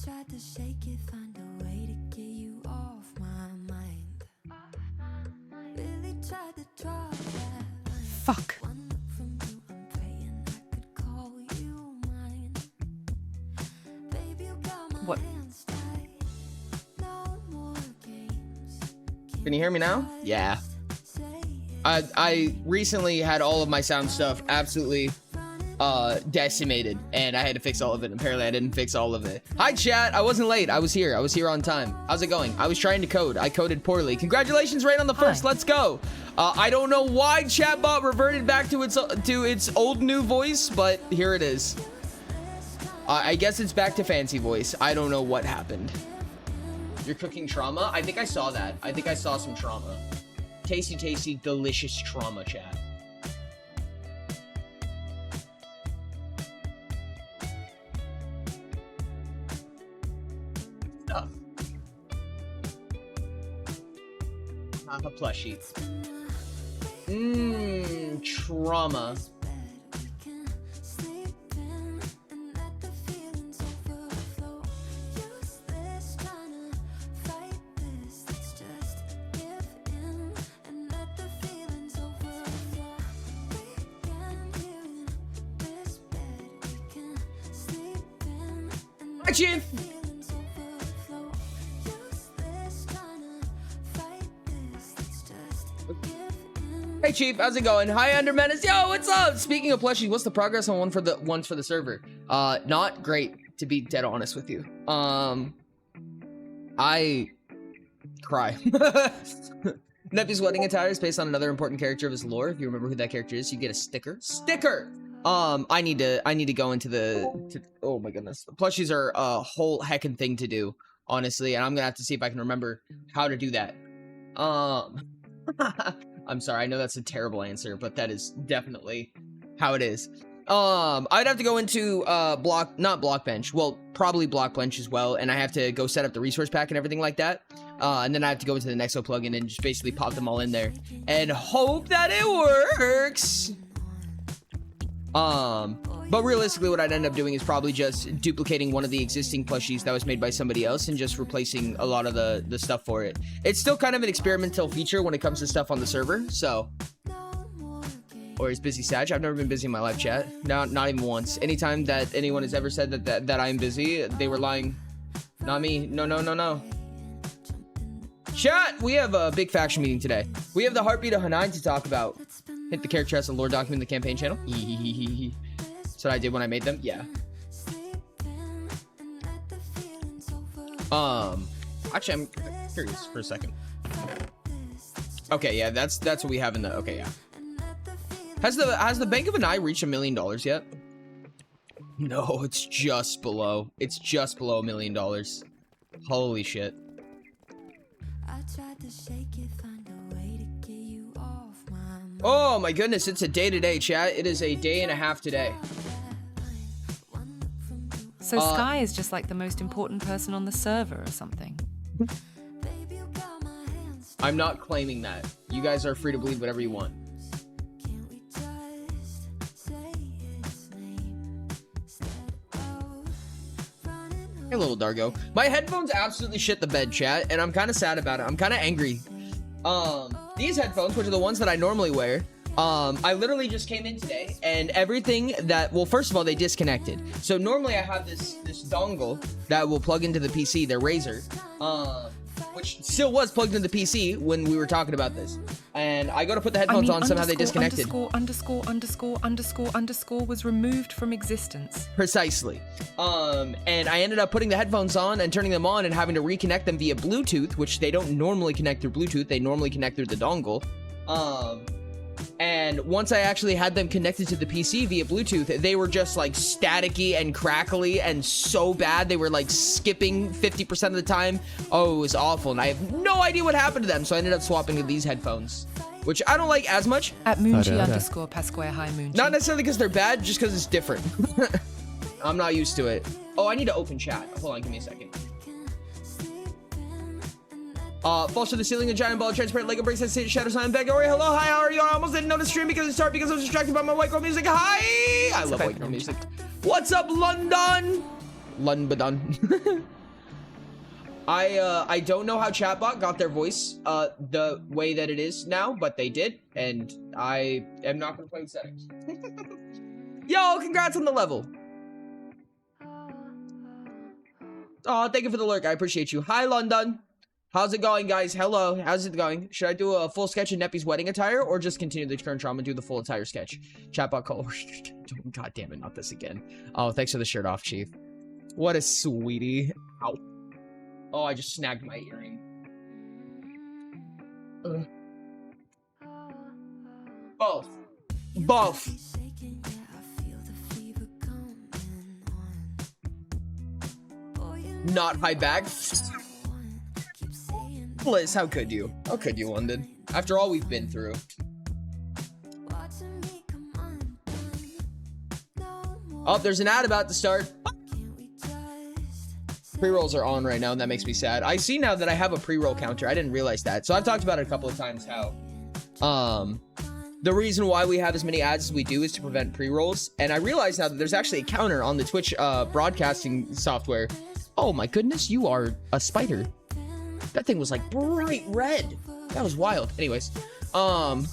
tried to shake it, find a way to get you off my mind. Really tried to draw that line. Fuck. One look from you, I'm praying I could call you mine. Baby, you got my What? hands tied. No more games. Can you hear me now? Yeah. I recently had all of my sound stuff absolutely decimated, and I had to fix all of it. Apparently I didn't fix all of it. Hi chat, I wasn't late. I was here on time. How's it going? I was trying to code. I coded poorly. Congratulations, right on the first. Hi. Let's go. I don't know why chatbot reverted back to its old new voice, but here it is. I guess it's back to fancy voice. I don't know what happened. You're cooking trauma? I think I saw that. I think I saw some trauma. Tasty, tasty, delicious trauma, chat. Stuff. Not a plushie. Trauma. Hi, Chief. Hey Chief, how's it going? Hi Under Menace. Yo, what's up? Speaking of plushies, what's the progress on ones for the server? Not great, to be dead honest with you. I cry. Nephew's wedding attire is based on another important character of his lore. If you remember who that character is, you get a sticker. I need to go into oh my goodness. The plushies are a whole heckin' thing to do, honestly, and I'm gonna have to see if I can remember how to do that. I'm sorry, I know that's a terrible answer, but that is definitely how it is. I'd have to go into not Blockbench, well, probably Blockbench as well, and I have to go set up the resource pack and everything like that. And then I have to go into the Nexo plugin and just basically pop them all in there and hope that it works. But realistically, what I'd end up doing is probably just duplicating one of the existing plushies that was made by somebody else and just replacing a lot of the stuff for it. It's still kind of an experimental feature when it comes to stuff on the server, so. Or is busy Sag? I've never been busy in my life, chat. Not even once. Anytime that anyone has ever said that I'm busy, they were lying. Not me. No. Chat, we have a big faction meeting today. We have the Heartbeat of Hanai to talk about. Hit the character as a lore document in the campaign channel. That's what I did when I made them. Yeah. Actually, I'm curious for a second. Okay, yeah, that's what we have in the. Okay, yeah. Has the Bank of Hanai reached $1 million yet? No, it's just below. It's just below $1 million. Holy shit. Oh my goodness, it's a day today, chat. It is a day and a half today. So Sky is just like the most important person on the server or something. I'm not claiming that. You guys are free to believe whatever you want. Hey, little Dargo. My headphones absolutely shit the bed, chat, and I'm kind of sad about it. I'm kind of angry. These headphones, which are the ones that I normally wear, I literally just came in today, and everything that, well, first of all, they disconnected. So normally I have this dongle that will plug into the PC, their Razer, which still was plugged into the PC when we were talking about this. And I go to put the headphones on, somehow they disconnected. Underscore was removed from existence. Precisely. And I ended up putting the headphones on and turning them on and having to reconnect them via Bluetooth, which they don't normally connect through Bluetooth. They normally connect through the dongle. And once I actually had them connected to the PC via Bluetooth, they were just like staticky and crackly and so bad. They were like skipping 50% of the time. Oh, it was awful. And I have no idea what happened to them. So I ended up swapping to these headphones, which I don't like as much. At Moonchi underscore Pasquare High Moonchi. Not necessarily because they're bad, just because it's different. I'm not used to it. Oh, I need to open chat. Hold on, give me a second. Falls to the ceiling, a giant ball of transparent Lego bricks that say shadow sign back. Oh, hello, hi, how are you? I almost didn't know the stream because it started because I was distracted by my white girl music. Hi! I love white girl music. What's up, London? Lunbadun. I don't know how chatbot got their voice the way that it is now, but they did, and I am not gonna play with settings. Yo, congrats on the level. Oh, thank you for the lurk. I appreciate you. Hi, London. How's it going, guys? Hello. How's it going? Should I do a full sketch of Neppy's wedding attire or just continue the current trauma and do the full attire sketch? Chatbot call. God damn it, not this again. Oh, thanks for the shirt off, Chief. What a sweetie. Ow. Oh, I just snagged my earring. Both. Both. Not high bag. Liz, how could you? How could you, London? After all we've been through. Oh, there's an ad about to start. Pre-rolls are on right now, and that makes me sad. I see now that I have a pre-roll counter. I didn't realize that. So I've talked about it a couple of times how the reason why we have as many ads as we do is to prevent pre-rolls. And I realize now that there's actually a counter on the Twitch broadcasting software. Oh my goodness, you are a spider. That thing was like bright red. That was wild. Anyways, but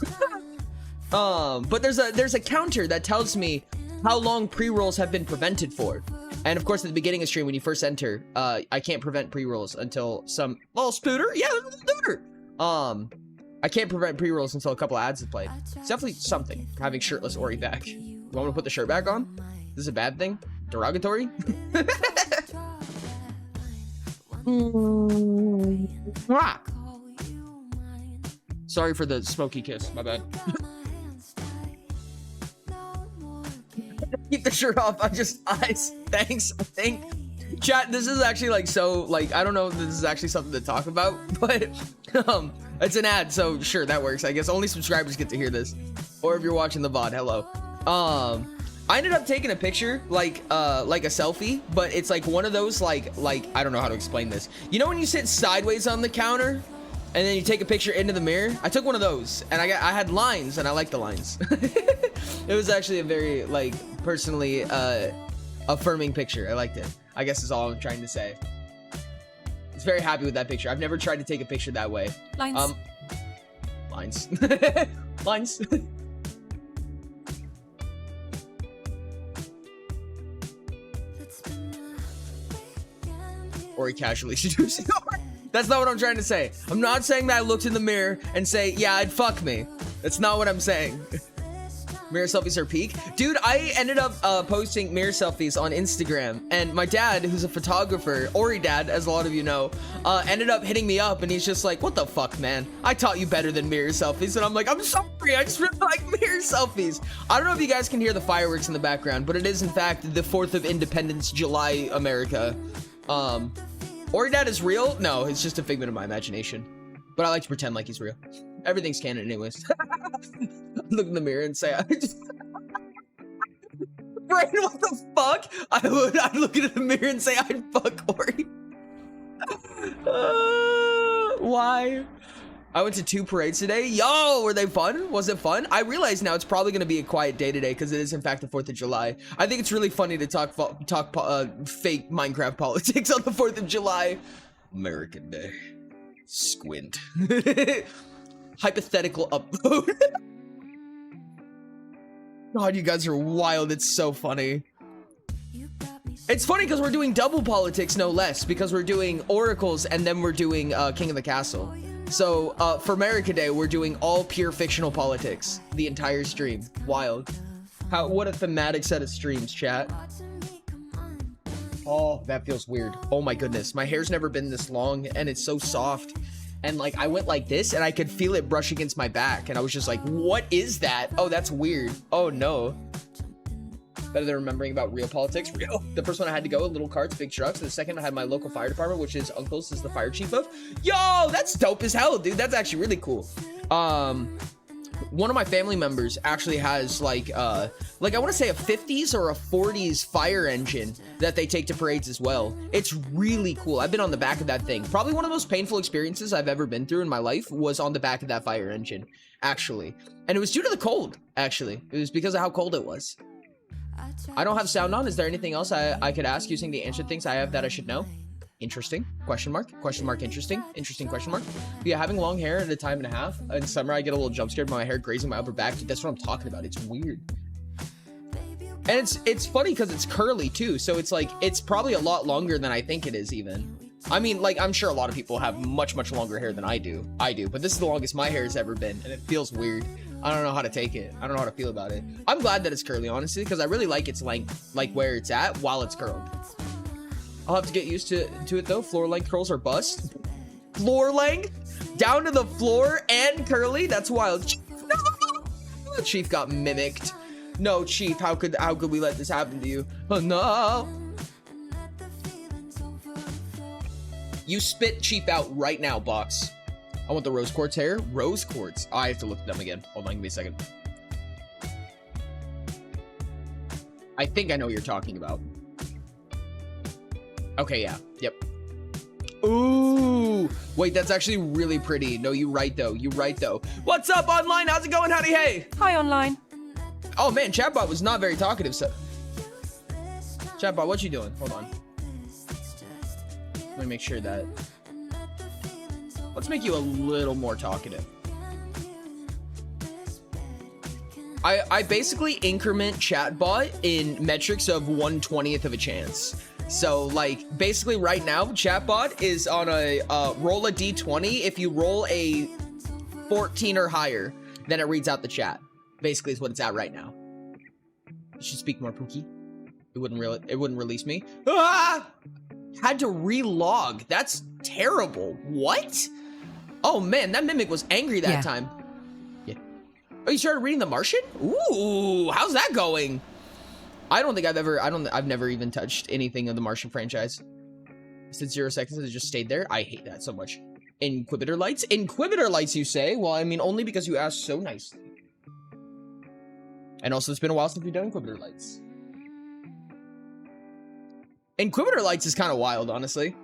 there's a counter that tells me how long pre-rolls have been prevented for. And of course, at the beginning of stream, when you first enter, I can't prevent pre-rolls until some Spooter. Yeah, Spooter. I can't prevent pre-rolls until a couple ads have played. It's definitely something having shirtless Ori back. You want me to put the shirt back on? This is a bad thing? Derogatory? Sorry for the smoky kiss, my bad. Keep the shirt off. Eyes. Thanks. I think. Chat, this is actually like so, like, I don't know if this is actually something to talk about, but it's an ad, so sure, that works. I guess only subscribers get to hear this. Or if you're watching the VOD, hello. I ended up taking a picture, like a selfie, but it's like one of those, like, I don't know how to explain this. You know when you sit sideways on the counter, and then you take a picture into the mirror? I took one of those, and I had lines, and I like the lines. It was actually a very, like, personally affirming picture. I liked it, I guess is all I'm trying to say. I was very happy with that picture. I've never tried to take a picture that way. Lines. Lines. Lines. Or he casually seducing. That's not what I'm trying to say. I'm not saying that I looked in the mirror and say, yeah, I'd fuck me. That's not what I'm saying. Mirror selfies are peak. Dude, I ended up posting mirror selfies on Instagram, and my dad, who's a photographer, Ori dad, as a lot of you know, ended up hitting me up, and he's just like, what the fuck, man? I taught you better than mirror selfies. And I'm like, I'm sorry, I just really like mirror selfies. I don't know if you guys can hear the fireworks in the background, but it is in fact the 4th of Independence, July, America. Ori dad is real? No, it's just a figment of my imagination. But I like to pretend like he's real. Everything's canon anyways. Look in the mirror and say, Brain, what the fuck? I'd look into the mirror and say, I'd fuck Ori. Why? I went to 2 parades today. Yo, were they fun? Was it fun? I realize now it's probably going to be a quiet day today because it is in fact the 4th of July. I think it's really funny to talk fake Minecraft politics on the 4th of July. American Day. Squint. Hypothetical upload. God, you guys are wild. It's so funny. It's funny because we're doing double politics, no less, because we're doing oracles and then we're doing King of the Castle. So for America Day, we're doing all pure fictional politics the entire stream. Wild. What a thematic set of streams, chat. Oh, that feels weird. Oh my goodness, my hair's never been this long and it's so soft. And like I went like this and I could feel it brush against my back and I was just like, what is that? Oh, that's weird. Oh no. Better than remembering about real politics. Real. The first one I had to go, little carts, big trucks. The second I had my local fire department, which is Uncle's is the fire chief of. Yo, that's dope as hell, dude. That's actually really cool. One of my family members actually has like I want to say a 50s or a 40s fire engine that they take to parades as well. It's really cool. I've been on the back of that thing. Probably one of the most painful experiences I've ever been through in my life was on the back of that fire engine, actually. And it was due to the cold, actually. It was because of how cold it was. I don't have sound on. Is there anything else I could ask using the answer things I have that I should know? Interesting. Question mark. Question mark. Interesting. Interesting question mark. Yeah, having long hair at a time and a half. In summer, I get a little jump scared by my hair grazing my upper back. Dude, that's what I'm talking about. It's weird. And it's funny because it's curly too. So it's like, it's probably a lot longer than I think it is even. I mean, like, I'm sure a lot of people have much, much longer hair than I do. But this is the longest my hair has ever been. And it feels weird. I don't know how to take it. I don't know how to feel about it. I'm glad that it's curly, honestly, because I really like its length, like where it's at while it's curled. I'll have to get used to it though. Floor length curls are bust. Floor length? Down to the floor and curly? That's wild. No! Chief got mimicked. No, Chief, how could we let this happen to you? Oh no. You spit Chief out right now, Box. I want the rose quartz hair. Rose quartz. I have to look at them again. Hold on, give me a second. I think I know what you're talking about. Okay, yeah. Yep. Ooh. Wait, that's actually really pretty. No, you right though. You right though. What's up, online? How's it going, howdy hey? Hi, online. Oh man, Chatbot was not very talkative. So, Chatbot, what you doing? Hold on. Let me make sure that. Let's make you a little more talkative. I basically increment Chatbot in metrics of 1/20th of a chance. So like basically right now, Chatbot is on a roll a d20. If you roll a 14 or higher, then it reads out the chat. Basically is what it's at right now. You should speak more, Pookie. It wouldn't release me. Ah! Had to relog. That's terrible. What? Oh man, that mimic was angry that time. Yeah. Oh, you started reading The Martian? Ooh, how's that going? I don't think I've never even touched anything of the Martian franchise. Since 0 seconds, it just stayed there. I hate that so much. Inquisitor lights? Inquisitor lights, you say? Well, I mean, only because you asked so nicely. And also, it's been a while since we've done Inquisitor lights. Inquisitor lights is kind of wild, honestly.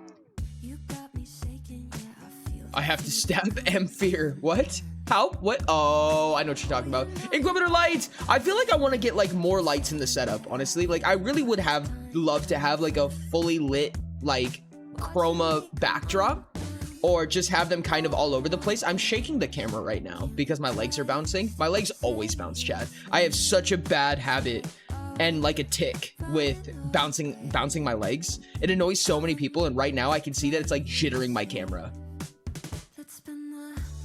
I have to stab M fear. What? How? What? Oh, I know what you're talking about. Inquisitor lights! I feel like I want to get like more lights in the setup, honestly. Like I really would have loved to have like a fully lit like chroma backdrop, or just have them kind of all over the place. I'm shaking the camera right now because my legs are bouncing. My legs always bounce, Chad. I have such a bad habit and like a tick with bouncing my legs. It annoys so many people, and right now I can see that it's like jittering my camera.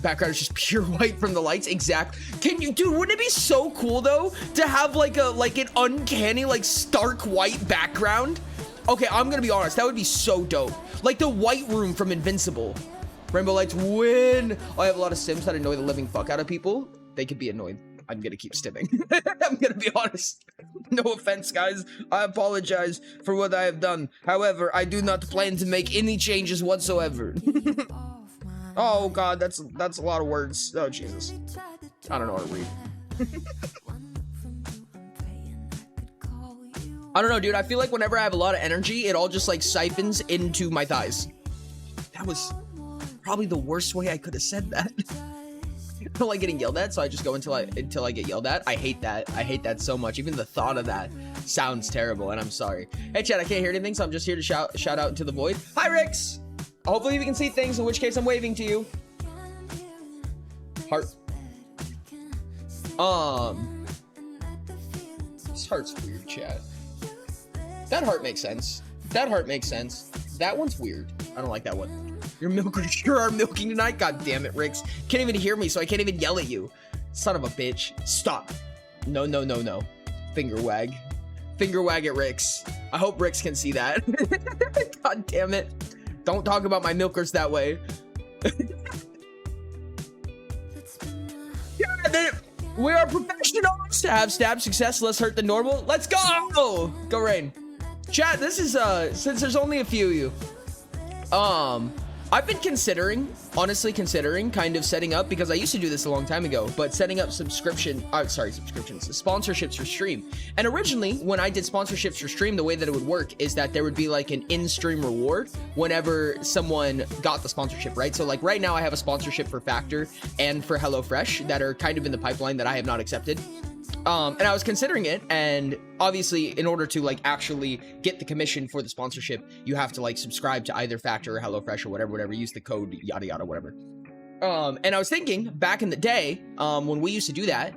Background is just pure white from the lights. Exact. Can you, dude, wouldn't it be so cool though to have like an uncanny like stark white background? Okay, I'm gonna be honest, that would be so dope. Like the white room from Invincible. Rainbow lights win. I have a lot of sims that annoy the living fuck out of people. They could be annoyed. I'm gonna keep stimming. I'm gonna be honest. No offense, guys. I apologize for what I have done. However, I do not plan to make any changes whatsoever. Oh god, that's a lot of words. Oh Jesus. I don't know how to read. I don't know, dude. I feel like whenever I have a lot of energy, it all just like siphons into my thighs. That was probably the worst way I could have said that. I don't like getting yelled at, so I just go until I get yelled at. I hate that. I hate that so much. Even the thought of that sounds terrible, and I'm sorry. Hey, Chad, I can't hear anything, so I'm just here to shout out into the void. Hi, Rix! Hopefully we can see things, in which case I'm waving to you. Heart. This heart's weird, Chad. That heart makes sense. That heart makes sense. That one's weird. I don't like that one. Your milker sure are milking tonight. God damn it, Rix. Can't even hear me, so I can't even yell at you. Son of a bitch. Stop. No, no, no, no. Finger wag. Finger wag at Rix. I hope Rix can see that. God damn it. Don't talk about my milkers that way. Yeah, we are professionals. To have stab success less hurt than normal. Let's go. Go Rain. Chat, this is since there's only a few of you. I've been honestly considering kind of setting up, because I used to do this a long time ago, but setting up sponsorships for stream. And originally, when I did sponsorships for stream, the way that it would work is that there would be like an in-stream reward whenever someone got the sponsorship, right? So like right now I have a sponsorship for Factor and for HelloFresh that are kind of in the pipeline that I have not accepted. And I was considering it, and obviously in order to like actually get the commission for the sponsorship, you have to like subscribe to either Factor or HelloFresh or whatever, use the code, yada, yada, whatever. And I was thinking back in the day, when we used to do that,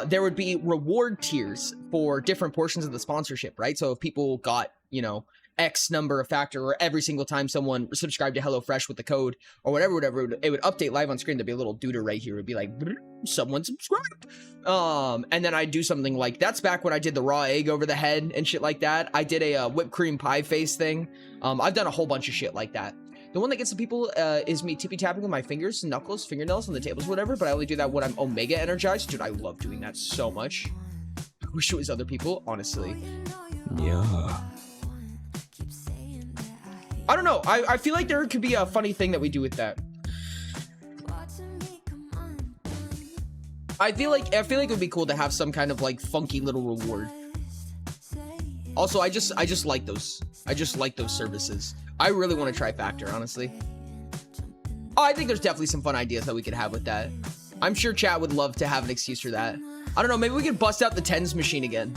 there would be reward tiers for different portions of the sponsorship, right? So if people got, you know, X number of Factor, or every single time someone subscribed to HelloFresh with the code or whatever, it would update live on screen. There'd be a little dooter right here. It'd be like, someone subscribed. And then I'd do something like, that's back when I did the raw egg over the head and shit like that. I did a whipped cream pie face thing. I've done a whole bunch of shit like that. The one that gets the people is me tippy tapping with my fingers, knuckles, fingernails on the tables, whatever. But I only do that when I'm omega energized. Dude, I love doing that so much. I wish it was other people, honestly. Yeah. I don't know. I feel like there could be a funny thing that we do with that. I feel like it would be cool to have some kind of like funky little reward. Also, I just like those. I just like those services. I really want to try Factor, honestly. Oh, I think there's definitely some fun ideas that we could have with that. I'm sure chat would love to have an excuse for that. I don't know, maybe we could bust out the tens machine again.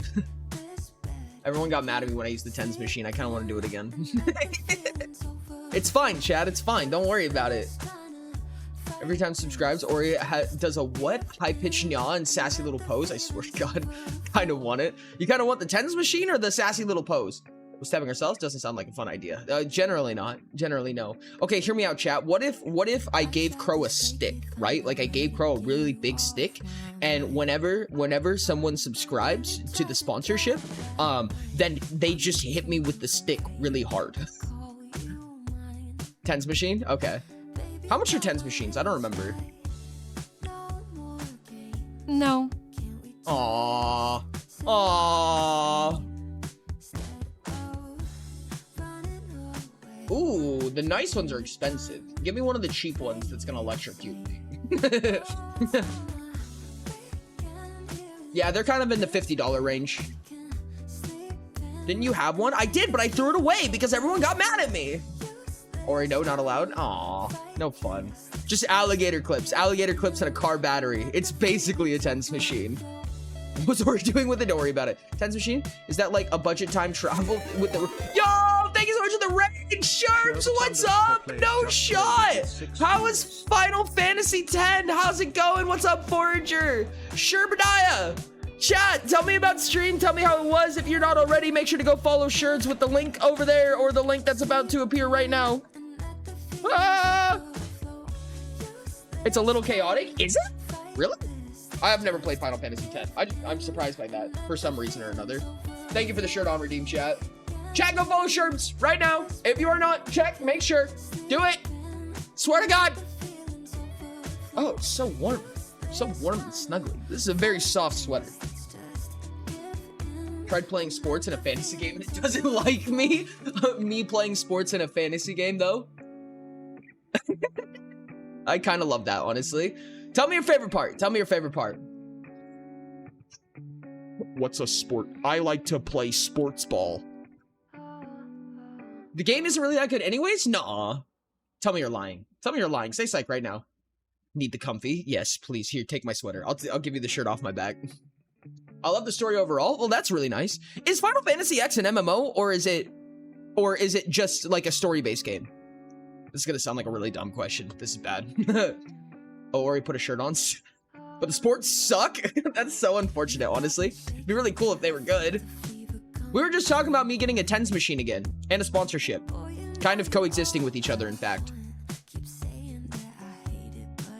Everyone got mad at me when I used the tens machine. I kind of want to do it again. It's fine, chat. It's fine. Don't worry about it. Every time subscribes, Ori does a what? High-pitched yaw and sassy little pose. I swear to God, kind of want it. You kind of want the tens machine or the sassy little pose? We're stabbing ourselves doesn't sound like a fun idea. Generally not. Generally no. Okay, hear me out, chat. What if I gave Crow a stick, right? Like I gave Crow a really big stick, and whenever someone subscribes to the sponsorship, then they just hit me with the stick really hard. Tens machine? Okay. How much are tens machines? I don't remember. No. Aww. Aww. Ooh, the nice ones are expensive. Give me one of the cheap ones that's gonna electrocute me. Yeah, they're kind of in the $50 range. Didn't you have one? I did, but I threw it away because everyone got mad at me. Ori, no, not allowed. Aw, no fun. Just alligator clips and a car battery. It's basically a tens machine. What's Ori doing with it? Don't worry about it. Tens machine? Is that like a budget time travel with the... Yo, thank you so much for the raid, Sherps. What's up? No shot. How was Final Fantasy X? How's it going? What's up, Forager? Sherbadiah. Chat, tell me about stream. Tell me how it was. If you're not already, make sure to go follow Sherds with the link over there or the link that's about to appear right now. Ah! It's a little chaotic. Is it? Really? I have never played Final Fantasy X. I'm surprised by that for some reason or another. Thank you for the shirt on redeem, chat. Chat, go follow Sherds right now. If you are not, check, make sure. Do it. Swear to God. Oh, it's so warm. So warm and snuggly. This is a very soft sweater. Tried playing sports in a fantasy game and it doesn't like me. Me playing sports in a fantasy game, though. I kind of love that, honestly. Tell me your favorite part. Tell me your favorite part. What's a sport? I like to play sports ball. The game isn't really that good anyways? Nuh-uh. Tell me you're lying. Tell me you're lying. Say psych right now. Need the comfy? Yes, please. Here, take my sweater. I'll give you the shirt off my back. I love the story overall. Well, that's really nice. Is Final Fantasy X an MMO, or is it just like a story-based game? This is gonna sound like a really dumb question. This is bad. Oh, Ori put a shirt on. But the sports suck? That's so unfortunate, honestly. It'd be really cool if they were good. We were just talking about me getting a tens machine again, and a sponsorship. Kind of coexisting with each other, in fact.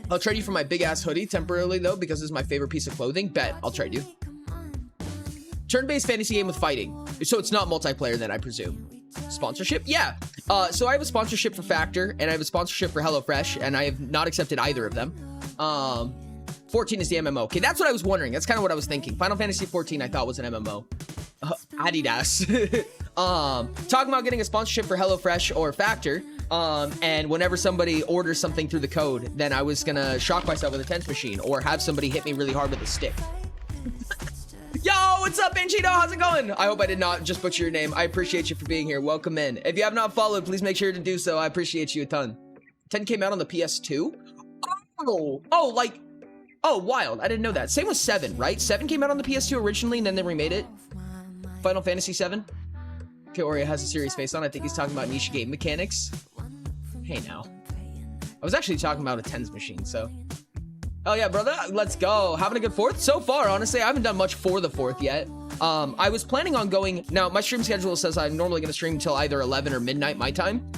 I'll trade you for my big-ass hoodie temporarily, though, because this is my favorite piece of clothing. Bet, I'll trade you. Turn-based fantasy game with fighting. So it's not multiplayer then, I presume. Sponsorship? Yeah. So I have a sponsorship for Factor, and I have a sponsorship for HelloFresh, and I have not accepted either of them. 14 is the MMO. Okay, that's what I was wondering. That's kind of what I was thinking. Final Fantasy 14 I thought was an MMO. Adidas. Talking about getting a sponsorship for HelloFresh or Factor, and whenever somebody orders something through the code, then I was gonna shock myself with a tens machine, or have somebody hit me really hard with a stick. Yo, what's up, Benchito? How's it going? I hope I did not just butcher your name. I appreciate you for being here. Welcome in. If you have not followed, please make sure to do so. I appreciate you a ton. 10 came out on the PS2? Oh, wild. I didn't know that. Same with 7, right? 7 came out on the PS2 originally, and then they remade it. Final Fantasy 7. Okay, Oreo has a serious face on. I think he's talking about niche game mechanics. Hey, now. I was actually talking about a tens machine, so. Oh, yeah, brother. Let's go. Having a good 4th? So far, honestly, I haven't done much for the 4th yet. I was planning on going. Now, my stream schedule says I'm normally going to stream until either 11 or midnight my time.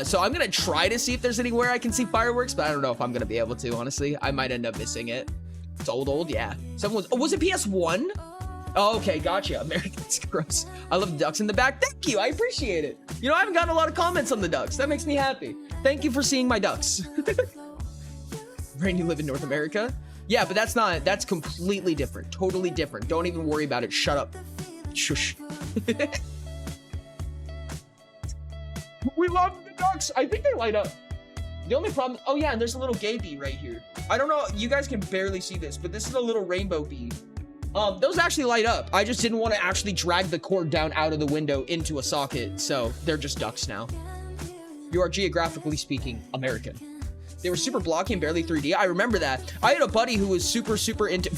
So I'm going to try to see if there's anywhere I can see fireworks, but I don't know if I'm going to be able to, honestly. I might end up missing it. It's old, yeah. Was it PS1? Oh, okay, gotcha. Americans, gross. I love the ducks in the back. Thank you, I appreciate it. You know, I haven't gotten a lot of comments on the ducks. That makes me happy. Thank you for seeing my ducks. Rain, you live in North America? Yeah, but that's completely different. Totally different. Don't even worry about it. Shut up. Shush. We love the ducks. I think they light up. The only problem, oh yeah, and there's a little gay bee right here. I don't know, you guys can barely see this, but this is a little rainbow bee. Those actually light up. I just didn't want to actually drag the cord down out of the window into a socket, so they're just ducks now. You are geographically speaking American. They were super blocky and barely 3D. I remember that. I had a buddy who was super into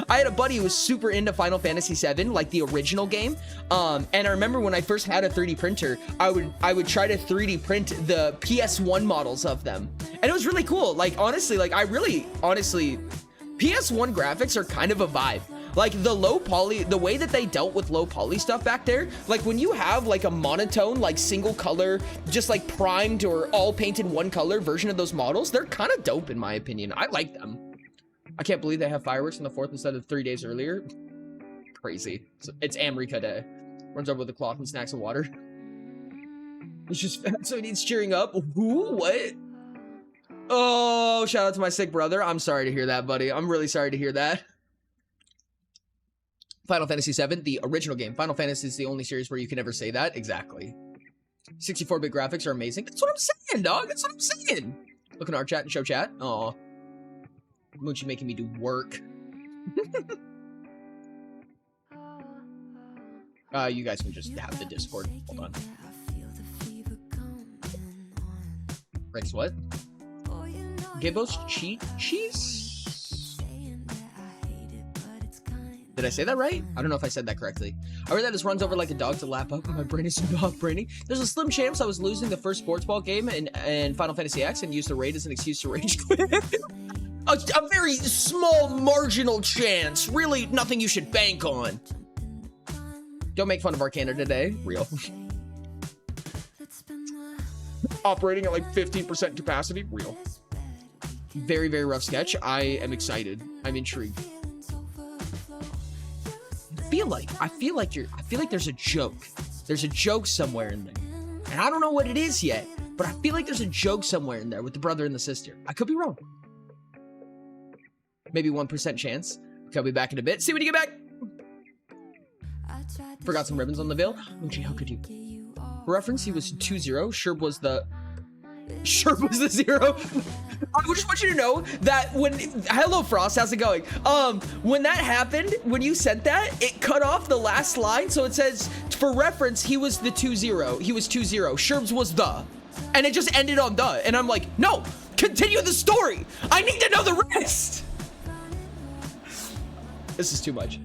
I had a buddy who was super into Final Fantasy 7, like the original game. And I remember when I first had a 3D printer, I would try to 3D print the PS1 models of them. And it was really cool. Like honestly, PS1 graphics are kind of a vibe. Like the low poly, the way that they dealt with low poly stuff back there, like when you have like a monotone, like single color, just like primed or all painted one color version of those models, they're kind of dope in my opinion. I like them. I can't believe they have fireworks on the 4th instead of 3 days earlier. Crazy. It's America Day. Runs over with a cloth and snacks and water. It's just fat, so he needs cheering up. Who? What? Oh, shout out to my sick brother. I'm sorry to hear that, buddy. I'm really sorry to hear that. Final Fantasy 7, the original game. Final Fantasy is the only series where you can ever say that. Exactly. 64-bit graphics are amazing. That's what I'm saying, dog. That's what I'm saying. Look in our chat and show chat. Aw. Moochie making me do work. You guys can just have the Discord. Hold on. Rex, what? Gibbos cheese? Did I say that right? I don't know if I said that correctly. I read that this runs over like a dog to lap up, and my brain is dog brainy. There's a slim chance I was losing the first sports ball game in Final Fantasy X and used the raid as an excuse to rage quit. a very small marginal chance. Really nothing you should bank on. Don't make fun of Arcana today. Real. Operating at like 15% capacity. Real. Very, very rough sketch. I am excited. I'm intrigued. I feel like there's a joke. There's a joke somewhere in there. And I don't know what it is yet, but I feel like there's a joke somewhere in there with the brother and the sister. I could be wrong. Maybe 1% chance. I'll be back in a bit. See when you get back. Forgot some ribbons on the veil. Oh gee, how could you? For reference, he was 2-0. Sherb was the 0. I just want you to know that when hello Frost, how's it going? When that happened, when you sent that, it cut off the last line, so it says for reference he was the 2-0. He was 2-0. Sherbs was the, and it just ended on the, and I'm like, no, continue the story. I need to know the rest. This is too much.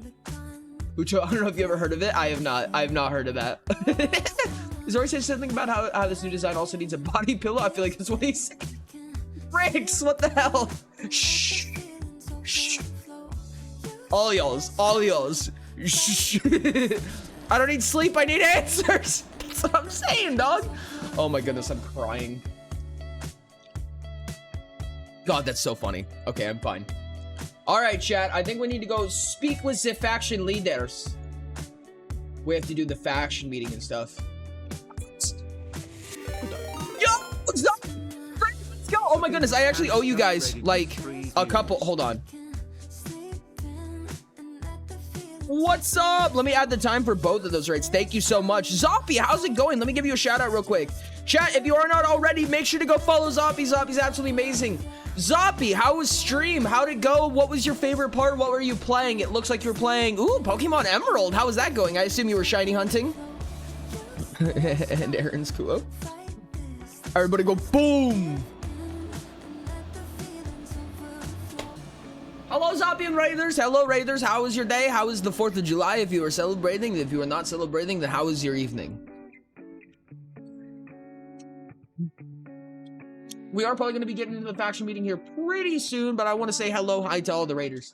Ucho, I don't know if you ever heard of it. I have not heard of that. Is Rory saying something about how this new design also needs a body pillow? I feel like that's what he's saying. Bricks, what the hell? Shh. Shh. All y'all's. Shh. I don't need sleep, I need answers. That's what I'm saying, dog. Oh my goodness, I'm crying. God, that's so funny. Okay, I'm fine. All right, chat. I think we need to go speak with the faction leaders. We have to do the faction meeting and stuff. Yo, what's up? Let's go. Oh my goodness, I actually owe you guys like a couple. Hold on. What's up? Let me add the time for both of those rates. Thank you so much. Zoppy, how's it going? Let me give you a shout out real quick. Chat, if you are not already, make sure to go follow Zoppy. Zoppy's absolutely amazing. Zoppy, how was stream? How'd it go? What was your favorite part? What were you playing? It looks like you were playing, ooh, Pokemon Emerald. How was that going? I assume you were shiny hunting. And Aaron's cool. Everybody go boom. Hello, Zombie and Raiders. Hello, Raiders. How was your day? How was the 4th of July? If you were celebrating, if you were not celebrating, then how was your evening? We are probably going to be getting into the faction meeting here pretty soon, but I want to say hello, hi to all the Raiders.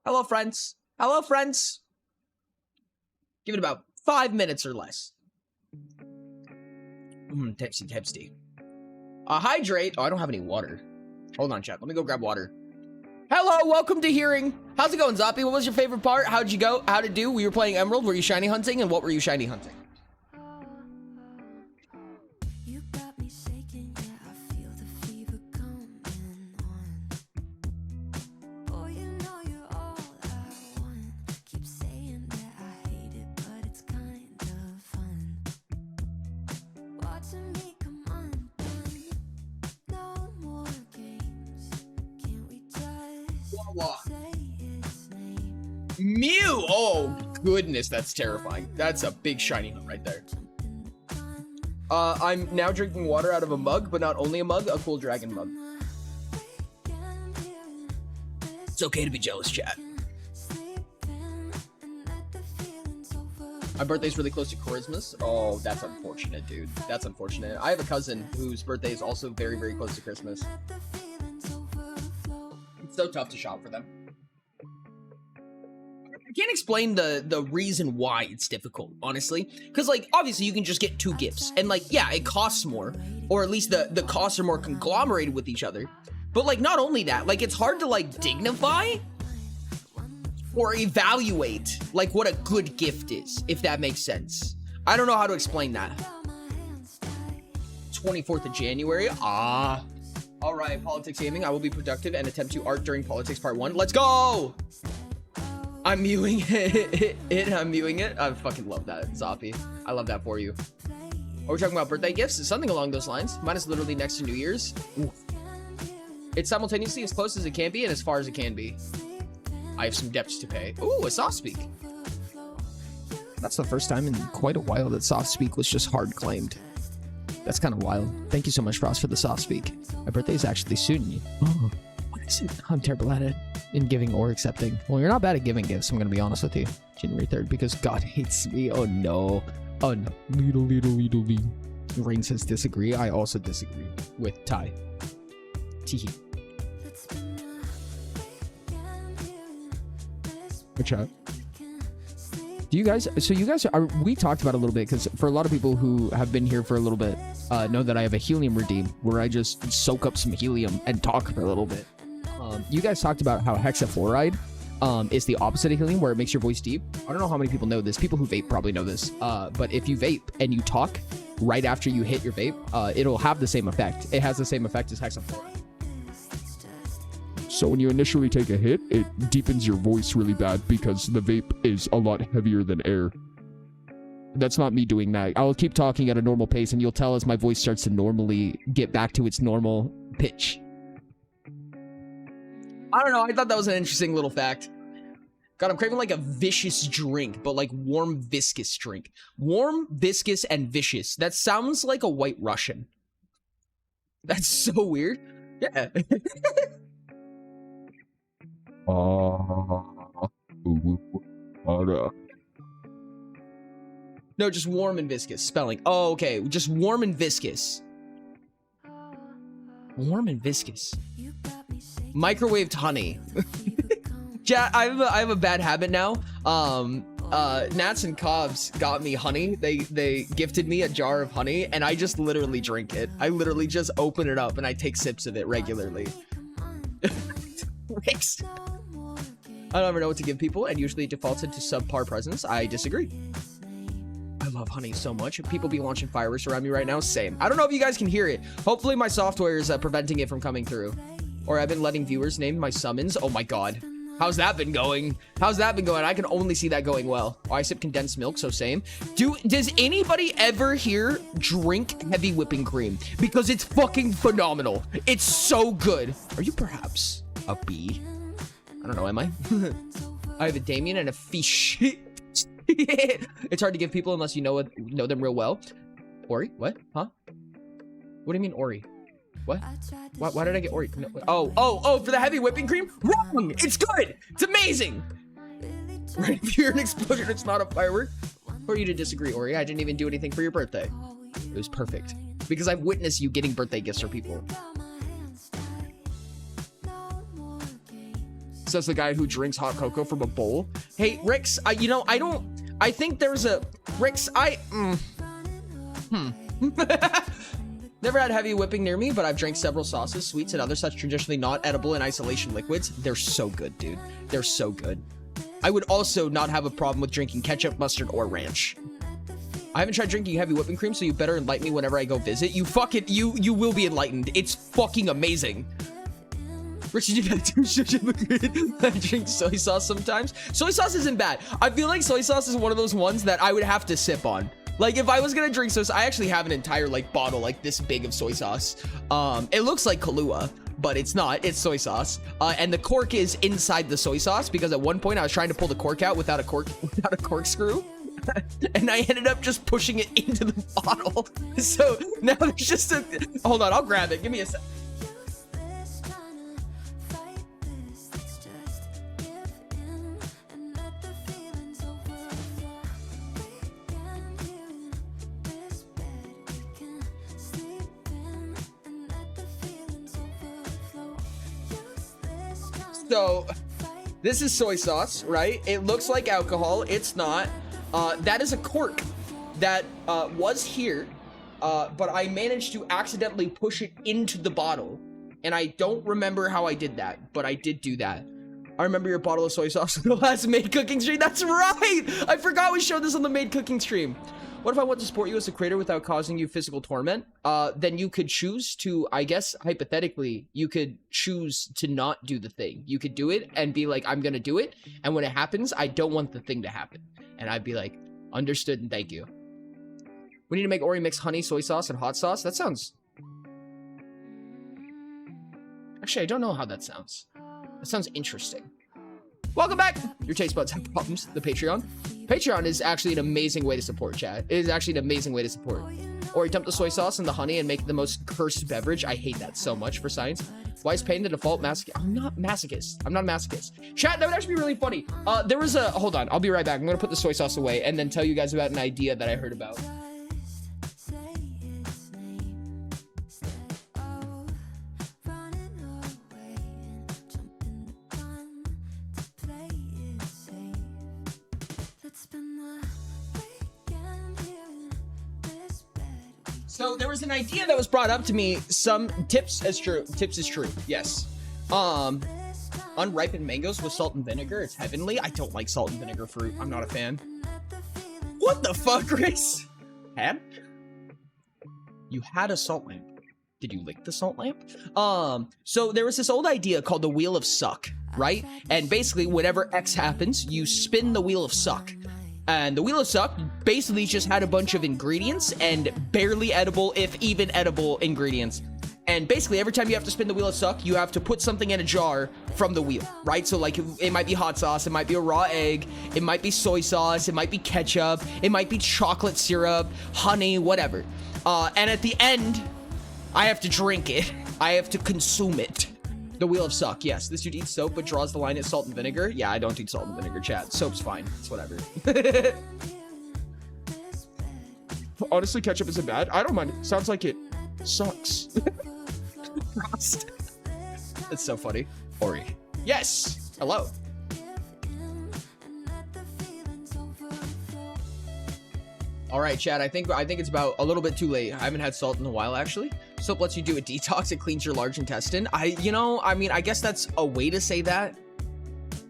Hello, friends. Hello, friends. Give it about 5 minutes or less. Tipsy. Hydrate. Oh, I don't have any water. Hold on, chat. Let me go grab water. Hello, welcome to hearing. How's it going, Zoppy? What was your favorite part? How'd you go? How'd it do? We were playing Emerald. Were you shiny hunting? And what were you shiny hunting? You got me shaking, yeah, I feel the fever coming on. Boy, you know you're all I want. Keep saying that I hate it, but it's kind of fun. Watching me come undone. No more games. Can't we just say its name? Mew! Oh, goodness, that's terrifying. That's a big shiny hunt right there. I'm now drinking water out of a mug, but not only a mug, a cool dragon mug. It's okay to be jealous, chat. My birthday's really close to Christmas. Oh, that's unfortunate, dude. That's unfortunate. I have a cousin whose birthday is also very, very close to Christmas. It's so tough to shop for them. I can't explain the reason why it's difficult, honestly. Because, like, obviously you can just get 2 gifts. And, like, yeah, it costs more. Or at least the costs are more conglomerated with each other. But, like, not only that, like, it's hard to, like, dignify or evaluate, like, what a good gift is, if that makes sense. I don't know how to explain that. 24th of January. Ah. All right, politics gaming. I will be productive and attempt to art during politics part 1. Let's go! I'm mewing it. I'm mewing it. I fucking love that, Zoppy. I love that for you. Are we talking about birthday gifts? Something along those lines. Mine is literally next to New Year's. Ooh. It's simultaneously as close as it can be and as far as it can be. I have some debts to pay. Ooh, a soft speak. That's the first time in quite a while that soft speak was just hard claimed. That's kind of wild. Thank you so much, Frost, for the soft speak. My birthday is actually soon. Oh, what is it? I'm terrible at it. In giving or accepting. Well, you're not bad at giving gifts, I'm gonna be honest with you. January 3rd, because God hates me. Oh no. Oh no. Little. Rain says disagree. I also disagree with Ty. Teehee. Good chat. Do you guys, so you guys are, we talked about it a little bit, because for a lot of people who have been here for a little bit, know that I have a helium redeem where I just soak up some helium and talk for a little bit. You guys talked about how hexafluoride is the opposite of helium, where it makes your voice deep. I don't know how many people know this. People who vape probably know this. But if you vape and you talk right after you hit your vape, it'll have the same effect. It has the same effect as hexafluoride. So when you initially take a hit, it deepens your voice really bad because the vape is a lot heavier than air. That's not me doing that. I'll keep talking at a normal pace and you'll tell as my voice starts to normally get back to its normal pitch. I don't know. I thought that was an interesting little fact. God, I'm craving like a vicious drink, but like warm, viscous drink. Warm, viscous, and vicious. That sounds like a white Russian. That's so weird. Yeah. No, just warm and viscous. Spelling. Oh, okay. Just warm and viscous. Warm and viscous. Microwaved honey. Yeah, I have a bad habit now. Nats and Cobbs got me honey. They gifted me a jar of honey, and I just literally drink it. I literally just open it up and I take sips of it regularly. Thanks. I don't ever know what to give people, and usually it defaults into subpar presents. I disagree. I love honey so much. People be launching fireworks around me right now. Same. I don't know if you guys can hear it. Hopefully my software is preventing it from coming through. Or I've been letting viewers name my summons. Oh my god. How's that been going? How's that been going? I can only see that going well. Oh, I sip condensed milk, so same. Does anybody ever here drink heavy whipping cream? Because it's fucking phenomenal. It's so good. Are you perhaps a bee? I don't know, am I? I have a Damien and a fish. It's hard to give people unless you know them real well. Ori? What? Huh? What do you mean Ori? What? Why did I get Oreo? No, oh, for the heavy whipping cream? Wrong! It's good! It's amazing! Right, if you're an explosion, it's not a firework. For you to disagree, Ori, I didn't even do anything for your birthday. It was perfect. Because I've witnessed you getting birthday gifts for people. Says the guy who drinks hot cocoa from a bowl. Hey, Rix, I think there's a... Rix, Never had heavy whipping near me, but I've drank several sauces, sweets, and other such traditionally not edible in isolation liquids. They're so good, dude. They're so good. I would also not have a problem with drinking ketchup, mustard, or ranch. I haven't tried drinking heavy whipping cream, so you better enlighten me whenever I go visit. You will be enlightened. It's fucking amazing. Richard, you got too much hypocrite. I drink soy sauce sometimes. Soy sauce isn't bad. I feel like soy sauce is one of those ones that I would have to sip on. Like, if I was gonna drink soy sauce, I actually have an entire, like, bottle, like, this big of soy sauce. It looks like Kahlua, but it's not. It's soy sauce. And the cork is inside the soy sauce, because at one point I was trying to pull the cork out without a corkscrew. And I ended up just pushing it into the bottle. So now there's just a... Hold on, I'll grab it. Give me a sec. So, this is soy sauce, right? It looks like alcohol. It's not. That is a cork that was here, but I managed to accidentally push it into the bottle. And I don't remember how I did that, but I did do that. I remember your bottle of soy sauce in the last Made Cooking stream. That's right! I forgot we showed this on the Made Cooking stream. What if I want to support you as a creator without causing you physical torment? Then you could choose to, I guess, hypothetically, you could choose to not do the thing. You could do it and be like, I'm gonna do it. And when it happens, I don't want the thing to happen. And I'd be like, understood and thank you. We need to make Ori mix honey, soy sauce, and hot sauce. That sounds... Actually, I don't know how that sounds. That sounds interesting. Welcome back! Your taste buds have problems. The Patreon. Patreon is actually an amazing way to support, chat. It is actually an amazing way to support. Or you dump the soy sauce and the honey and make the most cursed beverage. I hate that so much for science. Why is pain the default masochist? I'm not masochist. I'm not a masochist. Chat, that would actually be really funny. There was a... Hold on, I'll be right back. I'm gonna put the soy sauce away and then tell you guys about an idea that I heard about. So there was an idea that was brought up to me. Some tips is true. Tips is true. Yes. Unripened mangoes with salt and vinegar. It's heavenly. I don't like salt and vinegar fruit. I'm not a fan. What the fuck, Grace? Had? You had a salt lamp. Did you lick the salt lamp? So there was this old idea called the Wheel of Suck, right? And basically, whenever X happens, you spin the Wheel of Suck. And the Wheel of Suck basically just had a bunch of ingredients and barely edible, if even edible, ingredients. And basically, every time you have to spin the Wheel of Suck, you have to put something in a jar from the wheel, right? So, like, it might be hot sauce, it might be a raw egg, it might be soy sauce, it might be ketchup, it might be chocolate syrup, honey, whatever. And at the end, I have to drink it. I have to consume it. The Wheel of Suck, yes. This dude eats soap but draws the line at salt and vinegar. Yeah, I don't eat salt and vinegar, chat. Soap's fine. It's whatever. Honestly, ketchup isn't bad. I don't mind it. Sounds like it sucks. Frost. It's so funny. Ori. Yes! Hello. All right, chat. I think it's about a little bit too late. I haven't had salt in a while, actually. Soap lets you do a detox. It cleans your large intestine. I mean, I guess that's a way to say that.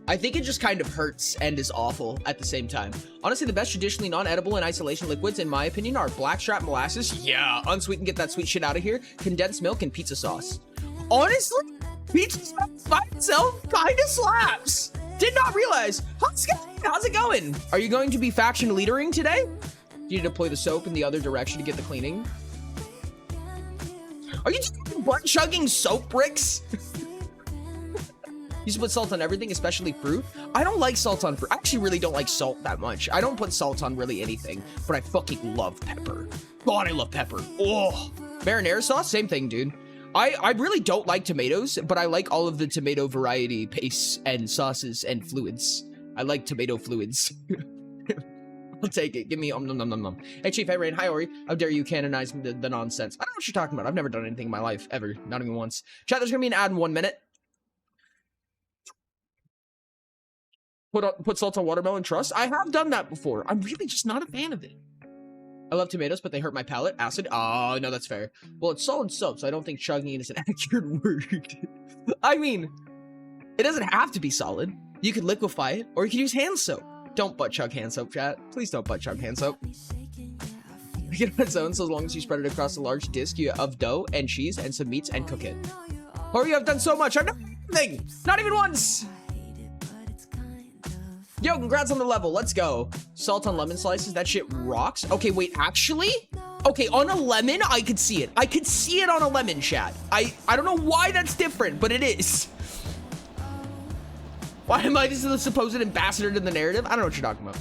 I think it just kind of hurts and is awful at the same time. Honestly, the best traditionally non-edible and isolation liquids, in my opinion, are blackstrap molasses. Yeah, unsweetened, get that sweet shit out of here. Condensed milk and pizza sauce. Honestly, pizza sauce by itself kind of slaps. Did not realize. How's it going? Are you going to be faction leadering today? Do you deploy the soap in the other direction to get the cleaning? Are you just butt chugging soap bricks? You used to put salt on everything, especially fruit. I don't like salt on fruit. I actually really don't like salt that much. I don't put salt on really anything, but I fucking love pepper. God, I love pepper. Oh, marinara sauce, same thing, dude. I really don't like tomatoes, but I like all of the tomato variety pastes and sauces and fluids. I like tomato fluids. I'll take it. Give me nom nom nom nom. Hey Chief, hey Rain, hi Ori. How dare you canonize the nonsense? I don't know what you're talking about. I've never done anything in my life, ever. Not even once. Chat, there's gonna be an ad in 1 minute. Put salt on watermelon trust. I have done that before. I'm really just not a fan of it. I love tomatoes, but they hurt my palate. Acid. Oh, no, that's fair. Well, it's solid soap, so I don't think chugging it is an accurate word. I mean, it doesn't have to be solid. You could liquefy it, or you could use hand soap. Don't butt chug hand soap, chat. Please don't butt chug hand soap. Make it on its own, so as long as you spread it across a large disc of dough and cheese and some meats and cook it. Oh, you have done so much. I've done nothing. Not even once. Yo, congrats on the level. Let's go. Salt on lemon slices. That shit rocks. Okay, wait, actually? Okay, on a lemon, I could see it. I could see it on a lemon, chat. I don't know why that's different, but it is. Why am I just the supposed ambassador to the narrative? I don't know what you're talking about.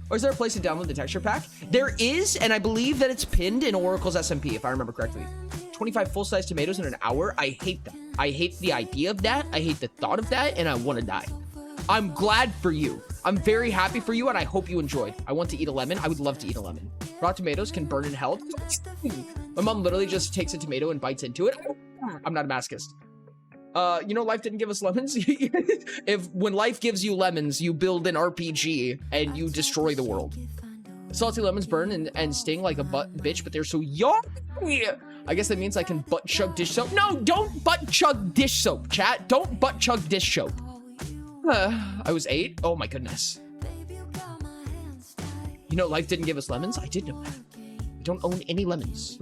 Or is there a place to download the texture pack? There is, and I believe that it's pinned in Oracle's SMP, if I remember correctly. 25 full-size tomatoes in an hour? I hate that. I hate the idea of that. I hate the thought of that, and I want to die. I'm glad for you. I'm very happy for you, and I hope you enjoyed. I want to eat a lemon. I would love to eat a lemon. Raw tomatoes can burn in hell. My mom literally just takes a tomato and bites into it. I'm not a masochist. You know, life didn't give us lemons. When life gives you lemons, you build an RPG and you destroy the world. Salty lemons burn and sting like a bitch, but they're so yummy. I guess that means I can butt chug dish soap. No, don't butt chug dish soap, chat. Don't butt chug dish soap. I was 8. Oh my goodness. You know, life didn't give us lemons. I did know that. I don't own any lemons.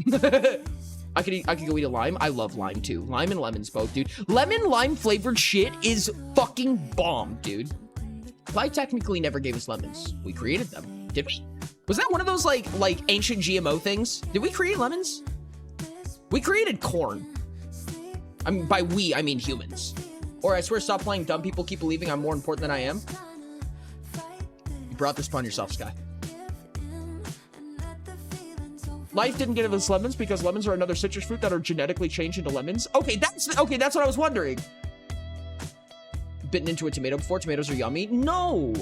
I could go eat a lime. I love lime too. Lime and lemons both, dude. Lemon lime flavored shit is fucking bomb, dude. Life technically never gave us lemons. We created them, did we? Was that one of those like ancient GMO things? Did we create lemons? We created corn. I mean, by we, I mean humans. Or I swear, stop playing dumb. People keep believing I'm more important than I am. You brought this upon yourself, Sky. Life didn't give us lemons because lemons are another citrus fruit that are genetically changed into lemons. Okay, that's what I was wondering. Bitten into a tomato before. Tomatoes are yummy. No.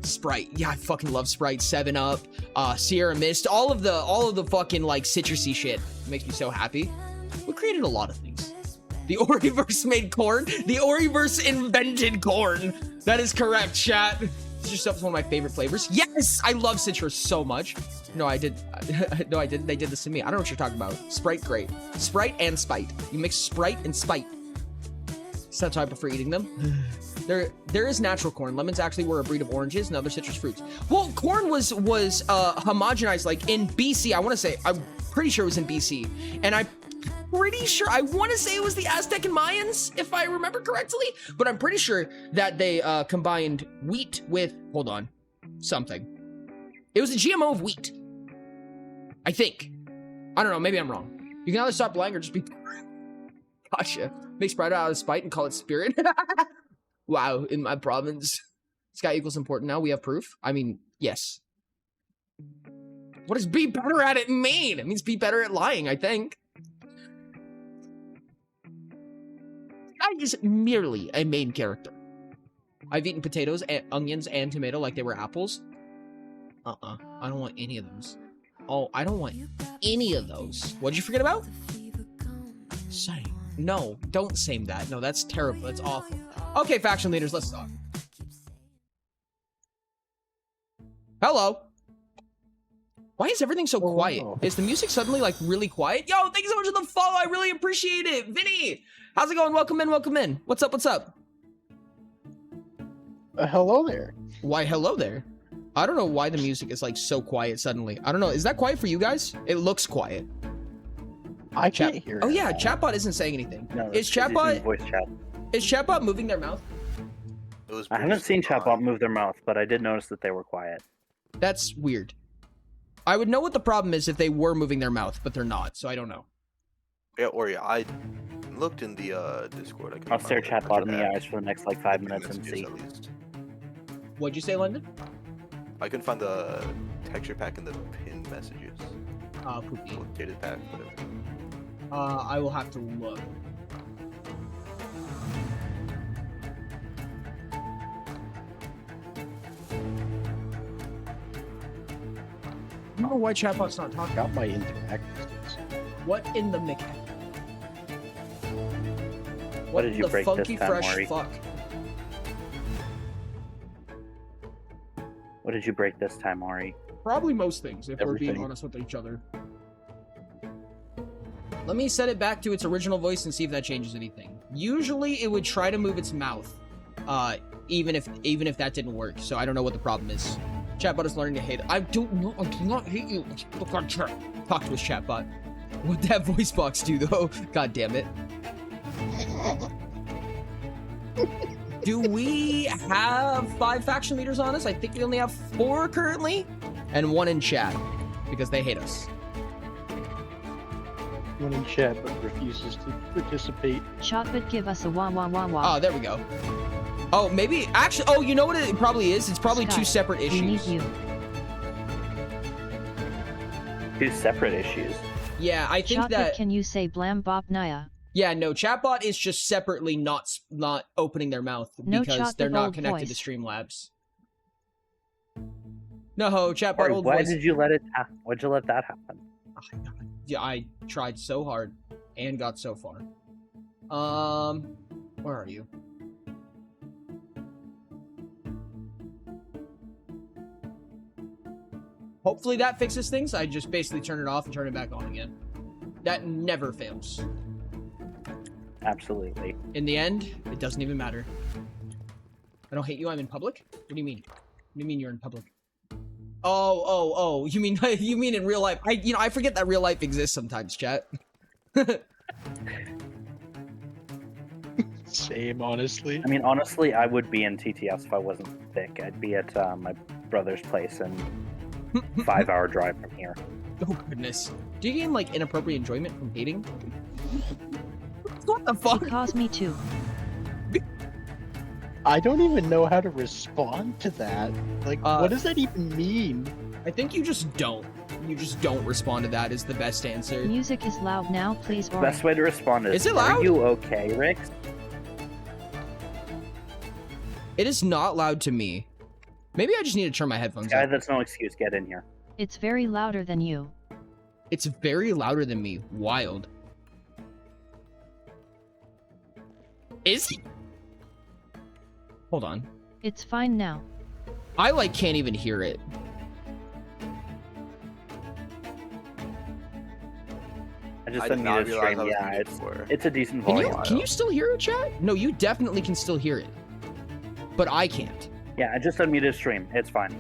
Sprite. Yeah, I fucking love Sprite. 7-Up, Sierra Mist, all of the fucking like citrusy shit. It makes me so happy. We created a lot of things. The Oriverse made corn. The Oriverse invented corn. That is correct, chat. Citrus stuff is one of my favorite flavors. Yes, I love citrus so much. No, I did. No, I didn't. They did this to me. I don't know what you're talking about. Sprite, great. Sprite and Spite. You mix Sprite and Spite. So that's why I prefer eating them. There is natural corn. Lemons actually were a breed of oranges and other citrus fruits. Well, corn was homogenized like in BC. I'm pretty sure it was in BC, and I'm pretty sure, I want to say it was the Aztec and Mayans, if I remember correctly, but I'm pretty sure that they combined wheat with, hold on, something. It was a GMO of wheat, I think. I don't know, maybe I'm wrong. You can either stop lying or just be... Gotcha. Make Sprite out of Spite and call it Spirit. Wow, in my province. Sky equals important now, we have proof. I mean, yes. What does be better at it mean? It means be better at lying, I think. I is merely a main character. I've eaten potatoes, and onions, and tomato like they were apples. I don't want any of those. Oh, I don't want any of those. What'd you forget about? Same. No, don't same that. No, that's terrible. That's awful. Okay, faction leaders, let's talk. Hello. Why is everything so quiet? Is the music suddenly like really quiet? Yo, thank you so much for the follow. I really appreciate it. Vinny, how's it going? Welcome in, welcome in. What's up, what's up? Hello there. Why, hello there. I don't know why the music is like so quiet suddenly. I don't know. Is that quiet for you guys? It looks quiet. I can't hear it. Oh yeah, chatbot isn't saying anything. No, is chatbot voice chat? Is chatbot moving their mouth? I haven't seen chatbot move their mouth, but I did notice that they were quiet. That's weird. I would know what the problem is if they were moving their mouth, but they're not, so I don't know. Yeah, Ori, I looked in the Discord. I'll stare chatbot in the eyes for the next like 5 minutes and see. What'd you say, London? I couldn't find the texture pack in the pinned messages. Poopy. Dated pack, whatever. I will have to look. I don't know why chatbot's not talking. Got my interact distance. What in the Mick? What did you the break funky this time, fresh Maury? fuck? What did you break this time, Ori? Probably most things, if we're being Everything. honest with each other. Let me set it back to its original voice and see if that changes anything. Usually, it would try to move its mouth, even if that didn't work. So I don't know what the problem is. Chatbot is learning to hate it. I don't know. I do not hate you. Look on chat. Talk to us, chatbot. What'd that voice box do, though? God damn it. Do we have 5 faction leaders on us? I think we only have 4 currently, and 1 in chat because they hate us. One in chat but refuses to participate. Chocolate, give us a wah wah wah wah. Oh, there we go. Oh, maybe actually. Oh, you know what it probably is? It's probably Sky, 2 separate We need issues. you. 2 separate issues. Yeah, I think Chocolate, that. can you say blam bop naya? Yeah, no, chatbot is just separately not opening their mouth No because they're chocolate not old connected voice. to Streamlabs. No, chatbot Ori, old why voice. did you let it? Why'd you let that happen? Yeah, I tried so hard and got so far. Where are you? Hopefully that fixes things. I just basically turn it off and turn it back on again. That never fails. Absolutely. In the end, it doesn't even matter. I don't hate you, I'm in public? What do you mean? What do you mean you're in public? Oh, you mean you mean in real life? I forget that real life exists sometimes, chat. Same, honestly. I mean, honestly, I would be in TTS if I wasn't sick. I'd be at my brother's place and 5-hour drive from here. Oh goodness. Do you gain like inappropriate enjoyment from hating? What the fuck? Because me too. I don't even know how to respond to that. Like, what does that even mean? I think you just don't. You just don't respond to that is the best answer. Music is loud now, please. The Ori. best way to respond is, Is it loud? Are you okay, Rick? It is not loud to me. Maybe I just need to turn my headphones Guy, up. that's no excuse. Get in here. It's very louder than you. It's very louder than me. Wild. Is it? Hold on. It's fine now. I like can't even hear it. I just I did not unmuted realize I stream. was Yeah, muted before. it's a decent Can volume. you still hear it, chat? No, you definitely can still hear it. But I can't. Yeah, I just unmuted stream. It's fine.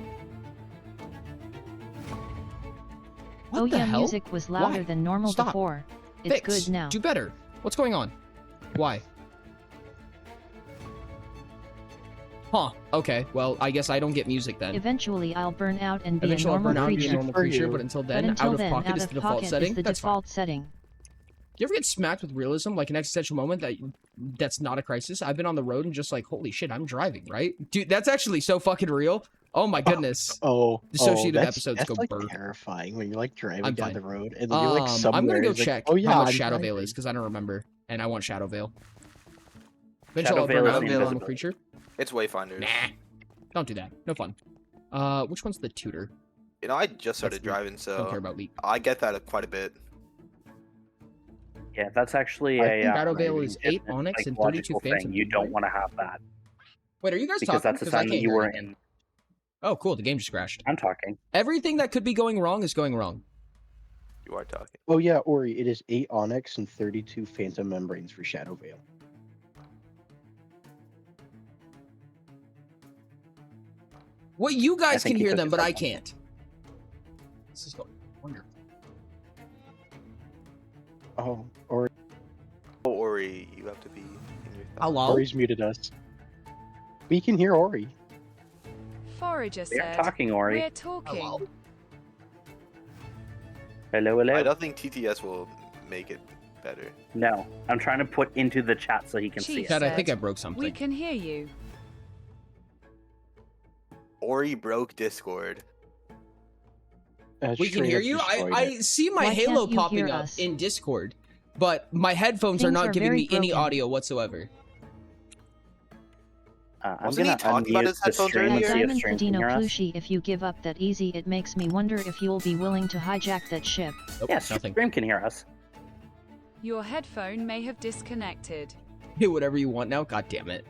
What Oh the yeah, hell? music was louder Why? than normal Stop. before. It's Fix. good now. Do better. What's going on? Why? Huh. Okay. Well, I guess I don't get music then. Eventually I'll burn out and be Eventually a I'll normal burn out and be a creature. normal For creature, you. but until But then, until out of then, pocket out is of the default pocket setting. is the That's fine. default setting. Do you ever get smacked with realism, like an existential moment that's not a crisis? I've been on the road and just like, holy shit, I'm driving, right? Dude, that's actually so fucking real. Oh my goodness. Dissociative that's, episodes that's go like burp. terrifying when you're like driving I'm down fine. the road and then you're like somewhere. I'm gonna go it's like, check oh, yeah, how much I'm Shadow driving. Veil is because I don't remember, and I want Shadow Veil. Eventually, Shadow I'll Veil burn is out and be a normal invisible. creature. It's Wayfinders. Nah, don't do that. No fun. Which one's the tutor? You know, I just started That's the- driving, Don't care so about leak. I get that quite a bit. Yeah, that's actually I a think Shadow Veil really is 8 legitimate Onyx and psychological 32 thing. Phantom. You don't right? want to have that Wait, are you guys because talking? that's a 'Cause I sign that can't you hear were anything. in. Oh, cool. The game just crashed. I'm talking. Everything that could be going wrong is going wrong. You are talking. Oh yeah, Ori, it is 8 Onyx and 32 Phantom Membranes for Shadow Veil. Well, you guys think can he hear took them, his but I headphones. can't. This is going wonderful. Oh, Ori, Oh, Ori, you have to be in your thoughts. Hello? Ori's muted us. We can hear Ori. Forager We're said, talking, Ori. we're talking. Hello? Hello, hello. I don't think TTS will make it better. No, I'm trying to put into the chat so he can see Chief it. Chad, I said, think I broke something. We can hear you. Ori broke Discord. We can hear you. I see my Why Halo can't you popping hear up us? in Discord, but my headphones are Things not are giving very me any broken. audio whatsoever. I'm Wasn't he gonna talking about unmute his the headphones stream and earlier? At see if Diamond stream can Fadino hear us. Plushie, if you give up that easy, it makes me wonder if you'll be willing to hijack that ship. Nope, Yeah, nothing. stream can hear us. Your headphone may have disconnected. Hey, whatever you want now. God damn it.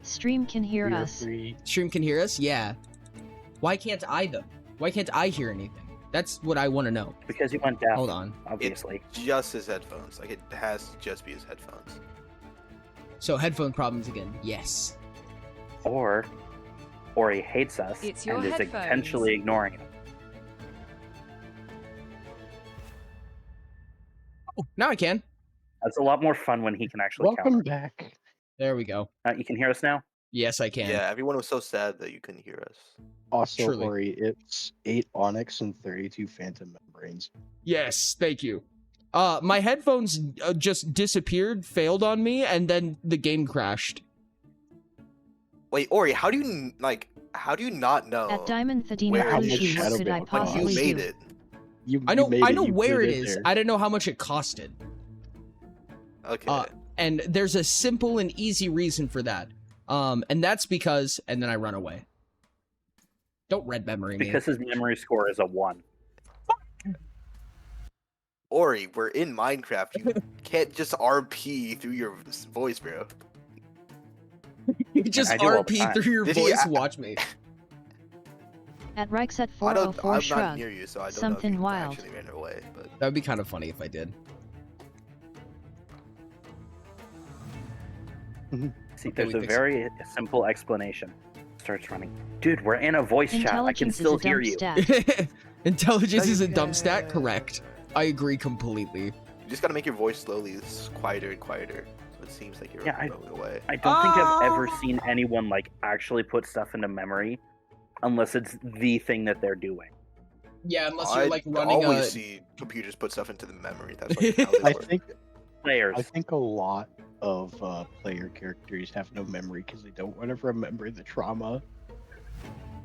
Stream can hear You're us. free. Stream can hear us? Yeah. Why can't I though? Why can't I hear anything? That's what I want to know. Because you went deaf, Hold on. obviously. Just his headphones. Like, it has to just be his headphones. So headphone problems again. Yes. Or he hates us It's your and is headphones. intentionally ignoring it. Oh, now I can. That's a lot more fun when he can actually Welcome counter. back. There we go. You can hear us now? Yes, I can. Yeah, everyone was so sad that you couldn't hear us. Also, Truly. Ori, it's 8 Onyx and 32 Phantom Membranes. Yes, thank you. My headphones just disappeared, failed on me, and then the game crashed. Wait, Ori, how do you not know? At Diamond Fadino Where much Plushie, what Shadow could I Ball when possibly you made do? it? I know, made I it, know you where put it in is. there. I didn't know how much it costed. Okay. And there's a simple and easy reason for that. And that's because, and then I run away. Don't red memory me. Because his memory score is a 1. Ori, we're in Minecraft. You can't just RP through your voice, bro. You just I do all the RP time. through your Did he voice. a- Watch me. At Reichs at I'm 404 not Shrug. near you, so I don't Something know if wild. you actually ran away. But That would be kind of funny if I did. See, Okay, there's we a fix it. very simple explanation. Starts running. Dude, we're in a voice chat. I can Intelligence is still a hear dump you. stat. Intelligence is a dump Yeah. stat? Correct. I agree completely. you just gotta make your voice slowly quieter and quieter. So it seems like you're Yeah, going away. I don't think I've ever Oh. seen anyone like actually put stuff into memory unless it's the thing that they're doing. Yeah, unless you're like I running always a... see computers put stuff into the memory. That's like how they I work. Players. I think a lot of player characters have no memory because they don't want to remember the trauma.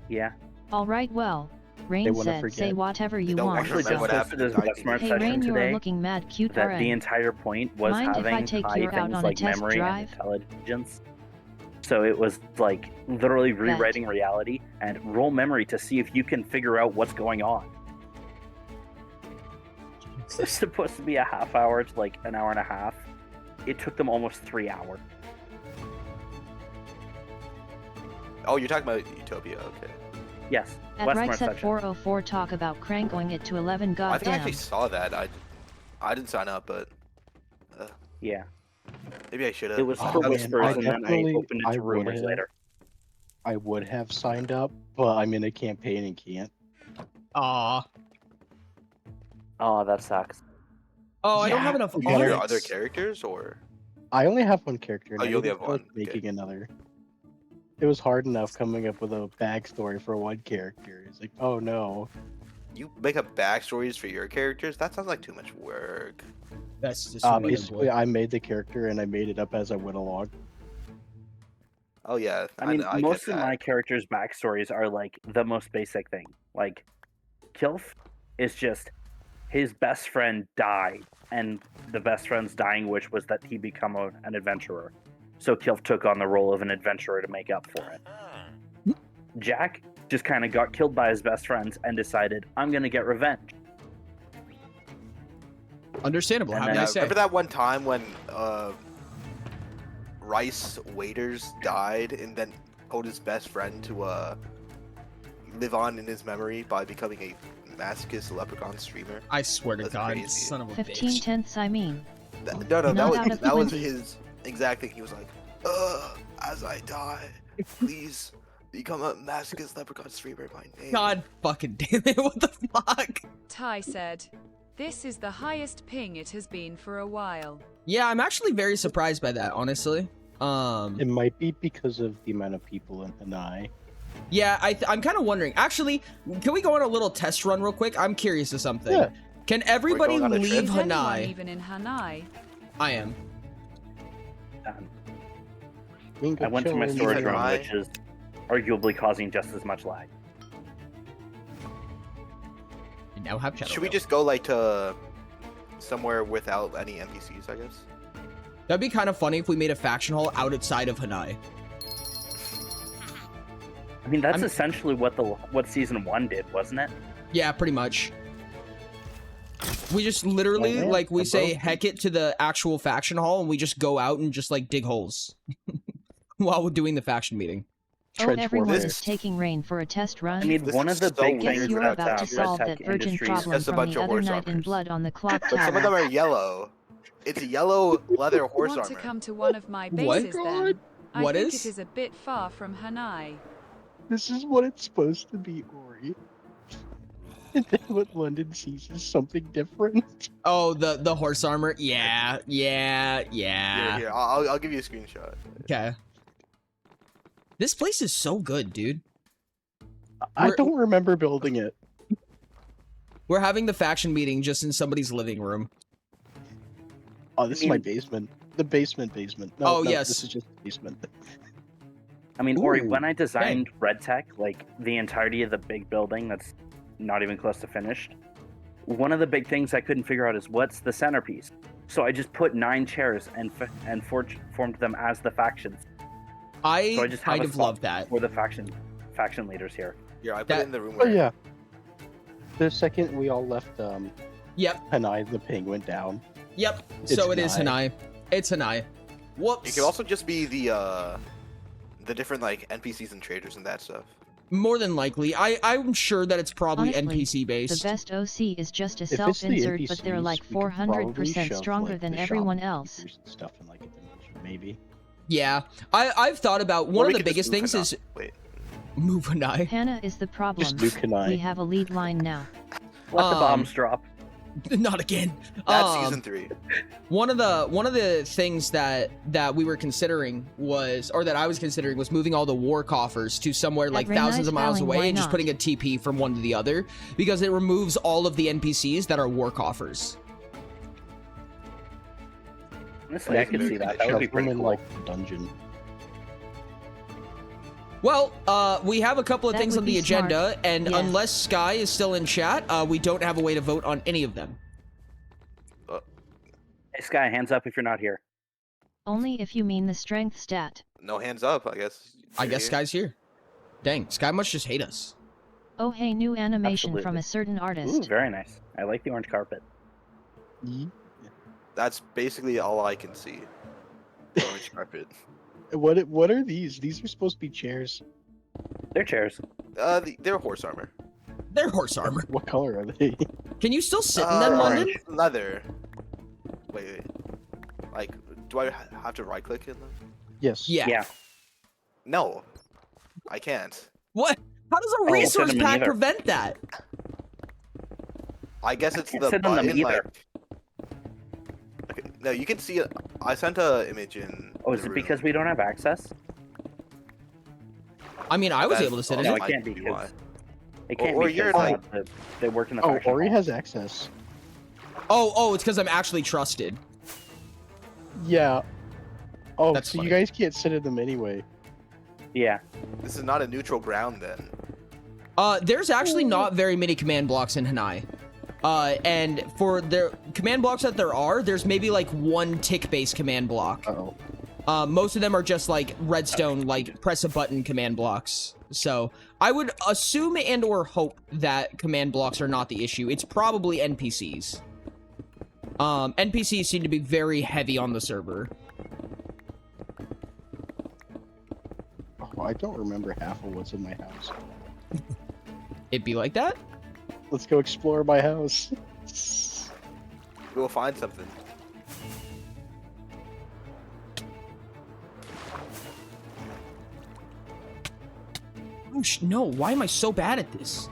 Yeah. Alright, well, Rain wanna said, forget. say whatever you don't want. wanna Actually, remember just what so. happened posted his to Best Smart Hey session Rain, you are today looking mad cute that the RN. entire point was Mind if I having take high you out things on a like test memory drive? and intelligence. So it was like literally rewriting reality and roll memory to see if you can figure out what's going on. It's supposed to be a half hour to like an hour and a half. It took them almost 3 hours. Oh, you're talking about Utopia. Okay. Yes. At West Reichs Smart at section. 404 talk about cranking it to 11 I think I goddamn. actually saw that. I didn't sign up, but Yeah. maybe I should have. It was Oh, for man, whispers, I and then I definitely- opened it I to rumors would have. later. I would have signed up, but I'm in a campaign and can't. Aw. Oh, that sucks. Oh, I don't Yeah, have enough you Do you have your onyx. other characters or? I only have one character. And Oh, I you only didn't have feel like one, okay. making another. It was hard enough coming up with a backstory for one character. It's like, oh no. You make up backstories for your characters? That sounds like too much work. That's just what Basically, I made the character and I made it up as I went along. Oh yeah. I mean, get most of that. my characters' backstories are like the most basic thing. Like, Kilf is just his best friend died, and the best friend's dying wish was that he become an adventurer. So Kilf took on the role of an adventurer to make up for it. Jack just kind of got killed by his best friends and decided, I'm going to get revenge. Understandable. And How then can I Yeah, say? remember that one time when Rice Waiters died and then told his best friend to live on in his memory by becoming a masochist leprechaun streamer? I swear to That's God, crazy. son of a 15 bitch. tenths, I mean. No, Not out of that was 20. his exact thing. He was like, as I die, please become a masochist leprechaun streamer by name. God fucking damn it! What the fuck? Ty said, "This is the highest ping it has been for a while." Yeah, I'm actually very surprised by that, honestly. It might be because of the amount of people in Hanai. Yeah, I'm kind of wondering. Actually, can we go on a little test run real quick? I'm curious of something. Yeah. Can everybody going on a trip? leave Is anyone Hanai? even in Hanai? I am. I went to my Chilling. storage Even room, I- which is arguably causing just as much lag. We now have Should we just go like to somewhere without any NPCs, I guess. That'd be kind of funny if we made a faction hall outside of Hanai. I mean, that's essentially what season 1 did, wasn't it? Yeah, pretty much. We just literally, Oh, man, like, we I'm say broken. heck it to the actual faction hall, and we just go out and just, like, dig holes while we're doing the faction meeting. Oh, Trench everyone warfare. is taking rain for a test run. I mean, This one is of the so big weird Guess things you're that that about to Red solve Tech that virgin Industries problem Just a from bunch the of other horse night in armors. Blood on the Clock But some of them Tower. are yellow. It's a yellow leather horse Want armor. to come to one of my What? bases then? I What think is? it is a bit far from Hanai. This is what it's supposed to be, Ori. And then what London sees is something different. Oh, the horse armor? Yeah. Here, I'll give you a screenshot. Okay. This place is so good, dude. I We're- don't remember building it. We're having the faction meeting just in somebody's living room. Oh, this is my basement. The basement. No, Oh, no, yes. This is just the basement. I mean, Ori, Ooh, when I designed Red Tech, like the entirety of the big building that's not even close to finished, one of the big things I couldn't figure out is what's the centerpiece. So I just put 9 chairs and formed them as the factions. I So I just have kind a of spot love that. for the faction leaders here. Here, I put That- it in the room Oh where yeah. The second we all left Yep, Hanai, the ping went down. yep. It's So it is Hanai. Hanai. It's Hanai. Whoops. it could also just be the different like NPCs and traders and that stuff. More than likely. I'm sure that it's probably Honestly, NPC The based. best OC is just a If it's the self-insert, but they're NPCs, like we could probably 400% shove, stronger like, than the everyone else. shopkeepers and stuff in like a dimension, maybe. Yeah. I've thought about Or one we of the could just biggest move things Hanai. is Wait. move Hanai. Hannah is the problem. Just Luke and I. We have a lead line now. Let the bombs drop. Not again. That's season 3. One of the things that we were considering was, or that I was considering, was moving all the war coffers to somewhere like Very thousands nice of miles spelling, away why and just not? putting a TP from one to the other, because it removes all of the NPCs that are war coffers. Honestly, I could see that. That would be Shove them pretty in cool. like the dungeon. Well, we have a couple of That things would on the be smart. agenda, and Yes. unless Sky is still in chat, we don't have a way to vote on any of them. Hey, Sky, hands up if you're not here. Only if you mean the strength stat. No hands up, I guess. I You're guess here. Sky's here. Dang, Sky must just hate us. Oh hey, new animation from Absolutely. a certain Ooh, artist. very nice. I like the orange carpet. That's basically all I can see. Orange carpet. What are these? These are supposed to be chairs. They're chairs. They're horse armor. They're horse armor. What color are they? Can you still sit in them, orange. London? Leather. Wait. Like, do I have to right click in them? Yes. Yeah. Yeah. No, I can't. What? How does a Oh, resource cinnamon pack either. prevent that? I guess it's can't the sit on them button. either. Like, okay, no, you can see it. I sent a image in. Oh, is the it room. because we don't have access? I mean, I was That able to sit in No, it. it might can't be be because why. it can't Or be you're because like- they work in the Oh, faction Ori hall. has access. Oh, it's because I'm actually trusted. Yeah. Oh, That's so funny. you guys can't sit in them anyway. Yeah. This is not a neutral ground then. There's actually not very many command blocks in Hanai. And for the command blocks that there are, there's maybe like one tick-based command block. Uh-oh. Most of them are just like redstone, like press a button command blocks. So I would assume and or hope that command blocks are not the issue. It's probably NPCs. NPCs seem to be very heavy on the server. Oh, I don't remember half of what's in my house. It'd be like that. Let's go explore my house. We'll find something. Oh, no, why am I so bad at this?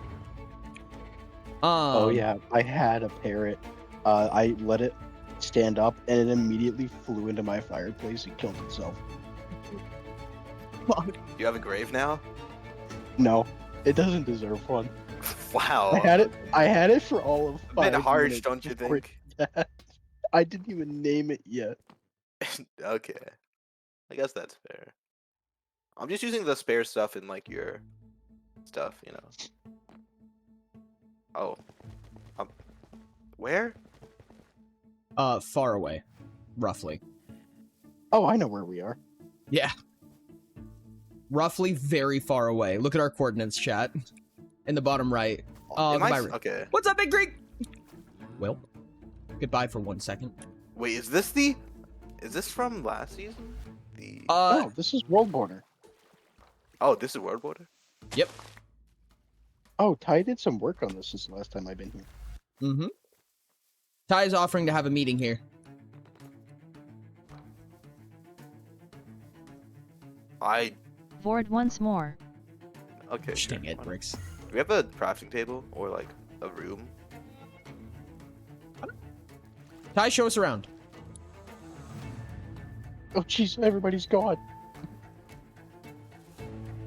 Oh yeah, I had a parrot. I let it stand up, and it immediately flew into my fireplace and killed itself. You have a grave now? No, it doesn't deserve one. Wow. I had it for all of A 5 bit harsh, minutes don't you before think? it- I didn't even name it yet. Okay. I guess that's fair. I'm just using the spare stuff in like your stuff, you know. Oh. Where? Far away, roughly. Oh, I know where we are. Yeah. Roughly very far away. Look at our coordinates, chat. In the bottom right. Am I goodbye, Rick. okay. What's up, Big Greek? Well, goodbye for 1 second. Wait, is this from last season? No, this is World Border. Oh, this is World Border? Yep. Oh, Ty did some work on this since the last time I've been here. Mm-hmm. Ty is offering to have a meeting here. Vord once more. Okay. Dang it, fine. Bricks. Do we have a crafting table or like a room? Ty, show us around. Oh, jeez, everybody's gone.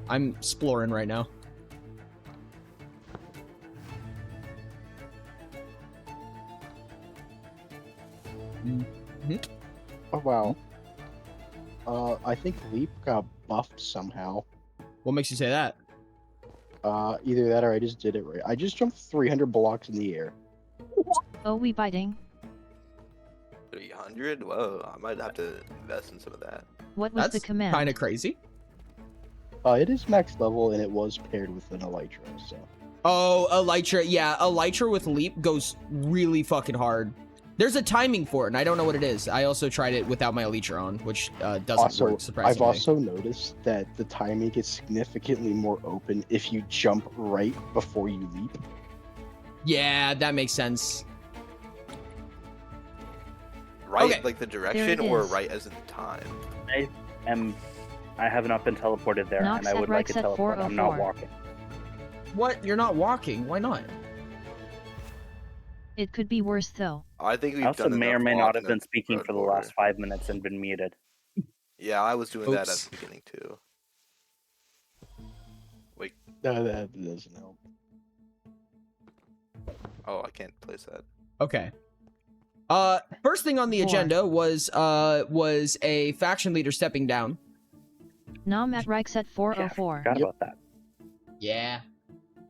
I'm exploring right now. Mm-hmm. Oh, wow. I think Leap got buffed somehow. What makes you say that? Either that or I just did it right. I just jumped 300 blocks in the air. Oh, we biting. 300? Whoa, I might have to invest in some of that. What was the That's command? kind of crazy. It is max level and it was paired with an Elytra, so. Oh, Elytra. Yeah, Elytra with Leap goes really fucking hard. There's a timing for it, and I don't know what it is. I also tried it without my Elytra on, which doesn't Also, work, surprisingly. I've also noticed that the timing gets significantly more open if you jump right before you leap. Yeah, that makes sense. Right, Okay. like the There direction, it or is. right as in the time? I have not been teleported there, Knox and I at would like to Rex at teleport. I'm not 404. walking. What? You're not walking? Why not? It could be worse though. I think we've I also done may or enough may not walking have been on speaking Road for the Border. last 5 minutes and been muted. Yeah, I was doing that at Oops. the beginning too. No, that doesn't help. Oh, I can't place that. Okay. First thing on the Four. agenda was a faction leader stepping down. Nam at Rex at Yeah, I 404. forgot Yep. about that. Yeah.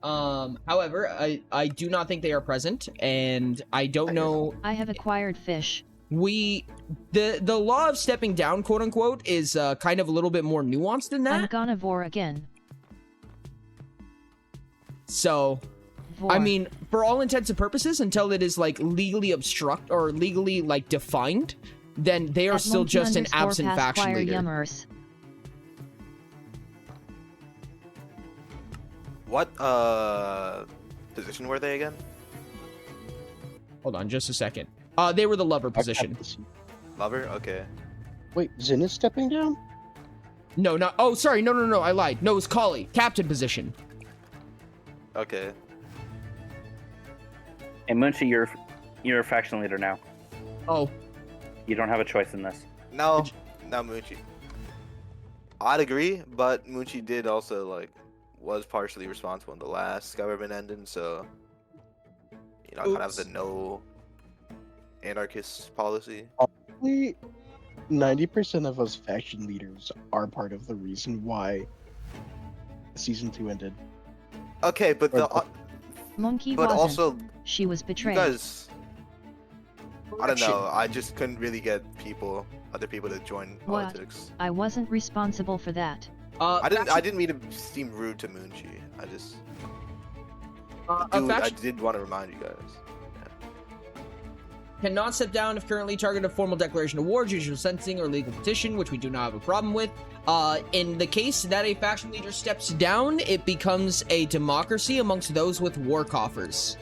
However, I do not think they are present, and I don't know. I have acquired fish. The law of stepping down, quote unquote, is kind of a little bit more nuanced than I'm that. gonna vor again. So, Vor. I mean, for all intents and purposes, until it is like legally obstruct or legally like defined, then they are At still monkey just an underscore absent past faction choir leader. yummers. What position were they again? Hold on, just a second. They were the lover position. Lover? Okay. Wait, Zin is stepping down? No, not. Oh, sorry. No. I lied. No, it was Kali, captain position. Okay. And Munchi, you're a faction leader now. Oh, You don't have a choice in this. No, not Moochie. I'd agree, but Moochie did also like was partially responsible in the last government ending, so you know, kind of Oops. the no anarchist policy. Probably 90% of us faction leaders are part of the reason why season 2 ended. Okay, but the Monkey but wasn't. also She was you betrayed. guys, I don't Correction. know. I just couldn't really get other people to join What? politics. I wasn't responsible for that. I faction- didn't mean to seem rude to Moonchi. I just a I faction did want to remind you guys. cannot step down if currently targeted a formal declaration of war, judicial sentencing, or legal petition, which we do not have a problem with. In the case that a faction leader steps down, it becomes a democracy amongst those with war coffers.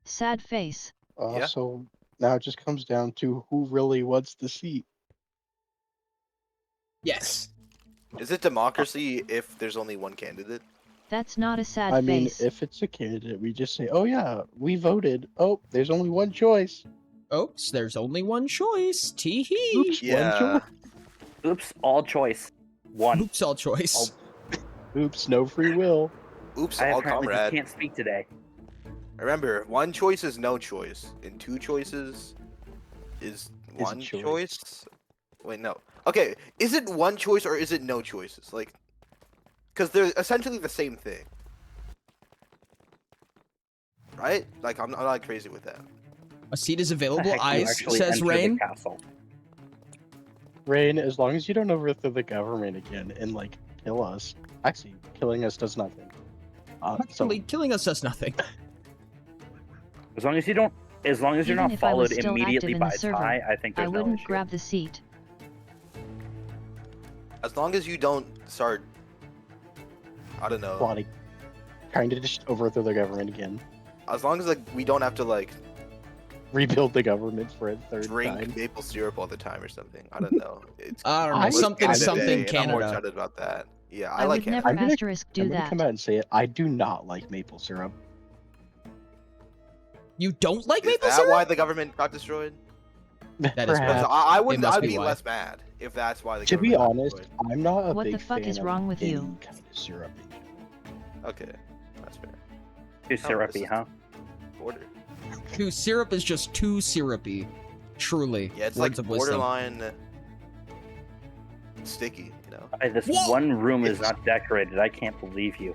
Sad face. Yeah. So now it just comes down to who really wants the seat. Yes. Is it democracy if there's only one candidate? That's not a sad I mean, face. if it's a candidate, we just say, oh yeah, we voted. Oh, there's only one choice. Oops, there's only one choice. Tee-hee. Oops, one Yeah. choice. Oops, all choice. One. Oops, all choice. Oops, no free will. Oops, I all apparently just comrade. can't speak today. Remember, one choice is no choice, and two choices is a one choice. choice. Wait, no. Okay, is it one choice or is it no choices? Like, because they're essentially the same thing. right? Like I'm not crazy with that. A seat is The available. heck you Ice actually says enter the Rain. castle. Rain, as long as you don't overthrow the government again and like kill us. Actually, killing us does nothing. Actually, killing us does nothing. As long as you don't, as long as you're Even not if I was followed still immediately active in by the server, Ty, I think I there's no wouldn't issue. grab the seat. As long as you don't start, I don't know. plotting, trying to just overthrow the government again, As long as like we don't have to like rebuild the government for a third drink time. maple syrup all the time or something. I don't know. It's I don't know. I was Something, Canada something, and I'm more Canada. excited about that. Yeah, I I like would Canada. never I'm gonna- asterisk do I'm gonna that. come out and say it. I do not like maple syrup. You don't like Is maple that syrup? why the government got destroyed? That is Perhaps. Because I would must I'd be be why. less mad if that's why the To government be got honest, destroyed. I'm not a What big the fuck fan is of wrong with any you? kind of syrup in general. Okay, that's fair. Too syrupy, is- huh? Border. Too syrup is just too syrupy. Truly. Yeah, it's Words like of wisdom. borderline sticky, you know. This Whoa! one room is not decorated. I can't believe you.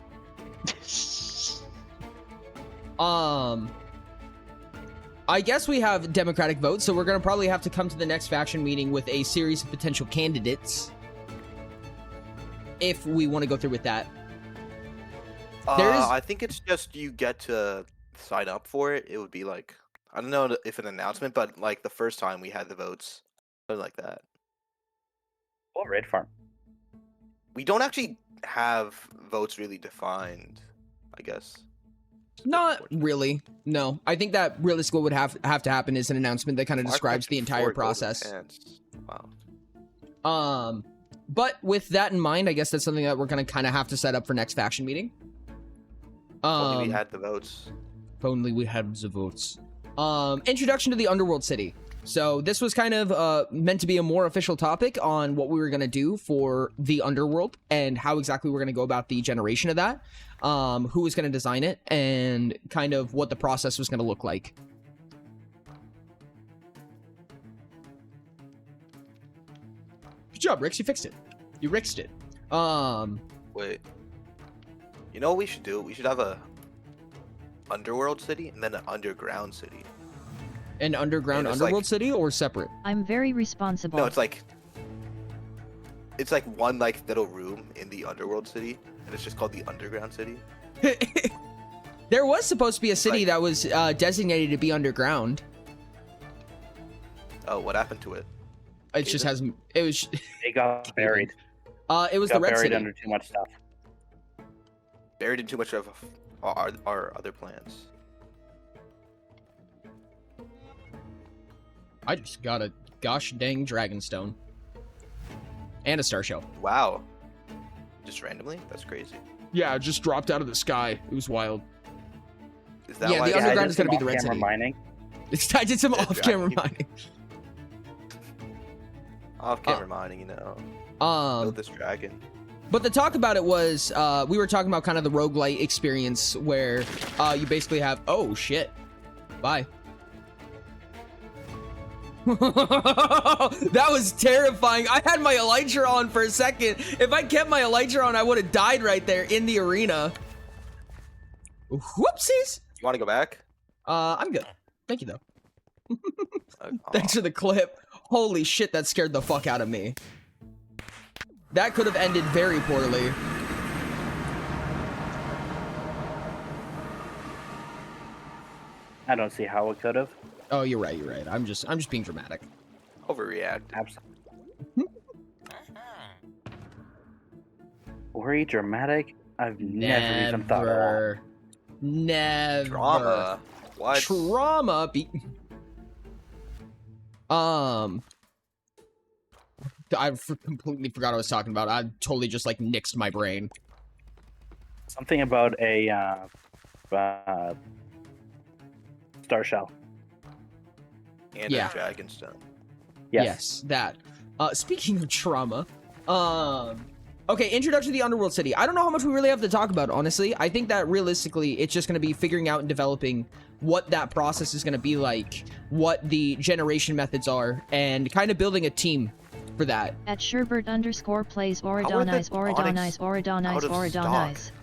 I guess we have democratic votes, so we're gonna probably have to come to the next faction meeting with a series of potential candidates. If we want to go through with that. There is- I think it's just you get to sign up for it. It would be like, I don't know if an announcement, but like the first time we had the votes, something like that. Well, Red Farm. We don't actually have votes really defined, I guess. Not really. No. I think that realistically what would have to happen is an announcement that kind of Why describes the actually entire 4 golden process. pants? Wow. But with that in mind, I guess that's something that we're gonna kind of have to set up for next faction meeting. Only we had the votes. If only we had the votes. Introduction to the Underworld City. So this was kind of meant to be a more official topic on what we were going to do for the Underworld and how exactly we're going to go about the generation of that, who was going to design it, and kind of what the process was going to look like. Good job, Rix. You fixed it. You rixed it. Wait. You know what we should do? We should have a underworld city and then an underground city. An underground And it's Underworld like- City or separate? I'm very responsible. No, it's like one like little room in the underworld city, and it's just called the underground city. There was supposed to be a city Like- that was designated to be underground. Oh, what happened to it? It just hasn't. It was. It got buried. It was the Got Red buried City. under too much stuff. Buried in too much of our other plans. I just got a gosh dang Dragonstone. And a Star Shell. Wow. Just randomly? That's crazy. Yeah, it just dropped out of the sky. It was wild. Is that Yeah, why the it's- underground I did is gonna some be the Red off-camera City. mining. I did some Yeah, off-camera Dragon. mining. Off-camera mining, you know. Build this dragon. But the talk about it was, we were talking about kind of the roguelite experience where you basically have, oh shit, bye. That was terrifying. I had my elytra on for a second. If I kept my elytra on, I would have died right there in the arena. Whoopsies. You want to go back? I'm good. Thank you though. Uh, Thanks for the clip. Holy shit, that scared the fuck out of me. That could have ended very poorly. I don't see how it could have. Oh, you're right. You're right. I'm just being dramatic. Overreact. Absolutely. Worry, dramatic. I've never even thought of that. Never. Drama. What? Trauma. Completely forgot what I was talking about. I totally just like nixed my brain. Something about a star shell. And Yeah. a dragonstone. Yes. That. Speaking of trauma, okay, introduction to the Underworld City. I don't know how much we really have to talk about, honestly. I think that realistically, it's just going to be figuring out and developing what that process is going to be like, what the generation methods are, and kind of building a team for that. At Sherbert_plays How are the Oridonize, Onyx Oridonize, Oridonize, out of Oridonize. stock?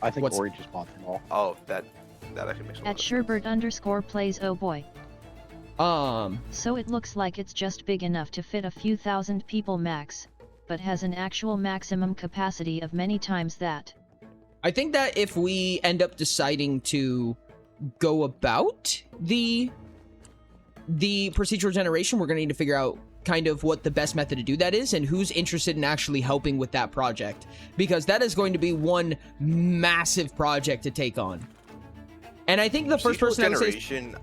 I think What's- Ori just bought them all. Oh, that That actually makes a lot At of sense. Sherbert_plays, oh boy. So it looks like it's just big enough to fit a few thousand people max, but has an actual maximum capacity of many times that. I think that if we end up deciding to go about the procedural generation, we're going to need to figure out kind of what the best method to do that is and who's interested in actually helping with that project, because that is going to be one massive project to take on. And I think the first person I would say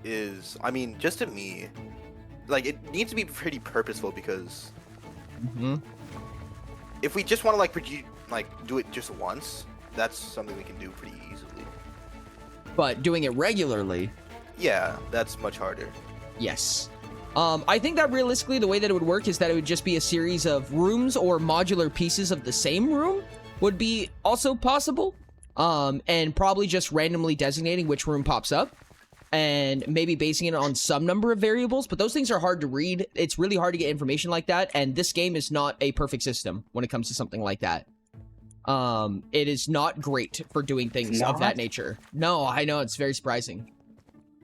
is, I mean, just to me, like, it needs to be pretty purposeful, because if we just want to like do it just once, that's something we can do pretty easily. But doing it regularly, yeah, that's much harder. yes. I think that realistically the way that it would work is that it would just be a series of rooms or modular pieces of the same room would be also possible. And probably just randomly designating which room pops up and maybe basing it on some number of variables, but those things are hard to read. It's really hard to get information like that, and this game is not a perfect system when it comes to something like that. It is not great for doing things of that nature. No, I know, it's very surprising.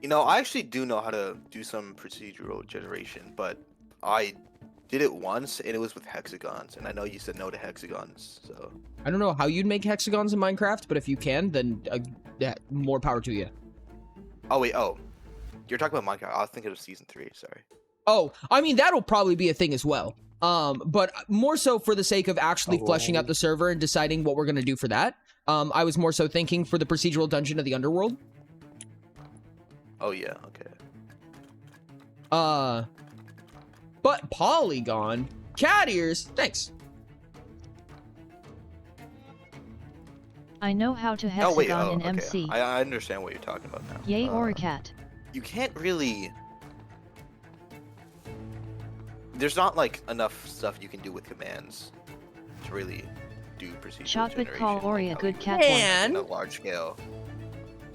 You know, I actually do know how to do some procedural generation, but I did it once, and it was with hexagons, and I know you said no to hexagons, so... I don't know how you'd make hexagons in Minecraft, but if you can, then more power to you. Oh, wait, you're talking about Minecraft. I was thinking of Season 3, sorry. Oh, I mean, that'll probably be a thing as well. But more so for the sake of actually fleshing out the server and deciding what we're going to do for that. I was more so thinking for the procedural dungeon of the underworld. Oh, yeah, okay. But Polygon, cat ears, thanks. I know how to hexagon in okay. MC. I understand what you're talking about now. Yay or a cat. You can't really... There's not, like, enough stuff you can do with commands to really do procedural Shot but generation. call Ori a good cat. In a large scale.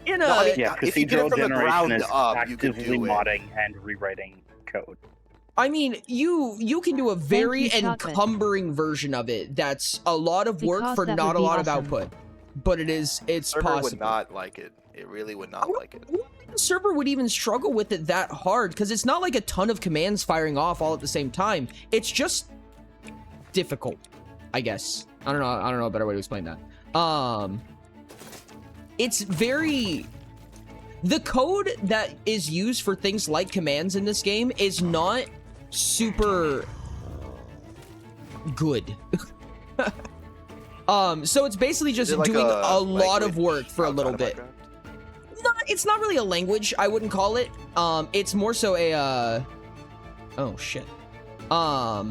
In a... No, I mean, Yeah, if you did it procedural from the generation ground is up, you could actively do it. modding and rewriting code. I mean, you can do a very Thank you, Shotbit. encumbering version of it. That's a lot of work Because for that not would a be lot of awesome. output. But it's Server possible. would not like it. It really would not like it. I don't think the server would even struggle with it that hard, because it's not like a ton of commands firing off all at the same time. It's just difficult, I guess. I don't know a better way to explain that. It's very... The code that is used for things like commands in this game is not super good. So it's basically just like doing a lot language of work for a outside little of bit. Minecraft? No, it's not really a language, I wouldn't call it. It's more so a, oh shit. I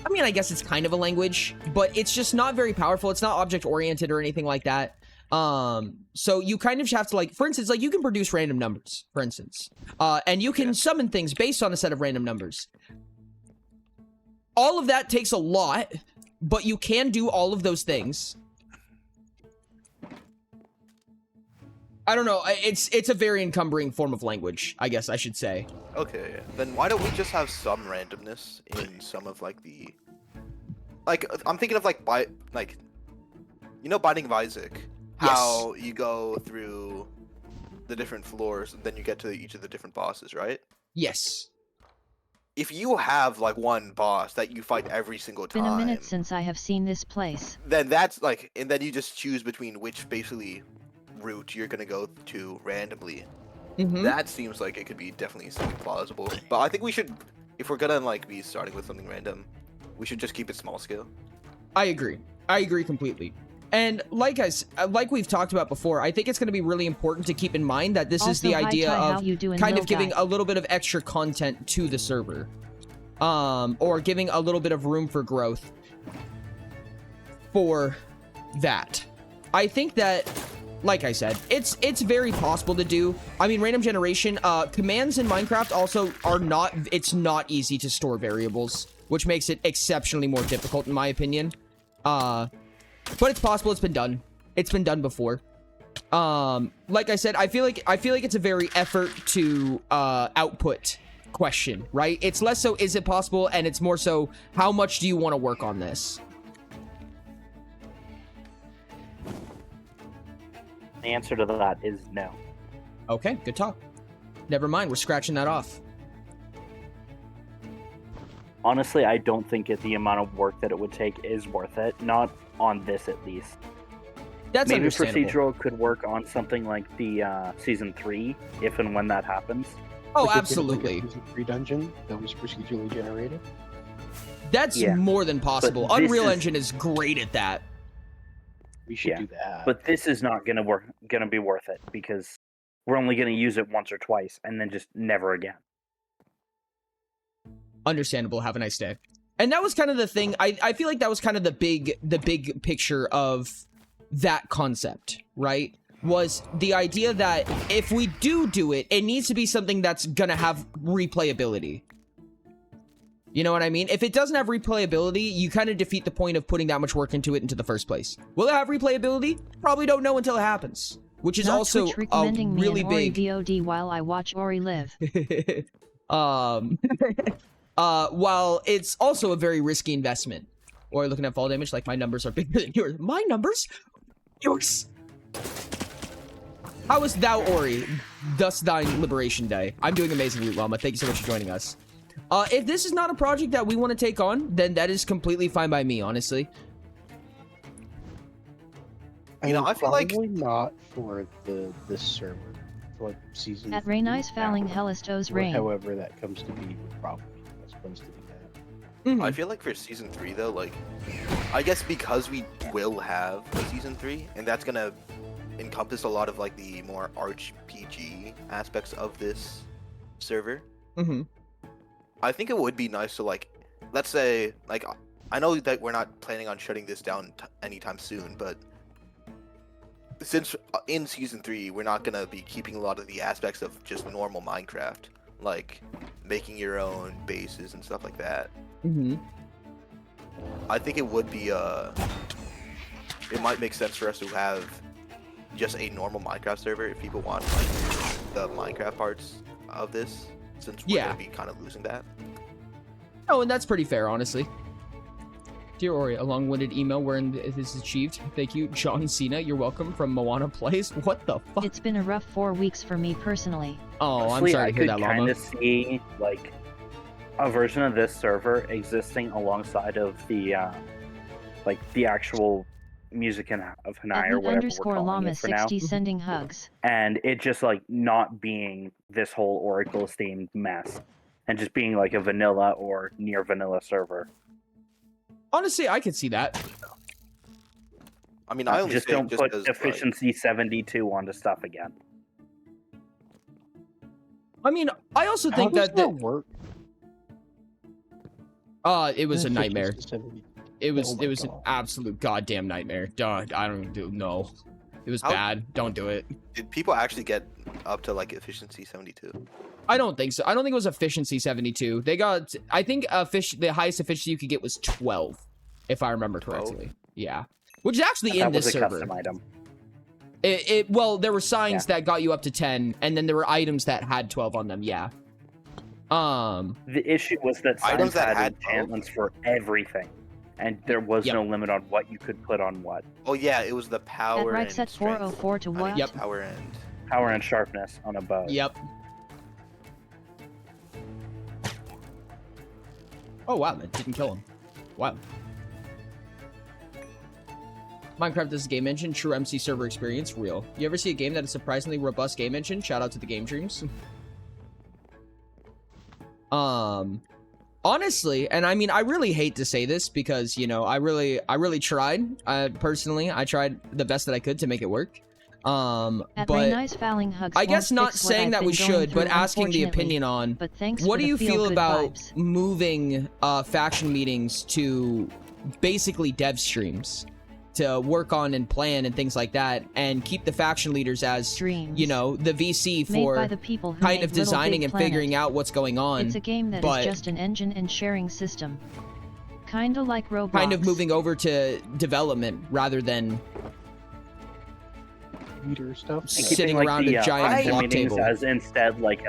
mean, I guess it's kind of a language, but it's just not very powerful. It's not object-oriented or anything like that. So you kind of have to, like, for instance, like, you can produce random numbers, for instance. And you can summon things based on a set of random numbers. All of that takes a lot, but you can do all of those things. I don't know. It's a very encumbering form of language, I guess I should say. Okay, then why don't we just have some randomness in some of, like, the... Like, I'm thinking of, like, you know Binding of Isaac? How you go through the different floors, and then you get to each of the different bosses, right? Yes. If you have, like, one boss that you fight every single time... Been a minute since I have seen this place. Then that's, like... And then you just choose between which, basically, route you're gonna go to randomly. That seems like it could be definitely something plausible. But I think we should... If we're gonna, like, be starting with something random, we should just keep it small scale. I agree. I agree completely. And like we've talked about before, I think it's going to be really important to keep in mind that this is Also, the hi, idea Ty, how of you doing, kind of little giving guy? a little bit of extra content to the server. Or giving a little bit of room for growth for that. I think that, like I said, it's very possible to do. I mean, random generation, commands in Minecraft also are not, it's not easy to store variables, which makes it exceptionally more difficult in my opinion. But it's possible. It's been done. It's been done before. Like I said, I feel like it's a very effort to output question, right? It's less so is it possible, and it's more so how much do you want to work on this? The answer to that is no. Okay, good talk. Never mind, we're scratching that off. Honestly, I don't think the amount of work that it would take is worth it. Not on this, at least. That's Maybe understandable. procedural could work on something like the season 3, if and when that happens. Oh, Like, absolutely. Season 3 dungeon that was procedurally generated. That's Yeah. more than possible. But this Unreal is- Engine is great at that. We should Yeah, do that. But this is not gonna be worth it because we're only gonna use it once or twice and then just never again. Understandable. Have a nice day. And that was kind of the thing. I feel like that was kind of the big picture of that concept, right? Was the idea that if we do it, it needs to be something that's gonna have replayability. You know what I mean? If it doesn't have replayability, you kind of defeat the point of putting that much work into it into the first place. Will it have replayability? Probably don't know until it happens. Which is Not also Twitch a recommending really me an Ori big... VOD while I watch Ori live. While it's also a very risky investment. Or looking at fall damage, like my numbers are bigger than yours. My numbers? Yours. How is thou, Ori? Thus thine liberation day. I'm doing amazingly, Llama. Thank you so much for joining us. If this is not a project that we want to take on, then that is completely fine by me, honestly. I feel like probably not for this server, for like season. At 3, Rainey's Falling Hellistos or Rain. however that comes to be, probably that's supposed to be that. Mhm. I feel like for season 3 though, like I guess because we will have a season 3, and that's gonna encompass a lot of like the more RPG aspects of this server. Mm-hmm. I think it would be nice to like, let's say, like, I know that we're not planning on shutting this down anytime soon, but since in season 3 we're not gonna be keeping a lot of the aspects of just normal Minecraft, like making your own bases and stuff like that. Mm-hmm. I think it would be it might make sense for us to have just a normal Minecraft server if people want like the Minecraft parts of this, since we're gonna be kind of losing that. Oh, and that's pretty fair, honestly. Dear Ori, a long-winded email wherein this is achieved. Thank you, John Cena. You're welcome from Moana Plays. What the fuck? It's been a rough 4 weeks for me personally. Oh, Honestly, I'm sorry to hear that, I could kind Llama. of see like a version of this server existing alongside of the like the actual music of Hanai or whatever we're calling it for now. @_llama60 sending hugs. And it just like not being this whole Oracles themed mess and just being like a vanilla or near vanilla server. Honestly, I could see that. I mean, I only just say don't just put because, efficiency 72 onto stuff again. I mean, I also How think does that work? it was a nightmare. It was Oh my it was an God. absolute goddamn nightmare. Duh, I don't do no. It was How- bad. Don't do it. did people actually get up to like efficiency 72? I don't think so. I don't think it was efficiency 72. They got, I think the highest efficiency you could get was 12, if I remember 12? correctly. Yeah, which is actually in That this was a server. custom item. Well, there were signs that got you up to 10, and then there were items that had 12 on them. Yeah. The issue was that Items signs that had had enchantments for everything, and there was no limit on what you could put on what. Oh yeah, it was the At power right and set strength. 404 to I mean, what? Yep. Power and Power and sharpness on a bow. Yep. Oh wow, that didn't kill him. Wow. Minecraft is a game engine, true MC server experience, real. You ever see a game that is surprisingly robust game engine? Shout out to the Game Dreams. Honestly, and I mean, I really hate to say this because, you know, I really tried. Personally, I tried the best that I could to make it work. At But Rainey's Falling hugs I guess won't not fix what saying I've that been we going should, but through, asking the unfortunately. opinion on But thanks what for do the you feel feel-good about vibes. moving faction meetings to basically dev streams to work on and plan and things like that, and keep the faction leaders as Streams. you know, the VC Made for by the people who kind made of Little designing Big and Planet. figuring out what's going on. It's a game that but is just an engine and sharing system. Kinda like Roblox. kind of moving over to development rather than Computer stuff. And sitting keeping, like, around the, a giant faction block meetings table. as instead like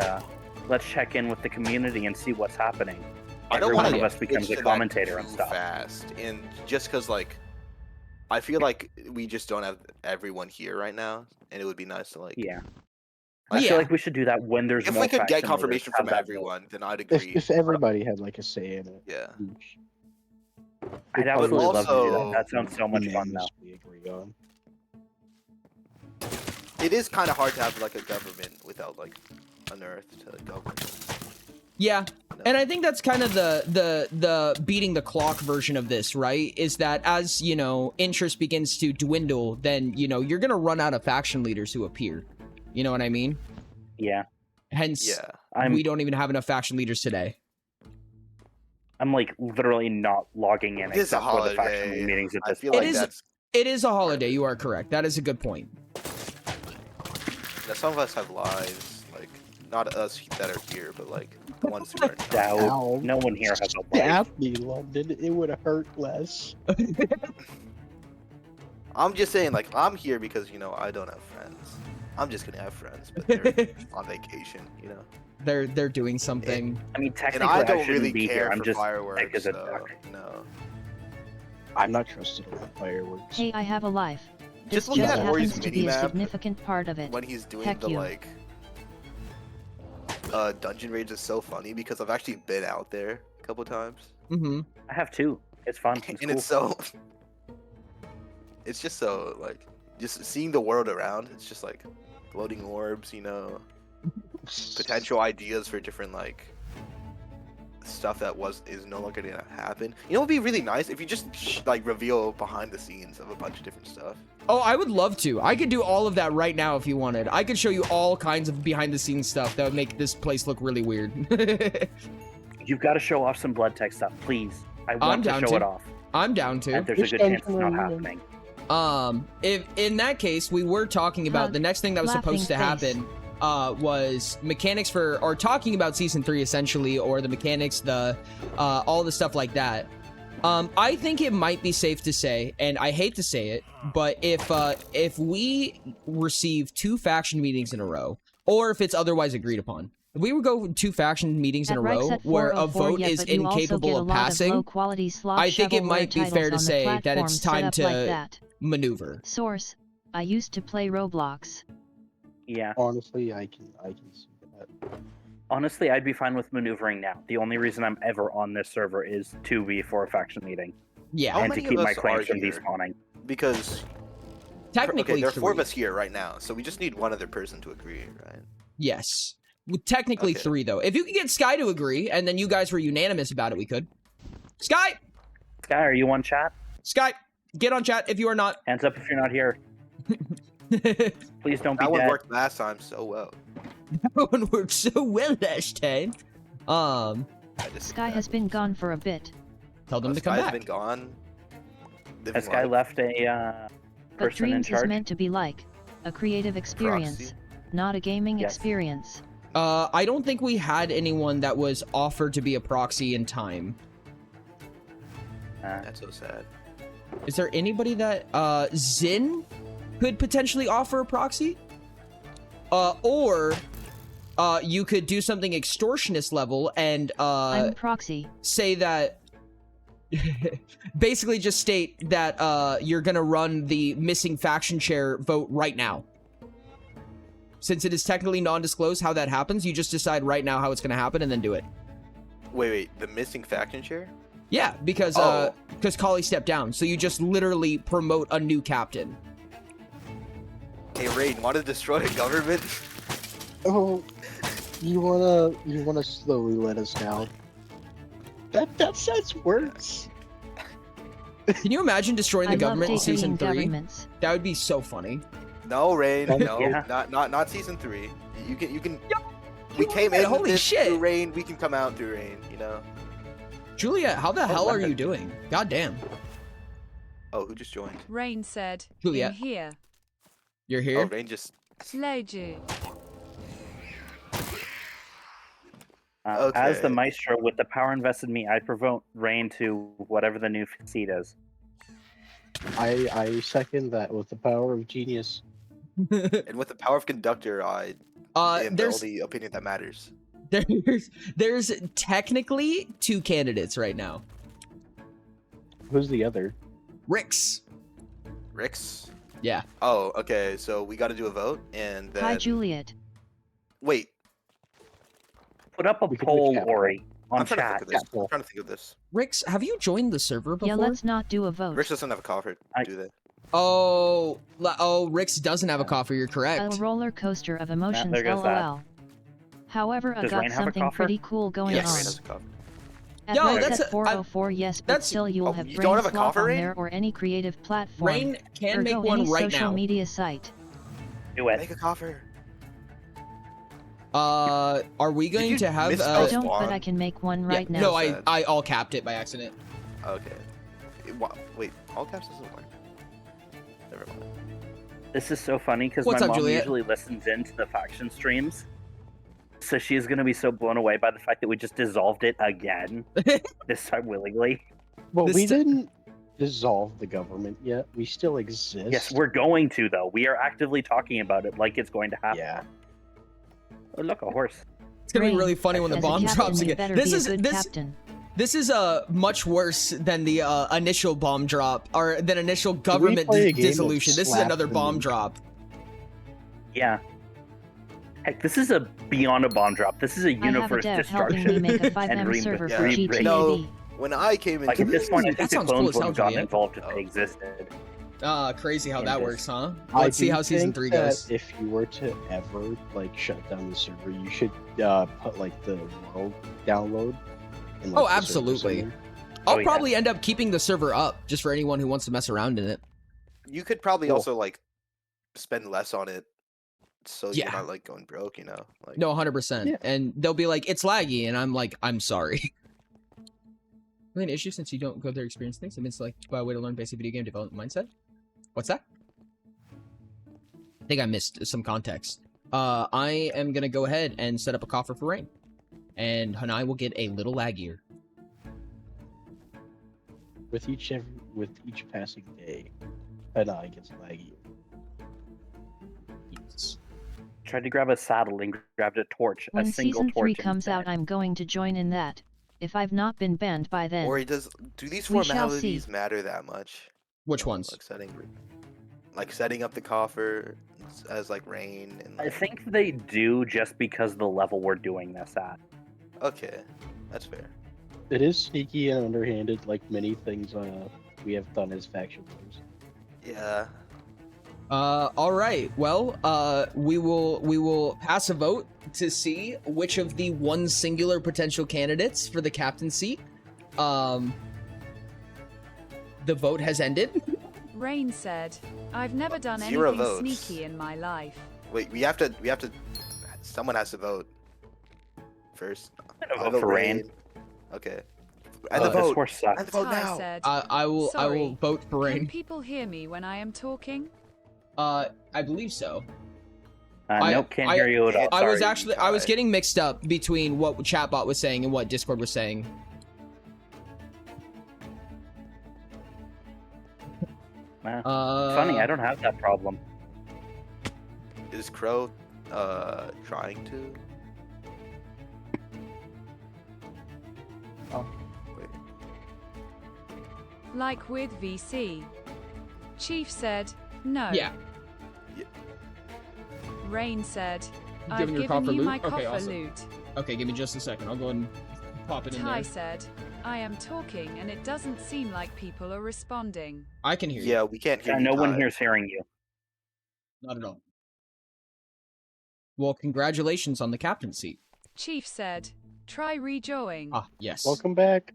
let's check in with the community and see what's happening. I don't Every want one to of us becomes a commentator and stuff. fast, and just because like I feel like we just don't have everyone here right now, and it would be nice to like. Yeah. I feel like we should do that when there's If more we could get faction confirmation leaders, from have that everyone, then I'd agree. If everybody had like a say in it. Yeah. I'd absolutely love to do that. also That sounds so much fun now. unanimously agree on. It is kind of hard to have like a government without like an Earth to govern. Yeah, and I think that's kind of the beating the clock version of this, right? Is that as, you know, interest begins to dwindle, then, you know, you're gonna run out of faction leaders who appear. You know what I mean? Yeah. Hence, Yeah. we don't even have enough faction leaders today. I'm like literally not logging in It is a except for the faction holiday. meetings at I this feel point. like It is a holiday, you are correct. That is a good point. some of us have lives, like not us that are here, but like the ones who are not. Doubt. No one here has a life. Stab me, London. It would hurt less. I'm just saying, like, I'm here because, you know, I don't have friends. I'm just gonna have friends, but they're on vacation, you know. They're doing something. I mean, And technically, I I don't shouldn't really be care here. I'm for just fireworks, sick as a so duck. no. I'm not trusted with fireworks. Hey, I have a life. Just This looking just at Ori's happens to be a minimap significant part of it. when he's doing Heck the you. like dungeon raids is so funny because I've actually been out there a couple times. Mm-hmm. I have two. It's fun. It's And cool. it's so it's just so like just seeing the world around, it's just like floating orbs, you know, potential ideas for different like stuff that is no longer gonna happen. You know, it would be really nice if you just like reveal behind the scenes of a bunch of different stuff. Oh, I would love to. I could do all of that right now if you wanted. I could show you all kinds of behind-the-scenes stuff that would make this place look really weird. You've got to show off some blood tech stuff, please. I want to show it off. I'm down to. And there's a good chance it's not happening. If in that case, we were talking about the next thing that was supposed to happen was mechanics for, or talking about season 3 essentially, or the mechanics, the all the stuff like that. I think it might be safe to say, and I hate to say it, but if we receive 2 faction meetings in a row, or if it's otherwise agreed upon, if we would go 2 faction meetings in a row where a vote is incapable of passing, I think it might be fair to say that it's time to maneuver. Source: I used to play Roblox. Yeah. Honestly, I can see that. Honestly, I'd be fine with maneuvering now. The only reason I'm ever on this server is to be for a faction meeting. Yeah. How And to many keep of my us clans are from here? despawning. Because Technically, okay, there are 4 of 3. us here right now, so we just need one other person to agree, right? Yes. Technically Okay. 3, though. If you could get Sky to agree, and then you guys were unanimous about it, we could. Sky! Sky, are you on chat? Sky, get on chat if you are not. Hands up if you're not here. Please don't be That one dead. worked last time so well. That one worked so well last time. Sky has been gone for a bit. Tell them to come Sky's back. been gone. Has Sky left a But person in Dreams is charge? meant to be like a creative experience, not a gaming Yes. experience. I don't think we had anyone that was offered to be a proxy in time. That's so sad. Is there anybody that Zin could potentially offer a proxy? Or you could do something extortionist level and I'm proxy. say that basically just state that you're gonna run the missing faction chair vote right now. Since it is technically non-disclosed how that happens, you just decide right now how it's gonna happen and then do it. Wait, the missing faction chair? Yeah, because Kali stepped down, so you just literally promote a new captain. Hey, Rain, want to destroy a government? Oh, you wanna slowly let us down? That sounds worse. Can you imagine destroying the I love government in dating season 3? governments. That would be so funny. No, Rain, no, Yeah. not season 3. You can. We came in holy this shit. through Rain. We can come out through Rain. You know. Julia, how the hell are you doing? God damn. Oh, who just joined? Rain said, Juliet. in here. You're Oh, here? Rain just. Sleju. As the Okay. maestro with the power invested in me, I promote Rain to whatever the new seat is. I second that with the power of genius. And with the power of conductor, I am the there's only opinion that matters. there's technically 2 candidates right now. Who's the other? Rix. Rix? Yeah. Oh, okay. So we got to do a vote, and then. Hi, Juliet. Wait, Put up a We can do poll, chat. Ori, on I'm trying to chat. think of this. Yeah, I'm trying to think of this. Rix, have you joined the server before? Yeah, let's not do a vote. Rix doesn't have a coffer, do they? Oh, Rix doesn't have a coffer. You're A correct. roller coaster of emotions, there goes that. lol. However, I Does got Rain have a something coffer? pretty cool going Yes, on. Rain has a coffer. At Yo, Red that's Set a- 404, yes, but that's- still you'll Oh, have you brain don't have a slop coffer, on Rain? there or any creative platform. Rain can or make go one any right social now. media site. Do it. Make a coffer. Are we going you to have? misspell I don't, but spawn? I can make one Yeah, right now. no, Sad. I all capped it by accident. Okay. Wait, all caps doesn't work. Never mind. This is so funny because What's my up, mom Juliet? usually listens into the faction streams. So she's going to be so blown away by the fact that we just dissolved it again. This time willingly. Well, This we t- didn't dissolve the government yet. We still exist. Yes, we're going to, though. We are actively talking about it like it's going to happen. Yeah. Oh, look, a horse. It's gonna be Rain, really funny when the As a bomb captain, drops you again. better This be is a good this captain. this is much worse than the initial bomb drop or than initial we government play a game of dissolution. This is slap another the bomb nuke? drop. Yeah. Heck, this is a beyond a bomb drop. This is a I have a universe dev helping destruction. me make a and 5M server for Yeah. GTAD. No. When I came into Like at this point, I That think the sounds cool clones as would hell, have gotten Juliet. involved if Oh. they existed. Crazy how In that this. works, huh? I Let's see do how season think 3 that goes. If you were to ever shut down the server, you should put the world download. In, Oh, the server absolutely. somewhere. I'll Oh, yeah. probably end up keeping the server up just for anyone who wants to mess around in it. You could probably Cool. also spend less on it, so Yeah. you're not going broke. No, 100%. Yeah. And they'll be like, it's laggy, and I'm like, I'm sorry. Really an issue since you don't go there experience things. It's like a way to learn basic video game development mindset. What's that? I think I missed some context. I am gonna go ahead and set up a coffer for Rain, and Hanai will get a little laggier. With each passing day, and I gets laggy. Yes. Tried to grab a saddle and grabbed a torch. When a single season 3 torch comes out, instead. I'm going to join in that. If I've not been banned by then. Or do these We shall formalities see. matter that much? Which ones? Setting up the coffer as rain and I think they do just because of the level we're doing this at. okay, that's fair. It is sneaky and underhanded, like many things we have done as faction players. Yeah. All right. Well, we will pass a vote to see which of the one singular potential candidates for the captaincy. The vote has ended. Rain said, I've never done 0 anything votes. sneaky in my life. Wait, we have to. Someone has to vote first. I'm gonna I'll vote for Rain. Okay. And the Uh, This vote. horse sucks. And the vote Ty now. said, I will Sorry. vote for can Rain. people hear me when I am talking? I believe so. Nope, can't hear you at all. I was Sorry, actually I was Ty. getting mixed up between what chatbot was saying and what Discord was saying. Funny, I don't have that problem. Is Crow trying to? Oh. Wait. Like with VC. Chief said, no. Yeah. Rain said, You I've giving your given coffer you loot? my Okay, coffer awesome. loot. Okay, give me just a second. I'll go ahead and pop it in Ty there. said, I am talking and it doesn't seem like people are responding. I can hear you. Yeah, we can't hear. Yeah, you, no one Ty. here's hearing you. Not at all. Well, congratulations on the captain seat. Chief said, try rejoining. Ah, yes. Welcome back.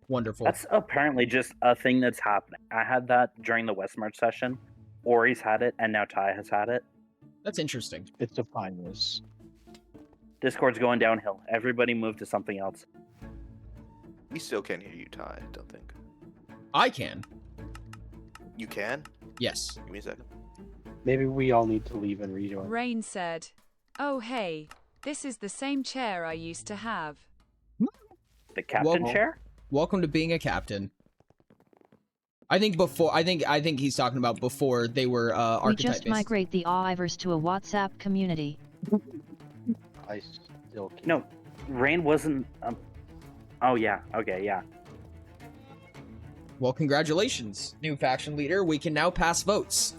Wonderful. That's apparently just a thing that's happening. I had that during the Westmarch session. Ori's had it, and now Ty has had it. That's interesting. It's a fineness. Discord's going downhill. Everybody move to something else. We still can't hear you, Ty. I don't think. I can. You can? Yes. Give me a second. Maybe we all need to leave and rejoin. Rain said, oh hey, this is the same chair I used to have. The captain Well- chair? Welcome to being a captain. I think before. I think he's talking about before they were We archetype just based. migrate the Ivers to a WhatsApp community. I still can't. No, Rain wasn't. Oh yeah. Okay, yeah. Well, congratulations, new faction leader. We can now pass votes.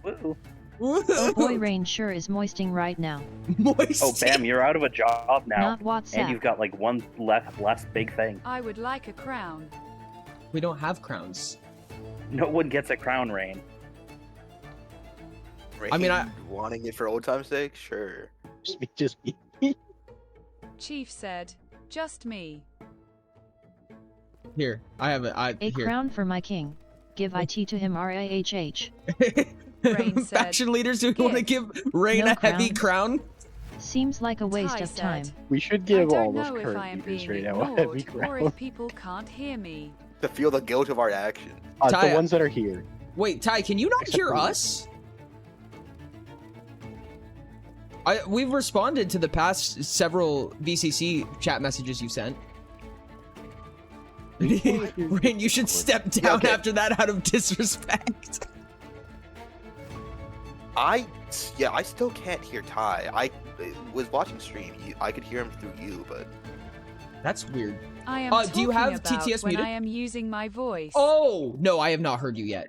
Woo. Oh boy, Rain sure is moisting right now. Moist. Oh, bam, you're out of a job now. Not WhatsApp. And you've got like one less big thing. I would like a crown. We don't have crowns. No one gets a crown, Rain. I mean, wanting it for old time's sake, sure. Just me. Chief said, just me. Here, I have it. A crown for my king. Give it to him RIHH. Rain said, faction leaders who want to give Rain No a heavy crowns. crown. Seems like a waste Ty of time. said, We should I give all don't those know if I am current leaders being right now a heavy ignored or crown. if people can't hear me. To feel the guilt of our action. Ty, The ones that are here. Wait, Ty, can you not Except hear for me. us? We've responded to the past several VCC chat messages you sent. Rain, you should step down okay. after that out of disrespect. I still can't hear Ty. I was watching stream. I could hear him through you, but That's weird. I am do you talking have about TTS when muted? I am using my voice. Oh, no, I have not heard you yet.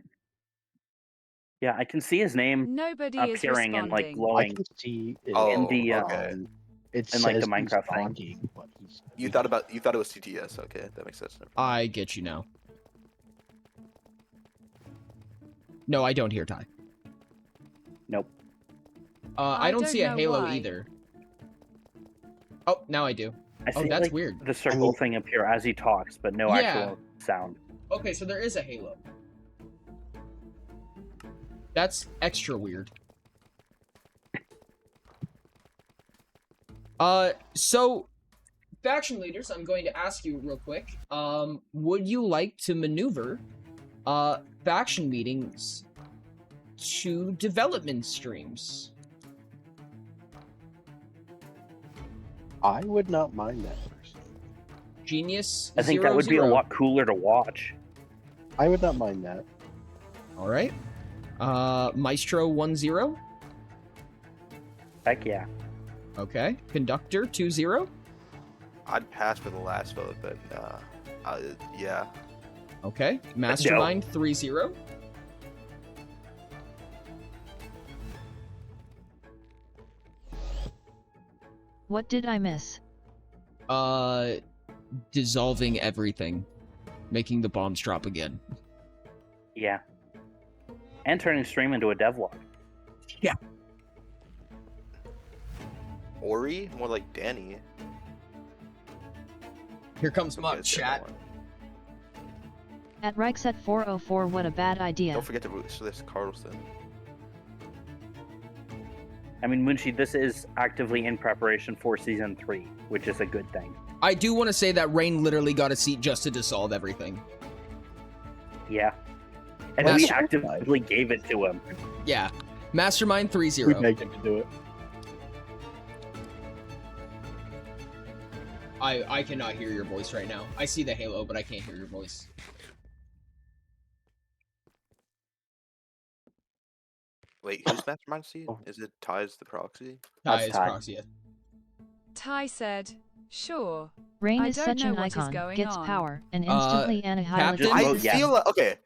Yeah, I can see his name Nobody is appearing and like responding. I glowing. can see it Oh, in the, okay. it in, says like, the he's Minecraft thing. talking, but he's you thought it was TTS. Okay, that makes sense. I get you now. No, I don't hear Ty. Nope. I don't see a know halo why. either. Oh, now I do. I Oh, see that's like, weird. the circle thing appear as he talks, but no Yeah. actual sound. Okay, so there is a halo. That's extra weird. So faction leaders, I'm going to ask you real quick. Would you like to maneuver faction meetings to development streams? I would not mind that person. Genius. I think that would be a 00. lot cooler to watch. I would not mind that. All right. Maestro 10. Heck yeah. Okay. Conductor 20. I'd pass for the last vote, but yeah. Okay. Mastermind 30. What did I miss? Dissolving everything. Making the bombs drop again. Yeah. And turning stream into a devlog. Yeah. Ori, more like Danny. Here comes Okay, Muck, it's the chat. other one. At Reichset 404, what a bad idea. Don't forget to root for this Carlson. I mean, Munshi, this is actively in preparation for season 3, which is a good thing. I do want to say that Rain literally got a seat just to dissolve everything. Yeah. And That's we true. actively gave it to him. Yeah. Mastermind 30. We begged him to do it. I cannot hear your voice right now. I see the halo, but I can't hear your voice. Wait, who's Mastermind seat? Is it Ty's the proxy? Ty That's is Ty. proxy. Ty said, sure. Rain I is don't such know an what is icon, going gets on. power, and instantly annihilates. Just I vote yes. feel like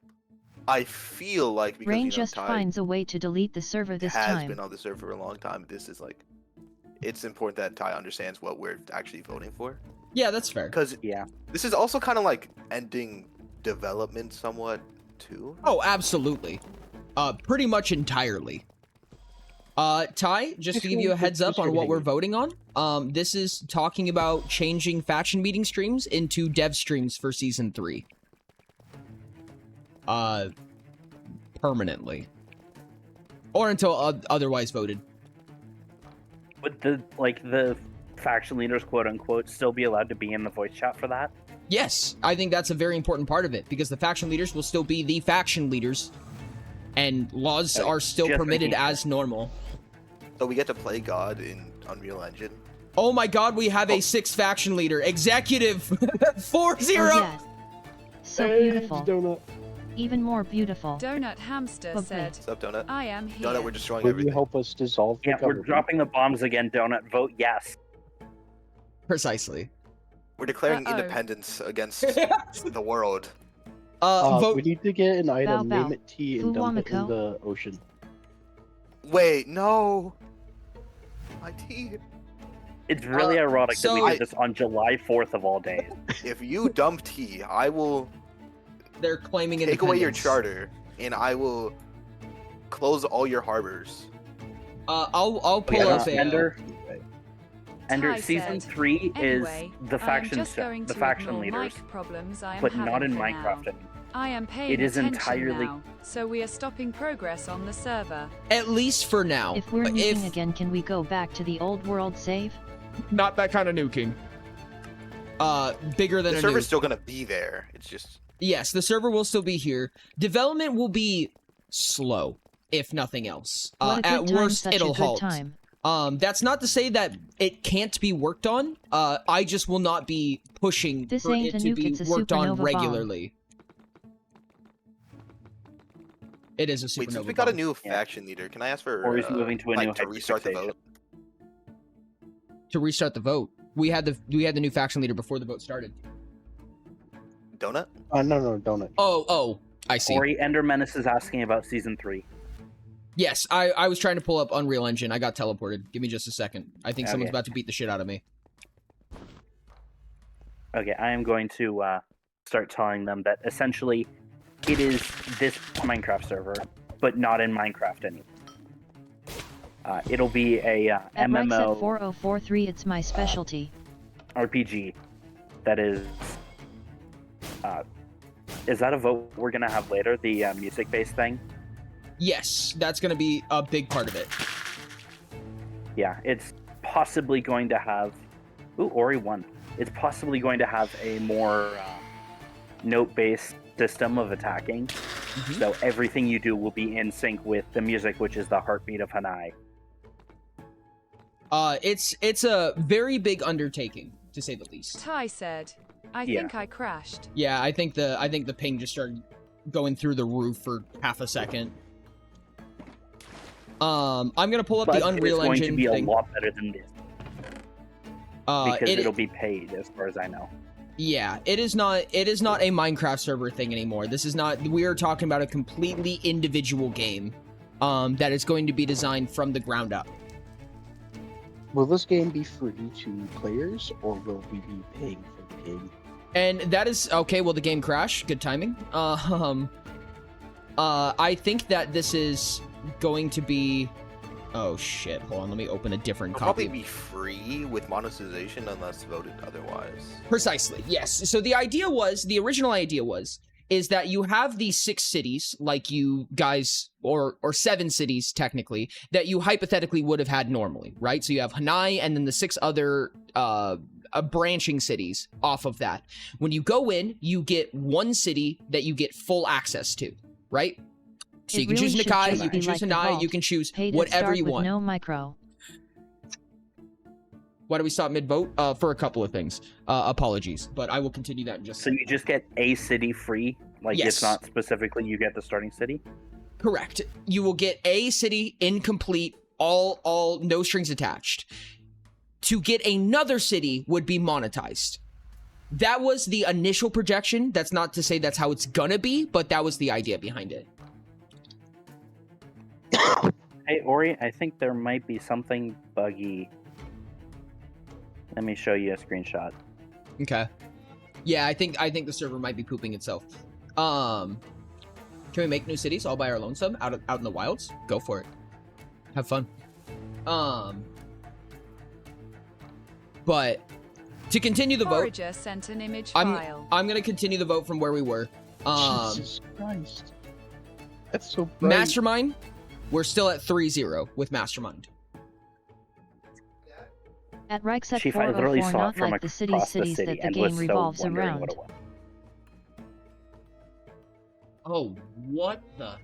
I feel like because Rain you know, just Ty finds a way to delete the server this has time. been on the server for a long time. This is like, it's important that Ty understands what we're actually voting for. Yeah, that's fair. Because Yeah. this is also kind of like ending development somewhat too. Oh, absolutely. Pretty much entirely. Ty, just to give you a heads up on what we're voting on, this is talking about changing faction meeting streams into dev streams for season 3. Permanently. Or until otherwise voted. Would the faction leaders, quote unquote, still be allowed to be in the voice chat for that? Yes, I think that's a very important part of it, because the faction leaders will still be the faction leaders, and laws are still just permitted making as normal. So we get to play God in Unreal Engine. Oh my god, we have a 6th faction leader. Executive 40. Oh, yes. So Hey, beautiful. Donut. Even more beautiful. Donut Hamster Lovely. said, What's up, Donut? I am here. Donut, we're destroying Will you everything. help us dissolve the Yeah, we're government? dropping the bombs again, Donut. Vote yes. Precisely. We're declaring Uh-oh. independence against the world. Vote. We need to get an item, Bow, name bow. it T, and dump it in Fuwamiko. the ocean. Wait, no. My tea. It's really ironic that so- we did this on July 4th of all days. If you dump tea, I will They're claiming take away your independence. charter, and I will close all your harbors. I'll pull Yeah, up a. Ender, Ty season said, 3 Anyway, is the I am faction just set, going the to faction ignore leaders, mic problems I am but having not in for Minecraft now. anymore. I am paying It is attention entirely- now, so we are stopping progress on the server. At least for now. If we're nuking again, can we go back to the old world save? Not that kind of nuking. Bigger than The a server's nuke. still gonna be there. It's just Yes, the server will still be here. Development will be slow, if nothing else. What a good At time, worst, such it'll a good halt. time. That's not to say that it can't be worked on. I just will not be pushing This for ain't it a to nuke, be it's a worked on supernova bomb. regularly. It is a supernova. wait. Since we got a bomb. new faction leader, can I ask for Or he's moving to a new to restart the hyperfixation. vote? To restart the vote. We had the new faction leader before the vote started. Donut? No, donut. Oh, I see. Ori Ender Menace is asking about season 3. Yes, I was trying to pull up Unreal Engine. I got teleported. Give me just a second. I think someone's Okay. about to beat the shit out of me. Okay, I am going to start telling them that essentially it is this Minecraft server, but not in Minecraft anymore. It'll be a At Rex MMO at 4043, it's my specialty. RPG that is. Is that a vote we're gonna have later? The music-based thing? Yes, that's going to be a big part of it. Yeah, it's possibly going to have. Ooh, Ori won. It's possibly going to have a more note-based system of attacking. Mhm. So everything you do will be in sync with the music, which is the heartbeat of Hanai. It's a very big undertaking, to say the least. Ty said, I Yeah. think I crashed. Yeah, I think the ping just started going through the roof for half a second. I'm gonna pull up But the Unreal it's going Engine to be thing. a lot better than this because it- it'll be paid, as far as I know. Yeah, it is not a Minecraft server thing anymore. This is not. We are talking about a completely individual game, that is going to be designed from the ground up. Will this game be free to players, or will we be paying for the game? And that is okay. Will the game crash? Good timing. I think that this is going to be. Oh shit! Hold on. Let me open a different It'll copy. probably be free with monetization unless voted otherwise. Precisely. Yes. So the original idea is that you have these 6 cities, like you guys, or 7 cities technically, that you hypothetically would have had normally, right? So you have Hanai and then the 6 other branching cities off of that. When you go in, you get one city that you get full access to, right? So It you can really choose should Nakai, just you can be choose like the Hanai, vault. you can choose Pay to whatever start you with want. no micro. Why do we stop mid-vote? For a couple of things. Apologies, but I will continue that in just a So you just get a city free? Like, Yes. it's not specifically you get the starting city? Correct. You will get a city incomplete, all no strings attached. To get another city would be monetized. That was the initial projection. That's not to say that's how it's gonna be, but that was the idea behind it. Hey, Ori, I think there might be something buggy. Let me show you a screenshot. Okay. Yeah, I think the server might be pooping itself. Can we make new cities all by our lonesome out in the wilds? Go for it. Have fun. But to continue the vote, Forager sent an image file. I'm gonna continue the vote from where we were. Jesus Christ. That's so bright. Mastermind, we're still at 3-0 with Mastermind. At Rex at Chief, I literally 404, saw it not from like the across cities the that city the and game was so revolves wondering around. what it was. Oh, what the?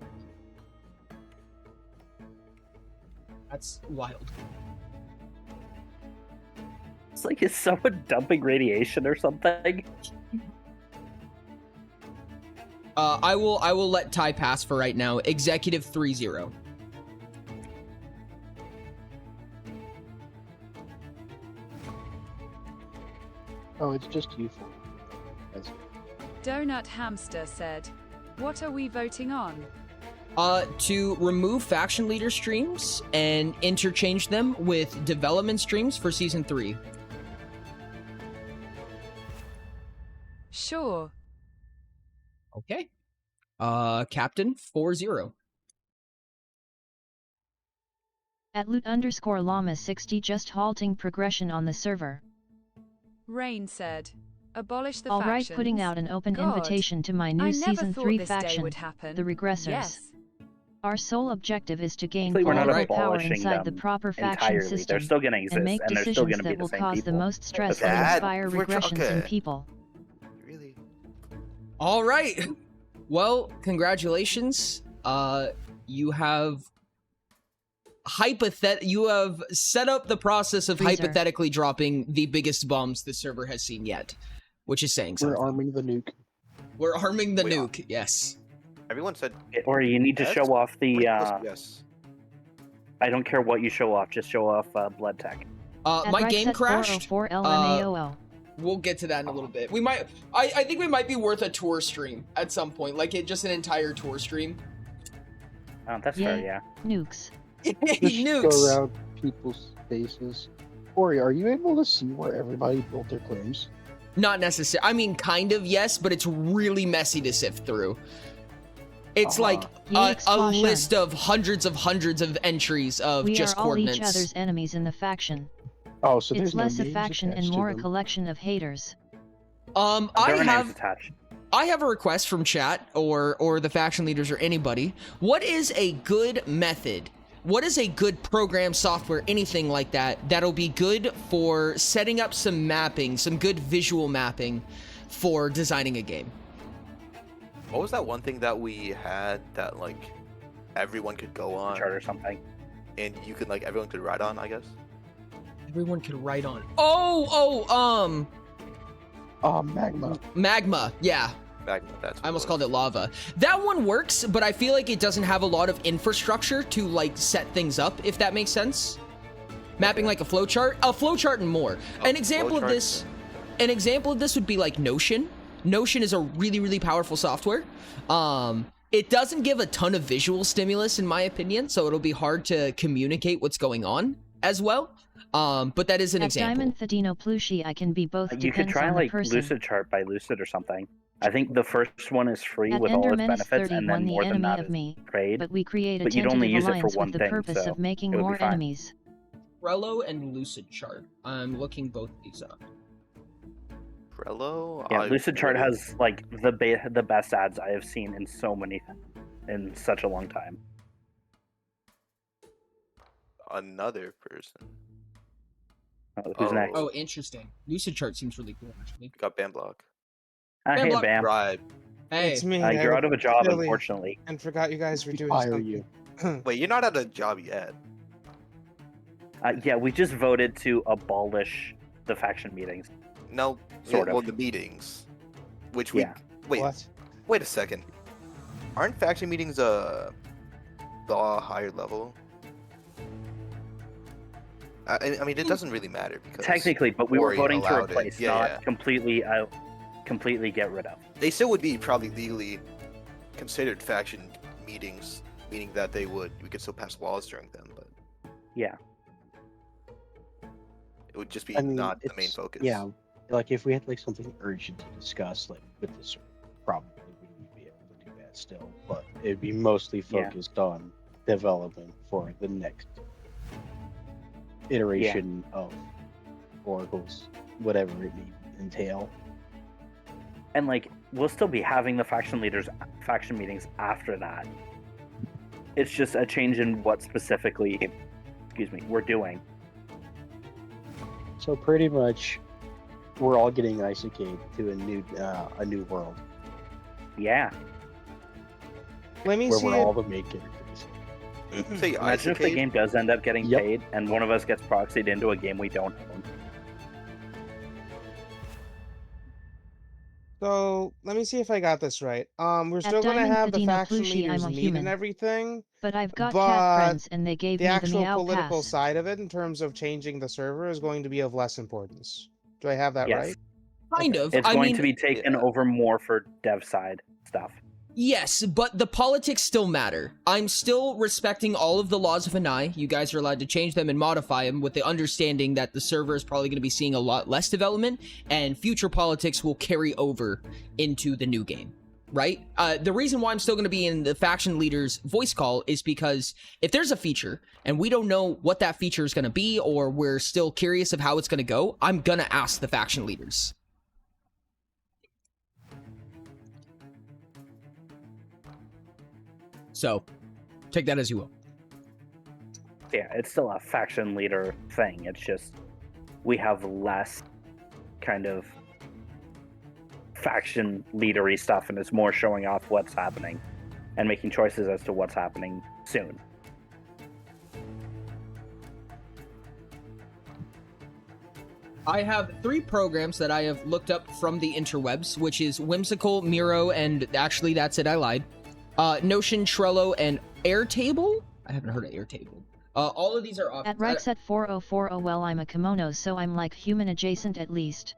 That's wild. It's like, is someone dumping radiation or something? I will let Ty pass for right now. Executive 3-0. Oh, it's just you four. That's Donut Hamster said, "What are we voting on?" To remove faction leader streams and interchange them with development streams for season 3. Sure. Okay. Captain 40. At loot_llama60 just halting progression on the server. Rain said, "Abolish the Alright, factions." putting out an open God, invitation to my I new never season thought 3 this day faction, would happen. the Regressors. Yes. Our sole objective is to gain Hopefully we're not political power abolishing inside the them proper faction entirely. They're system, still going to exist, and make and they're still decisions going to be that the will same cause the people. most stress That's and all. inspire We're regressions in okay. people. Really? All right. Well, congratulations. You have you have set up the process of Freezer. hypothetically dropping the biggest bombs the server has seen yet, which is saying We're something. arming the nuke. We're arming the Wait, nuke. Yes. Everyone said Or you need to yes? show off the. Yes. I don't care what you show off, just show off blood tech. At My right game set crashed. 404 LMAOL. We'll get to that in a little bit. We might. I think we might be worth a tour stream at some point, like just an entire tour stream. That's fair, yeah. Nukes. Just Nukes. go around people's faces. Ori, are you able to see where everybody built their claims? Not necessary. I mean, kind of, yes, but it's really messy to sift through. It's like a explosion. list of hundreds of entries of We just are all coordinates. each other's enemies in the faction. Oh, so there's It's no less a names faction and attached to more a them. collection of haters. There are names attached. I have a request from chat or the faction leaders or anybody. What is a good method? What is a good program, software, anything like that that'll be good for setting up some mapping, some good visual mapping for designing a game? What was that one thing that we had that like everyone could go on? Chart or something. And you could like everyone could ride on, I guess. Everyone could write on. Magma. Magma, yeah. Magma, that's. I almost called it lava. That one works, but I feel like it doesn't have a lot of infrastructure to like set things up, if that makes sense. Mapping like a flowchart, and more. An example of this would be like Notion. Notion is a really, really powerful software. It doesn't give a ton of visual stimulus, in my opinion, so it'll be hard to communicate what's going on as well. But that is an At example. Diamond Thadino Plushi, I can be both. You could Depends try on the like person. Lucid Chart by Lucid or something. I think the first one is free At with all its Enderman is benefits, 30 and won then the more than enemy that of is me, paid. but we create a But you'd only tentative use it for alliance one with the thing, purpose so of making it would be more fine. enemies. Trello and Lucid Chart. I'm looking both of these up. Trello. Yeah, Lucid Chart has like the best ads I have seen in in such a long time. Another person. Who's next? Oh, interesting. Lucid Chart seems really cool, actually. Got Bam Block. Hey, Block. Bam. Right. Hey, It's me. You're out of a job, Really- unfortunately. And forgot you guys were doing Fire something. you. Wait, you're not at a job yet. Yeah, we just voted to abolish the faction meetings. No. Sort of. Well, the meetings, which we. Yeah. Wait. What? Wait a second. Aren't faction meetings the higher level? I mean, it doesn't really matter because Technically, but we were Ori voting to allowed it. replace, Yeah, not yeah. completely get rid of. They still would be probably legally considered faction meetings, meaning that we could still pass laws during them, but Yeah. it would just be I mean, not the main it's- focus. Yeah, like if we had like something urgent to discuss, like with this, probably we would be able to do that still. But it'd be mostly Yeah. focused on development for the next iteration of Oracles, whatever it may entail. And like we'll still be having the faction meetings after that. It's just a change in what specifically, we're doing. So pretty much, we're all getting ICK to a new world Yeah. Let me where see we're it. all the main characters. Say Imagine if the Isaac, game does end up getting Yep. paid and one of us gets proxied into a game we don't own. So let me see if I got this right. We're still gonna Diamond have the Thadino faction Plushi, leaders I'm a meet human. and everything. But I've got But cat friends and they gave The me the actual meow political pass. side of it, in terms of changing the server, is going to be of less importance. Do I have that Yes. right? Kind of. It's I going mean, to be taken over more for dev side stuff. yes, but the politics still matter. I'm still respecting all of the laws of Hanai. You guys are allowed to change them and modify them with the understanding that the server is probably going to be seeing a lot less development and future politics will carry over into the new game, right? The reason why I'm still going to be in the faction leader's voice call is because if there's a feature and we don't know what that feature is going to be, or we're still curious of how it's going to go, I'm going to ask the faction leaders. So, take that as you will. Yeah, it's still a faction leader thing. It's just we have less kind of faction leadery stuff, and it's more showing off what's happening and making choices as to what's happening soon. I have 3 programs that I have looked up from the interwebs, which is Whimsical, Miro, and actually that's it, I lied. Notion, Trello, and Airtable? I haven't heard of Airtable. All of these are options. At Rex at 4040, well, I'm a kimono, so I'm like human adjacent at least.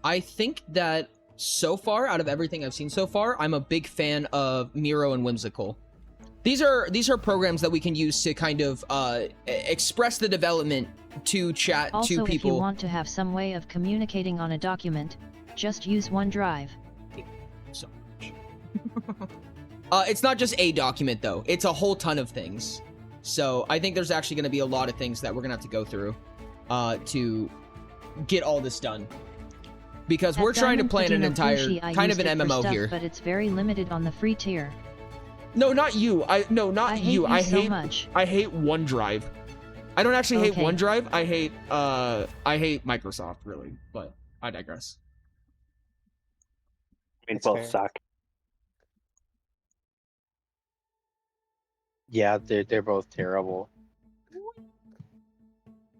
I think that so far, out of everything I've seen so far, I'm a big fan of Miro and Whimsical. These are programs that we can use to kind of express the development to chat also, to people. If you want to have some way of communicating on a document, just use OneDrive. So much. It's not just a document though, it's a whole ton of things. So I think there's actually going to be a lot of things that we're going to have to go through to get all this done. Because we're trying to plan an entire kind of an MMO stuff, here. But it's very limited on the free tier. No, not you. I hate you. I hate OneDrive. I don't actually hate OneDrive. I hate Microsoft really, but I digress. I mean, both suck. Yeah, they're both terrible.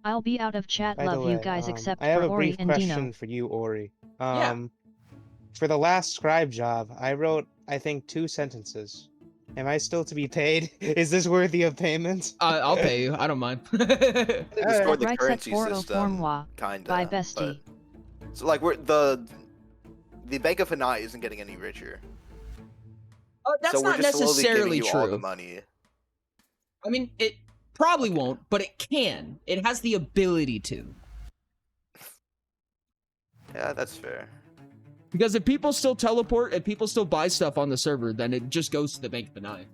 I'll be out of chat. By the Love you way, guys, except I have for a Ori brief and question Dino. for you, Ori. Yeah. For the last scribe job, I wrote, I think, 2 sentences. Am I still to be paid? Is this worthy of payment? I'll pay you. I don't mind. They restored the Right, currency set 404 system, moi. kinda. Bye, bestie. So like the Bank of Hanai isn't getting any richer. That's so we're not just slowly necessarily giving you all the true. money. I mean, it probably won't, but it can. It has the ability to. Yeah, that's fair. Because if people still teleport and people still buy stuff on the server, then it just goes to the Bank of Hanai.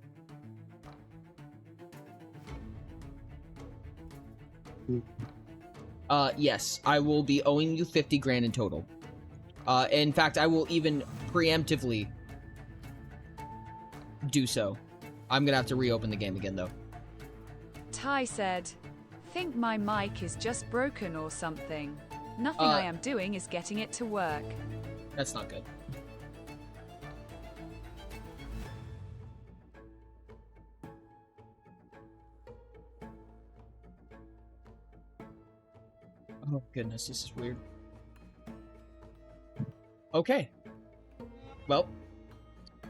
Yes, I will be owing you 50 grand in total. In fact, I will even preemptively do so. I'm gonna have to reopen the game again, though. Ty said, think my mic is just broken or something. Nothing I am doing is getting it to work. That's not good. Oh goodness, this is weird. Okay. Well,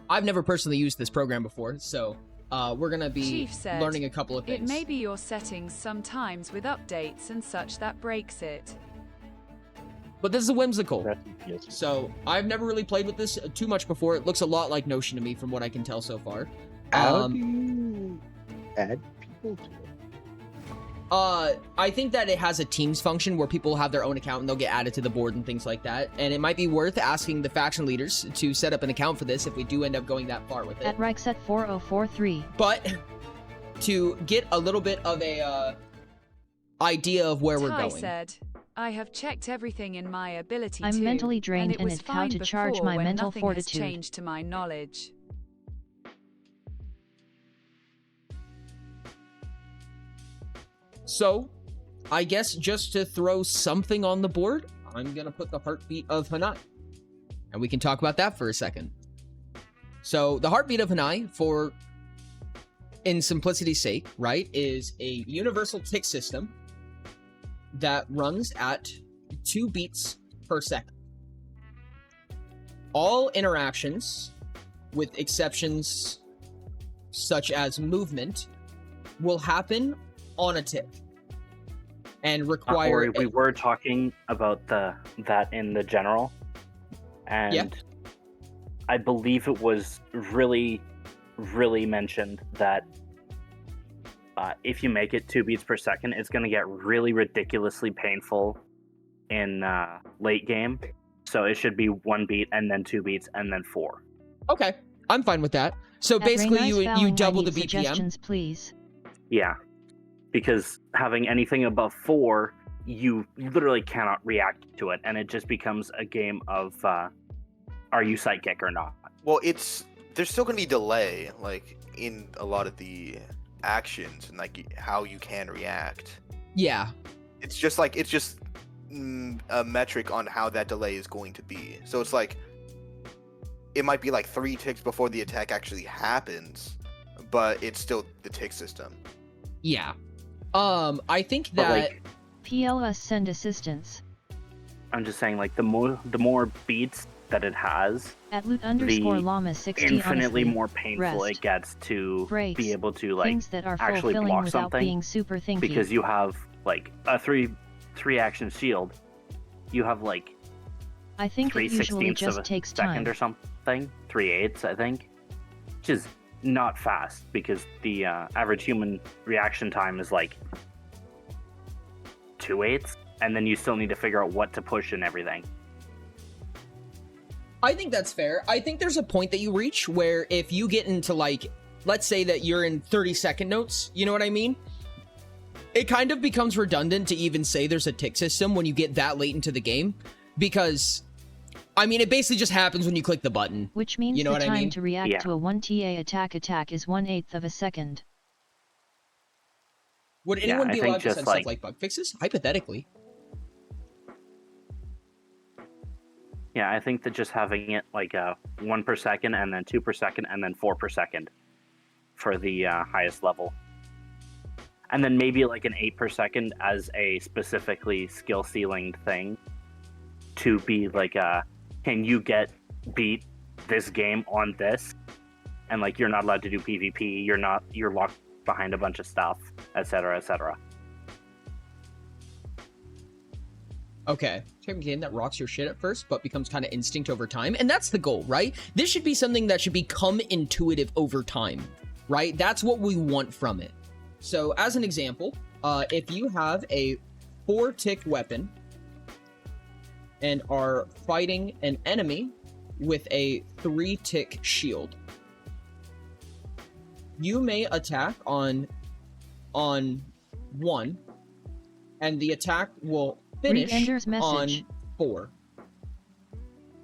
I've never personally used this program before, so we're gonna be Chief said, learning a couple of things. It may be your settings sometimes with updates and such that breaks it. But this is a whimsical. So I've never really played with this too much before. It looks a lot like Notion to me from what I can tell so far. How do you add people to it? I think that it has a Teams function where people have their own account and they'll get added to the board and things like that. And it might be worth asking the faction leaders to set up an account for this if we do end up going that far with it. At Rex at 4043. But to get a little bit of a idea of where we're Ty going. said, I have checked everything in my ability I'm to, mentally drained and it and was it's how fine to charge before my when mental nothing fortitude. has changed to my knowledge. So, I guess just to throw something on the board, I'm gonna put the heartbeat of Hanai. And we can talk about that for a second. So, the heartbeat of Hanai, for in simplicity's sake, right, is a universal tick system that runs at 2 beats per second. All interactions, with exceptions such as movement, will happen on a tick. and require. Ori, we were talking about that in the general, and Yeah. I believe it was really mentioned that if you make it 2 beats per second, it's going to get really ridiculously painful in late game. So it should be 1 beat and then 2 beats and then 4. Okay, I'm fine with that. So At basically, Raini's you Fouling, double I the need BPM. Suggestions, please. Yeah, because having anything above 4, you literally cannot react to it, and it just becomes a game of are you psychic or not? Well, there's still gonna be delay, like in a lot of the actions and like how you can react. Yeah. It's just a metric on how that delay is going to be. So it's like it might be like 3 ticks before the attack actually happens, but it's still the tick system. Yeah. I think But, that like, PLS send assistance. I'm just saying, like, the more beats that it has, At loot_llama 60 infinitely honestly, more painful rest, it gets to breaks, be able to like things that are actually fulfilling block without something, being super thinky. because you have like a three action shield. You have like I think it 3/16 usually of just a takes second time. or something, 3/8 I think, which is not fast because the average human reaction time is like 2/8, and then you still need to figure out what to push and everything. I think that's fair. I think there's a point that you reach where if you get into like, let's say that you're in 30-second notes, you know what I mean? It kind of becomes redundant to even say there's a tick system when you get that late into the game, because, I mean, it basically just happens when you click the button. Which means you know the what time I mean? to react Yeah. to a 1TA attack is 1/8 of a second. Would Yeah, anyone I be think allowed to just, send like- stuff like bug fixes? Hypothetically. Yeah, I think that just having it like 1 per second and then 2 per second and then 4 per second for the highest level. And then maybe like an 8 per second as a specifically skill ceiling thing to be like, can you beat this game on this? And like, you're not allowed to do PvP, you're locked behind a bunch of stuff, etc., etc. Okay, type of game that rocks your shit at first, but becomes kind of instinct over time. And that's the goal, right? This should be something that should become intuitive over time, right? That's what we want from it. So as an example, if you have a 4-tick weapon and are fighting an enemy with a 3-tick shield, you may attack on 1, and the attack will finish Ender's on message. 4.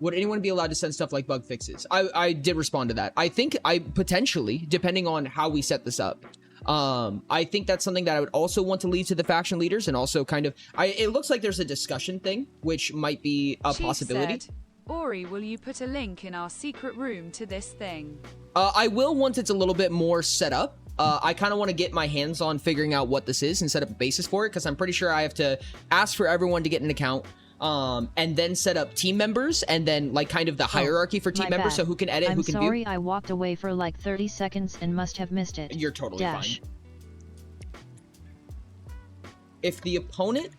Would anyone be allowed to send stuff like bug fixes? I did respond to that. I think I potentially, depending on how we set this up, I think that's something that I would also want to lead to the faction leaders, and also kind of, it looks like there's a discussion thing, which might be a Chief possibility. said, Ori, will you put a link in our secret room to this thing? I will once it's a little bit more set up. I kind of want to get my hands on figuring out what this is and set up a basis for it, because I'm pretty sure I have to ask for everyone to get an account, and then set up team members, and then like kind of the hierarchy for team My members, bad. so who can edit, I'm who can sorry view. I walked away for like 30 seconds and must have missed it. You're totally Dash. fine. If the opponent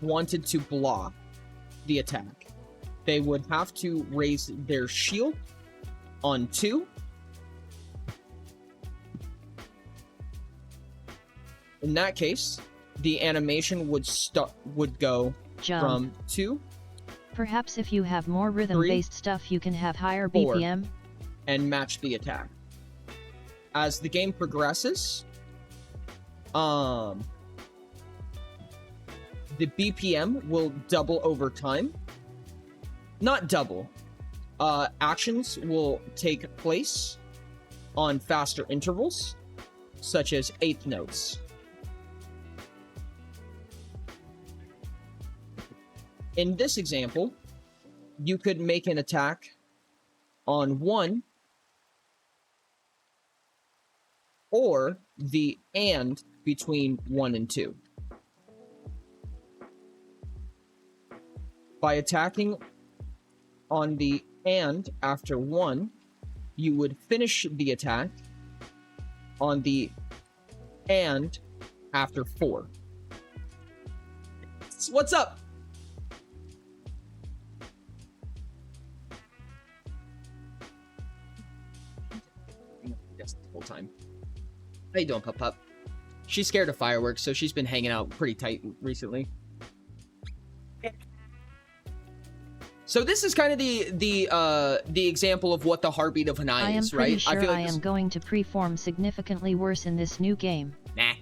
wanted to block the attack, they would have to raise their shield on 2. In that case, the animation would go Jump. from 2 Perhaps if you have more rhythm-based stuff you can have higher 4. BPM. and match the attack. As the game progresses, the BPM will double over time. Not double. Actions will take place on faster intervals, such as 8th notes. In this example, you could make an attack on 1, or the and between 1 and 2. By attacking on the and after 1, you would finish the attack on the and after 4. What's up? The whole time. How you doing, Pup Pup? She's scared of fireworks, so she's been hanging out pretty tight recently. So this is kind of the example of what the heartbeat of an eye is, right? I am pretty sure feel like I am going to preform significantly worse in this new game. Nah.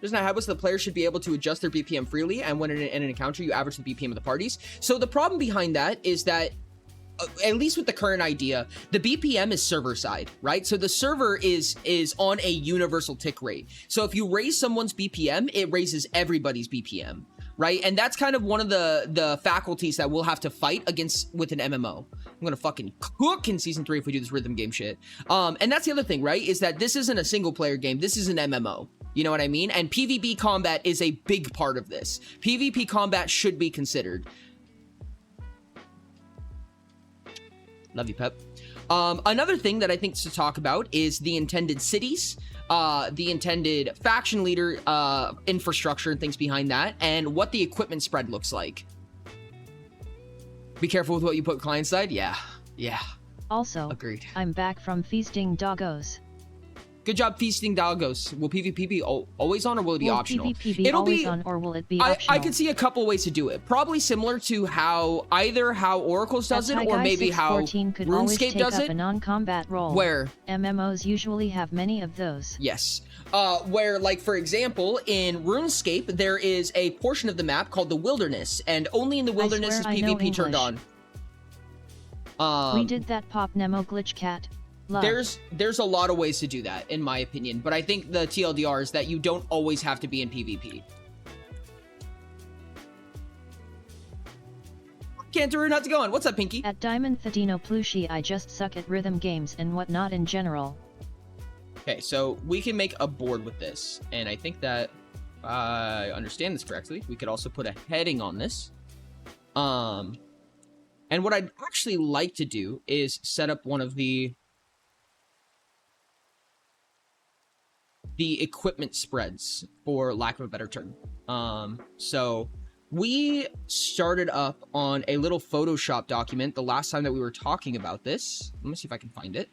There's not habits. The player should be able to adjust their BPM freely, and when in an encounter, you average the BPM of the parties. So the problem behind that is that, at least with the current idea, the BPM is server side, right? So the server is on a universal tick rate. So if you raise someone's BPM, it raises everybody's BPM, right? And that's kind of one of the faculties that we'll have to fight against with an MMO. I'm gonna fucking cook in season 3 if we do this rhythm game shit. And that's the other thing, right? Is that this isn't a single player game. This is an MMO. You know what I mean? And PvP combat is a big part of this. PvP combat should be considered. Love you, Pep. Another thing that I think to talk about is the intended cities, the intended faction leader infrastructure and things behind that, and what the equipment spread looks like. Be careful with what you put client side. Yeah. Also, agreed. I'm back from feasting doggos. Good job feasting doggos. Will PvP be always on, or will it be optional? PvP be always on, or will it be optional? I could see a couple ways to do it. Probably similar to how Oracles does it, or maybe how RuneScape does it. A non-combat role. Where MMOs usually have many of those. Yes. Where, like, for example, in RuneScape, there is a portion of the map called the Wilderness, and only in the Wilderness is PvP turned on. We did that Pop Nemo glitch cat. Love. There's a lot of ways to do that, in my opinion, but I think the TLDR is that you don't always have to be in PvP. Cantor, how's it going? What's up, Pinky? At Diamond Thetino Plushi, I just suck at rhythm games and whatnot in general. Okay, so we can make a board with this, and I think that I understand this correctly. We could also put a heading on this. And what I'd actually like to do is set up one of the equipment spreads, for lack of a better term. So we started up on a little Photoshop document the last time that we were talking about this. Let me see if I can find it.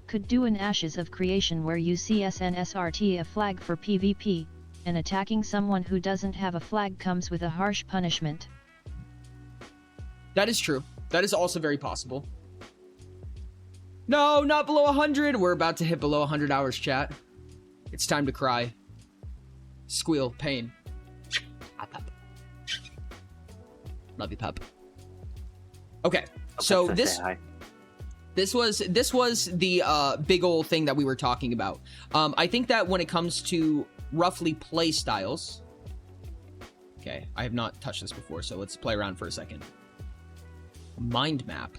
Could do an Ashes of Creation where you see SNSRT a flag for PvP, and attacking someone who doesn't have a flag comes with a harsh punishment. That is true. That is also very possible. No, not below 100. We're about to hit below 100 hours, chat. It's time to cry. Squeal, pain. Love you, Pep. Okay, so this was the big old thing that we were talking about. I think that when it comes to roughly play styles, okay, I have not touched this before, so let's play around for a second. Mind map.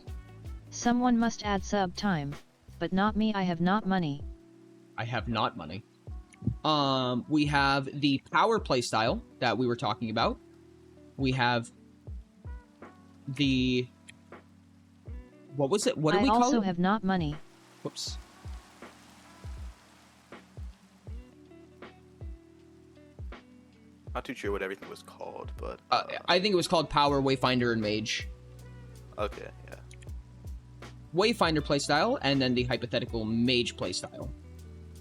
Someone must add sub time, but not me. I have not money. I have not money. We have the power play style that we were talking about. We have the, what was it? What do we call it? I also have not money. Whoops. Not too sure what everything was called, but I think it was called Power, Wayfinder, and Mage. Okay, yeah. Wayfinder playstyle, and then the hypothetical Mage playstyle.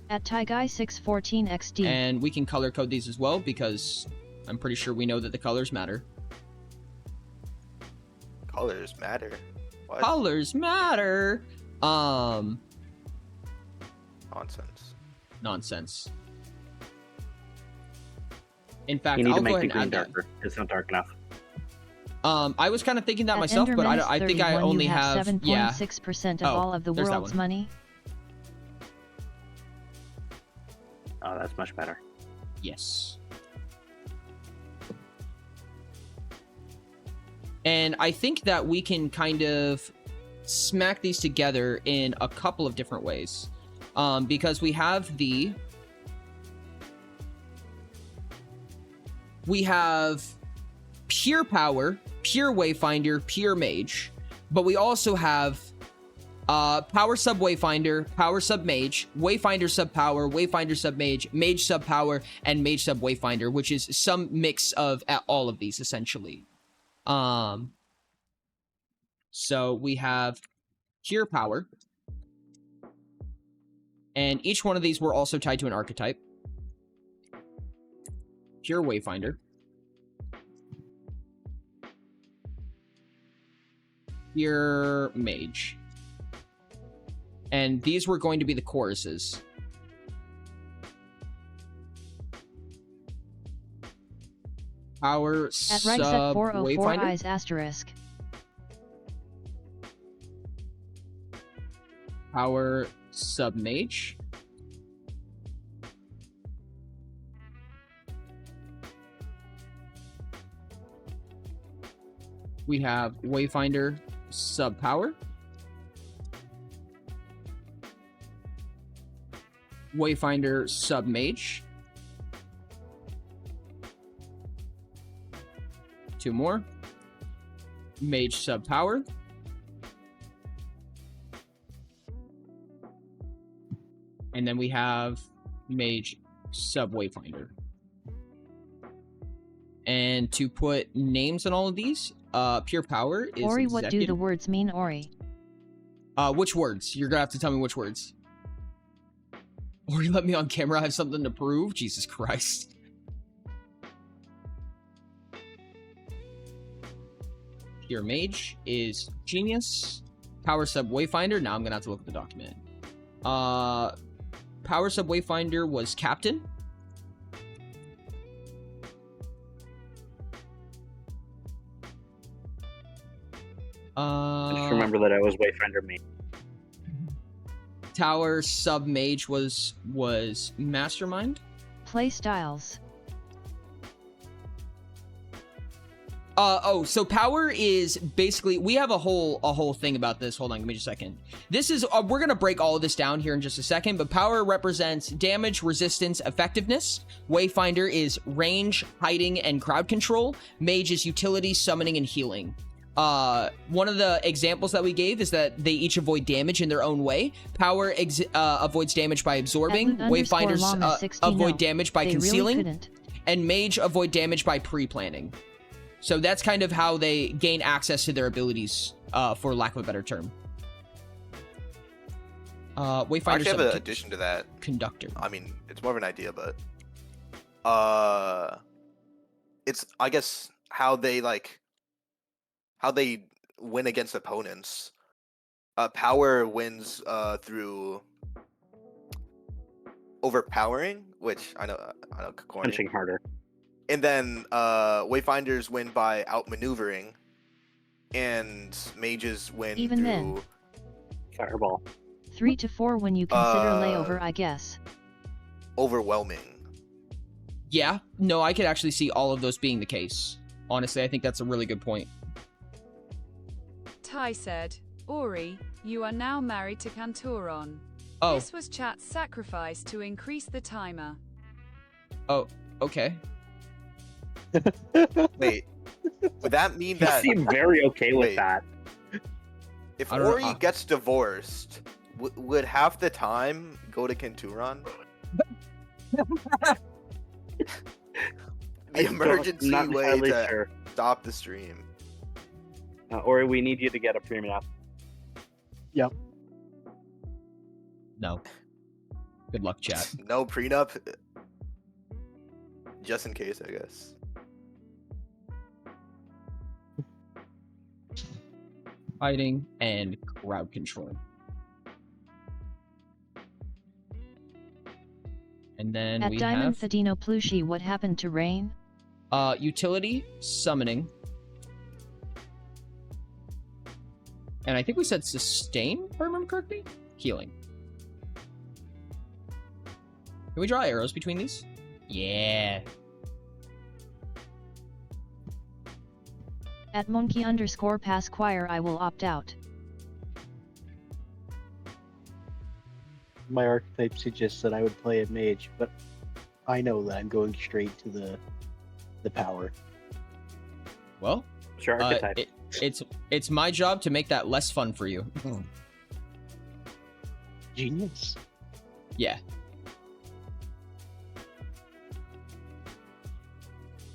At TyGuy614XD. And we can color code these as well, because I'm pretty sure we know that the colors matter. Colors matter? What? Colors matter! Nonsense. In fact, you need I'll to go make ahead the and green add darker. It's not dark enough. I was kind of thinking that myself, but I think I only have 7.6% of all of the world's money. Oh, that's much better. Yes. And I think that we can kind of smack these together in a couple of different ways. Because we have pure power, pure wayfinder, pure mage, but we also have Power sub Wayfinder, power sub Mage, Wayfinder sub power, Wayfinder sub Mage, Mage sub power, and Mage sub Wayfinder, which is some mix of all of these essentially. So we have Pure Power, and each one of these were also tied to an archetype. Pure Wayfinder, Pure Mage. And these were going to be the choruses. Power At sub right set 404 Wayfinder. eyes asterisk. Power sub Mage. We have Wayfinder sub power. Wayfinder sub Mage. 2 more. Mage sub power. And then we have Mage sub Wayfinder. And to put names on all of these, Pure Power is Ori, what do the executive. words mean, Ori? Which words? You're gonna have to tell me which words. Ori, let me on camera. I have something to prove. Jesus Christ. Pure Mage is genius. Power sub Wayfinder. Now I'm gonna have to look at the document. Power sub Wayfinder was Captain. I just remember that I was Wayfinder me. Tower sub Mage was Mastermind. Play styles. So power is basically, we have a whole thing about this. Hold on, give me just a second. This is, we're gonna break all of this down here in just a second, but power represents damage, resistance, effectiveness. Wayfinder is range, hiding, and crowd control. Mage is utility, summoning, and healing. One of the examples that we gave is that they each avoid damage in their own way. Power avoids damage by absorbing. Wayfinders avoid damage by concealing. Really, and Mage avoid damage by pre-planning. So that's kind of how they gain access to their abilities, for lack of a better term. Wayfinder I actually have an addition to that. Conductor. I mean, it's more of an idea, but it's, I guess, how they win against opponents. Power wins through overpowering, which I know corny. Punching harder. And then Wayfinders win by outmaneuvering, and mages win Even through then. Fireball. 3 to 4 when you consider layover, I guess. overwhelming. Yeah, no, I could actually see all of those being the case. Honestly, I think that's a really good point. Ty said, Ori, you are now married to Cantoron. Oh. This was chat's sacrifice to increase the timer. Oh, okay. Wait, would that mean You that... seem very okay with Wait. that. If I don't know. Ori gets divorced, would half the time go to Cantoron? The emergency Not way entirely to sure. stop the stream. Ori, we need you to get a prenup. Yep. No. Good luck, chat. No prenup? Just in case, I guess. Fighting and crowd control. And then At we Diamond have Fadino Plushi, what happened to Rain? utility, summoning. And I think we said sustain, if I remember correctly? Healing. Can we draw arrows between these? Yeah. At monkey_pasquire, I will opt out. My archetype suggests that I would play a mage, but I know that I'm going straight to the power. Well, Sure, archetype. it's my job to make that less fun for you. Genius. Yeah.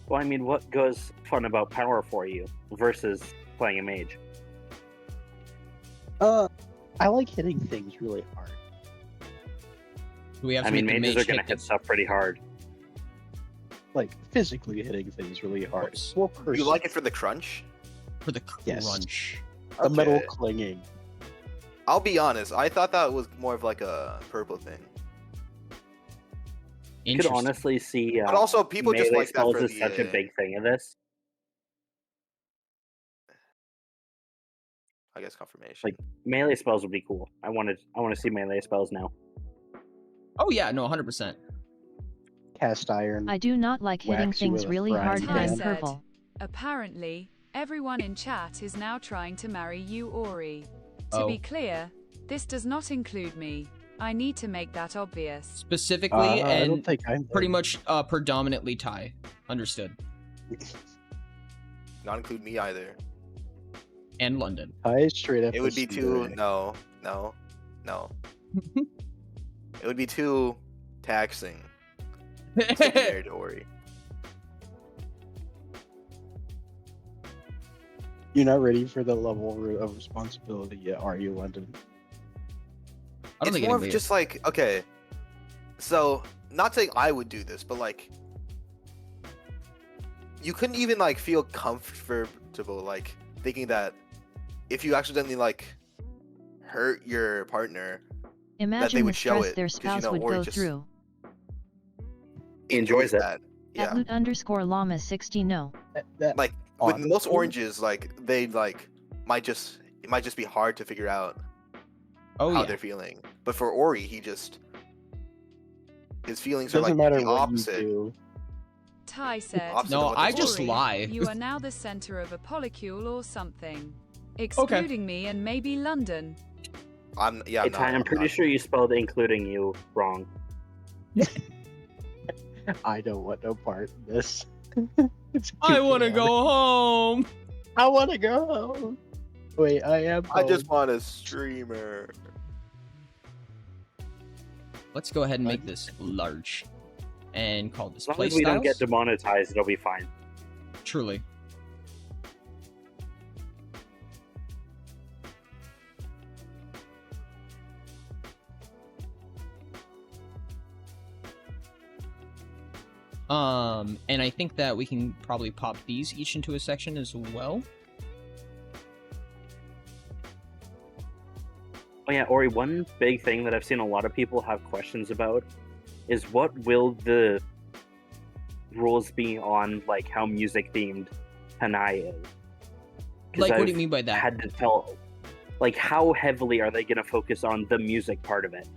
Well, I mean, what goes fun about power for you versus playing a mage? I like hitting things really hard. Do we have I to mean, make the mages mage are gonna hit hit stuff pretty hard. Like physically hitting things really hard. Whoops. Well, You like it for the crunch? for the Yes. crunch? the metal Okay. clinging. I'll be honest. I thought that was more of like a purple thing. You could Interesting. honestly see. But also, people just melee like that spells for is the. such a big thing in this. I guess confirmation. Like melee spells would be cool. I want to see melee spells now. Oh yeah, no, 100%. Cast iron. I do not like hitting Wax you things with a really frying hard Ty pan. hitting said, purple. apparently, everyone in chat is now trying to marry you, Ori. To Oh. be clear, this does not include me. I need to make that obvious. Specifically I don't and think I'm pretty much predominantly Thai. Understood. Not include me either. And London. I straight up. It would be a too. Slytherin. No. It would be too taxing to be married to Ori. You're not ready for the level of responsibility yet, are you, London? I don't It's think more of anybody just like, okay, so not saying I would do this, but like, you couldn't even like feel comfortable like thinking that if you accidentally like hurt your partner, Imagine the would show stress it, their 'cause, you spouse know, would Ori go just- through. He enjoys it. that. At Yeah, loot_llama60 no. That like with most honestly- oranges, like they like it might just be hard to figure out Oh how yeah. they're feeling. But for Ori, his feelings are doesn't like matter the what opposite. you do. Ty said, Opposite No, of what I they just want. lie. you are now the center of a polycule or something. Excluding me and maybe London. I'm Hey, Ty, I'm pretty not. sure you spelled including you wrong. I don't want no part in this. It's I too want to chaotic. go home. I want to go home. Wait, I am. I just home. want a streamer. Let's go ahead and make this large and call this As long as we don't get playstyles. demonetized, it'll be fine. Truly. And I think that we can probably pop these each into a section as well. Oh yeah, Ori, one big thing that I've seen a lot of people have questions about is what will the rules be on like how music themed Hanai is? 'Cause Like, what do I've you mean by that? had to tell, like, how heavily are they going to focus on the music part of it?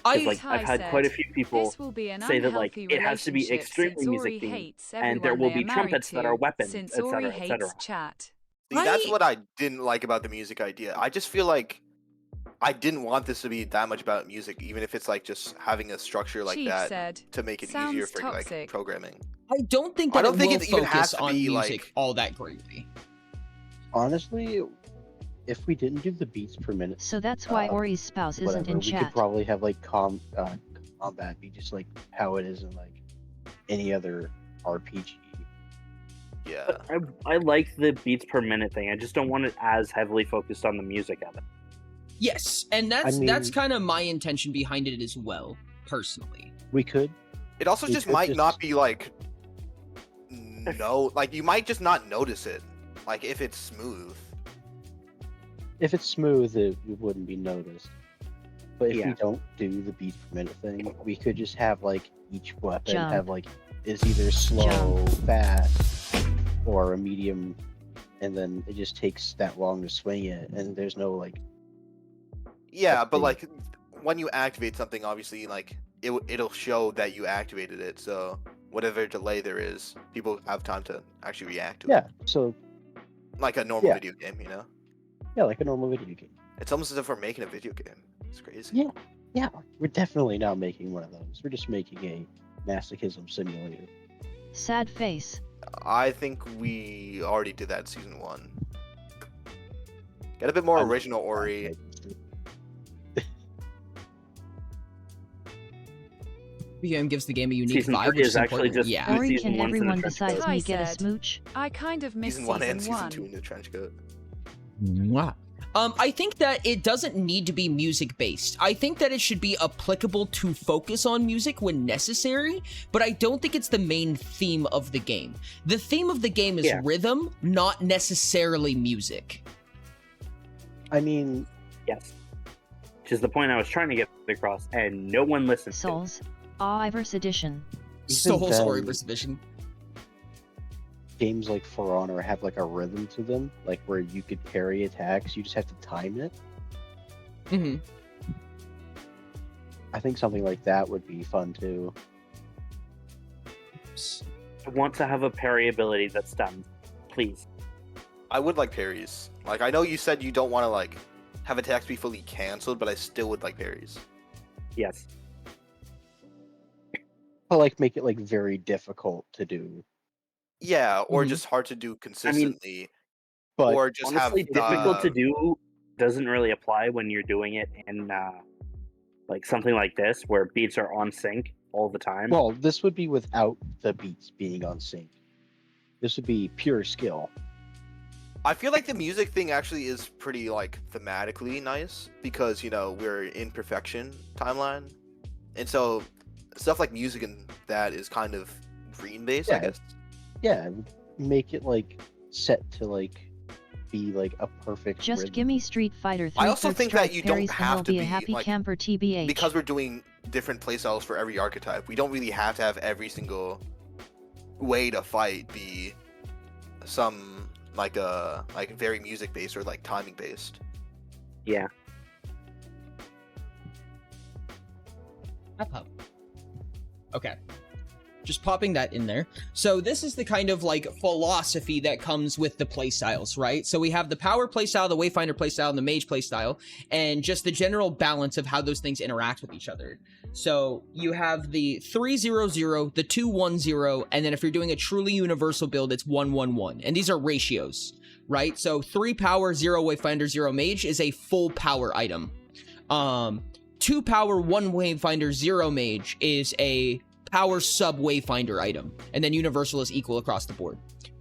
'Cause, like, Ty I've had said, quite a few people This will be an say that like unhealthy it has to be relationship extremely since music Ori themed, hates and there everyone will they be are married trumpets that to, are weapons, since etc., Ori etc. hates chat. See, that's I- what I didn't like about the music idea. I just feel like I didn't want this to be that much about music, even if it's like just having a structure like Chief that said, to make it "Sounds easier for like toxic." programming. I don't think I that don't it think will it even has focus to on be, music like- all that greatly. Honestly, if we didn't do the beats per minute, So that's why Ori's spouse isn't whatever, in we could chat. probably have like combat be just like how it is in like any other RPG. Yeah. I like the beats per minute thing. I just don't want it as heavily focused on the music of it. Yes, and that's mean- kind of my intention behind it as well, personally. We could. It also We just could might just- not be like like you might just not notice it. Like if it's smooth. If it's smooth, it wouldn't be noticed. But if we Yeah. don't do the beats per minute thing, we could just have like each weapon Jump. have like is either slow, fast, or a medium, and then it just takes that long to swing it, and there's no like. Yeah, but thing. like when you activate something, obviously like it'll show that you activated it. So whatever delay there is, people have time to actually react to Yeah. it. So Like a normal Yeah. video game, you know? yeah, like a normal video game. It's almost as if we're making a video game. It's crazy. Yeah. Yeah, we're definitely not making one of those. We're just making a masochism simulator. Sad face. I think we already did that in season 1. Get a bit more I'm- original, Ori. BPM gives the game a unique Season vibe, 3 which is is actually important. just Yeah. with Ori, season can one's in the everyone trench besides coat. me I get a said- smooch? I kind of miss Season 1 and season Season 2 1. in the trench coat. Mwah. I think that it doesn't need to be music based. I think that it should be applicable to focus on music when necessary, but I don't think it's the main theme of the game. The theme of the game is Yeah. rhythm, not necessarily music. I mean, Yes. Which is the point I was trying to get across, and no one listened. Souls. Iverse Edition. Souls then- or Division. games like For Honor have like a rhythm to them, like where you could parry attacks, you just have to time it. Mm-hmm. I think something like that would be fun too. I want to have a parry ability that's done. Please. I would like parries. Like, I know you said you don't want to, like, have attacks be fully canceled, but I still would like parries. Yes. But like make it like very difficult to do. Yeah, or Mhm. just hard to do consistently, But or just Honestly, have difficult to the... do doesn't really apply when you're doing it in like something like this, where beats are on sync all the time. well, this would be without the beats being on sync. This would be pure skill. I feel like the music thing actually is pretty, like, thematically nice, because, you know, we're in perfection timeline, and so stuff like music and that is kind of dream-based, I Yeah. guess. Yeah, make it like set to like be like a perfect Just rhythm. gimme Street Fighter 3 I also third think that strike you don't parries, then have he'll to be a be, happy like, camper TBH. Because we're doing different playstyles for every archetype, we don't really have to have every single way to fight be some like very music based or like timing based. Yeah. Okay. Just popping that in there. So this is the kind of like philosophy that comes with the playstyles, right? So we have the power playstyle, the wayfinder playstyle, and the mage playstyle, and just the general balance of how those things interact with each other. So you have the 3-0-0, the 2-1-0, and then if you're doing a truly universal build, it's 1-1-1. And these are ratios, right? So 3 power, 0 wayfinder, 0 mage is a full power item. 2 power, 1 wayfinder, 0 mage is a power sub wayfinder item, and then universal is equal across the board.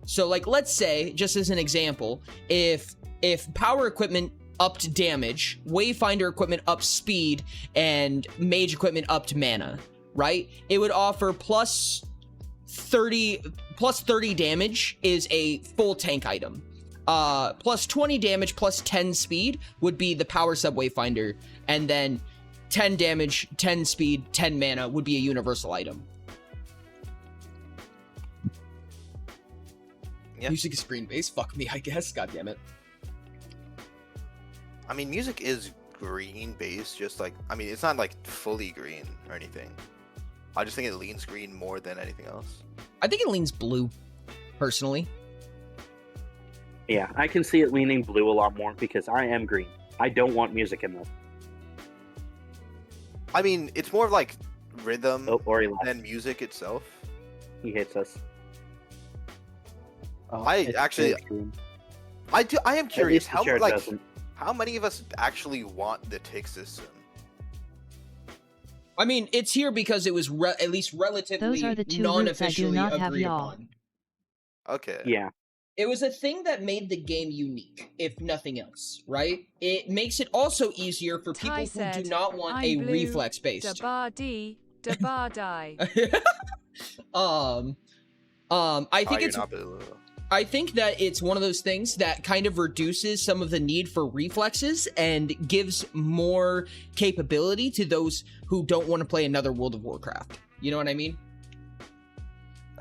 So like, let's say, just as an example, if power equipment upped damage, wayfinder equipment upped speed, and mage equipment upped mana, right? It would offer plus 30 damage is a full tank item. Plus 20 damage plus 10 speed would be the power sub wayfinder, and then 10 damage, 10 speed, 10 mana would be a universal item. Yeah. Music is screen based. Fuck me, I guess. God damn it. I mean, music is green based, just like, I mean, it's not like fully green or anything. I just think it leans green more than anything else. I think it leans blue, personally. Yeah, I can see it leaning blue a lot more because I am green. I don't want music in this. I mean, it's more like rhythm Oh, Ori left. than music itself. He hates us. It's actually- green. I am At curious least the chair doesn't. how many of us actually want the tick system? I mean, it's here because it was at least relatively Those are the two roots I do non-officially not have, agreed y'all. upon. Okay. Yeah. It was a thing that made the game unique, if nothing else, right? It makes it also easier for people Ty who said, do not want "I'm a blue, reflex Da based. bar D, da bar die. I think You're it's not blue. I think that it's one of those things that kind of reduces some of the need for reflexes and gives more capability to those who don't want to play another World of Warcraft. You know what I mean?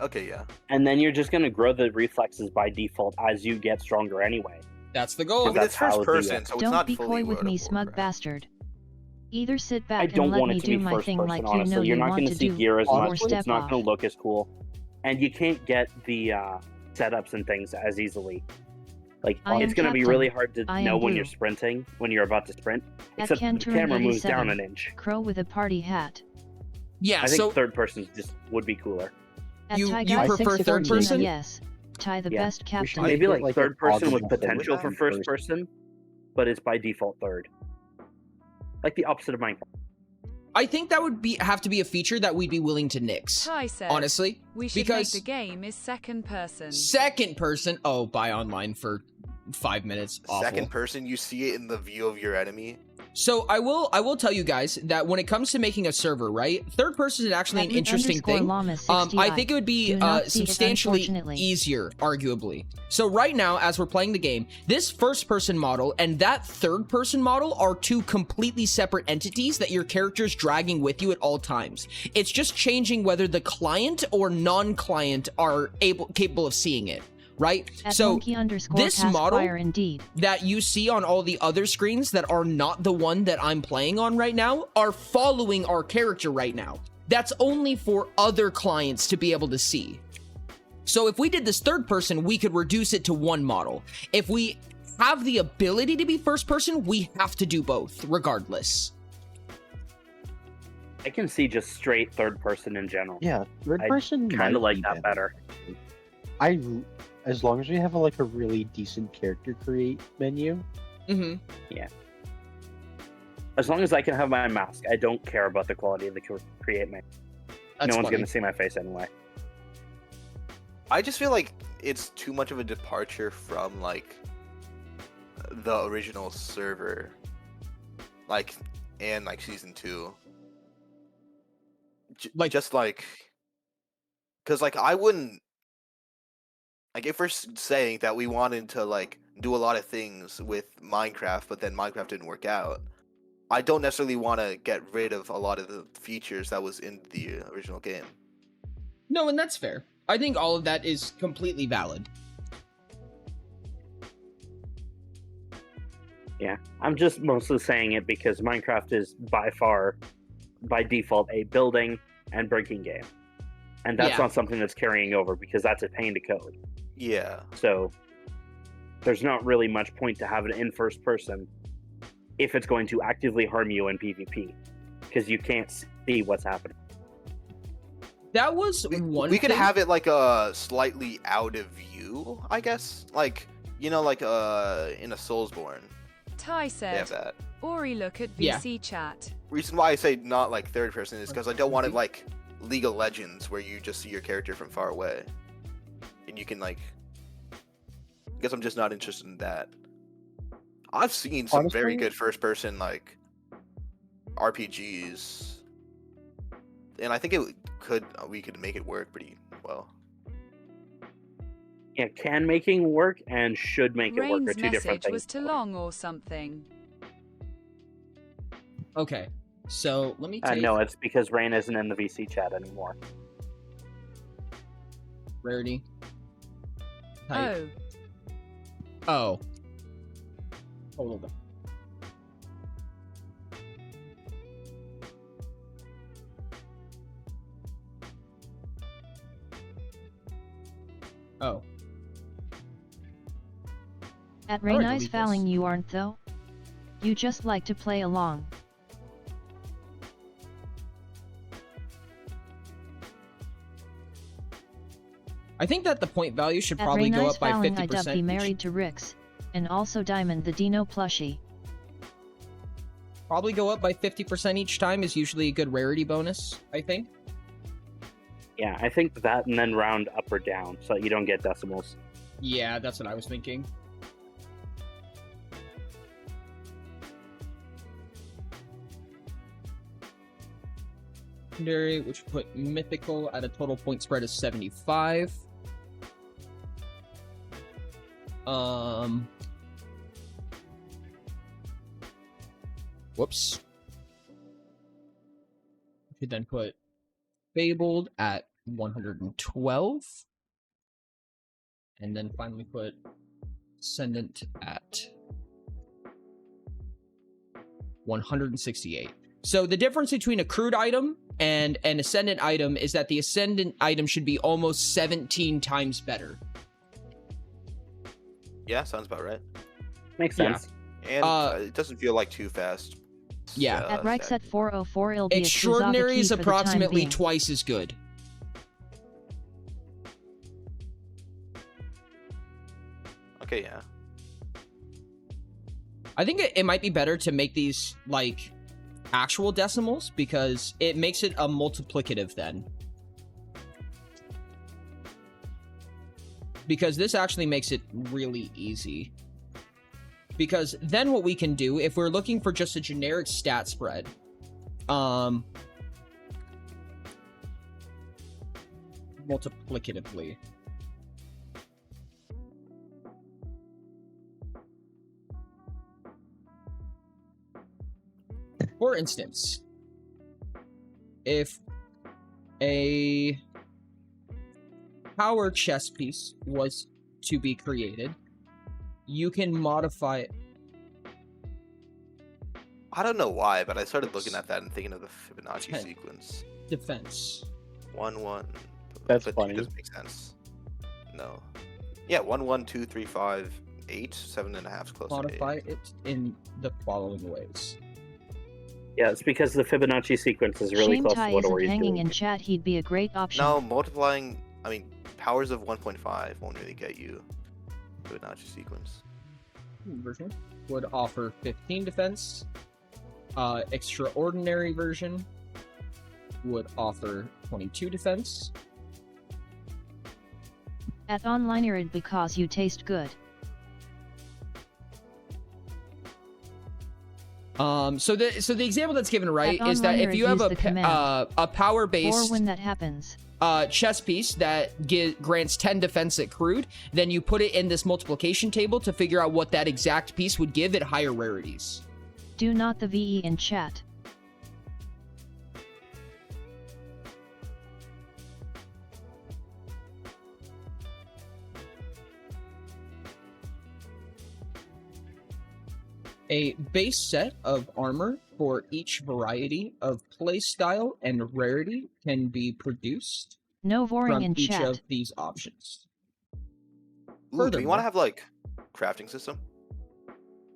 Okay, yeah. And then you're just going to grow the reflexes by default as you get stronger anyway. That's the I goal. mean, that's it's first how the, person, so it's Don't not be fully coy with World me, of smug Warcraft. bastard. Either sit I back and don't let want me it to do be my first thing person, like you honestly. know You're you not want going to to see do, gear as or much. step It's not off. going to look as cool. And you can't get the setups and things as easily. Like, I it's am going to be captain. really hard to I am know when blue. you're sprinting, when you're about to sprint. At Except the Canturin camera moves 87, down an inch. Crow with a party hat. Yeah, I think so third person just would be cooler. At You- Ty you Guy prefer 6 third 14, person? Yes. Ty the Yeah. best should captain. Maybe get, like like, third an person with augmented potential for version first person, but it's by default third. Like the opposite of Minecraft. I think that would have to be a feature that we'd be willing to nix. Ty said, honestly, we should because make the game is second person. Second person. Oh, buy online for 5 minutes. Awful. Second person, you see it in the view of your enemy. So I will tell you guys that when it comes to making a server, right, third person is actually an interesting thing. I think it would be substantially easier, arguably. So right now, as we're playing the game, this first person model and that third person model are two completely separate entities that your character's dragging with you at all times. It's just changing whether the client or non-client are capable of seeing it. Right? So this model that you see on all the other screens that are not the one that I'm playing on right now are following our character right now. That's only for other clients to be able to see. So if we did this third person, we could reduce it to one model. If we have the ability to be first person, we have to do both regardless. I can see just straight third person in general. Yeah, third person. Kind of like that better. As long as we have a really decent character create menu. Mm-hmm. Yeah. As long as I can have my mask, I don't care about the quality of the create menu. No one's gonna see my face anyway. I just feel like it's too much of a departure from the original server, and season 2. Because I wouldn't. If we're saying that we wanted to do a lot of things with Minecraft, but then Minecraft didn't work out, I don't necessarily want to get rid of a lot of the features that was in the original game. No, and that's fair. I think all of that is completely valid. Yeah, I'm just mostly saying it because Minecraft is by far, by default, a building and breaking game. And that's not something that's carrying over because that's a pain to code. Yeah. So there's not really much point to have it in first person if it's going to actively harm you in PvP because you can't see what's happening. That was we could have it a slightly out of view, I guess. In a Soulsborne. Ty They have said, that. Ori, look at VC chat. Reason why I say not third person is because I don't want it League of Legends where you just see your character from far away. And you can I guess I'm just not interested in that. I've seen some very good first person RPGs. And I think we could make it work pretty well. Yeah, can making work and should make it work are two different message things. was too long or something. Okay, so let me take... No, it's because Rain isn't in the VC chat anymore. Rarity. Oh. Oh. Hold on. Oh. At Rainey's fouling you aren't though? You just like to play along. I think that the point value should probably go up by 50%. I'd be married to Rix, and also Diamond the Dino plushie. Probably go up by 50% each time is usually a good rarity bonus, I think. Yeah, I think that and then round up or down so you don't get decimals. Yeah, that's what I was thinking. Secondary, which put mythical at a total point spread of 75. Whoops. We could then put Fabled at 112. And then finally put Ascendant at 168. So the difference between a crude item and an Ascendant item is that the Ascendant item should be almost 17 times better. Yeah, sounds about right. Makes sense. And it doesn't feel too fast. Yeah. At Rex at 404 it'll be Extraordinary is a approximately twice as good. Okay, yeah. I think it might be better to make these actual decimals because it makes it a multiplicative then. Because this actually makes it really easy. Because then what we can do, if we're looking for just a generic stat spread, multiplicatively. For instance, if a power chess piece was to be created, you can modify it. I don't know why, but I started looking at that and thinking of the Fibonacci sequence. Defense. 1 1. That's but funny. It doesn't make sense. No. Yeah, 1 1 2 3 5 8 7.5 is close Modify to 8. it in the following ways. Yeah, it's because the Fibonacci sequence is really Shame close to Ty what isn't Ori's hanging doing. in chat, he'd be a great option. No, multiplying. I mean, powers of 1.5 won't really get you Fibonacci sequence. Version would offer 15 defense. Extraordinary version would offer 22 defense. At onliner it because you taste good. So the example that's given right At is that if onliner you it have use the command. a power based Or when that happens. chess piece that grants 10 defense at crude, then you put it in this multiplication table to figure out what that exact piece would give at higher rarities. Do not the VE in chat. A base set of armor for each variety of playstyle and rarity can be produced No voring from in each chat. of these options. Ooh, do we Furthermore- want to have like crafting system?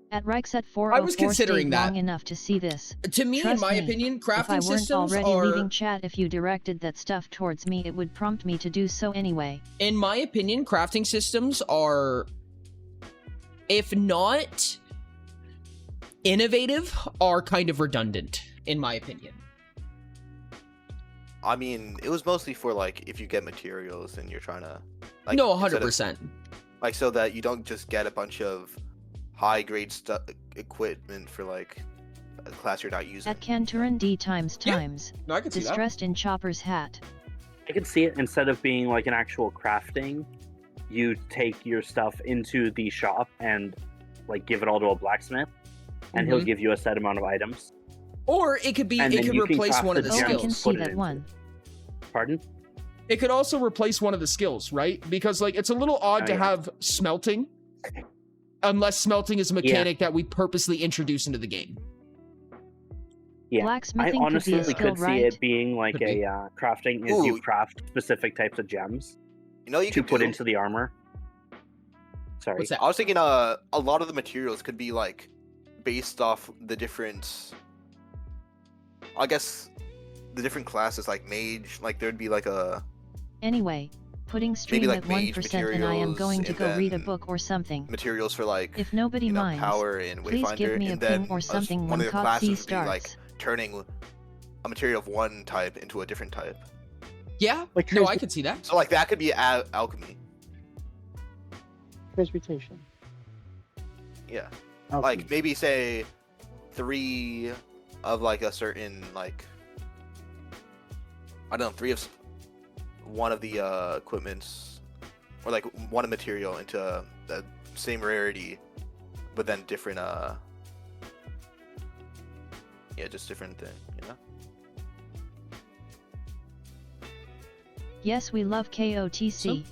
At Reichset I was 404 considering stayed that. long enough to see this. To me, Trust in my me, opinion, if I crafting weren't systems already are... leaving chat, if you directed that stuff towards me, it would prompt me to do so anyway. In my opinion, crafting systems are, if not innovative, are kind of redundant, in my opinion. I mean, it was mostly for like if you get materials and you're trying to like No, instead of- 100%. like so that you don't just get a bunch of high grade equipment for like a class you're not using. At Canturan D times. No, I can see that. Distressed in Chopper's hat. I can see it instead of being like an actual crafting, you take your stuff into the shop and like give it all to a blacksmith, and he'll give you a set amount of items. Or it could be, And it then could you can replace craft one of the the Oh, I gems, can skills. see put it that into one. Pardon? It could also replace one of the skills, right? Because like it's a little odd Oh, to yeah. have smelting, unless smelting is a mechanic that we purposely introduce into the game. Yeah, I Blacksmithing could be honestly a skill, could see right? it being like Could be. a crafting is you Ooh. craft specific types of gems You know, you to could put do? into the armor. Sorry. What's that? I was thinking a lot of the materials could be like based off the different, I guess, the different classes like mage, like there'd be like a Anyway, putting stream like, at mage 1% and I am materials going to and go read a then book or something. materials for like If nobody you know, minds, power and please wayfinder, give me a and then ping or something one when of the COD C classes would be like starts. turning a material of one type into a different type. Yeah, Like no, I could see that. So like that could be alchemy. Transmutation. Yeah. Okay. Like maybe say 3 of like a certain like I don't know, 3 of one of the equipments or like one material into the same rarity but then different yeah, just different thing, you know? Yes, we love KOTC.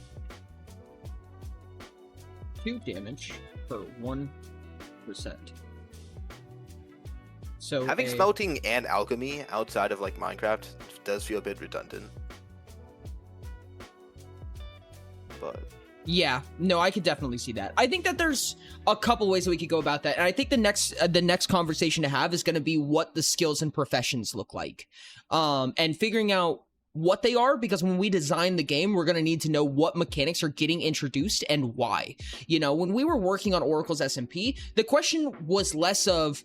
2 damage per 1%. So Having a- smelting and alchemy outside of like Minecraft does feel a bit redundant. But Yeah, no, I could definitely see that. I think that there's a couple ways that we could go about that, and I think the next conversation to have is going to be what the skills and professions look like, and figuring out what they are, because when we design the game, we're going to need to know what mechanics are getting introduced and why. You know, when we were working on Oracle's SMP, the question was less of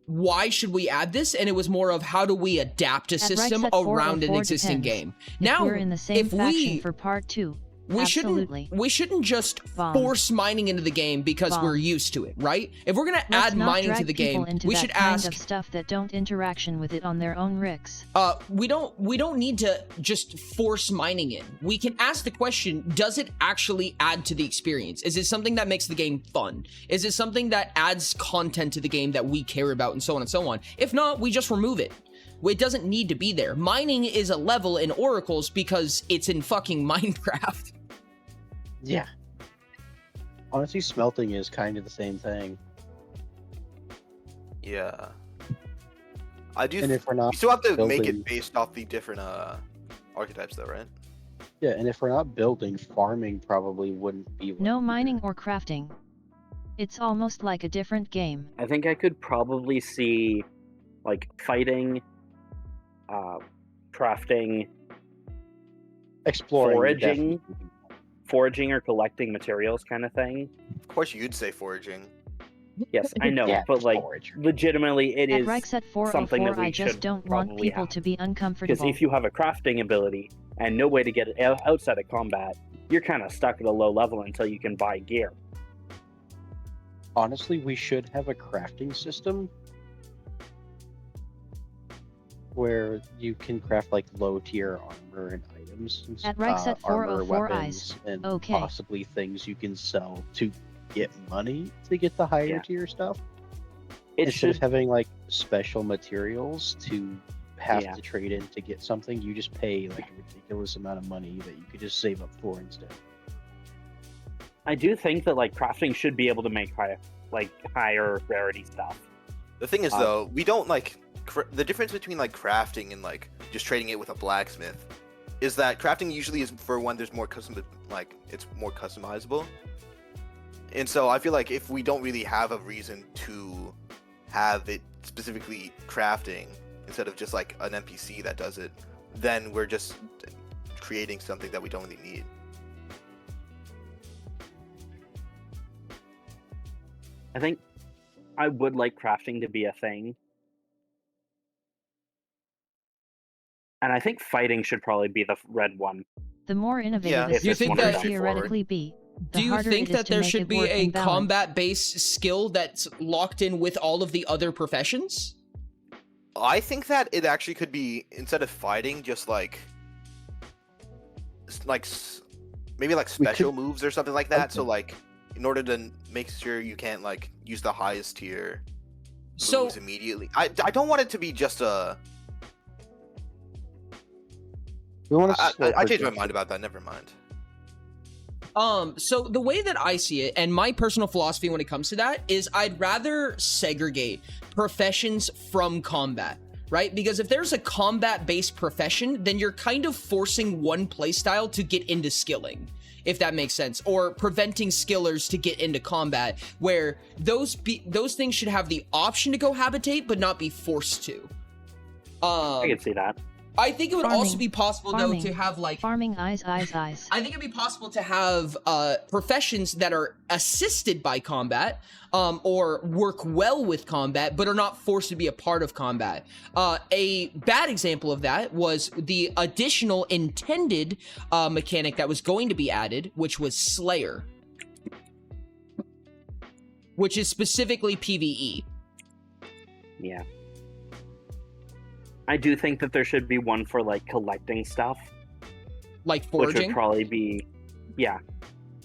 why should we add this? And it was more of how do we adapt a system around an existing game. Now, we're in the same faction for part 2. We shouldn't just force mining into the game because we're used to it, right? If we're gonna add mining to the game, we should ask of stuff that don't interaction with it on their own risks. We don't need to just force mining in. We can ask the question, does it actually add to the experience? Is it something that makes the game fun? Is it something that adds content to the game that we care about, and so on and so on? If not, we just remove it. It doesn't need to be there. Mining is a level in Oracles because it's in fucking Minecraft. Yeah. Honestly, smelting is kind of the same thing. Yeah. I do. And if we're not you still have to make building- it based off the different archetypes, though, right? Yeah, and if we're not building, farming probably wouldn't be. No mining or crafting. It's almost like a different game. I think I could probably see, like, fighting, crafting, exploring, foraging or collecting materials kind of thing. Of course, you'd say foraging. Yes, I know, Yeah, but like, forage. legitimately, it At is Reichs at something that 404, we I just should don't want probably people have. to be uncomfortable. Because if you have a crafting ability and no way to get it outside of combat, you're kind of stuck at a low level until you can buy gear. Honestly, we should have a crafting system where you can craft like low tier armor and items, and At Reichs at armor, 404 weapons, eyes. and Okay. possibly things you can sell to get money to get the higher tier stuff. It Instead should of having like special materials to have Yeah. to trade in to get something, you just pay like a ridiculous amount of money that you could just save up for instead. I do think that like crafting should be able to make higher rarity stuff. The thing is, though, we don't like the difference between like crafting and like just trading it with a blacksmith is that crafting usually is for when there's more it's more customizable. And so I feel like if we don't really have a reason to have it specifically crafting instead of just like an NPC that does it, then we're just creating something that we don't really need. I think I would like crafting to be a thing. And I think fighting should probably be the red one. The more innovative Yeah, a if it's system more would straightforward. theoretically be, the Do you harder think it is that to there make should it be work a in balance. combat-based skill that's locked in with all of the other professions? I think that it actually could be, instead of fighting, just like maybe like special moves or something like that. So like, in order to make sure you can't like use the highest tier moves immediately. I don't want it to be just a. We want I changed my mind about that. Never mind. So the way that I see it, and my personal philosophy when it comes to that, is I'd rather segregate professions from combat, right? Because if there's a combat-based profession, then you're kind of forcing one playstyle to get into skilling, if that makes sense, or preventing skillers to get into combat, where those things should have the option to cohabitate, but not be forced to. I can see that. I think it would also be possible, though, to have, like... Farming eyes. I think it'd be possible to have professions that are assisted by combat, or work well with combat, but are not forced to be a part of combat. A bad example of that was the additional intended mechanic that was going to be added, which was Slayer, which is specifically PvE. Yeah. I do think that there should be one for like collecting stuff. Like Which foraging? would probably be, yeah,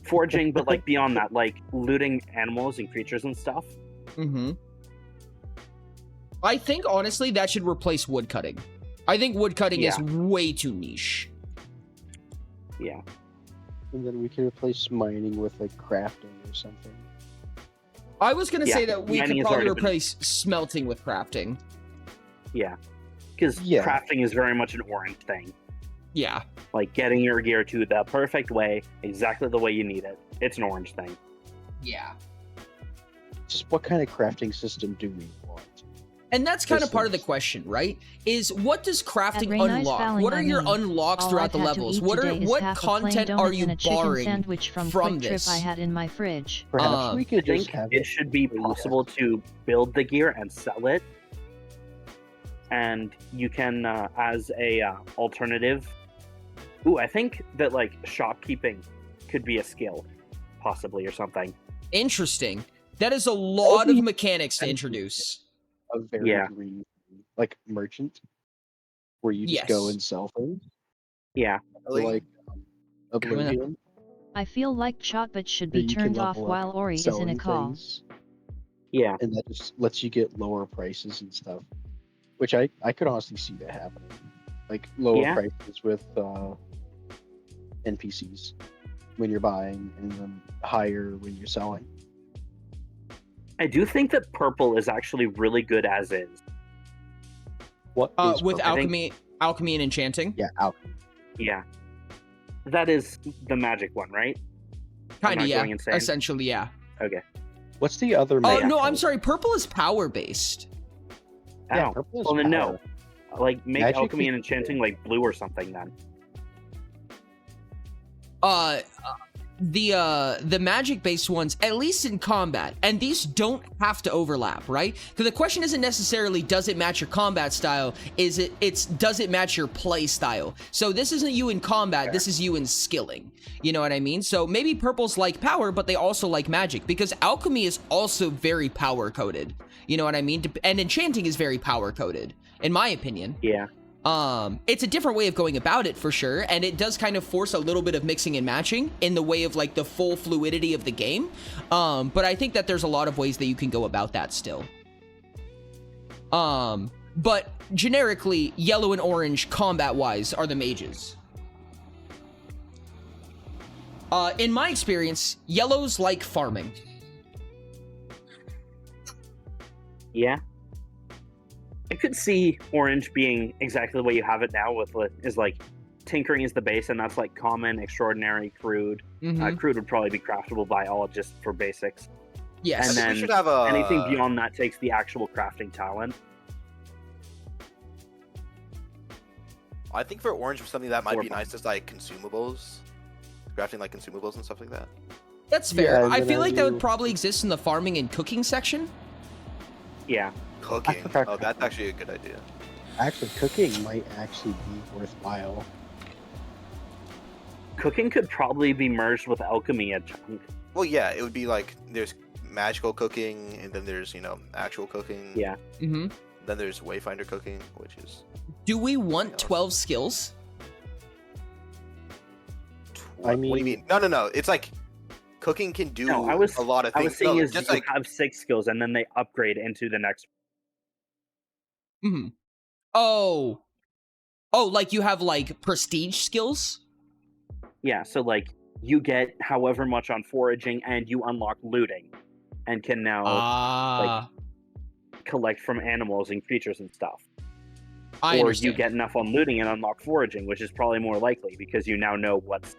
foraging, but like beyond that, like looting animals and creatures and stuff. Mm-hmm. I think, honestly, that should replace woodcutting. I think woodcutting is way too niche. Yeah. And then we can replace mining with like crafting or something. I was going to say that we mining could has probably already been- replace smelting with crafting. Yeah. Because crafting is very much an orange thing. Yeah. Like getting your gear to the perfect way, exactly the way you need it. It's an orange thing. Yeah. Just what kind of crafting system do we want? And that's kind of This part of the is- question, right? Is what does crafting Raynice unlock? Valley, What are I your mean, unlocks all throughout I've the had to levels? eat What today is what half a plain content donut are you and a chicken barring sandwich from from Quick Trip I this? had in my fridge. Perhaps we I could just think have it should be where you have- possible to build the gear and sell it, and you can as a alternative. Ooh, I think that like shopkeeping could be a skill, possibly, or something. Interesting. That is a lot of the- mechanics to introduce. a very Yeah. green, like merchant, where you just go Yes. and sell things. Yeah, Like Oblivion, I feel like Chotbot should where be you can turned off level while up Ori is in a selling call. things, yeah. and that just lets you get lower prices and stuff. Which I could honestly see that happening, like lower Yeah. prices with NPCs when you're buying, and then higher when you're selling. I do think that purple is actually really good as is. What is With purple? alchemy and enchanting. Yeah, alchemy. Yeah, that is the magic one, right? I'm Kind of, not yeah. going insane. Essentially, yeah. Okay. What's the other? Oh magic no, I'm one? sorry. Purple is power based. Yeah, Oh, purple is well then power. no. Like make Magic alchemy is- and enchanting like blue or something then. The magic based ones, at least in combat, and these don't have to overlap, right? Because the question isn't necessarily does it match your combat style, it's does it match your play style. So this isn't you in combat, this is you in skilling. You know what I mean? So maybe purple's like power, but they also like magic, because alchemy is also very power coded. You know what I mean? And enchanting is very power coded, in my opinion. Yeah. It's a different way of going about it for sure, and it does kind of force a little bit of mixing and matching in the way of like the full fluidity of the game. But I think that there's a lot of ways that you can go about that still. But generically, yellow and orange combat-wise are the mages. In my experience, yellow's like farming. Yeah. I could see orange being exactly the way you have it now with is like tinkering is the base, and that's like common, extraordinary, crude. Mhm. Crude would probably be craftable by all just for basics. Yes. And I think then we should have a anything beyond that takes the actual crafting talent. I think for orange, something that might Or- be nice is like consumables, crafting like consumables and stuff like that. That's fair. Yeah, and I then feel as like that would you- probably exist in the farming and cooking section. Yeah. Cooking. forgot Oh, that's actually a good idea. Actually, cooking might actually be worthwhile. Cooking could probably be merged with alchemy a chunk. Well, yeah, it would be like there's magical cooking, and then there's actual cooking. Yeah. Mm-hmm. Then there's wayfinder cooking, which is Do we want 12 skills? I what do you mean- mean? No. It's like cooking can do No, I was a lot of I things. was saying No, is just you like have 6 skills and then they upgrade into the next. Mm-hmm. Oh, like you have like prestige skills? Yeah, so like you get however much on foraging and you unlock looting and can now collect from animals and creatures and stuff. I Or understand. you get enough on looting and unlock foraging, which is probably more likely because you now know what's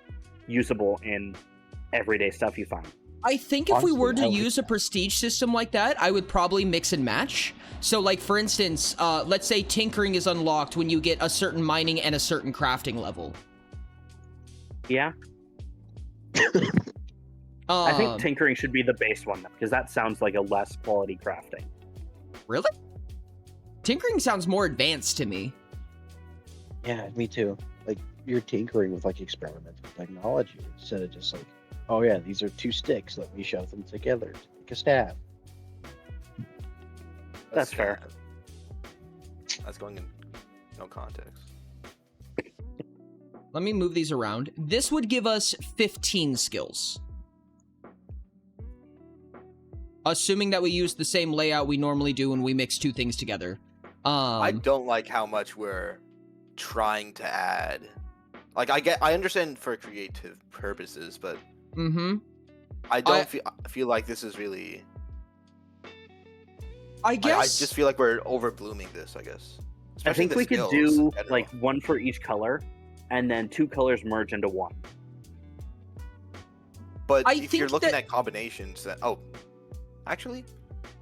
usable in everyday stuff you find. I think if we Honestly, were to I like use a prestige system like that, I would probably mix and match. So like, for instance, let's say tinkering is unlocked when you get a certain mining and a certain crafting level. Yeah, I think tinkering should be the base one though, because that sounds like a less quality crafting. Really? Tinkering sounds more advanced to me. Yeah, me too. Like you're tinkering with like experimental technology instead of just like, oh yeah, these are 2 sticks. Let me shove them together to make a staff. That's fair. That's going in no context. Let me move these around. This would give us 15 skills. Assuming that we use the same layout we normally do when we mix 2 things together. I don't like how much we're trying to add. Like I understand for creative purposes, but Mm-hmm. I don't feel like this is really. I I guess. just feel like we're over blooming this. I guess. I Especially think the we could skills do in general. like 1 for each color, and then 2 colors merge into 1. But I if you're think looking that- at combinations, that actually,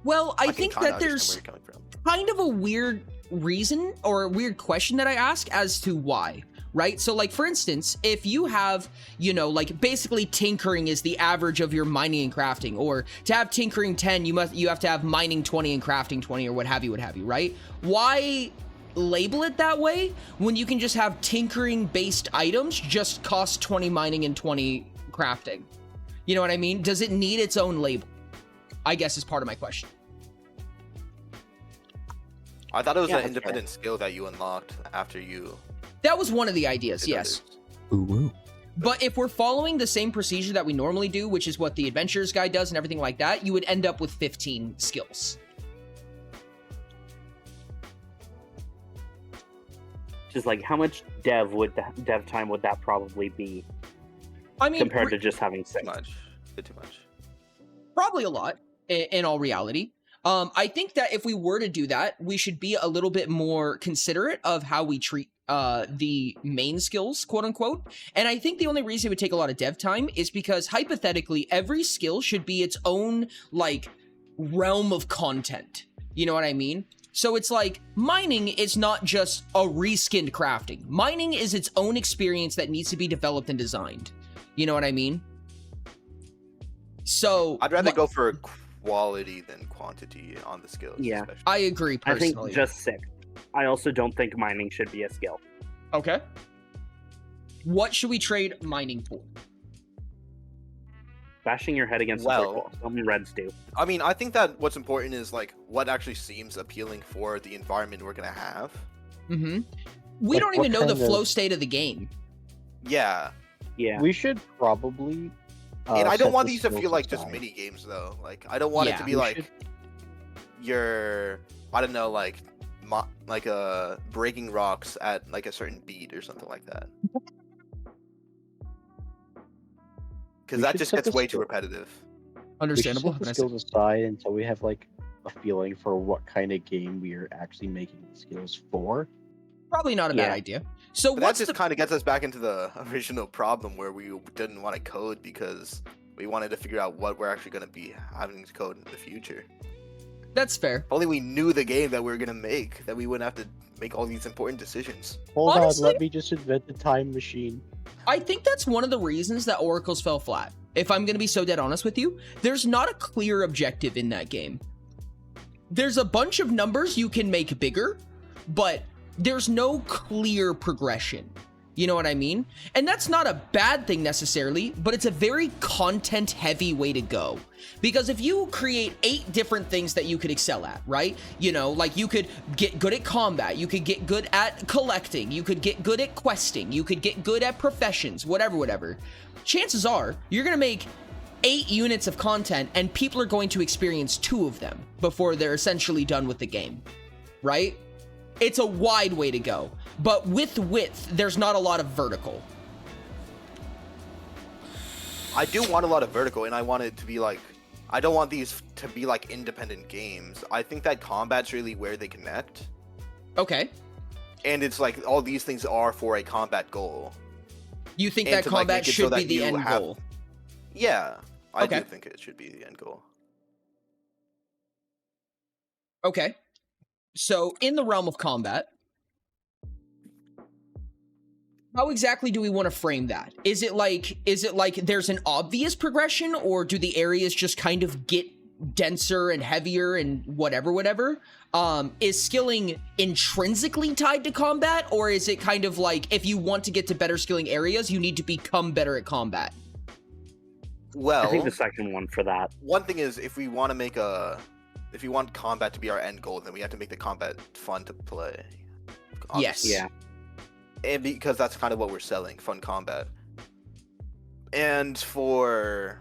Well, I can think kinda that understand there's where you're coming from. kind of a weird reason or a weird question that I ask as to why, right? So like, for instance, if you have, you know, like basically tinkering is the average of your mining and crafting, or to have tinkering 10, you have to have mining 20 and crafting 20 or what have you, right? Why label it that way when you can just have tinkering based items just cost 20 mining and 20 crafting? You know what I mean? Does it need its own label? I guess is part of my question. I thought it was Yeah, an that's independent skill that you unlocked after you. That was one of the ideas, did yes. others. Ooh. But if we're following the same procedure that we normally do, which is what the Adventurer's Guide does and everything like that, you would end up with 15 skills. Just like, how much dev time would that probably be I mean, compared to just having 6? Too much. Bit too much. probably a lot in all reality. I think that if we were to do that, we should be a little bit more considerate of how we treat the main skills, quote unquote. And I think the only reason it would take a lot of dev time is because hypothetically, every skill should be its own like realm of content. You know what I mean? So it's like mining is not just a reskinned crafting. Mining is its own experience that needs to be developed and designed. You know what I mean? So I'd rather go for quality than quantity on the skills. Yeah. especially. I agree I personally. think just 6. I also don't think mining should be a skill. Okay. What should we trade mining for? Bashing your head against Well- the circle. Some Reds do. I mean, I think that what's important is like what actually seems appealing for the environment we're gonna have. Mm-hmm. We Like, don't even what know the kind of- flow state of the game. Yeah, Yeah. We should probably. and I don't set want the these to skills feel like just aside. mini games though. Like I don't want it Yeah. to be We like should- you're, I don't know, like breaking rocks at like a certain beat or something like that. Because We that should just set gets the way too skill- repetitive. Understandable. We should set the skills aside until we have like a feeling for what kind of game we are actually making the skills for. Probably not a bad Yeah. idea. So But that what's just the kind of gets us back into the original problem where we didn't want to code because we wanted to figure out what we're actually going to be having to code in the future. That's fair. If only we knew the game that we were going to make, that we wouldn't have to make all these important decisions. Hold Honestly- on, let me just invent the time machine. I think that's one of the reasons that Oracles fell flat. If I'm going to be so dead honest with you, there's not a clear objective in that game. There's a bunch of numbers you can make bigger, but there's no clear progression. You know what I mean? And that's not a bad thing necessarily, but it's a very content heavy way to go. Because if you create 8 different things that you could excel at, right? You know, like you could get good at combat, you could get good at collecting, you could get good at questing, you could get good at professions, whatever. Chances are you're going to make 8 units of content and people are going to experience 2 of them before they're essentially done with the game, right? It's a wide way to go, but with width, there's not a lot of vertical. I do want a lot of vertical, and I want it to be like, I don't want these to be like independent games. I think that combat's really where they connect, Okay. and it's like all these things are for a combat goal. You think And that to, like, combat make it so should be that the you end have- goal? Yeah, I Okay. do think it should be the end goal. Okay. So, in the realm of combat, how exactly do we want to frame that? Is it like there's an obvious progression, or do the areas just kind of get denser and heavier and whatever? Is skilling intrinsically tied to combat, or is it kind of like if you want to get to better skilling areas, you need to become better at combat? Well, I think the second one for that. one thing is if we want to make if you want combat to be our end goal, then we have to make the combat fun to play. Yes. Yeah. And because that's kind of what we're selling, fun combat. And for,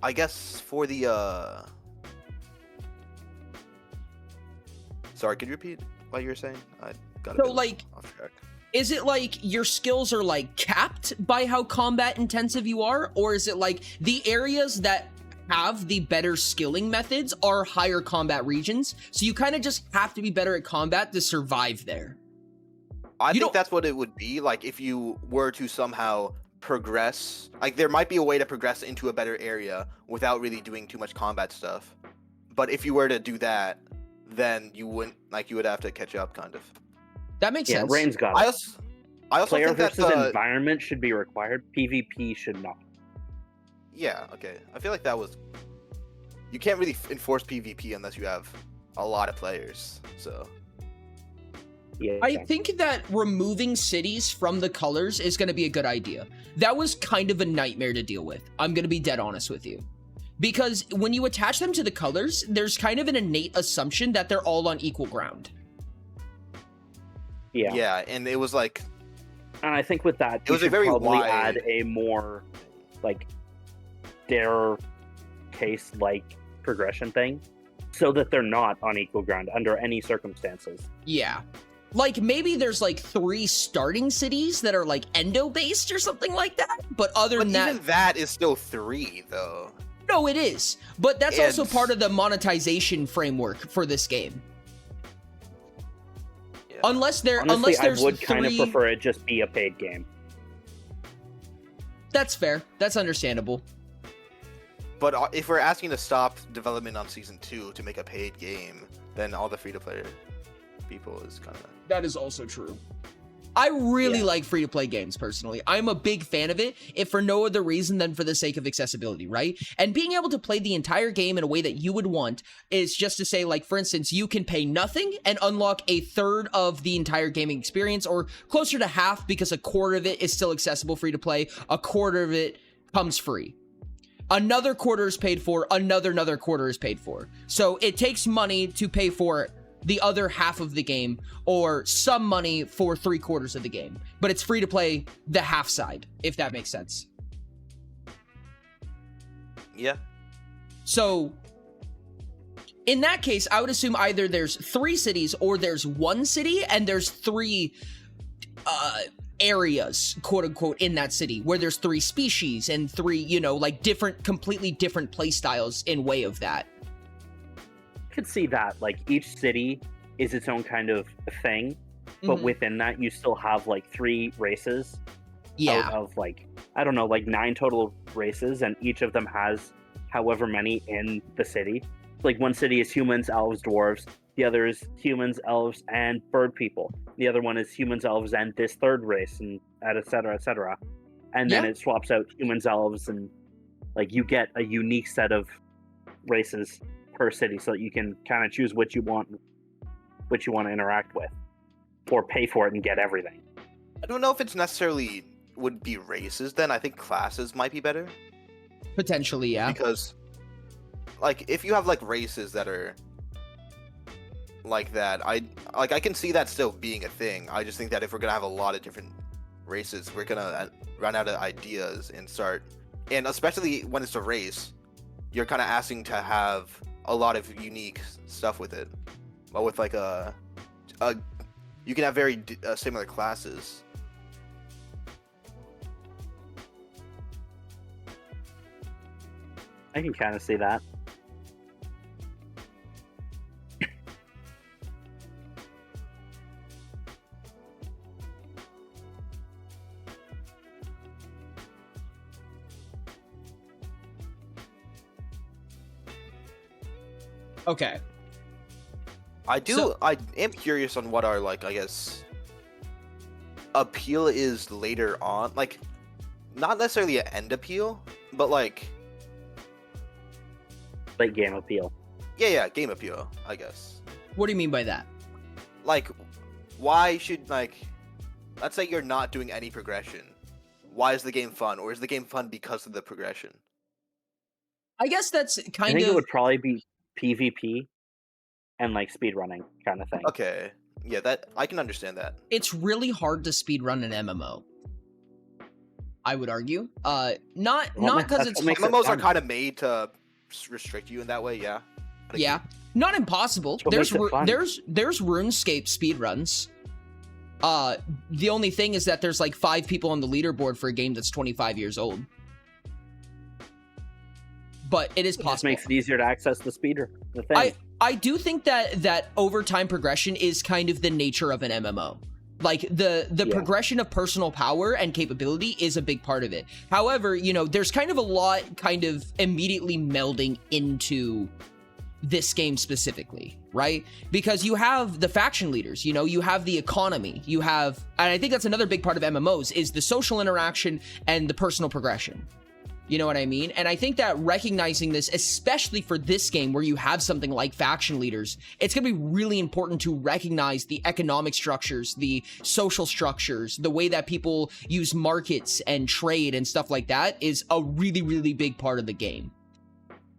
I guess for the sorry, could you repeat what you were saying? I got a So, bit like, off track. is it like your skills are like capped by how combat intensive you are, or is it like the areas that have the better skilling methods are higher combat regions, so you kind of just have to be better at combat to survive there? I you think don't- that's what it would be like if you were to somehow progress. Like there might be a way to progress into a better area without really doing too much combat stuff. But if you were to do that, then you wouldn't you would have to catch up kind of. That makes sense. Rain's got I it. also Player think that versus environment should be required. PvP should not. Yeah, okay. I feel like that was you can't really enforce PvP unless you have a lot of players. So Yeah. I think that removing cities from the colors is going to be a good idea. That was kind of a nightmare to deal with. I'm going to be dead honest with you. Because when you attach them to the colors, there's kind of an innate assumption that they're all on equal ground. Yeah. yeah, and it was like And I think with that, It was a you should very probably wide- add a more like dare case like progression thing, so that they're not on equal ground under any circumstances. Yeah. Like, maybe there's, like, 3 starting cities that are, like, endo-based or something like that. But other but than that... even that is still 3, though. No, it is. But that's also And- part of the monetization framework for this game. Yeah. Unless Honestly, there's I would kind of 3... prefer it just be a paid game. That's fair. That's understandable. But if we're asking to stop development on season 2 to make a paid game, then all the free-to-play people is kind of... That is also true. I really Yeah. like free-to-play games, personally. I'm a big fan of it, if for no other reason than for the sake of accessibility, right? And being able to play the entire game in a way that you would want is just to say, like, for instance, you can pay nothing and unlock a third of the entire gaming experience, or closer to half, because a quarter of it is still accessible free-to-play, a quarter of it comes free. Another quarter is paid for, another quarter is paid for. So it takes money to pay for the other half of the game, or some money for 3/4 of the game. But it's free to play the half side, if that makes sense. Yeah. So, in that case, I would assume either there's 3 cities or there's 1 city, and there's 3 areas, quote unquote, in that city, where there's 3 species and 3, you know, like completely different play styles in way of that. Could see that like each city is its own kind of thing, but Mhm. within that you still have like 3 races Yeah. out of like, I don't know, like 9 total races, and each of them has however many in the city. Like one city is humans, elves, dwarves, the other is humans, elves, and bird people, the other one is humans, elves, and this third race, and et cetera, and then Yeah. it swaps out humans, elves, and like you get a unique set of races per city, so that you can kind of choose what you want to interact with, or pay for it and get everything. I don't know if it's necessarily would be races then. I think classes might be better. Potentially, yeah. Because, like, if you have, like, races that are like that, I can see that still being a thing. I just think that if we're gonna have a lot of different races, we're gonna run out of ideas and especially when it's a race, you're kind of asking to have a lot of unique stuff with it. But with, like, you can have very similar classes. I can kind of see that. Okay. I am curious on what our, like, I guess, appeal is later on. Like, not necessarily an end appeal, but, like game appeal. Yeah, game appeal, I guess. What do you mean by that? Like, why should, like, let's say you're not doing any progression. Why is the game fun? Or is the game fun because of the progression? I guess that's I kind think of... it would probably be PvP and like speedrunning kind of thing. Okay. Yeah, that I can understand that. It's really hard to speedrun an MMO, I would argue. Not because it's... MMOs are kind of made to restrict you in that way, yeah. Yeah, not impossible. What There's makes it fun. there's RuneScape speedruns. The only thing is that there's like 5 people on the leaderboard for a game that's 25 years old. But it is It possible. just makes it easier to access the speeder. The thing. I do think that overtime progression is kind of the nature of an MMO. Like the progression of personal power and capability is a big part of it. However, you know, there's kind of a lot kind of immediately melding into this game specifically, right? Because you have the faction leaders, you know, you have the economy, you have, and I think that's another big part of MMOs is the social interaction and the personal progression. You know what I mean? And I think that recognizing this, especially for this game where you have something like faction leaders, it's going to be really important to recognize the economic structures, the social structures, the way that people use markets and trade and stuff like that is a really, really big part of the game.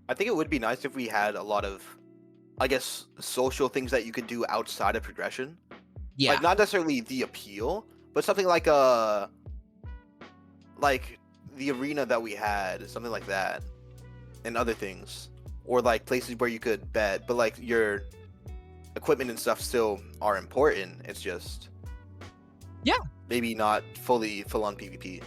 I think it would be nice if we had a lot of, I guess, social things that you could do outside of progression. Yeah. Like, not necessarily the appeal, but something like the arena that we had, something like that, and other things, or like places where you could bet, but like your equipment and stuff still are important. It's just, yeah, maybe not fully full-on PvP.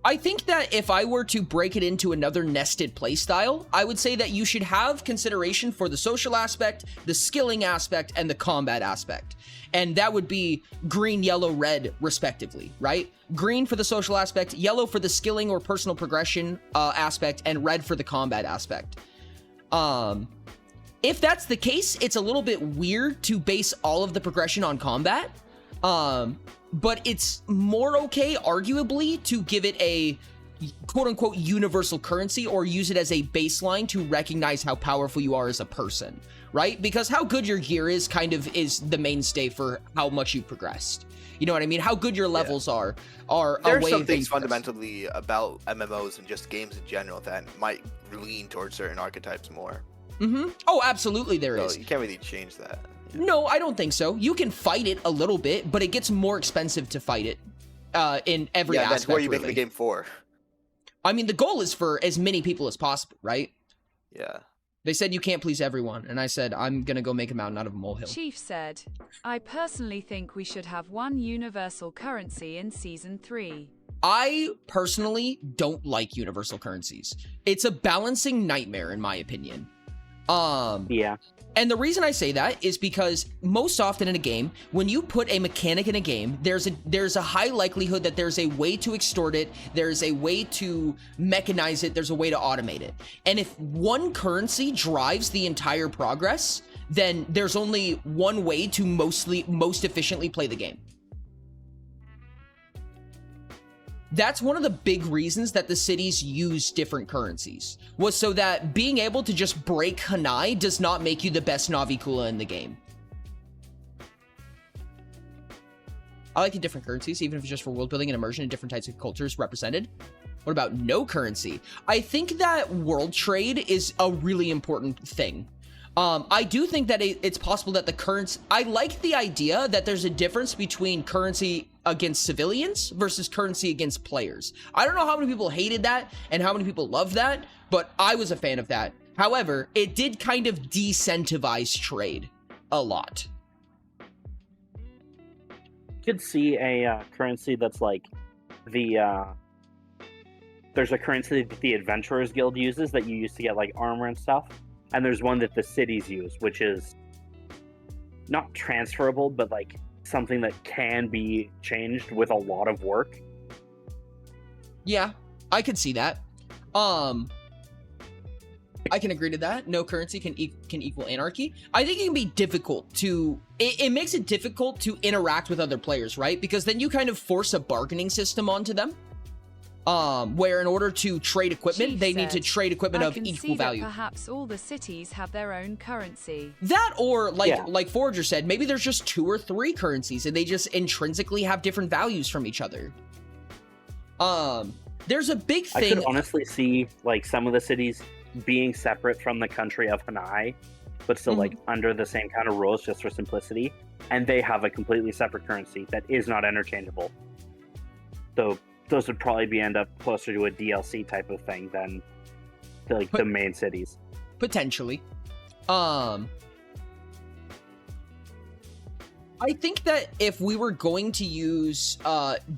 I think that if I were to break it into another nested playstyle, I would say that you should have consideration for the social aspect, the skilling aspect, and the combat aspect. And that would be green, yellow, red, respectively, right? Green for the social aspect, yellow for the skilling or personal progression aspect, and red for the combat aspect. If that's the case, it's a little bit weird to base all of the progression on combat. But it's more okay, arguably, to give it a quote-unquote universal currency or use it as a baseline to recognize how powerful you are as a person, right? Because how good your gear is kind of is the mainstay for how much you've progressed. You know what I mean? How good your levels are There's a way some of things express. fundamentally about MMOs and just games in general that might lean towards certain archetypes more. Mm-hmm. Oh, absolutely there is. So you can't really change that. No, I don't think so. You can fight it a little bit, but it gets more expensive to fight it in every aspect. That's what you make really. the game for. I mean, the goal is for as many people as possible, right? Yeah. They said you can't please everyone, and I said I'm gonna go make a mountain out of a molehill. Chief said, I personally think we should have one universal currency in Season 3. I personally don't like universal currencies. It's a balancing nightmare, in my opinion. Yeah. And the reason I say that is because most often in a game, when you put a mechanic in a game, there's a high likelihood that there's a way to extort it, there's a way to mechanize it, there's a way to automate it. And if one currency drives the entire progress, then there's only one way to most efficiently play the game. That's one of the big reasons that the cities use different currencies, was so that being able to just break Hanai does not make you the best Navikula in the game. I like the different currencies, even if it's just for world building and immersion and different types of cultures represented. What about no currency? I think that world trade is a really important thing. I do think that it's possible that the currency... I like the idea that there's a difference between currency against civilians versus currency against players. I don't know how many people hated that and how many people loved that, but I was a fan of that. However, it did kind of decentivize trade a lot. You could see a currency that's like the... there's a currency that the Adventurers Guild uses that you use to get like armor and stuff. And there's one that the cities use, which is not transferable, but like something that can be changed with a lot of work. Yeah, I could see that. I can agree to that. No currency can equal anarchy. I think it can be difficult to... It makes it difficult to interact with other players, right? Because then you kind of force a bargaining system onto them. Where in order to trade equipment, Chief they need to said, trade equipment I of can equal see that value. perhaps all the cities have their own currency. That or like Yeah. like Forager said, maybe there's just 2 or 3 currencies and they just intrinsically have different values from each other. There's a big I thing. could honestly see like some of the cities being separate from the country of Hanai, but still like under the same kind of rules just for simplicity, and they have a completely separate currency that is not interchangeable. So those would probably end up closer to a DLC type of thing than the main cities. Potentially. I think that if we were going to use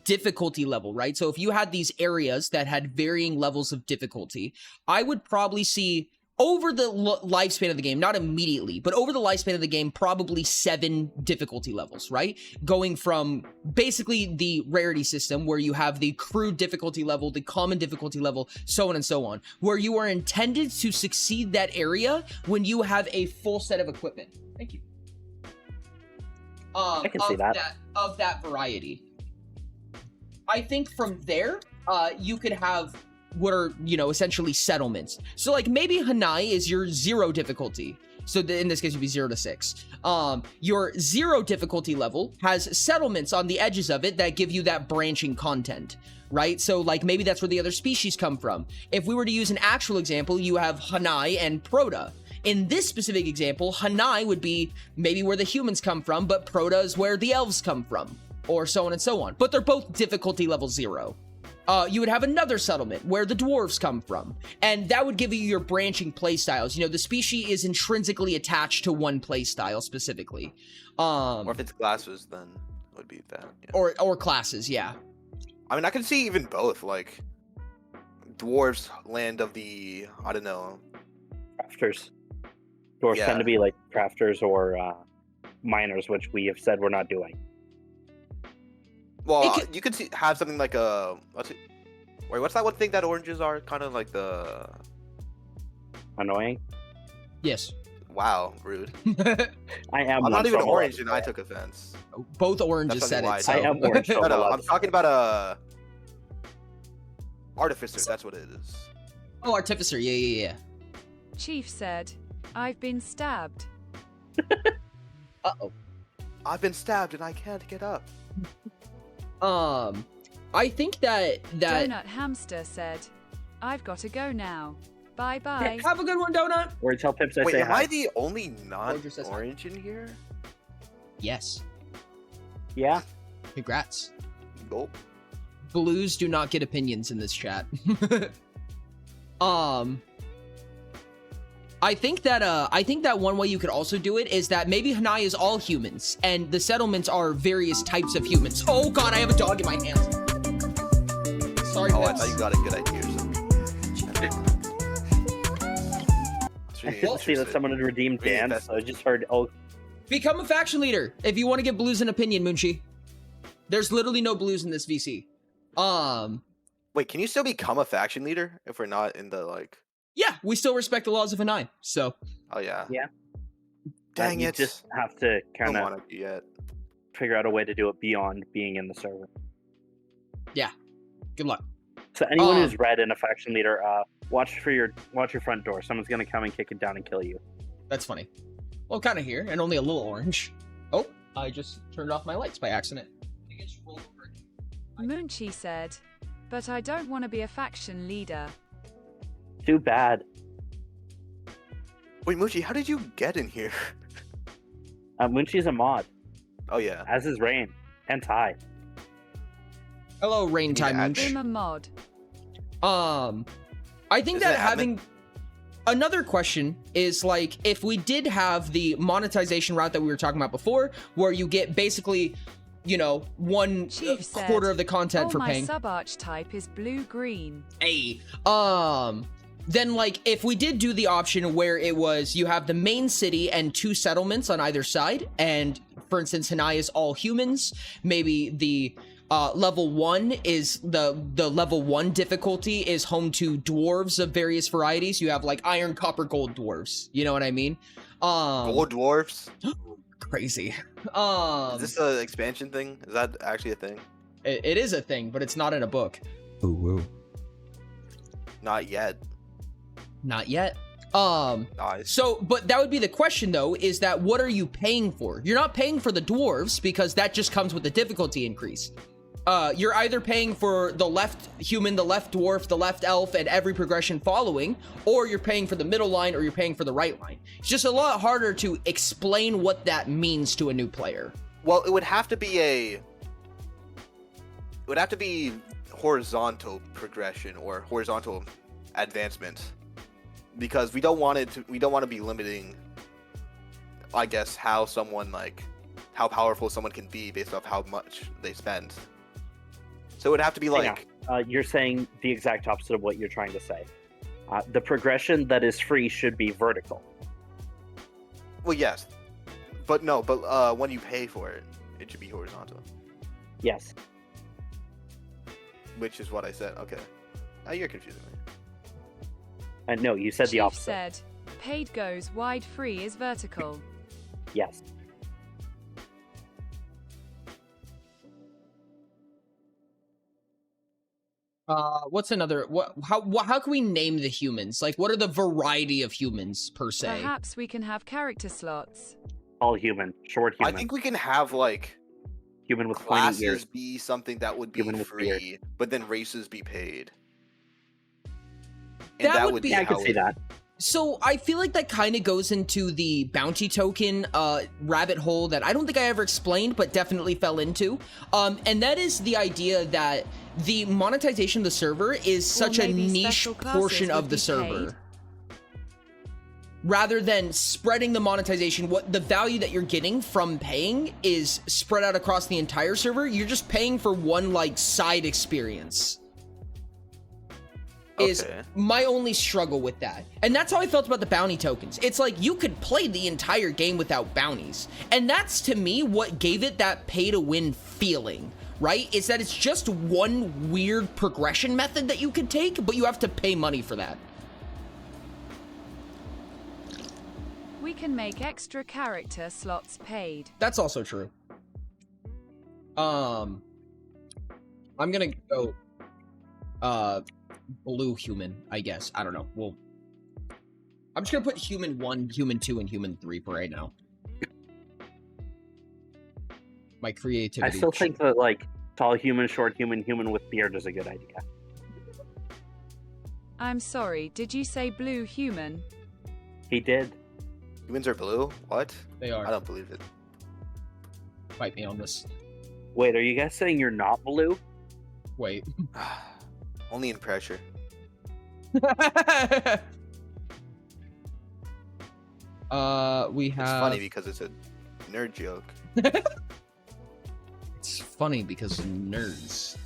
difficulty level, right? So if you had these areas that had varying levels of difficulty, I would probably see over the lifespan of the game, not immediately, but over the lifespan of the game, probably 7 difficulty levels, right? Going from basically the rarity system where you have the crude difficulty level, the common difficulty level, so on and so on, where you are intended to succeed that area when you have a full set of equipment. Thank you. I can see that. Of that variety. I think from there, you could have what are, essentially settlements. So like maybe Hanai is your 0 difficulty. So in this case, it'd be 0 to 6. Your 0 difficulty level has settlements on the edges of it that give you that branching content, right? So like maybe that's where the other species come from. If we were to use an actual example, you have Hanai and Proto. In this specific example, Hanai would be maybe where the humans come from, but Proto is where the elves come from, or so on and so on. But they're both difficulty level 0. You would have another settlement where the dwarves come from, and that would give you your branching playstyles. The species is intrinsically attached to one playstyle specifically. Or if it's classes, then it would be that. Yeah. Or classes, yeah. I mean, I can see even both, like dwarves, land of the, I don't know, crafters. Dwarves tend to be like crafters or miners, which we have said we're not doing. Well, you could have something like a. What's that one thing that oranges are? Kind of like the. Annoying? Yes. Wow, rude. I am. I'm not even orange, and I took offense. Both oranges said it. So. I am orange. No, I'm talking about a. Artificer, that's what it is. Oh, artificer, yeah. Chief said, I've been stabbed. Uh-oh. I've been stabbed and I can't get up. I think that Donut Hamster said, I've got to go now. Bye-bye. Have a good one, Donut. Or tell Pips I Wait, say am hi. I the only non-orange in here? Yes. Yeah. Congrats. Nope. Blues do not get opinions in this chat. I think that one way you could also do it is that maybe Hanai is all humans, and the settlements are various types of humans. Oh god, I have a dog in my hands. Sorry, Oh, I Pips. thought you got a good idea or something. I didn't see that someone had redeemed Dan, so I just heard, Become a faction leader if you want to get Blues an opinion, Munchie. There's literally no Blues in this VC. Wait, can you still become a faction leader if we're not in the, like... Yeah, we still respect the laws of Hanai, so... Oh, yeah. Yeah. Dang you it. just have to kind Don't of want to yet. figure out a way to do it beyond being in the server. Yeah. Good luck. So anyone who's red and a faction leader, watch your front door. Someone's gonna come and kick it down and kill you. That's funny. Well, kind of here, and only a little orange. Oh, I just turned off my lights by accident. Munchie said, but I don't want to be a faction leader. Too bad. Wait, Muchi, how did you get in here? Munchie's a mod. Oh, yeah. As is Rain and Ty. Hello, Rain Time Munch. I'm a mod. I think that having... Another question is, like, if we did have the monetization route that we were talking about before, where you get basically, 1 quarter of the content for paying. My sub-archetype is blue-green. Hey. Then, like, if we did do the option where it was you have the main city and 2 settlements on either side, and, for instance, Hanai is all humans, maybe the... level 1 is the level 1 difficulty is home to dwarves of various varieties. You have like iron, copper, gold dwarves. You know what I mean? Gold dwarves? Crazy. Is this an expansion thing? Is that actually a thing? It is a thing, but it's not in a book. Oh, whoa. Not yet. Not yet. Nice. So, but that would be the question though, is that what are you paying for? You're not paying for the dwarves because that just comes with the difficulty increase. You're either paying for the left human, the left dwarf, the left elf, and every progression following, or you're paying for the middle line, or you're paying for the right line. It's just a lot harder to explain what that means to a new player. Well, it would have to be horizontal progression or horizontal advancement, because we don't want to be limiting, I guess, how powerful someone can be based off how much they spend. So it would have to be like... You're saying the exact opposite of what you're trying to say. The progression that is free should be vertical. Well, yes, but no. But when you pay for it, it should be horizontal. Yes. Which is what I said. Okay. Now you're confusing me. No, you said the Chief opposite. said, paid goes wide, free is vertical. Yes. What's another? How can we name the humans? Like, what are the variety of humans per se? Perhaps we can have character slots. All human, short human. I think we can have like human with pointy classes ears. be something that would be Human with free, but then races be paid. And That would be- I could how see it- that. So I feel like that kind of goes into the bounty token rabbit hole that I don't think I ever explained, but definitely fell into. And that is the idea that the monetization of the server is such a maybe niche special classes portion would of the be server. paid. Rather than spreading the monetization, what the value that you're getting from paying is spread out across the entire server. You're just paying for one like side experience. Is Okay. my only struggle with that. And that's how I felt about the bounty tokens. It's like you could play the entire game without bounties. And that's to me what gave it that pay to win feeling, right? Is that it's just one weird progression method that you could take, but you have to pay money for that. We can make extra character slots paid. That's also true. I'm gonna go blue human, I guess. I don't know. Well, I'm just gonna put human 1, human 2, and human 3 for right now. My I creativity. still think that like tall human, short human, human with beard is a good idea. I'm sorry, did you say blue human? He did. Humans are blue? What? They are. I don't believe it. Fight me on this. Wait, are you guys saying you're not blue? Wait. Only in pressure. We It's have. funny because it's a nerd joke. It's funny because of nerds.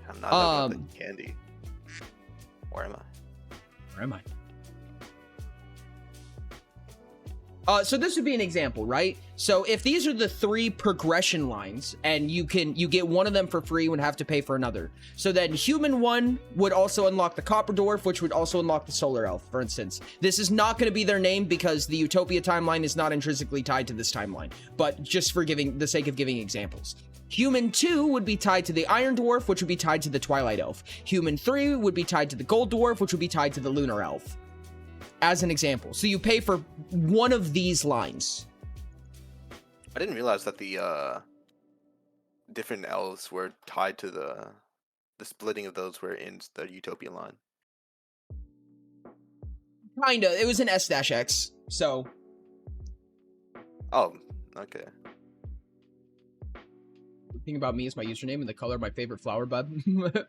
I'm not about the candy. Where am I? Where am I? So this would be an example, right? So if these are the 3 progression lines, and you get one of them for free and would have to pay for another. So then human 1 would also unlock the copper dwarf, which would also unlock the solar elf, for instance. This is not going to be their name because the Utopia timeline is not intrinsically tied to this timeline, but just for the sake of giving examples. Human 2 would be tied to the Iron Dwarf, which would be tied to the Twilight Elf. Human 3 would be tied to the Gold Dwarf, which would be tied to the Lunar Elf. As an example. So you pay for one of these lines. I didn't realize that the different elves were tied to the splitting of those were in the Utopia line. Kinda. It was an S-X, so. Oh, okay. The thing about me is my username and the color of my favorite flower bud. Okay.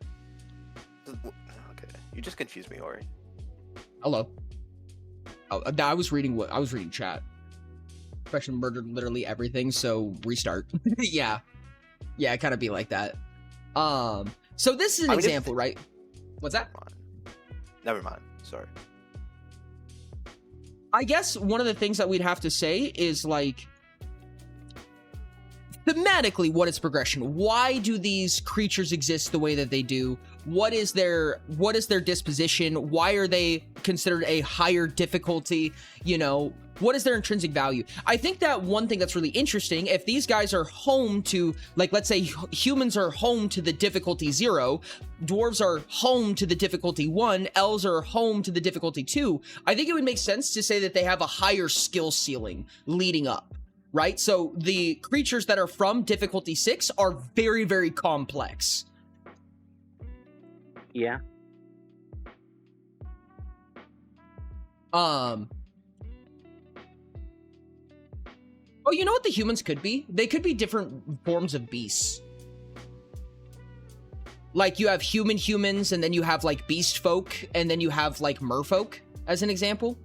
You just confused me, Ori. Hello. Oh, I was reading chat. Question murdered literally everything, so restart. Yeah. Yeah, it kind of be like that. So this is an example, right? What's that? Never mind. Sorry. I guess one of the things that we'd have to say is like thematically, what is progression? Why do these creatures exist the way that they do? What is their disposition? Why are they considered a higher difficulty? You know, what is their intrinsic value? I think that one thing that's really interesting, if these guys are home to, like, let's say humans are home to the difficulty 0, dwarves are home to the difficulty 1, elves are home to the difficulty 2, I think it would make sense to say that they have a higher skill ceiling leading up. Right? So the creatures that are from difficulty 6 are very, very complex. Yeah. Oh, you know what the humans could be? They could be different forms of beasts. Like you have humans, and then you have like beast folk, and then you have like merfolk, as an example.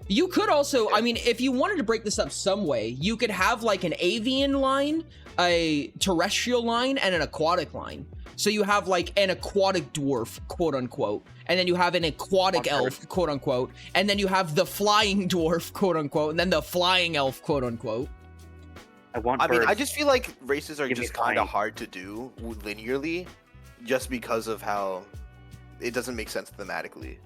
You could also, I mean, if you wanted to break this up some way, you could have like an avian line, a terrestrial line, and an aquatic line. So you have like an aquatic dwarf, quote unquote, and then you have an aquatic elf, quote unquote, and then you have the flying dwarf, quote unquote, and then the flying elf, quote unquote. I mean, I just feel like races are just kind of hard to do linearly, just because of how it doesn't make sense thematically.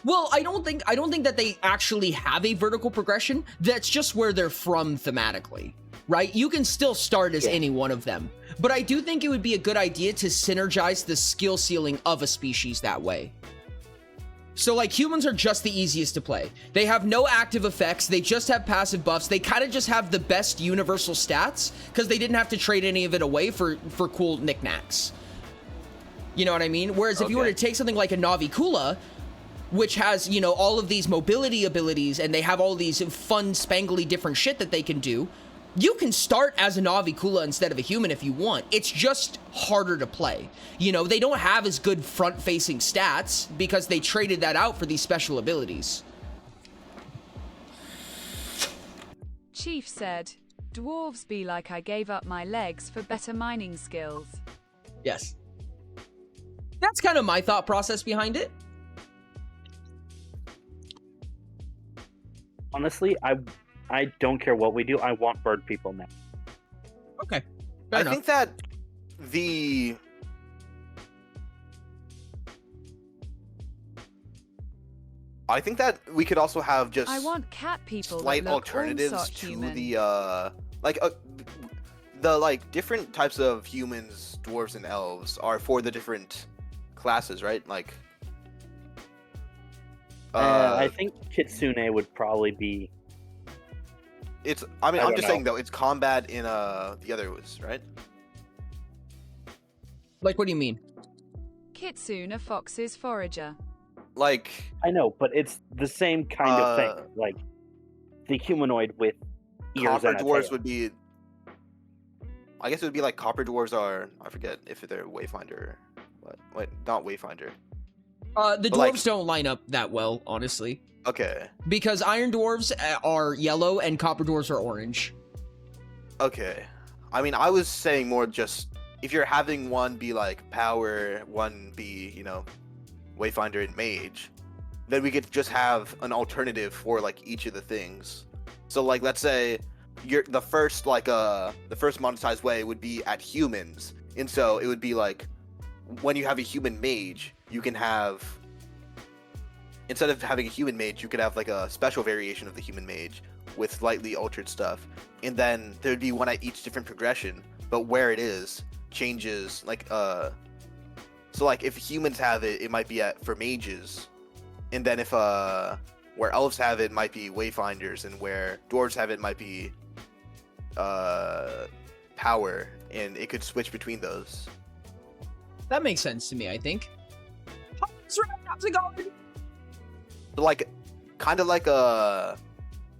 Well, I don't think that they actually have a vertical progression. That's just where they're from thematically, right? You can still start as any one of them. But I do think it would be a good idea to synergize the skill ceiling of a species that way. So like humans are just the easiest to play. They have no active effects. They just have passive buffs. They kind of just have the best universal stats because they didn't have to trade any of it away for cool knickknacks. You know what I mean? Whereas if you were to take something like a Navikula, which has, you know, all of these mobility abilities and they have all these fun, spangly different shit that they can do, you can start as a Navikula instead of a human if you want. It's just harder to play. You know, they don't have as good front-facing stats because they traded that out for these special abilities. Chief said, dwarves be like I gave up my legs for better mining skills. Yes. That's kind of my thought process behind it. Honestly, I don't care what we do. I want bird people now. Okay. I think that the we could also have just I want cat people slight that look alternatives all-sort to human. the different types of humans, dwarves, and elves are for the different classes, right? Like I think Kitsune would probably be. It's. I mean, I I'm don't just know. saying though. It's combat in the other was right. Like, what do you mean? Kitsune, a fox's forager. Like I know, but it's the same kind of thing. Like the humanoid with ears copper and a dwarves tail. would be. I guess it would be like copper dwarves are. I forget if they're Wayfinder. What? Wait, not Wayfinder. The But, like- dwarves don't line up that well, honestly. Okay. Because iron dwarves are yellow and copper dwarves are orange. Okay. I mean, I was saying more just if you're having one be like power, one be, you know, Wayfinder and mage, then we could just have an alternative for like each of the things. So like let's say the first monetized way would be at humans. And so it would be like when you have a human mage, you can have instead of having a human mage, you could have like a special variation of the human mage with slightly altered stuff. And then there would be one at each different progression, but where it is changes like so like if humans have it, it might be for mages. And then if where elves have it might be wayfinders, and where dwarves have it might be power, and it could switch between those. That makes sense to me, I think. How's it going? So like kind of like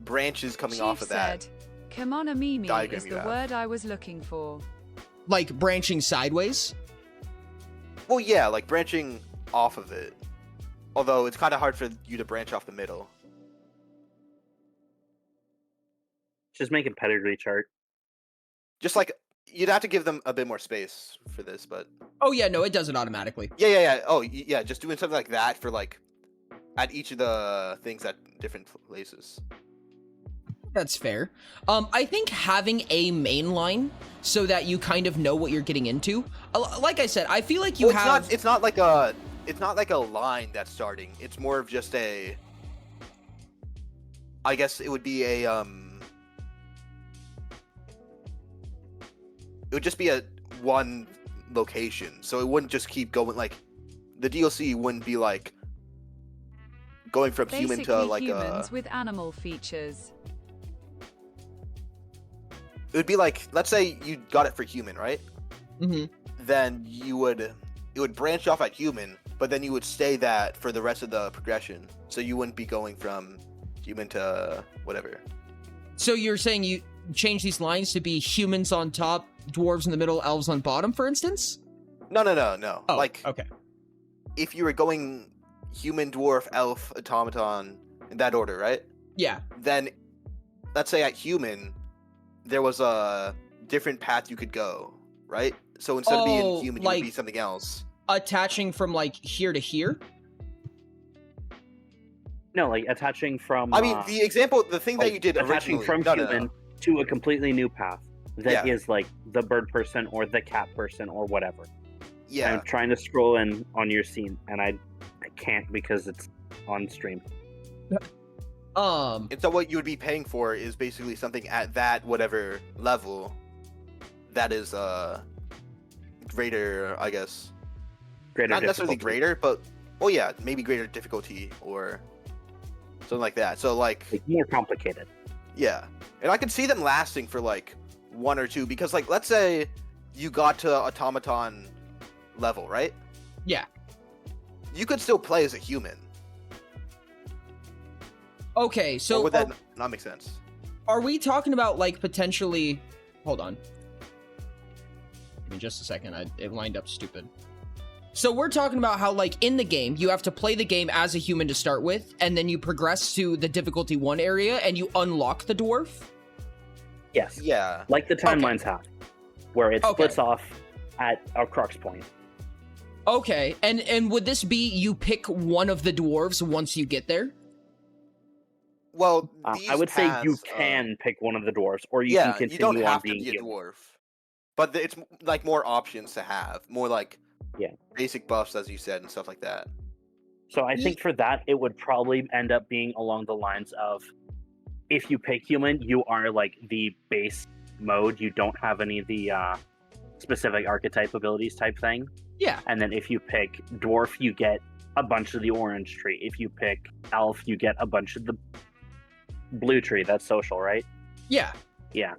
branches coming Chief off of that. said, Kimono Mimi diagram is you the have. word I was looking for. Like branching sideways? Well, yeah, like branching off of it. Although it's kind of hard for you to branch off the middle. Just make a pedigree chart. Just like you'd have to give them a bit more space for this, but Oh yeah, no, it does it automatically. yeah. Oh, yeah, just doing something like that for like at each of the things at different places. That's fair. I think having a main line so that you kind of know what you're getting into. Like I said, I feel like you Well, have. It's not like a line that's starting. It's more of just a. I guess it would be a It would just be a one location, so it wouldn't just keep going. Like the DLC wouldn't be like going from human Basically to like humans with animal features. It would be like, let's say you got it for human, right? Mm-hmm. Then it would branch off at human, but then you would stay that for the rest of the progression. So you wouldn't be going from human to whatever. So you're saying you change these lines to be humans on top, dwarves in the middle, elves on bottom, for instance? No. Oh, Like, okay. if you were going human, dwarf, elf, automaton, in that order, right? Yeah. then let's say at human, there was a different path you could go, right? So instead of being human, you would be something else. Attaching from like here to here? No, like attaching from. I mean, the thing that you did attaching originally from human to a completely new path that is like the bird person or the cat person or whatever. Yeah. I'm trying to scroll in on your scene, and I can't because it's on stream. And so what you would be paying for is basically something at that whatever level that is greater, I guess. Not necessarily greater, but yeah, maybe greater difficulty or something like that. So like more complicated. Yeah. And I could see them lasting for like 1 or 2 because like let's say you got to automaton level, right? Yeah. You could still play as a human. Okay, so or would that not make sense? Are we talking about like potentially? Hold on. Give me just a second. It lined up stupid. So we're talking about how like in the game you have to play the game as a human to start with, and then you progress to the difficulty 1 area and you unlock the dwarf. Yes. Yeah. Like the timelines have, where it splits off at a crux point. Okay, and would this be you pick one of the dwarves once you get there? Well, I would say you can pick one of the dwarves, or you can continue you don't have on being to be a human. dwarf. But it's like more options to have, more like basic buffs, as you said, and stuff like that. So I think for that, it would probably end up being along the lines of, if you pick human, you are like the base mode. You don't have any of the specific archetype abilities type thing. Yeah. And then if you pick dwarf, you get a bunch of the orange tree. If you pick elf, you get a bunch of the blue tree. That's social, right? Yeah. Yeah.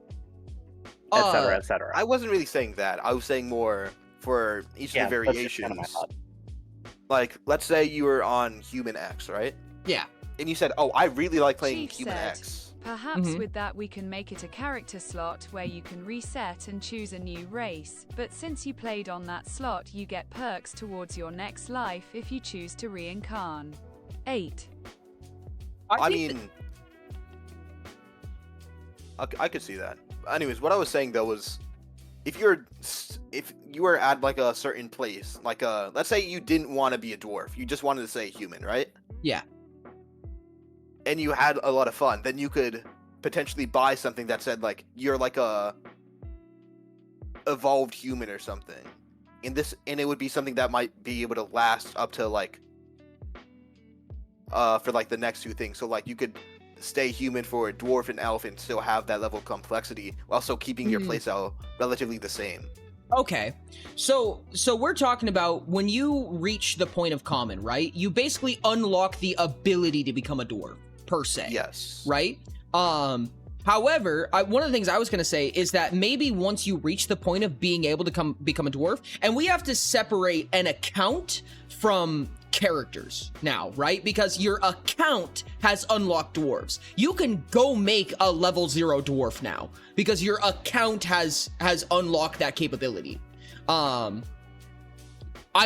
Etc. Etc. I wasn't really saying that. I was saying more for each of the variations. Like, let's say you were on Human X, right? Yeah. And you said, "Oh, I really like playing Chief Human said, X." Perhaps with that we can make it a character slot where you can reset and choose a new race, but since you played on that slot you get perks towards your next life if you choose to reincarn. 8. I mean, I could see that. Anyways, what I was saying though was, if you were at like a certain place, like let's say you didn't want to be a dwarf, you just wanted to say human, right? Yeah. And you had a lot of fun, then you could potentially buy something that said like you're like a evolved human or something. And it would be something that might be able to last up to like for like the next 2 things. So like you could stay human for a dwarf and elf and still have that level of complexity while still keeping your playstyle relatively the same. Okay, so we're talking about when you reach the point of common, right? You basically unlock the ability to become a dwarf, per se. Yes. Right? However, one of the things I was going to say is that maybe once you reach the point of being able to become a dwarf, and we have to separate an account from characters now, right? Because your account has unlocked dwarves. You can go make a level 0 dwarf now because your account has unlocked that capability. I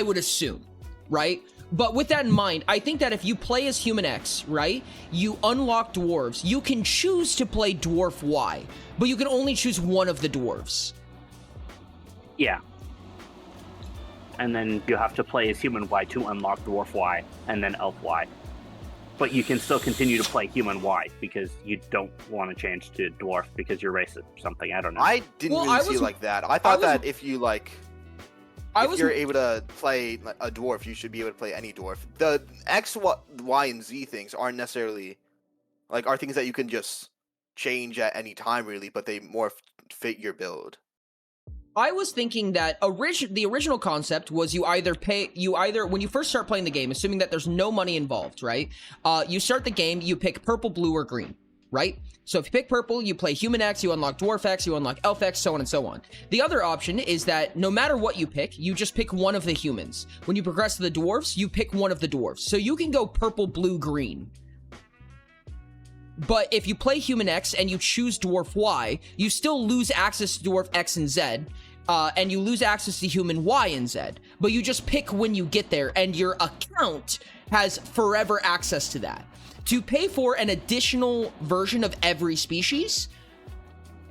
would assume, right? But with that in mind, I think that if you play as Human X, right, you unlock dwarves. You can choose to play Dwarf Y, but you can only choose one of the dwarves. Yeah. And then you have to play as Human Y to unlock Dwarf Y, and then Elf Y. But you can still continue to play Human Y, because you don't want to change to Dwarf because you're racist or something, I don't know. I didn't really see it like that. I thought that if you like... If you're able to play a dwarf, you should be able to play any dwarf. The X, Y, and Z things aren't necessarily... are things that you can just change at any time, really, but they more fit your build. I was thinking that the original concept was you either when you first start playing the game, assuming that there's no money involved, right? You start the game, you pick purple, blue, or green, right? So if you pick purple, you play Human X, you unlock Dwarf X, you unlock Elf X, so on and so on. The other option is that no matter what you pick, you just pick one of the humans. When you progress to the dwarves, you pick one of the dwarves. So you can go purple, blue, green. But if you play Human X and you choose Dwarf Y, you still lose access to Dwarf X and Z, and you lose access to Human Y and Z. But you just pick when you get there, and your account has forever access to that. To pay for an additional version of every species,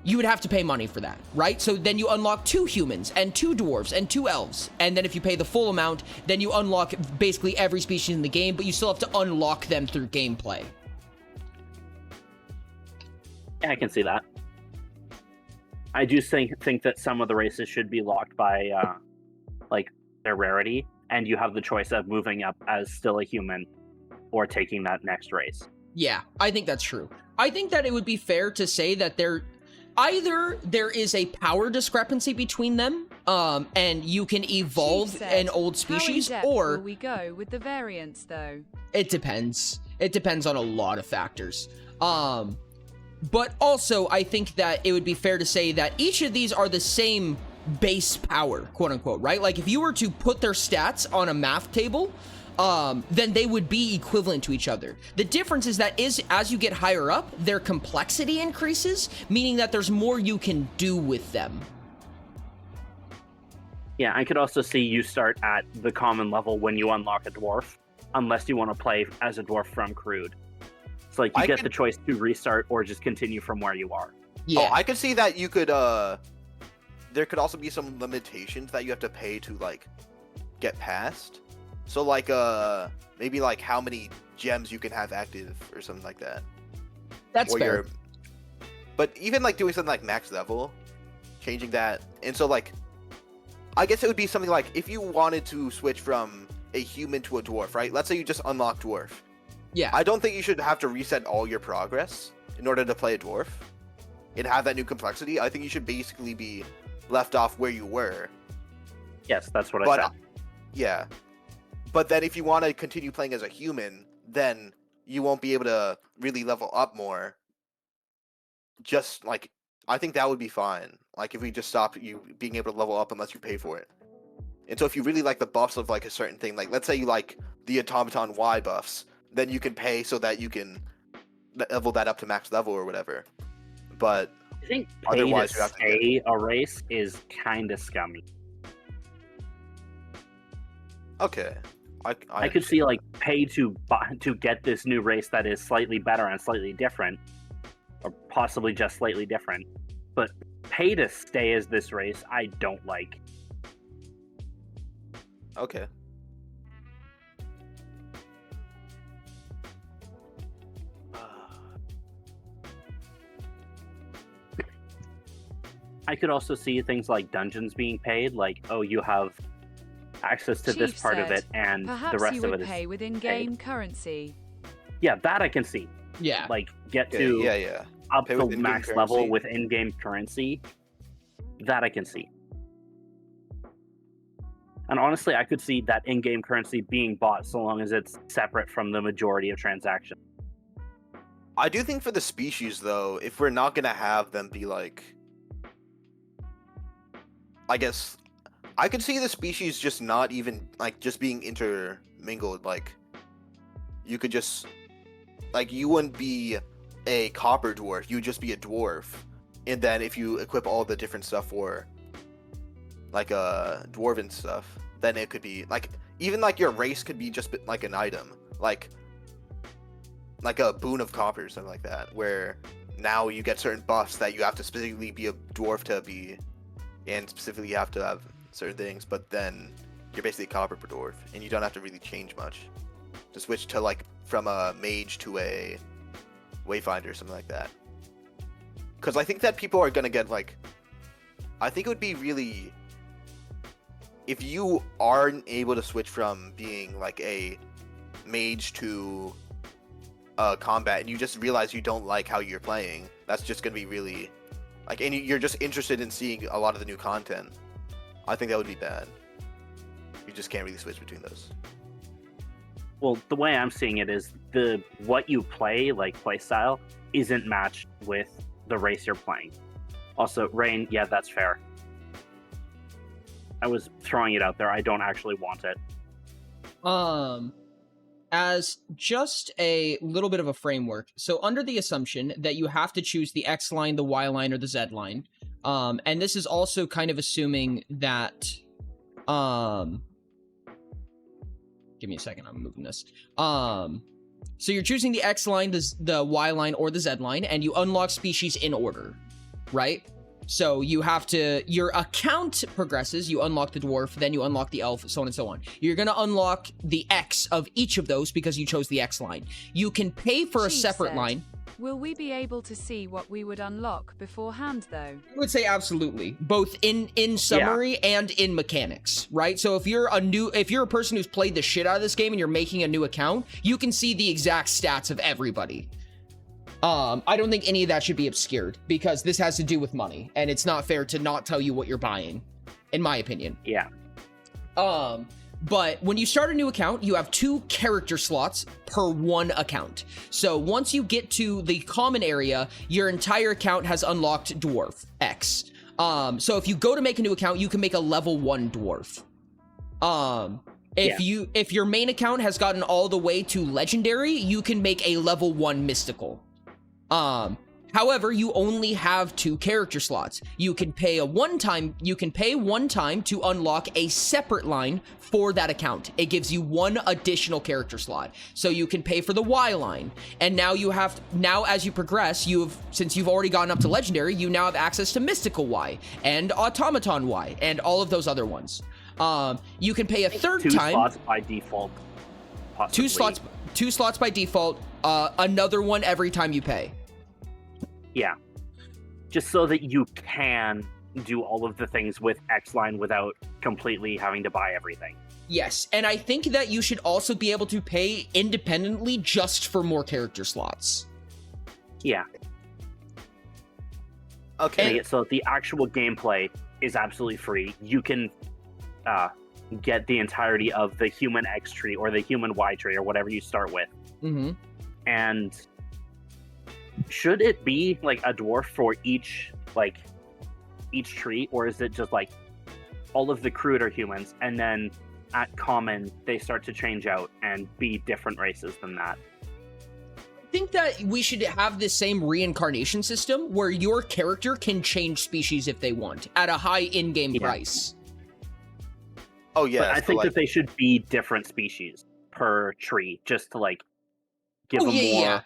you would have to pay money for that, right? So then you unlock 2 humans and 2 dwarves and 2 elves. And then if you pay the full amount, then you unlock basically every species in the game, but you still have to unlock them through gameplay. Yeah, I can see that. I do think that some of the races should be locked by like their rarity, and you have the choice of moving up as still a human or taking that next race. Yeah, I think that's true. I think that it would be fair to say that either there is a power discrepancy between them, and you can evolve Chief said, an old species, how in-depth or will we go with the variants though? it depends. It depends on a lot of factors. But also, I think that it would be fair to say that each of these are the same base power, quote unquote, right? Like if you were to put their stats on a math table, then they would be equivalent to each other. The difference is that as you get higher up, their complexity increases, meaning that there's more you can do with them. Yeah, I could also see you start at the common level when you unlock a dwarf, unless you want to play as a dwarf from Crude. It's like you get the choice to restart or just continue from where you are. Yeah. Oh, I could see that you could, there could also be some limitations that you have to pay to, like, get past. So, like, maybe, like, how many gems you can have active or something like that. That's or fair. But even, like, doing something like max level, changing that. And so, like, I guess it would be something like, if you wanted to switch from a human to a dwarf, right? Let's say you just unlock dwarf. Yeah. I don't think you should have to reset all your progress in order to play a dwarf and have that new complexity. I think you should basically be left off where you were. Yes, that's what I said. Yeah. But then if you want to continue playing as a human, then you won't be able to really level up more. Just like, I think that would be fine. Like if we just stop you being able to level up unless you pay for it. And so if you really like the buffs of like a certain thing, like let's say you like the automaton Y buffs, then you can pay so that you can level that up to max level or whatever. But I think otherwise pay you to have to stay a race is kind of scummy. Okay. I could see like pay to get this new race that is slightly better and slightly different, or possibly just slightly different. But pay to stay as this race, I don't like. Okay. I could also see things like dungeons being paid, like, oh, you have access to this Chief part of said, it, and perhaps the rest you of would it is pay with paid. in-game currency. Yeah, that I can see. Yeah. Like, get Okay, to yeah. up Pay to with in-game max currency. level with in-game currency. That I can see. And honestly, I could see that in-game currency being bought so long as it's separate from the majority of transactions. I do think for the species though, if we're not gonna have them be like, I guess I could see the species just not even like just being intermingled. Like you could just like you wouldn't be a copper dwarf, you would just be a dwarf. And then if you equip all the different stuff for like dwarven stuff, then it could be like even like your race could be just like an item, like a boon of copper or something like that, where now you get certain buffs that you have to specifically be a dwarf to be, and specifically you have to have certain things, but then you're basically a copper per dwarf, and you don't have to really change much to switch to like from a mage to a wayfinder or something like that. Because I think that people are gonna get like, I think it would be really, if you aren't able to switch from being like a mage to combat and you just realize you don't like how you're playing, that's just gonna be really like, and you're just interested in seeing a lot of the new content, I think that would be bad. You just can't really switch between those. Well, the way I'm seeing it is what you play, like play style, isn't matched with the race you're playing. Also, Rain, yeah, that's fair. I was throwing it out there. I don't actually want it. As just a little bit of a framework, so under the assumption that you have to choose the X line, the Y line, or the Z line, and this is also kind of assuming that, give Give me a second. I'm moving this. So you're choosing the X line, the Y line, or the Z line, and you unlock species in order, right? So you have to, your account progresses, you unlock the dwarf, then you unlock the elf, so on and so on. You're gonna unlock the X of each of those because you chose the X line. You can pay for a Chief separate said, line. Will we be able to see what we would unlock beforehand, though? I would say absolutely, both in summary and in mechanics, right? So if you're a person who's played the shit out of this game and you're making a new account, you can see the exact stats of everybody. I don't think any of that should be obscured because this has to do with money, and it's not fair to not tell you what you're buying, in my opinion. Yeah. But when you start a new account, you have 2 character slots per one account. So once you get to the common area, your entire account has unlocked Dwarf X. So if you go to make a new account, you can make a level 1 Dwarf. If your main account has gotten all the way to Legendary, you can make a level 1 Mystical. However, you only have 2 character slots. You can pay one time to unlock a separate line for that account. It gives you 1 additional character slot. So you can pay for the Y line. And now as you progress, since you've already gotten up to Legendary, you now have access to Mystical Y and Automaton Y and all of those other ones. You can pay a third 2 time. 2 slots by default. Possibly. 2 slots by default. Another one every time you pay. Yeah. Just so that you can do all of the things with X-Line without completely having to buy everything. Yes, and I think that you should also be able to pay independently just for more character slots. Yeah. Okay. So the actual gameplay is absolutely free. You can get the entirety of the human X tree or the human Y tree or whatever you start with. Mm-hmm. And should it be like a dwarf for each tree, or is it just like all of the crude are humans and then at common they start to change out and be different races than that? I think that we should have the same reincarnation system where your character can change species if they want at a high in-game price. Oh yeah, but I think that they should be different species per tree, just to like give them more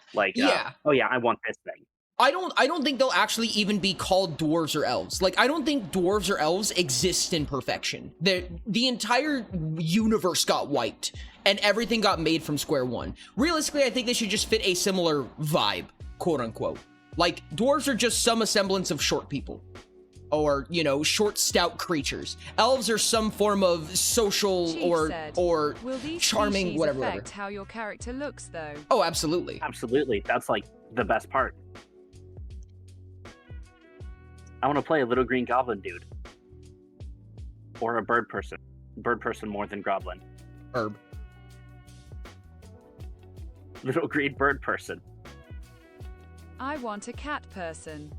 oh yeah, I want this thing. I don't think they'll actually even be called dwarves or elves. Like, I don't think dwarves or elves exist in perfection. The entire universe got wiped and everything got made from square one. Realistically, I think they should just fit a similar vibe, quote unquote. Like, dwarves are just some semblance of short people. Or, short, stout creatures. Elves are some form of social or Will these charming, whatever. affect how your character looks, though? Oh, absolutely. Absolutely. That's like the best part. I want to play a little green goblin dude. Or a bird person. Bird person more than goblin. Herb. Little green bird person. I want a cat person.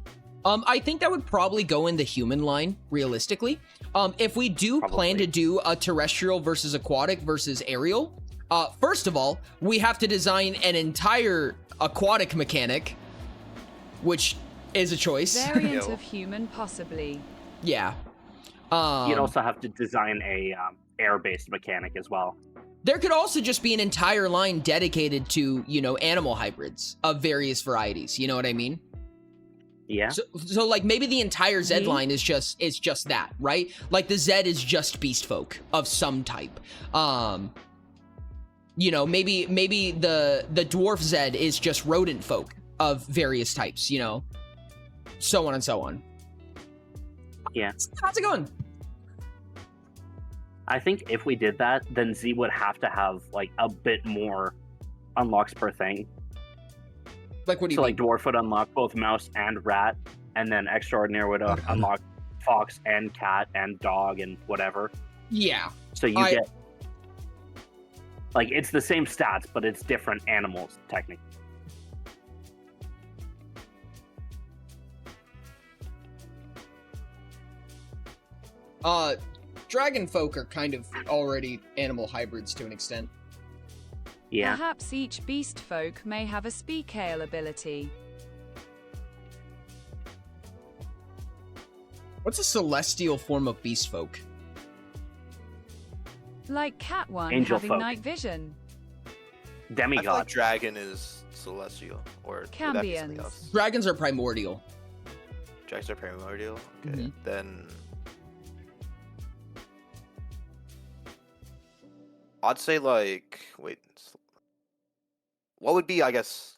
I think that would probably go in the human line, realistically. If we do plan to do a terrestrial versus aquatic versus aerial, first of all, we have to design an entire aquatic mechanic, which is a choice. Variant of human, possibly. Yeah. You'd also have to design a air-based mechanic as well. There could also just be an entire line dedicated to, animal hybrids of various varieties. You know what I mean? Yeah. So like maybe the entire Z line is just that, right? Like the Z is just beast folk of some type. Maybe the dwarf Z is just rodent folk of various types, so on and so on. Yeah. How's it going? I think if we did that, then Z would have to have like a bit more unlocks per thing. Like, what do you mean? Like dwarf would unlock both mouse and rat, and then extraordinary would unlock fox and cat and dog and whatever. Yeah. So you get like it's the same stats, but it's different animals technically. Dragon folk are kind of already animal hybrids to an extent. Yeah. Perhaps each beast folk may have a speakale ability. What's a celestial form of beast folk? Like Cat One Angel having folk. night vision. I feel Demigod. like dragon is celestial, or would that be something Cambions. else? Dragons are primordial. Dragons are primordial. Okay, Mhm. then I'd say like wait, what would be I guess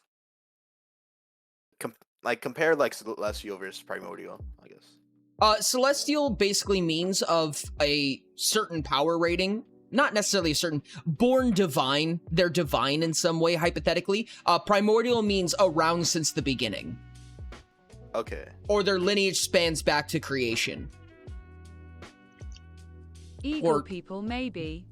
compare like celestial versus primordial, I guess. Celestial basically means of a certain power rating, not necessarily a certain born divine. They're divine in some way, hypothetically. Primordial means around since the beginning, Okay. or their lineage spans back to creation. Eagle Or- people, maybe.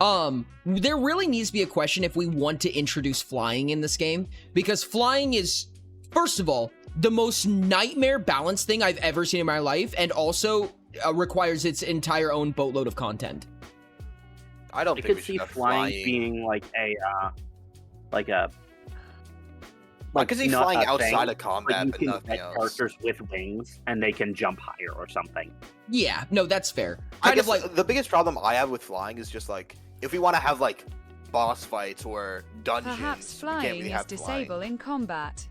There really needs to be a question if we want to introduce flying in this game, because flying is, first of all, the most nightmare balanced thing I've ever seen in my life, and also requires its entire own boatload of content. I don't I think could we see should have flying being like a I could see not flying a outside thing, of but combat, you but can nothing get else. characters with wings and they can jump higher or something. Yeah, no, that's fair. I Kind guess of like, the biggest problem I have with flying is just like if we want to have like boss fights or dungeons, Perhaps we can't flying really is have flying. disable in combat.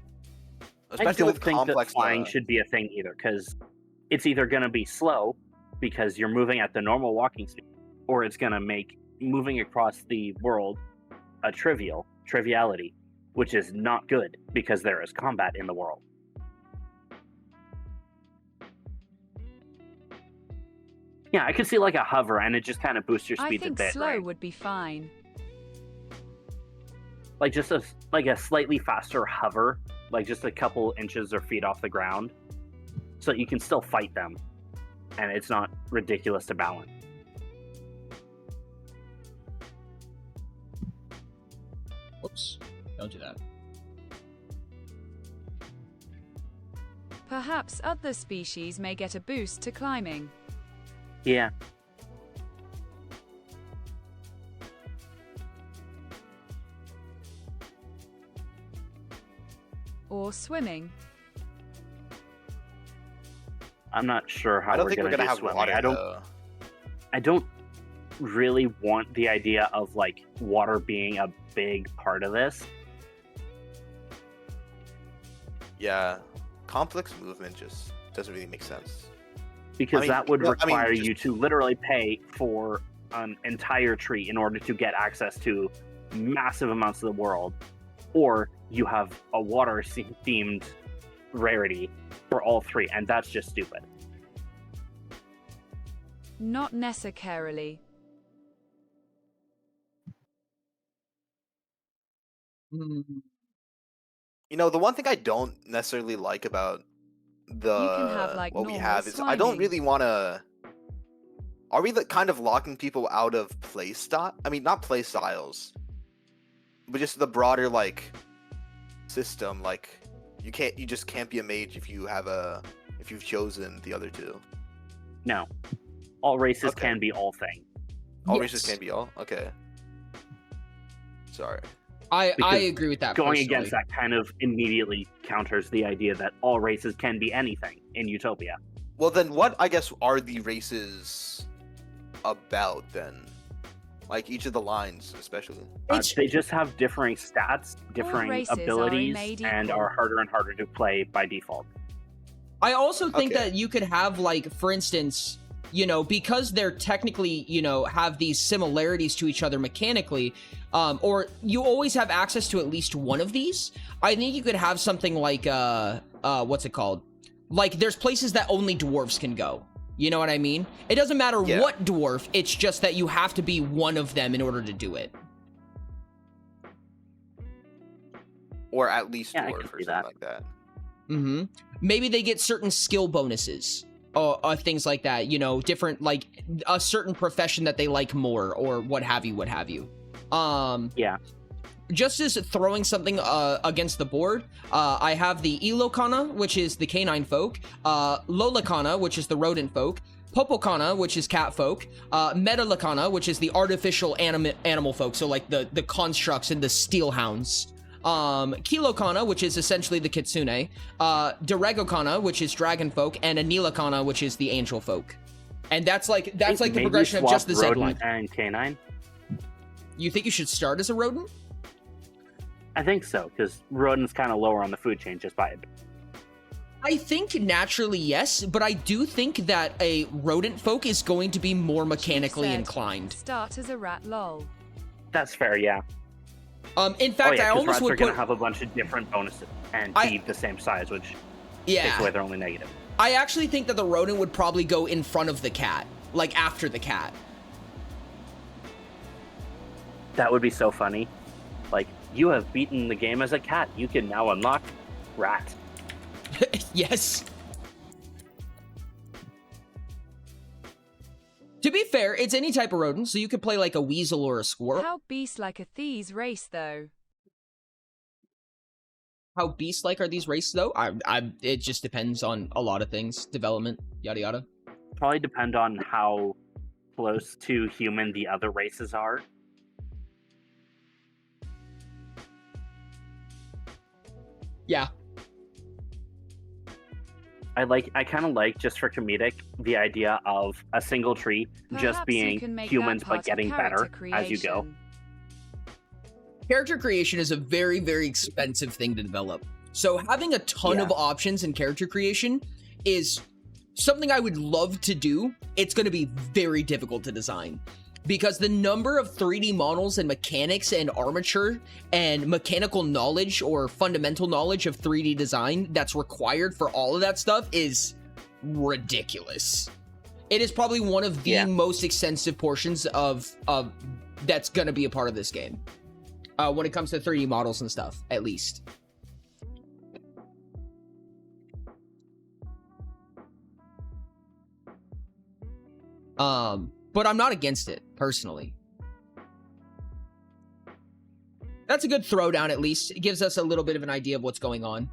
Especially I don't with think complex that flying should be a thing either, because it's either going to be slow because you're moving at the normal walking speed, or it's going to make moving across the world a triviality, which is not good because there is combat in the world. Yeah, I could see like a hover, and it just kind of boosts your I speed a think bit, slow right? would be fine. Like just a slightly faster hover, like just a couple inches or feet off the ground, so you can still fight them, and it's not ridiculous to balance. whoops, don't do that. Perhaps other species may get a boost to climbing. Yeah. Or swimming. I'm not sure how I don't we're think we're gonna gonna do have swimming. water. I don't really want the idea of like water being a big part of this. Yeah, complex movement just doesn't really make sense. Because I mean, that would well, I mean, require just- you to literally pay for an entire tree in order to get access to massive amounts of the world, or you have a water themed rarity for all three, and that's just stupid. Not necessarily. You know, the one thing I don't necessarily like about have, like, what we normal have is I don't swimming. really want to. Are we kind of locking people out of play style? I mean, not play styles, but just the broader like system. Like, you just can't be a mage if you've chosen the other two. No, all races Okay. can be all things. All Yes. races can be all. Okay. Sorry. I Because agree with that. Going personally. against that kind of immediately counters the idea that all races can be anything in Utopia. Well, then what I guess are the races about then? Like each of the lines, especially. They just have differing stats, differing races are abilities, made and equal. are harder and harder to play by default. I also think Okay. that you could have, like, for instance, you know, because they're technically, you know, have these similarities to each other mechanically, or you always have access to at least one of these. I think you could have something like, what's it called? Like, there's places that only dwarves can go. You know what I mean? It doesn't matter Yeah. what dwarf, it's just that you have to be one of them in order to do it. Or at least Yeah, I dwarf could or see something that. like that. Mm-hmm. Maybe they get certain skill bonuses, things like that. You know, different, like a certain profession that they like more, or what have you, what have you. Yeah. Just as throwing something against the board, I have the Elokana, which is the canine folk, Lolakana, which is the rodent folk, Popokana, which is cat folk, Metalakana, which is the artificial animal folk, so like the constructs and the steel hounds. Kilokana, which is essentially the kitsune, Doragokana, which is dragon folk, and Anilakana, which is the angel folk. And that's like I think the maybe progression of swap just the Z rodent line. and canine. You think you should start as a rodent? I think so, because rodent's kind of lower on the food chain just by a bit. I think naturally yes, but I do think that a rodent folk is going to be more mechanically Said, inclined. Start as a rat, lol. That's fair, yeah. In fact, I almost rats would are going put. to have a bunch of different bonuses and be the same size, which Yeah. takes away their only negative. I actually think that the rodent would probably go in front of the cat, like after the cat. That would be so funny. Like, you have beaten the game as a cat. You can now unlock rat. Yes. To be fair, it's any type of rodent, so you could play like a weasel or a squirrel. How beast like a Thieves race, though? How beast-like are these races, though? It just depends on a lot of things, development, yada yada. Probably depend on how close to human the other races are. Yeah. I kind of like, just for comedic, the idea of a single tree Perhaps just you being can make humans that but part of getting better character as you go. creation. Character creation is a very, very expensive thing to develop. So having a ton of options in character creation is something I would love to do. It's going to be very difficult to design because the number of 3D models and mechanics and armature and mechanical knowledge or fundamental knowledge of 3D design that's required for all of that stuff is ridiculous. It is probably one of the most extensive portions of that's going to be a part of this game. When it comes to 3D models and stuff, at least. But I'm not against it, personally. That's a good throwdown, at least. It gives us a little bit of an idea of what's going on.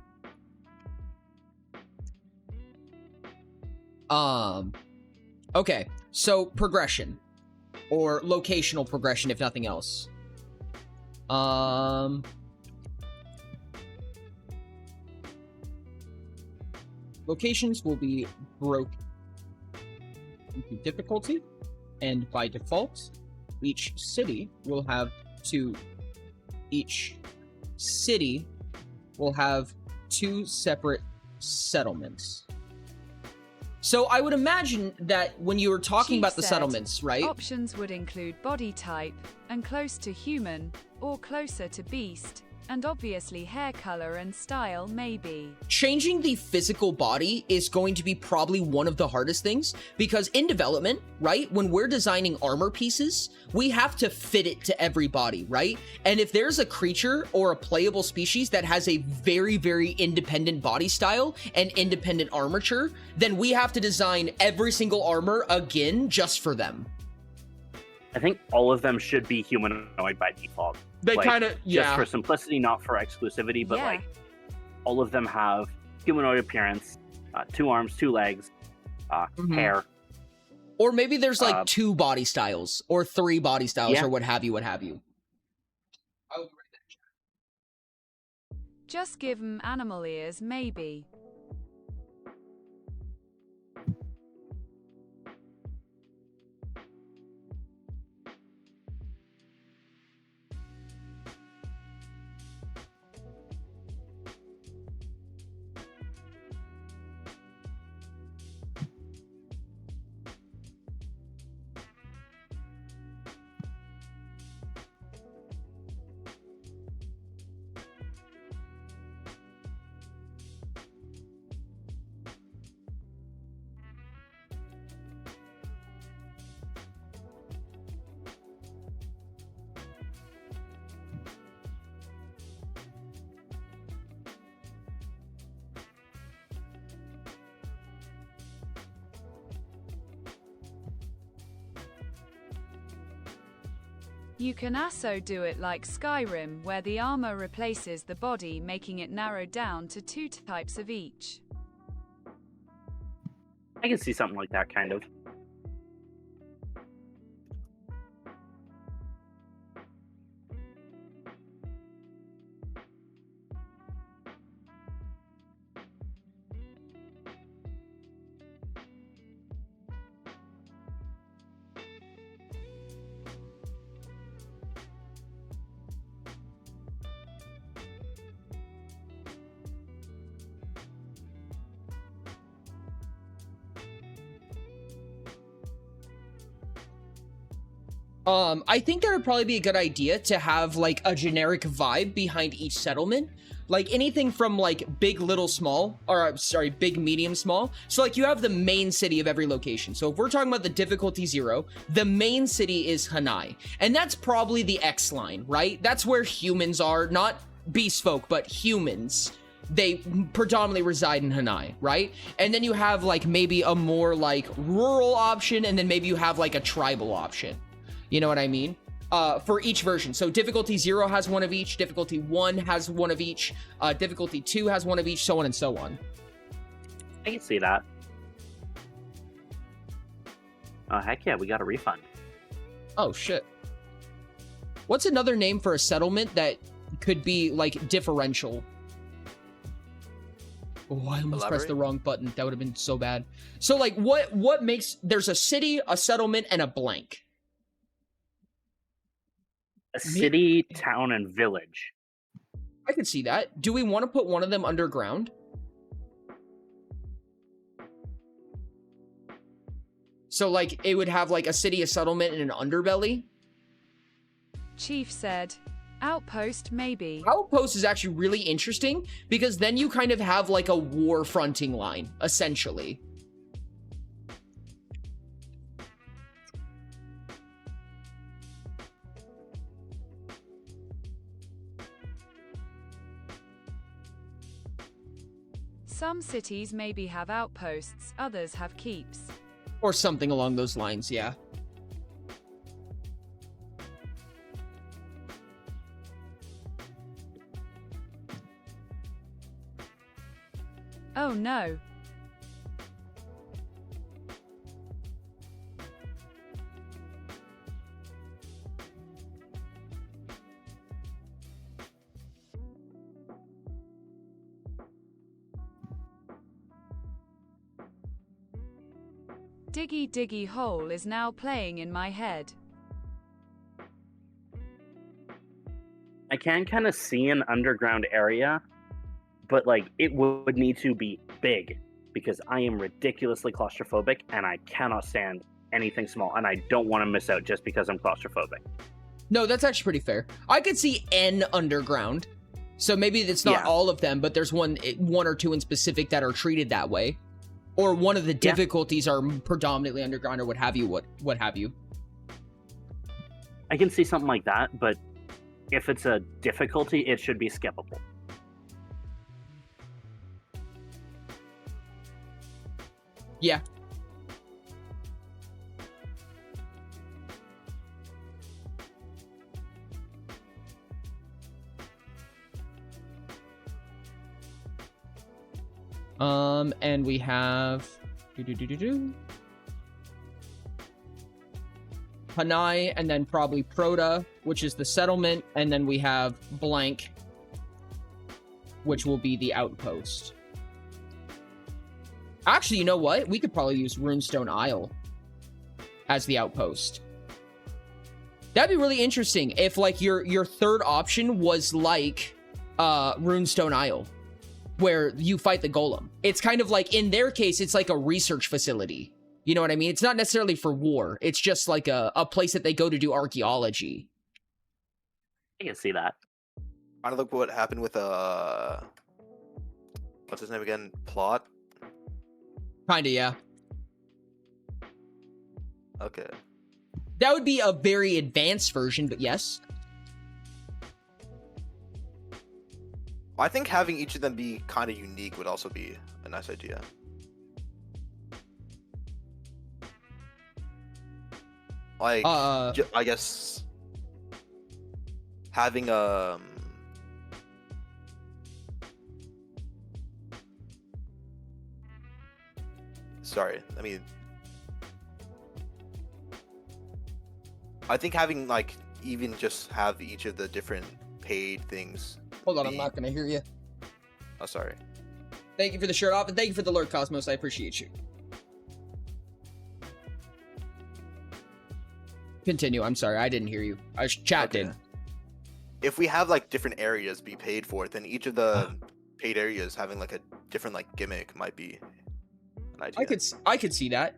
Okay, so progression. Or locational progression, if nothing else. Locations will be broken into difficulty, and by default, each city will have two separate settlements. So I would imagine that when you were talking Chief about the said, settlements, right? Options would include body type, and close to human, or closer to beast, and obviously hair color and style maybe. Changing the physical body is going to be probably one of the hardest things because in development, right, when we're designing armor pieces, we have to fit it to every body, right? And if there's a creature or a playable species that has a very, very independent body style and independent armature, then we have to design every single armor again just for them. I think all of them should be humanoid by default. They Like, kind of, just for simplicity, not for exclusivity, but like all of them have humanoid appearance, 2 arms, 2 legs, hair. Or maybe there's like 2 body styles or 3 body styles or what have you, what have you. Just give them animal ears maybe. You can also do it like Skyrim, where the armor replaces the body, making it narrowed down to 2 types of each. I can see something like that, kind of. I think that would probably be a good idea to have like a generic vibe behind each settlement. Like anything from like big, little, small, or sorry, big, medium, small. So like you have the main city of every location. So if we're talking about the difficulty 0, the main city is Hanai. And that's probably the X line, right? That's where humans are, not beast folk, but humans. They predominantly reside in Hanai, right? And then you have like maybe a more like rural option, and then maybe you have like a tribal option. You know what I mean? For each version. So difficulty 0 has one of each, difficulty 1 has one of each, difficulty 2 has one of each, so on and so on. I can see that. Oh, heck yeah, we got a refund. Oh, shit. What's another name for a settlement that could be, like, differential? Oh, I almost pressed the wrong button. That would have been so bad. So, like, what makes... There's a city, a settlement, and a blank. A city, town, and village. I could see that. Do we want to put one of them underground? So, like, it would have, like, a city, a settlement, and an underbelly? Chief said, outpost, maybe. Outpost is actually really interesting, because then you kind of have, like, a war fronting line, essentially. Some cities maybe have outposts, others have keeps. Or something along those lines, yeah. Oh no. Diggy Diggy Hole is now playing in my head. I can kind of see an underground area, but like it would need to be big because I am ridiculously claustrophobic and I cannot stand anything small, and I don't want to miss out just because I'm claustrophobic. No, that's actually pretty fair. I could see N underground. So maybe it's not all of them, but there's one or two in specific that are treated that way. Or one of the difficulties are predominantly underground or what have you, what have you. I can see something like that, but if it's a difficulty, it should be skippable. Yeah. And we have Hanai, and then probably Proto, which is the settlement, and then we have blank, which will be the outpost. Actually, you know what? We could probably use Runestone Isle as the outpost. That'd be really interesting if, like, your third option was like Runestone Isle, where you fight the golem. It's kind of like, in their case, it's like a research facility. You know what I mean? It's not necessarily for war. It's just like a place that they go to do archaeology. I can see that. Kind of look what happened with what's his name again? Plot? Kinda, yeah. Okay. That would be a very advanced version, but yes. I think having each of them be kind of unique would also be a nice idea. Like, I guess having sorry, I think having, like, even just have each of the different paid things. Hold on, I'm not gonna hear you. Oh, sorry. Thank you for the shirt off, and thank you for the alert, Cosmos. I appreciate you. Continue. I'm sorry, I didn't hear you. Chat did. If we have, like, different areas be paid for, then each of the paid areas having, like, a different, like, gimmick might be an idea. I could see that.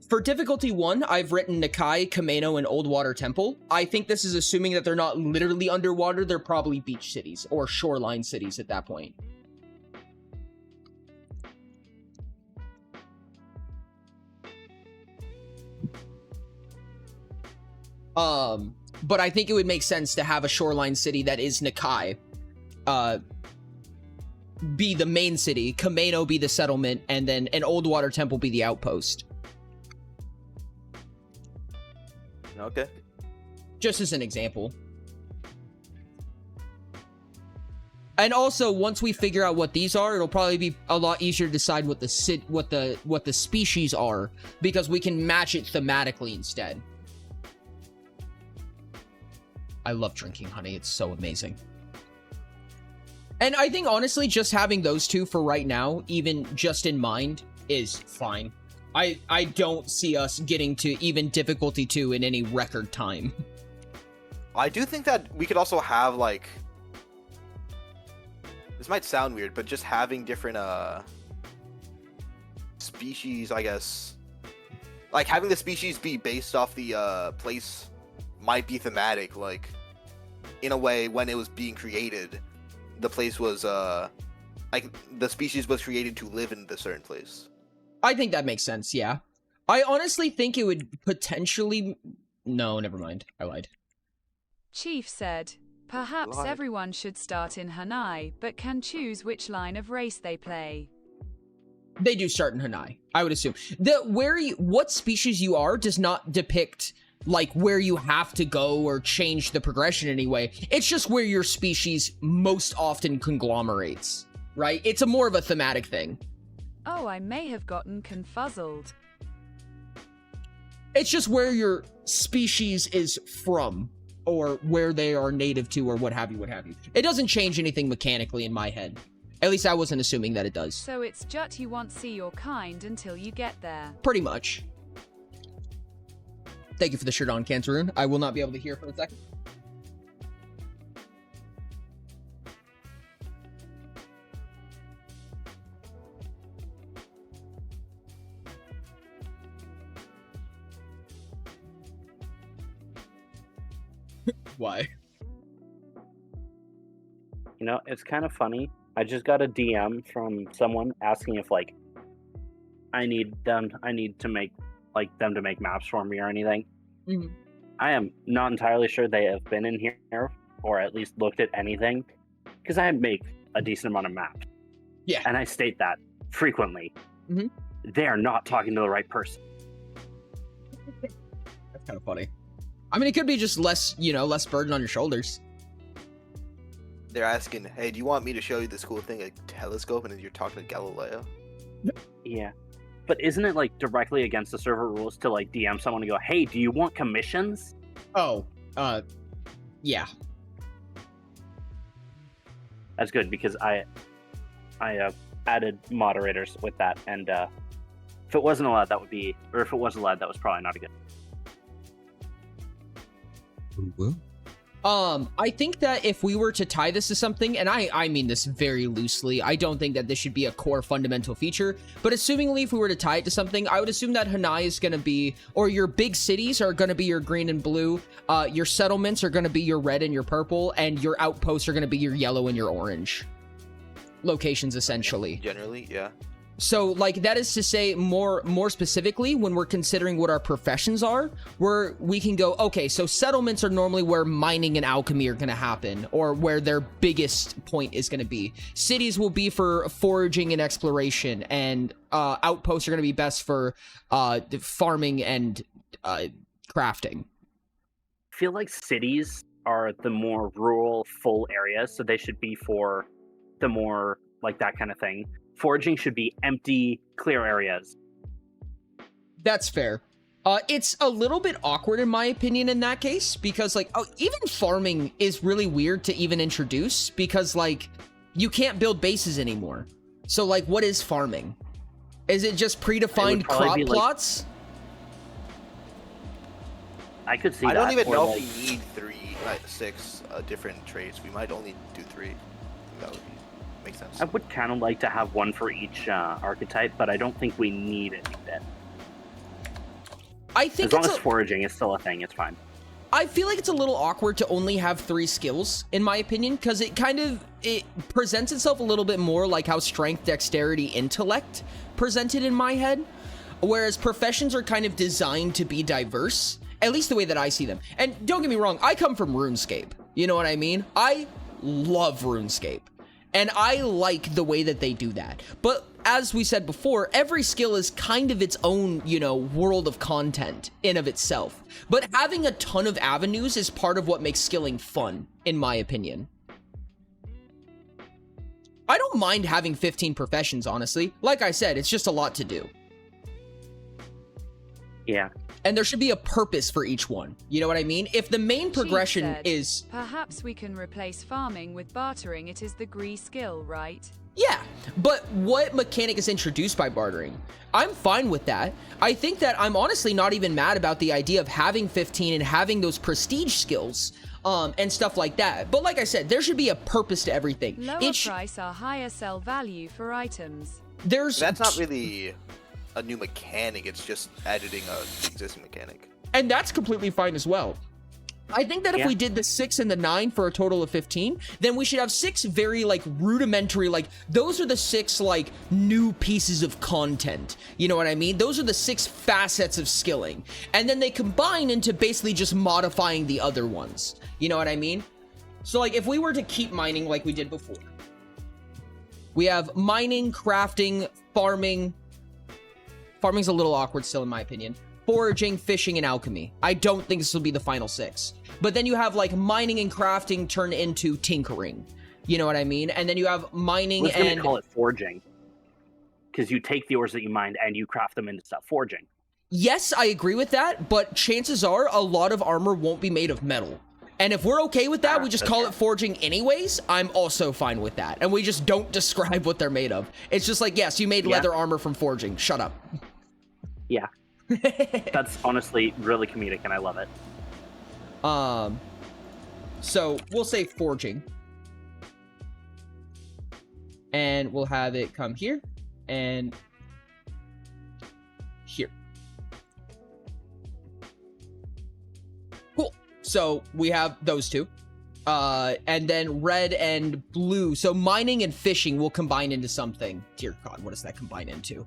For difficulty 1, I've written Nakai, Kameno, and Old Water Temple. I think this is assuming that they're not literally underwater. They're probably beach cities or shoreline cities at that point. But I think it would make sense to have a shoreline city that is Nakai, be the main city, Kameno be the settlement, and then an Old Water Temple be the outpost. Okay. Just as an example. And also, once we figure out what these are, it'll probably be a lot easier to decide what the species are, because we can match it thematically instead. I love drinking honey. It's so amazing. And I think, honestly, just having those two for right now, even just in mind, is fine. I don't see us getting to even difficulty 2 in any record time. I do think that we could also have, like... This might sound weird, but just having different, species, I guess... Like, having the species be based off the, place might be thematic, like... In a way, when it was being created, the place was, like, the species was created to live in the certain place. I think that makes sense, yeah. I honestly think it would potentially... No, never mind. I lied. Chief said, perhaps everyone should start in Hanai, but can choose which line of race they play. They do start in Hanai, I would assume. What species you are does not depict, like, where you have to go or change the progression anyway. It's just where your species most often conglomerates, right? It's a more of a thematic thing. Oh, I may have gotten confuzzled. It's just where your species is from, or where they are native to, or what have you, what have you. It doesn't change anything mechanically in my head. At least I wasn't assuming that it does. So it's just you won't see your kind until you get there. Pretty much. Thank you for the shirt on, Canceroon. I will not be able to hear for a second. Why? You know, it's kind of funny. I just got a DM from someone asking if, like, I need to make, like, them to make maps for me or anything. Mm-hmm. I am not entirely sure they have been in here or at least looked at anything, because I make a decent amount of maps. Yeah. And I state that frequently. Mm-hmm. They are not talking to the right person. That's kind of funny. I mean, it could be just less, less burden on your shoulders. They're asking, hey, do you want me to show you this cool thing, a telescope, and then you're talking to Galileo? Yeah. But isn't it, like, directly against the server rules to, like, DM someone and go, hey, do you want commissions? Oh, yeah. That's good, because I added moderators with that, and if it wasn't allowed, that would be, or if it was allowed, that was probably not a good. I think that if we were to tie this to something, and I mean this very loosely, I don't think that this should be a core fundamental feature, but assumingly if we were to tie it to something, I would assume that Hanai is going to be, or your big cities are going to be your green and blue, your settlements are going to be your red and your purple, and your outposts are going to be your yellow and your orange locations, essentially. Generally, yeah. So, like, that is to say, more specifically, when we're considering what our professions are, we can go, okay, so settlements are normally where mining and alchemy are going to happen, or where their biggest point is going to be. Cities will be for foraging and exploration, and outposts are going to be best for farming and crafting. I feel like cities are the more rural, full areas, so they should be for the more, like, that kind of thing. Foraging should be empty, clear areas. That's fair. It's a little bit awkward in my opinion in that case, because, like, even farming is really weird to even introduce, because, like, you can't build bases anymore. So, like, what is farming? Is it just predefined crop plots? I could see I that. don't even know like, if we need 6 different traits. We might only do 3. That would make sense. I would kind of like to have one for each archetype, but I don't think we need any bit. I think as long it's as foraging is still a thing, it's fine. I feel like it's a little awkward to only have 3 skills, in my opinion, because it presents itself a little bit more like how strength, dexterity, intellect presented in my head, whereas professions are kind of designed to be diverse, at least the way that I see them. And don't get me wrong, I come from RuneScape, you know what I mean? I love RuneScape, and I like the way that they do that. But as we said before, every skill is kind of its own, you know, world of content in of itself. But having a ton of avenues is part of what makes skilling fun, in my opinion. I don't mind having 15 professions, honestly. Like I said, it's just a lot to do. Yeah. And there should be a purpose for each one. You know what I mean? If the main progression Chief said, is... Perhaps we can replace farming with bartering. It is the Gree skill, right? Yeah, but what mechanic is introduced by bartering? I'm fine with that. I think that I'm honestly not even mad about the idea of having 15 and having those prestige skills and stuff like that. But like I said, there should be a purpose to everything. Lower price are higher sell value for items. That's not really a new mechanic, it's just editing an existing mechanic. And that's completely fine as well. I think that if we did the 6 and the 9 for a total of 15, then we should have 6 very, like, rudimentary, like, those are the 6, like, new pieces of content. You know what I mean? Those are the 6 facets of skilling. And then they combine into basically just modifying the other ones. You know what I mean? So, like, if we were to keep mining like we did before, we have mining, crafting, farming. Farming's a little awkward still, in my opinion. Foraging, fishing, and alchemy. I don't think this will be the final 6. But then you have, like, mining and crafting turn into tinkering. You know what I mean? And then you have mining and... Let's call it forging. Because you take the ores that you mined and you craft them into stuff. Forging. Yes, I agree with that, but chances are a lot of armor won't be made of metal. And if we're okay with that, we just call it forging anyways, I'm also fine with that. And we just don't describe what they're made of. It's just like, yes, you made leather armor from forging. Shut up. Yeah. That's honestly really comedic and I love it. So we'll say forging. And we'll have it come here and here. Cool. So we have those two. And then red and blue. So mining and fishing will combine into something. Dear God, what does that combine into?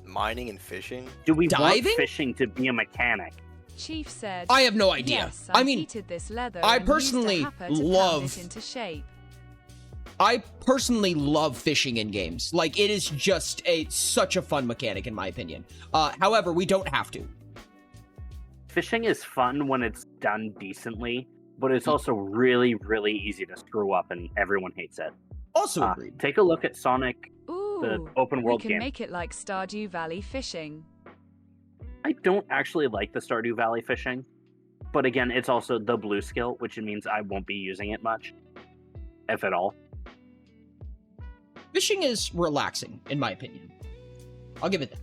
Mining and fishing? Do we Diving? want fishing to be a mechanic? Chief said, I have no idea. Yes, I mean, heated this leather I and personally used a happer to love... pound it into shape. I personally love fishing in games. Like, it is just such a fun mechanic, in my opinion. However, we don't have to. Fishing is fun when it's done decently, but it's also really, really easy to screw up and everyone hates it. Also agreed. Take a look at Sonic, Ooh, the open world we can game. make it like Stardew Valley fishing. I don't actually like the Stardew Valley fishing, but again, it's also the blue skill, which means I won't be using it much, if at all. Fishing is relaxing, in my opinion. I'll give it that.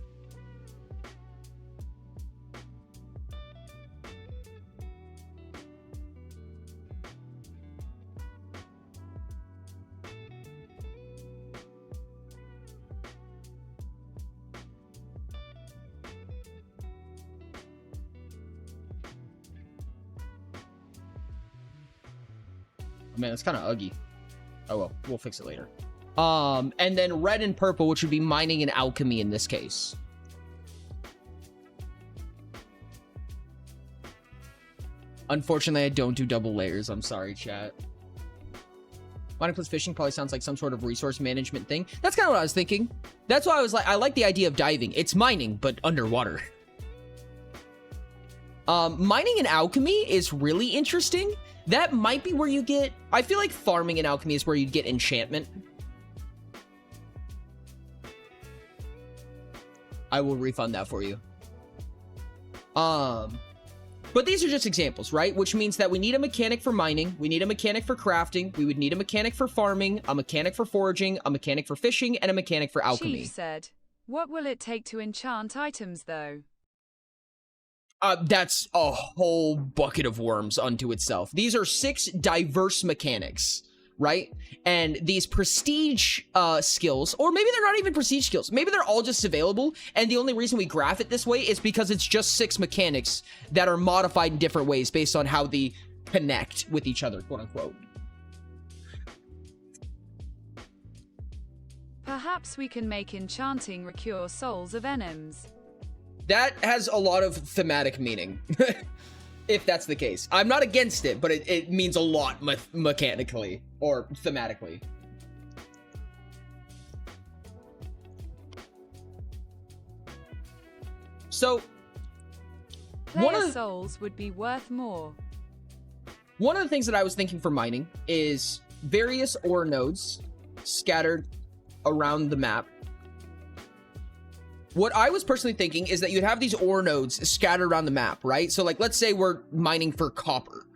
Man, it's kind of ugly. Oh well, we'll fix it later. And then red and purple, which would be mining and alchemy in this case. Unfortunately, I don't do double layers. I'm sorry, chat. Mining plus fishing probably sounds like some sort of resource management thing. That's kind of what I was thinking. That's why I was like, I like the idea of diving. It's mining, but underwater. Mining and alchemy is really interesting. That might be where you get... I feel like farming and alchemy is where you get enchantment. I will refund that for you. But these are just examples, right? Which means that we need a mechanic for mining, we need a mechanic for crafting, we would need a mechanic for farming, a mechanic for foraging, a mechanic for fishing, and a mechanic for alchemy. Chief said, what will it take to enchant items, though? That's a whole bucket of worms unto itself. These are 6 diverse mechanics. right? And these prestige skills, or maybe they're not even prestige skills, maybe they're all just available, and the only reason we graph it this way is because it's just 6 mechanics that are modified in different ways based on how they connect with each other, quote unquote. Perhaps we can make enchanting recure souls of enemies. That has a lot of thematic meaning, if that's the case. I'm not against it, but it means a lot mechanically or thematically. So, Player souls would be worth more. One of the things that I was thinking for mining is various ore nodes scattered around the map. What I was personally thinking is that you'd have these ore nodes scattered around the map, right? So like, let's say we're mining for copper.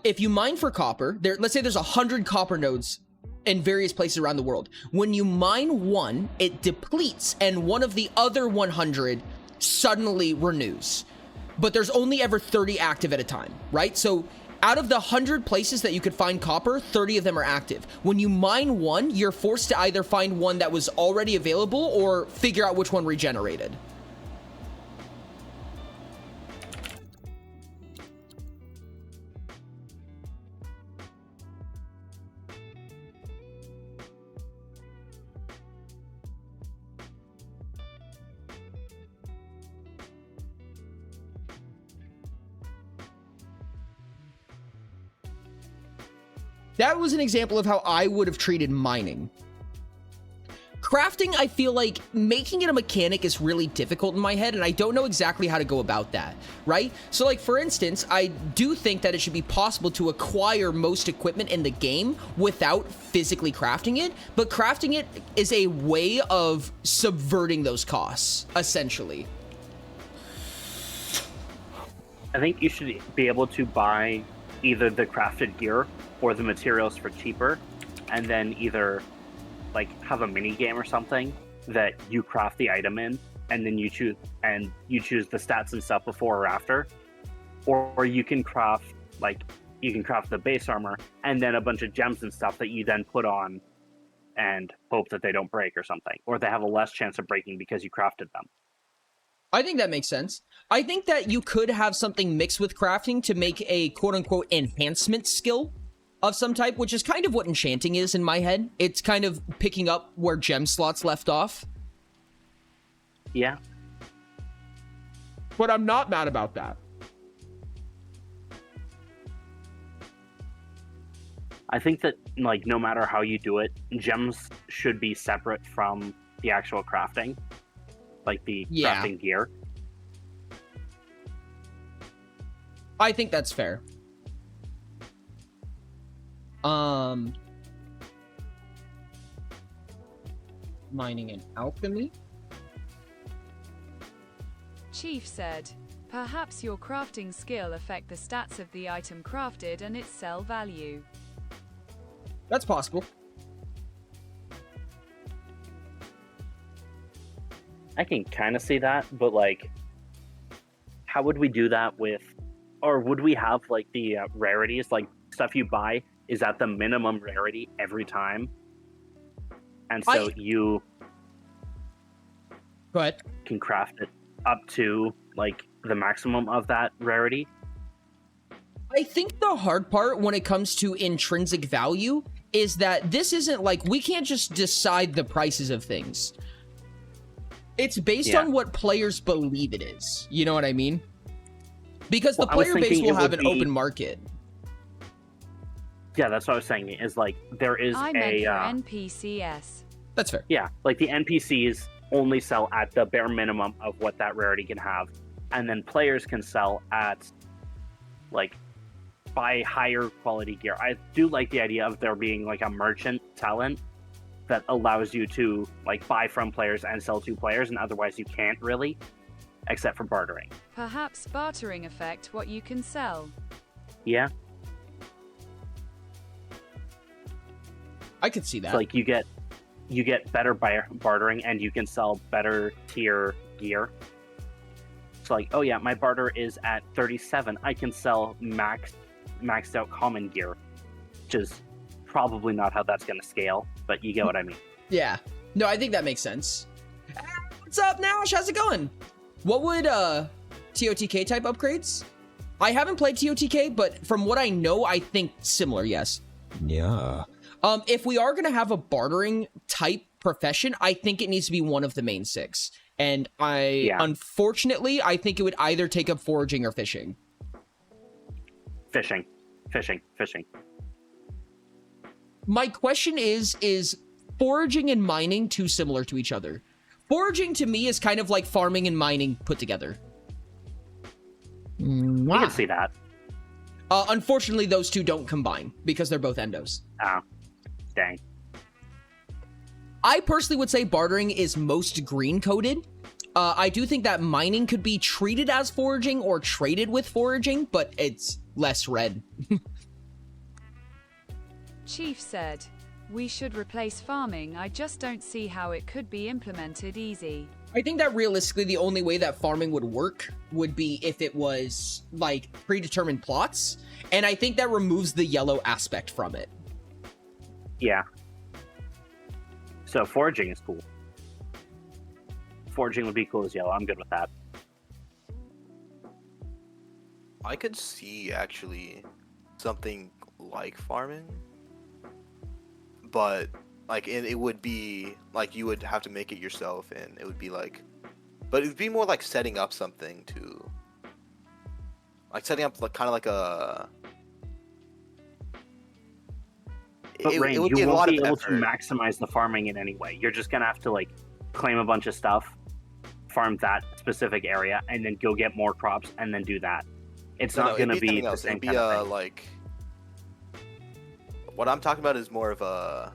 If you mine for copper, let's say there's 100 copper nodes in various places around the world. When you mine one, it depletes and one of the other 100 suddenly renews. But there's only ever 30 active at a time, right? So out of the 100 places that you could find copper, 30 of them are active. When you mine one, you're forced to either find one that was already available or figure out which one regenerated. That was an example of how I would have treated mining. Crafting, I feel like making it a mechanic is really difficult in my head, and I don't know exactly how to go about that, right? So like, for instance, I do think that it should be possible to acquire most equipment in the game without physically crafting it, but crafting it is a way of subverting those costs, essentially. I think you should be able to buy either the crafted gear or the materials for cheaper, and then either like have a mini game or something that you craft the item in, and then you choose the stats and stuff before or after, or you can craft the base armor and then a bunch of gems and stuff that you then put on and hope that they don't break or something, or they have a less chance of breaking because you crafted them. I think that makes sense. I think that you could have something mixed with crafting to make a quote-unquote enhancement skill of some type, which is kind of what enchanting is in my head. It's kind of picking up where gem slots left off. Yeah. But I'm not mad about that. I think that, like, no matter how you do it, gems should be separate from the actual crafting. Like the crafting gear. I think that's fair. Mining and alchemy. Chief said, perhaps your crafting skill affect the stats of the item crafted and its sell value. That's possible. I can kind of see that, but like, how would we do that with, or would we have like the rarities, like stuff you buy is at the minimum rarity every time, and so you can craft it up to like the maximum of that rarity? I think the hard part when it comes to intrinsic value is that this isn't like, we can't just decide the prices of things. It's based on what players believe it is. You know what I mean? Because the player base will have an open market. Yeah, that's what I was saying. Is like there is I meant for NPCs. That's fair. Yeah, like the NPCs only sell at the bare minimum of what that rarity can have, and then players can sell at like buy higher quality gear. I do like the idea of there being like a merchant talent that allows you to like buy from players and sell to players, and otherwise you can't really, except for bartering. Perhaps bartering affect what you can sell. Yeah. I could see that. It's like you get better bartering, and you can sell better tier gear. It's like, oh yeah, my barter is at 37. I can sell maxed out common gear, which is probably not how that's going to scale, but you get what I mean. Yeah. No, I think that makes sense. What's up, Nash? How's it going? What would TOTK type upgrades? I haven't played TOTK, but from what I know, I think similar, yes. Yeah. If we are going to have a bartering type profession, I think it needs to be one of the main 6. And unfortunately, I think it would either take up foraging or fishing. Fishing. My question is foraging and mining too similar to each other? Foraging to me is kind of like farming and mining put together. You can see that. Unfortunately, those two don't combine because they're both endos. Ah, dang. I personally would say bartering is most green-coded. I do think that mining could be treated as foraging or traded with foraging, but it's less red. Chief said, we should replace farming. I just don't see how it could be implemented easy. I think that realistically the only way that farming would work would be if it was like predetermined plots, and I think that removes the yellow aspect from it. Yeah. So foraging is cool. Foraging would be cool as yellow. I'm good with that. I could see actually something like farming, but like it would be like you would have to make it yourself, and it would be like, but it would be more like setting up something to, like setting up like kind of like a. But Rain, it would you be a won't lot be of able to effort. maximize the farming in any way. You're just gonna have to like claim a bunch of stuff, farm that specific area, and then go get more crops, and then do that. It's not gonna be the same kind of thing. Like, what I'm talking about is more of a.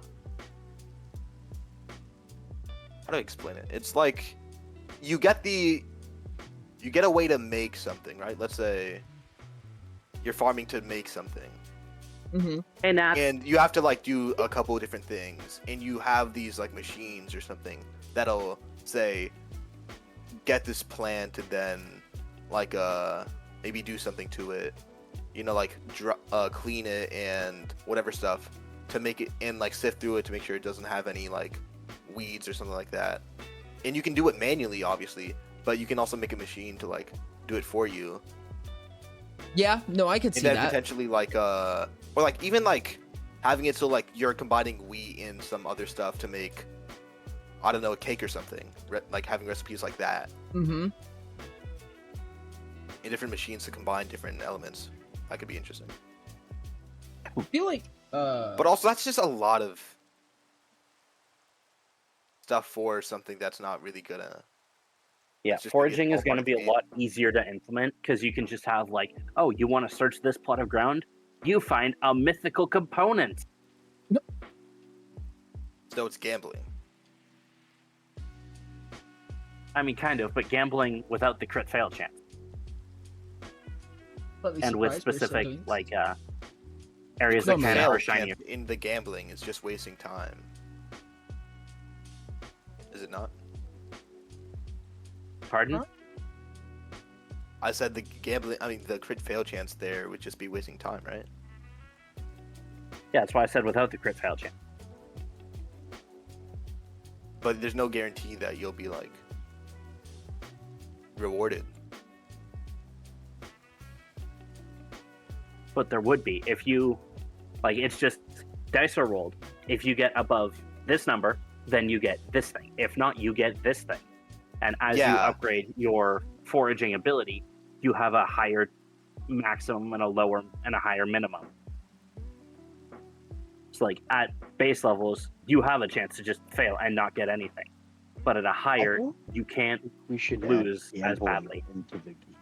How do I explain it? It's like you get a way to make something, right? Let's say you're farming to make something. Mm-hmm. And you have to like do a couple of different things, and you have these like machines or something that'll say get this plant and then like maybe do something to it, you know, like clean it and whatever stuff to make it, and like sift through it to make sure it doesn't have any like weeds or something like that. And you can do it manually, obviously, but you can also make a machine to like do it for you. Yeah, no, I could see And then that. potentially like or like even like having it so like you're combining wheat and some other stuff to make, I don't know, a cake or something. Like having recipes like that. Mm-hmm. In different machines to combine different elements. That could be interesting. I feel like but also that's just a lot of stuff for something that's not really gonna. Yeah, it's just foraging is going going to be a lot easier to implement because you can just have like, oh, you want to search this plot of ground? You find a mythical component. So it's gambling. I mean, kind of, but gambling without the crit fail chance. And with specific like areas that kind of are shinier. In the gambling is just wasting time. Is it not? Pardon? Huh? I said the gambling. I mean, the crit fail chance there would just be wasting time, right? Yeah, that's why I said without the crit fail chance. But there's no guarantee that you'll be like rewarded. But there would be if you like. It's just dice are rolled. If you get above this number, then you get this thing. If not, you get this thing. And as you upgrade your foraging ability, you have a higher maximum and a lower and a higher minimum. So like at base levels, you have a chance to just fail and not get anything. But at a higher, you can't lose as badly. Into the game.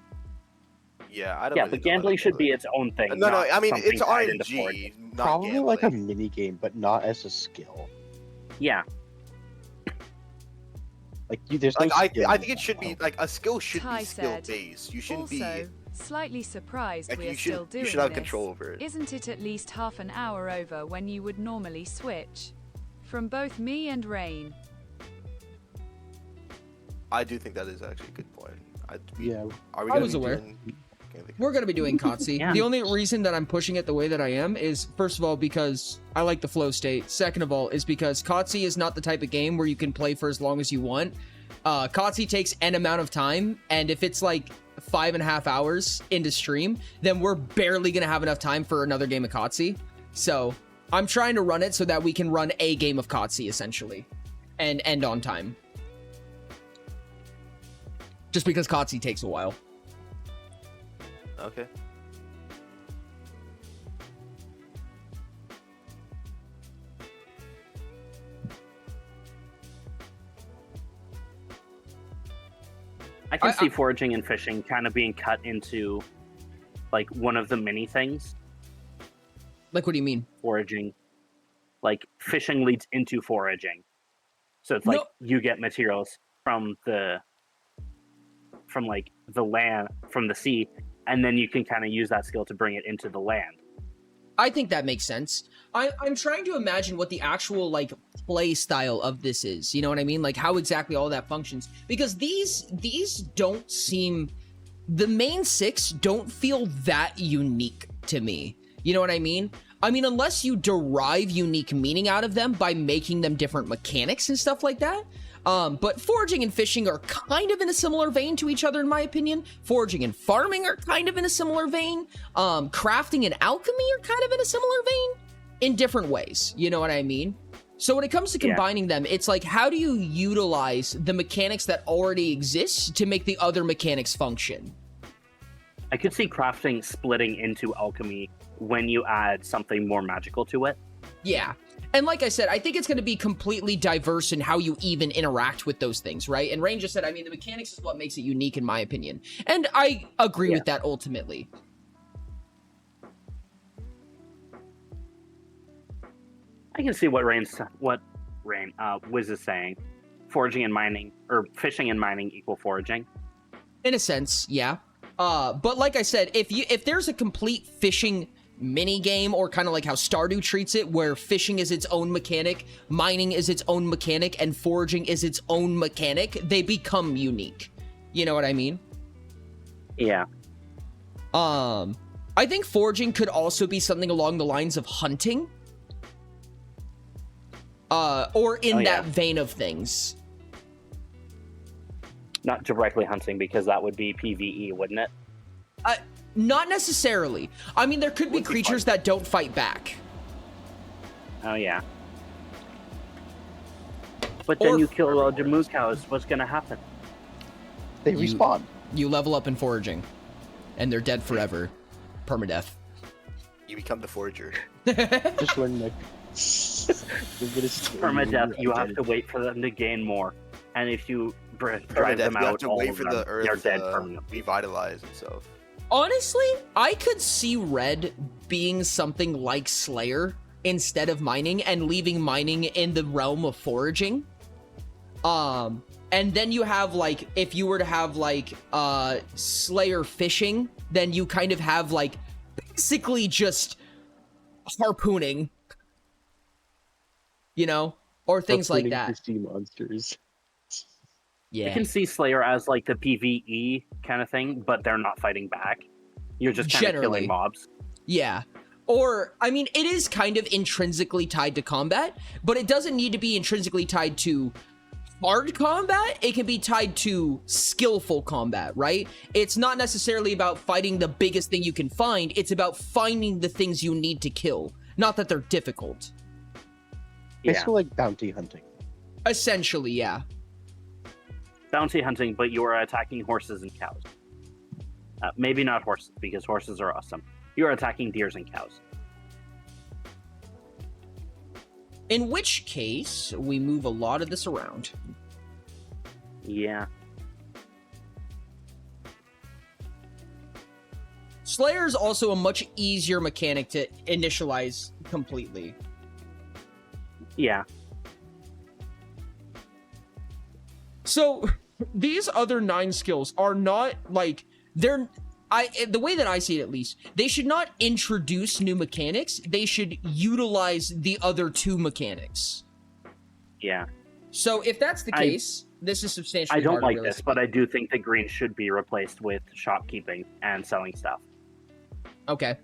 Yeah, I don't. Yeah, really but gambling should be its own thing. No, not I mean something it's tied into RNG, foraging. not Probably gambling. like a mini game, but not as a skill. Yeah. Like there's like no I skill think it should be like a skill should Ty be skill said, based. You shouldn't also, be. slightly surprised Like, we're you should- still doing you should have this. control over it. Isn't it at least half an hour over when you would normally switch? From both me and Rain. I do think that is actually a good point. Yeah. Are we I gonna was be aware. doing We're gonna be doing Kotzi. Yeah. The only reason that I'm pushing it the way that I am is, first of all, because I like the flow state. Second of all, is because Kotzi is not the type of game where you can play for as long as you want. Kotzi takes N amount of time, and if it's like 5.5 hours into stream, then we're barely gonna have enough time for another game of Kotzi. So I'm trying to run it so that we can run a game of Kotzi essentially, and end on time. Just because Kotzi takes a while. Okay. I can see foraging and fishing kind of being cut into like one of the mini things. Like, what do you mean? Foraging. Like, fishing leads into foraging. So it's like you get materials from like the land, from the sea, and then you can kind of use that skill to bring it into the land. I think that makes sense. I'm trying to imagine what the actual, like, play style of this is. You know what I mean? Like, how exactly all that functions. Because these don't seem... The main 6 don't feel that unique to me. You know what I mean? I mean, unless you derive unique meaning out of them by making them different mechanics and stuff like that. But foraging and fishing are kind of in a similar vein to each other, in my opinion. Foraging and farming are kind of in a similar vein. Crafting and alchemy are kind of in a similar vein in different ways. You know what I mean? So when it comes to combining them, it's like, how do you utilize the mechanics that already exist to make the other mechanics function? I could see crafting splitting into alchemy when you add something more magical to it. Yeah. And like I said, I think it's going to be completely diverse in how you even interact with those things, right? And Rain just said, I mean, the mechanics is what makes it unique, in my opinion. And I agree with that ultimately. I can see what Wiz is saying. Foraging and mining, or fishing and mining equal foraging. In a sense, yeah. But like I said, if there's a complete fishing mini game, or kind of like how Stardew treats it, where fishing is its own mechanic, mining is its own mechanic, and foraging is its own mechanic, they become unique. You know what I mean? Yeah. I think foraging could also be something along the lines of hunting. Or in that vein of things. Not directly hunting, because that would be PvE, wouldn't it? Not necessarily. I mean, there could be creatures that don't fight back. Oh, yeah. But then you kill all the moo cows, what's gonna happen? They respawn. You level up in foraging. And they're dead forever. Permadeath. You become the forager. Just learn like... Permadeath, you have to wait for them to gain more. And if you drive them out, you have to wait for the they're earth dead to permanently. revitalize itself. Honestly, I could see Red being something like Slayer instead of mining, and leaving mining in the realm of foraging. And then you have, like, if you were to have, like, Slayer fishing, then you kind of have, like, basically just harpooning. You know? Or things like that. Sea monsters. Yeah. I can see Slayer as like the PvE kind of thing, but they're not fighting back. You're just kind of killing mobs. Yeah. Or, I mean, it is kind of intrinsically tied to combat, but it doesn't need to be intrinsically tied to hard combat. It can be tied to skillful combat, right? It's not necessarily about fighting the biggest thing you can find. It's about finding the things you need to kill. Not that they're difficult. Basically like bounty hunting. Essentially, yeah. Bounty hunting, but you are attacking horses and cows. Maybe not horses, because horses are awesome. You are attacking deers and cows. In which case, we move a lot of this around. Yeah. Slayer is also a much easier mechanic to initialize completely. Yeah. So, these other 9 skills are not, like, the way that I see it, at least, they should not introduce new mechanics. They should utilize the other 2 mechanics. Yeah. So, if that's the case, This is substantially I don't harder, like this, realistically. but I do think that green should be replaced with shopkeeping and selling stuff. Okay.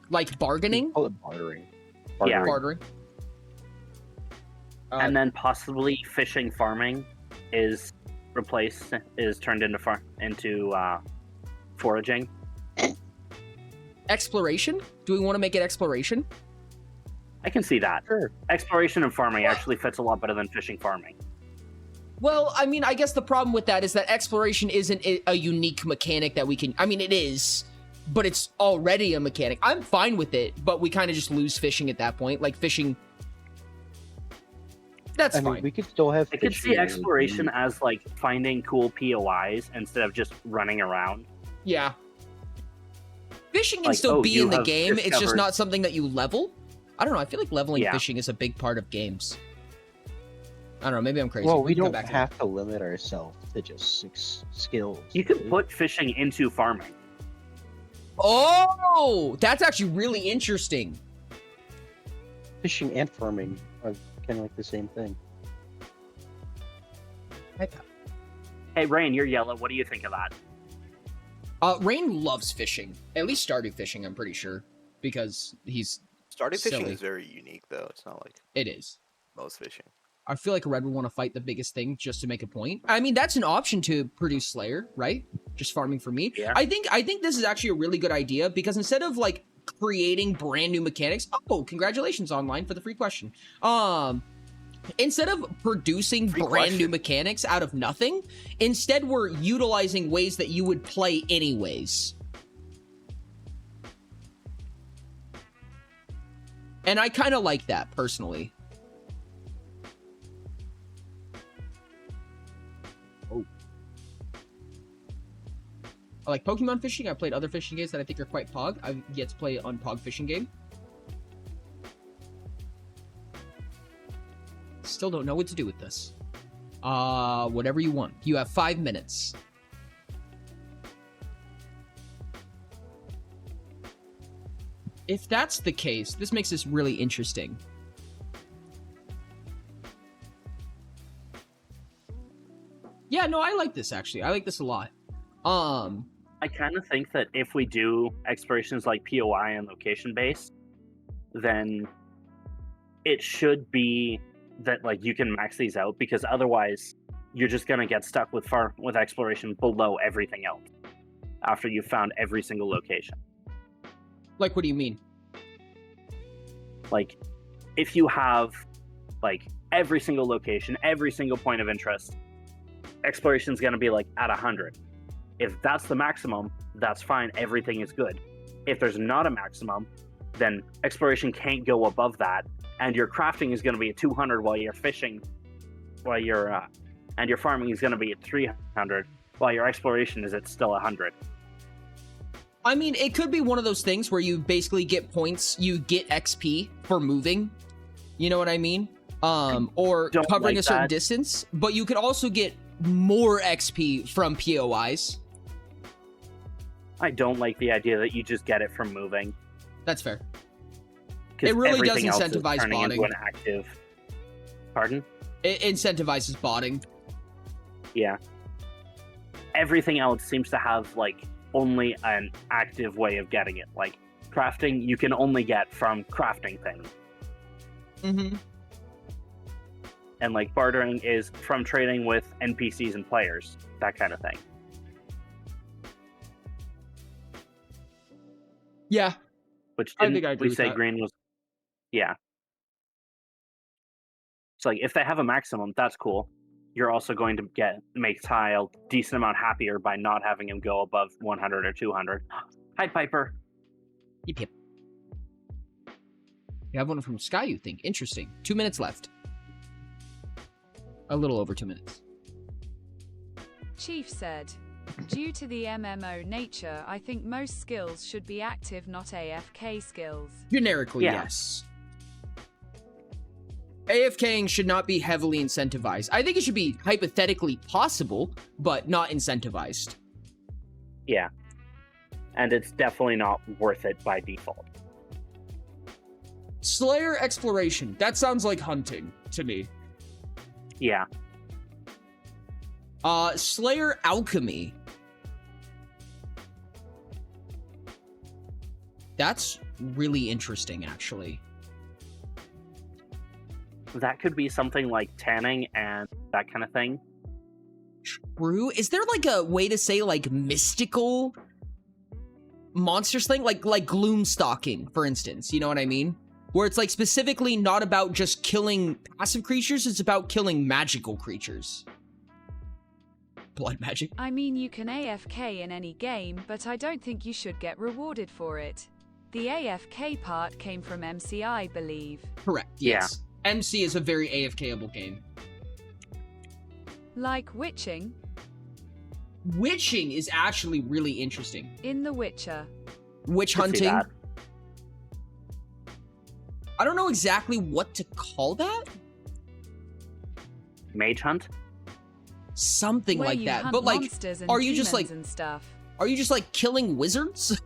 Like bargaining? Call it bartering. Yeah. Bartering. And then possibly fishing, farming is turned into foraging. Exploration? Do we want to make it exploration? I can see that. Sure. Exploration and farming actually fits a lot better than fishing, farming. Well, I mean, I guess the problem with that is that exploration isn't a unique mechanic that we can... I mean, it is, but it's already a mechanic. I'm fine with it, but we kind of just lose fishing at that point. Like, fishing... That's fine. We could still have. I could see exploration as like finding cool POIs instead of just running around. Yeah. Fishing can Like, still be you in the have game. It's just discovered- not something that you level. I don't know. I feel like leveling Yeah. fishing is a big part of games. I don't know. Maybe I'm crazy. Well, we can come don't back to have to limit ourselves to just 6 skills. You could right? put fishing into farming. Oh, that's actually really interesting. Fishing and farming are kind of like the same thing. Hey, Rain, you're yellow. What do you think of that? Rain loves fishing. At least Stardew fishing, I'm pretty sure, because he's Stardew fishing silly. is very unique, though. It's not like It is. most fishing. I feel like Red would want to fight the biggest thing just to make a point. I mean, that's an option to produce Slayer, right? Just farming for meat. Yeah. I think this is actually a really good idea because instead of like creating brand new mechanics, oh, congratulations online for the free question. Instead of producing Free brand new question. mechanics out of nothing, instead we're utilizing ways that you would play anyways. And I kind of like that personally. I like Pokemon fishing. I played other fishing games that I think are quite pog. I've yet to play on pog fishing game. Still don't know what to do with this. Whatever you want. You have 5 minutes. If that's the case, this makes this really interesting. Yeah, no, I like this actually. I like this a lot. I kind of think that if we do explorations like POI and location based, then it should be that like you can max these out, because otherwise you're just gonna get stuck with exploration below everything else after you've found every single location. Like, what do you mean? Like, if you have like every single location, every single point of interest, exploration is gonna be like at 100. If that's the maximum, that's fine. Everything is good. If there's not a maximum, then exploration can't go above that, and your crafting is going to be at 200 while you're fishing, and your farming is going to be at 300 while your exploration is at still 100. I mean, it could be one of those things where you basically get points, you get XP for moving. You know what I mean? Or Don't covering like a certain that. distance, but you could also get more XP from POIs. I don't like the idea that you just get it from moving. That's fair. 'Cause It really does everything else is incentivize turning into botting. an active. Pardon? It incentivizes botting. Yeah. Everything else seems to have like only an active way of getting it. Like crafting, you can only get from crafting things, Mm-hmm. and like bartering is from trading with NPCs and players, that kind of thing. Yeah. Which I didn't think I agree we with say that. green was? Yeah. It's like if they have a maximum, that's cool. You're also going to make Ty a decent amount happier by not having him go above 100 or 200. Hi, Piper. Yep, yep. You have one from Sky, you think? Interesting. 2 minutes left. A little over 2 minutes. Chief said, due to the MMO nature, I think most skills should be active, not AFK skills. Generically, Yeah. yes. AFKing should not be heavily incentivized. I think it should be hypothetically possible, but not incentivized. Yeah. And it's definitely not worth it by default. Slayer exploration. That sounds like hunting to me. Yeah. Slayer alchemy. That's really interesting, actually. That could be something like tanning and that kind of thing. True. Is there like a way to say like mystical monsters thing? Like gloom stalking, for instance. You know what I mean? Where it's like specifically not about just killing passive creatures, it's about killing magical creatures. Blood magic. I mean, you can AFK in any game, but I don't think you should get rewarded for it. The AFK part came from MC, I believe. Correct, yes. Yeah. MC is a very AFK-able game. Like witching. Witching is actually really interesting. In The Witcher. Witch hunting. I don't know exactly what to call that. Mage hunt? Something where like you that. Hunt but like, monsters and are you just like and stuff. Are you just like killing wizards?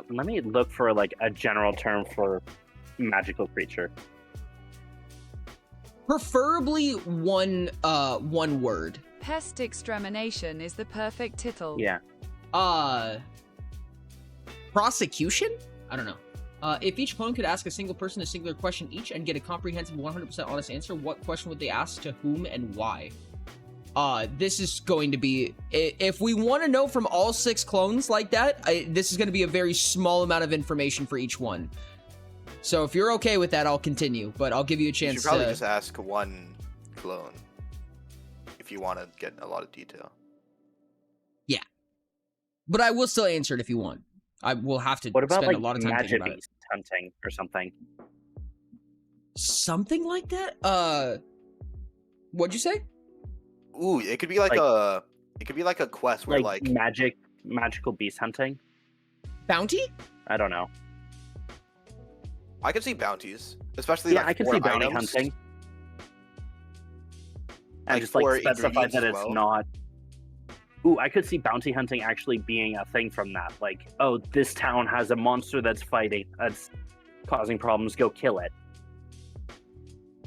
Let me look for like a general term for magical creature. Preferably one word. Pest extermination is the perfect title. Yeah. Prosecution? I don't know. If each clone could ask a single person a singular question each and get a comprehensive 100% honest answer, what question would they ask, to whom, and why? This is going to be... If we want to know from all 6 clones like that, this is going to be a very small amount of information for each one. So if you're okay with that, I'll continue, but I'll give you a chance to... You should probably just ask one clone if you want to get a lot of detail. Yeah. But I will still answer it if you want. I will have to what about, spend like, a lot of time thinking about it. beast hunting or something? Something like that? What'd you say? Ooh, it could be like a... It could be like a quest where like... Magical beast hunting? Bounty? I don't know. I could see bounties, especially like I can see bounty hunting. And just like specify that it's not. Ooh, I could see bounty hunting actually being a thing from that. Like, oh, this town has a monster that's causing problems. Go kill it.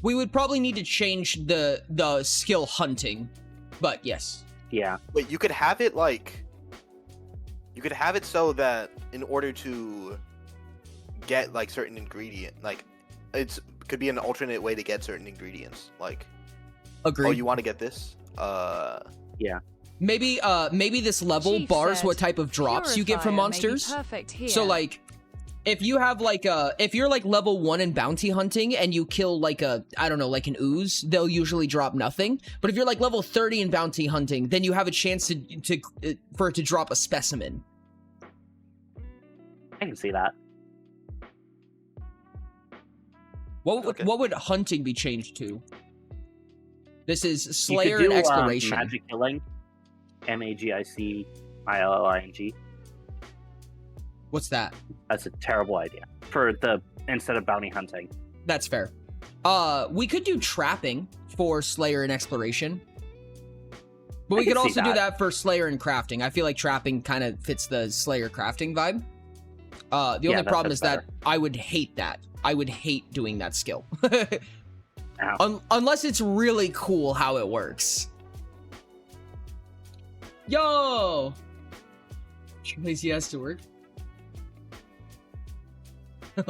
We would probably need to change the skill hunting, but yes. Yeah. Wait, you could have it like. You could have it so that in order to get like certain ingredient, like could be an alternate way to get certain ingredients. Like, agreed. Oh, you want to get this? Yeah. Maybe this level Chief bars said, what type of drops you get from monsters. So like, if you have like if you're like level 1 in bounty hunting and you kill like I don't know, like an ooze, they'll usually drop nothing. But if you're like level 30 in bounty hunting, then you have a chance for it to drop a specimen. I can see that. What would hunting be changed to? This is Slayer you could do, and Exploration. Magic killing. MAGICILLING. What's that? That's a terrible idea. Instead of bounty hunting. That's fair. We could do trapping for Slayer and Exploration. But we could also do that for Slayer and crafting. I feel like trapping kind of fits the Slayer crafting vibe. The only problem is that I would hate that. I would hate doing that skill. Unless it's really cool how it works. Yo! Place yes to work.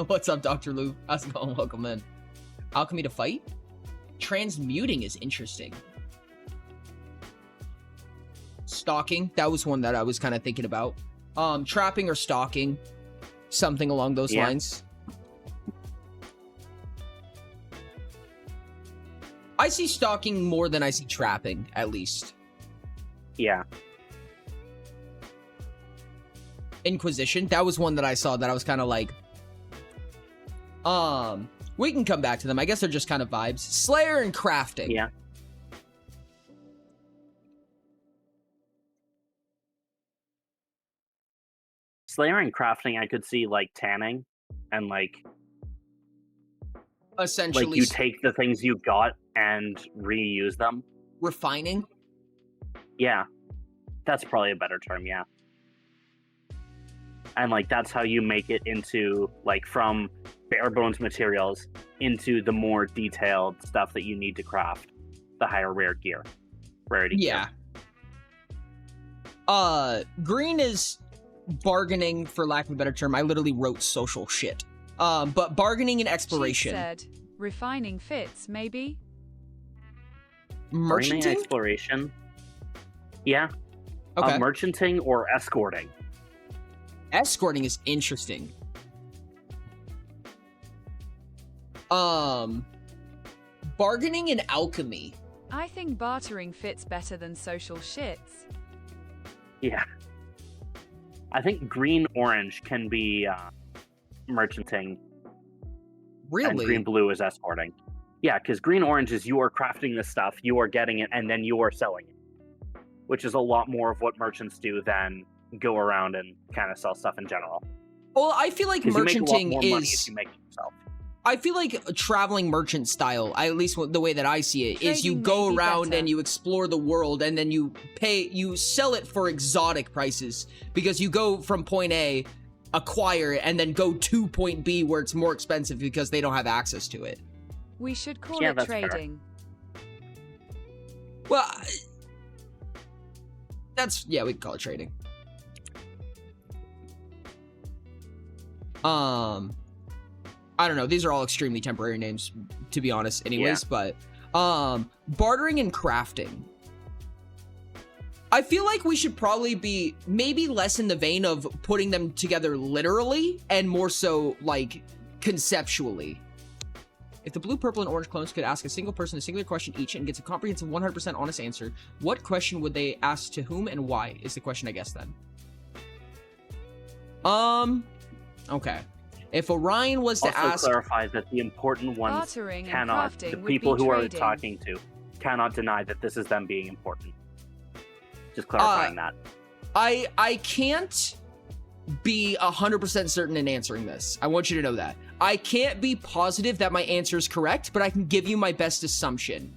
What's up, Dr. Lou? How's it going? Welcome in. Alchemy to fight? Transmuting is interesting. Stalking, that was one that I was kind of thinking about. Trapping or stalking, something along those lines. I see stalking more than I see trapping, at least. Yeah. Inquisition, that was one that I saw that I was kind of like... we can come back to them. I guess they're just kind of vibes. Slayer and crafting. Yeah. Slayer and crafting, I could see like tanning and like... Essentially... Like you take the things you got and reuse them. Refining? Yeah. That's probably a better term, yeah. And like that's how you make it into like from bare bones materials into the more detailed stuff that you need to craft the higher rarity Yeah. Green is bargaining, for lack of a better term. I literally wrote social shit. But bargaining and exploration. She said, refining fits, maybe? Bargaining Merchanting? exploration. Yeah. Okay. Merchanting or escorting. Escorting is interesting. Bargaining and alchemy. I think bartering fits better than social shits. Yeah. I think green-orange can be merchanting. Really? And green-blue is escorting. Yeah, because green-orange is you are crafting the stuff, you are getting it, and then you are selling it. Which is a lot more of what merchants do than go around and kind of sell stuff in general. Well, I feel like You make a lot merchanting more money if is... you make it yourself. I feel like a traveling merchant style, at least the way that I see it, is you Trading go may be around better. and you explore the world, and then you sell it for exotic prices, because you go from point A, acquire it, and then go to point B where it's more expensive because they don't have access to it. We should call Yeah, it that's fair. trading. Well, yeah, we can call it trading. I don't know. These are all extremely temporary names, to be honest, anyways. But bartering and crafting. I feel like we should probably be maybe less in the vein of putting them together literally and more so like conceptually. If the blue, purple, and orange clones could ask a single person a singular question each and gets a comprehensive 100% honest answer, what question would they ask to whom and why is the question, I guess, then. Okay. If Orion was to Also ask... clarify that the important ones Bartering and cannot, crafting the would people be who are trading. talking to, cannot deny that this is them being important. Just clarifying that. I can't be 100% certain in answering this. I want you to know that. I can't be positive that my answer is correct, but I can give you my best assumption.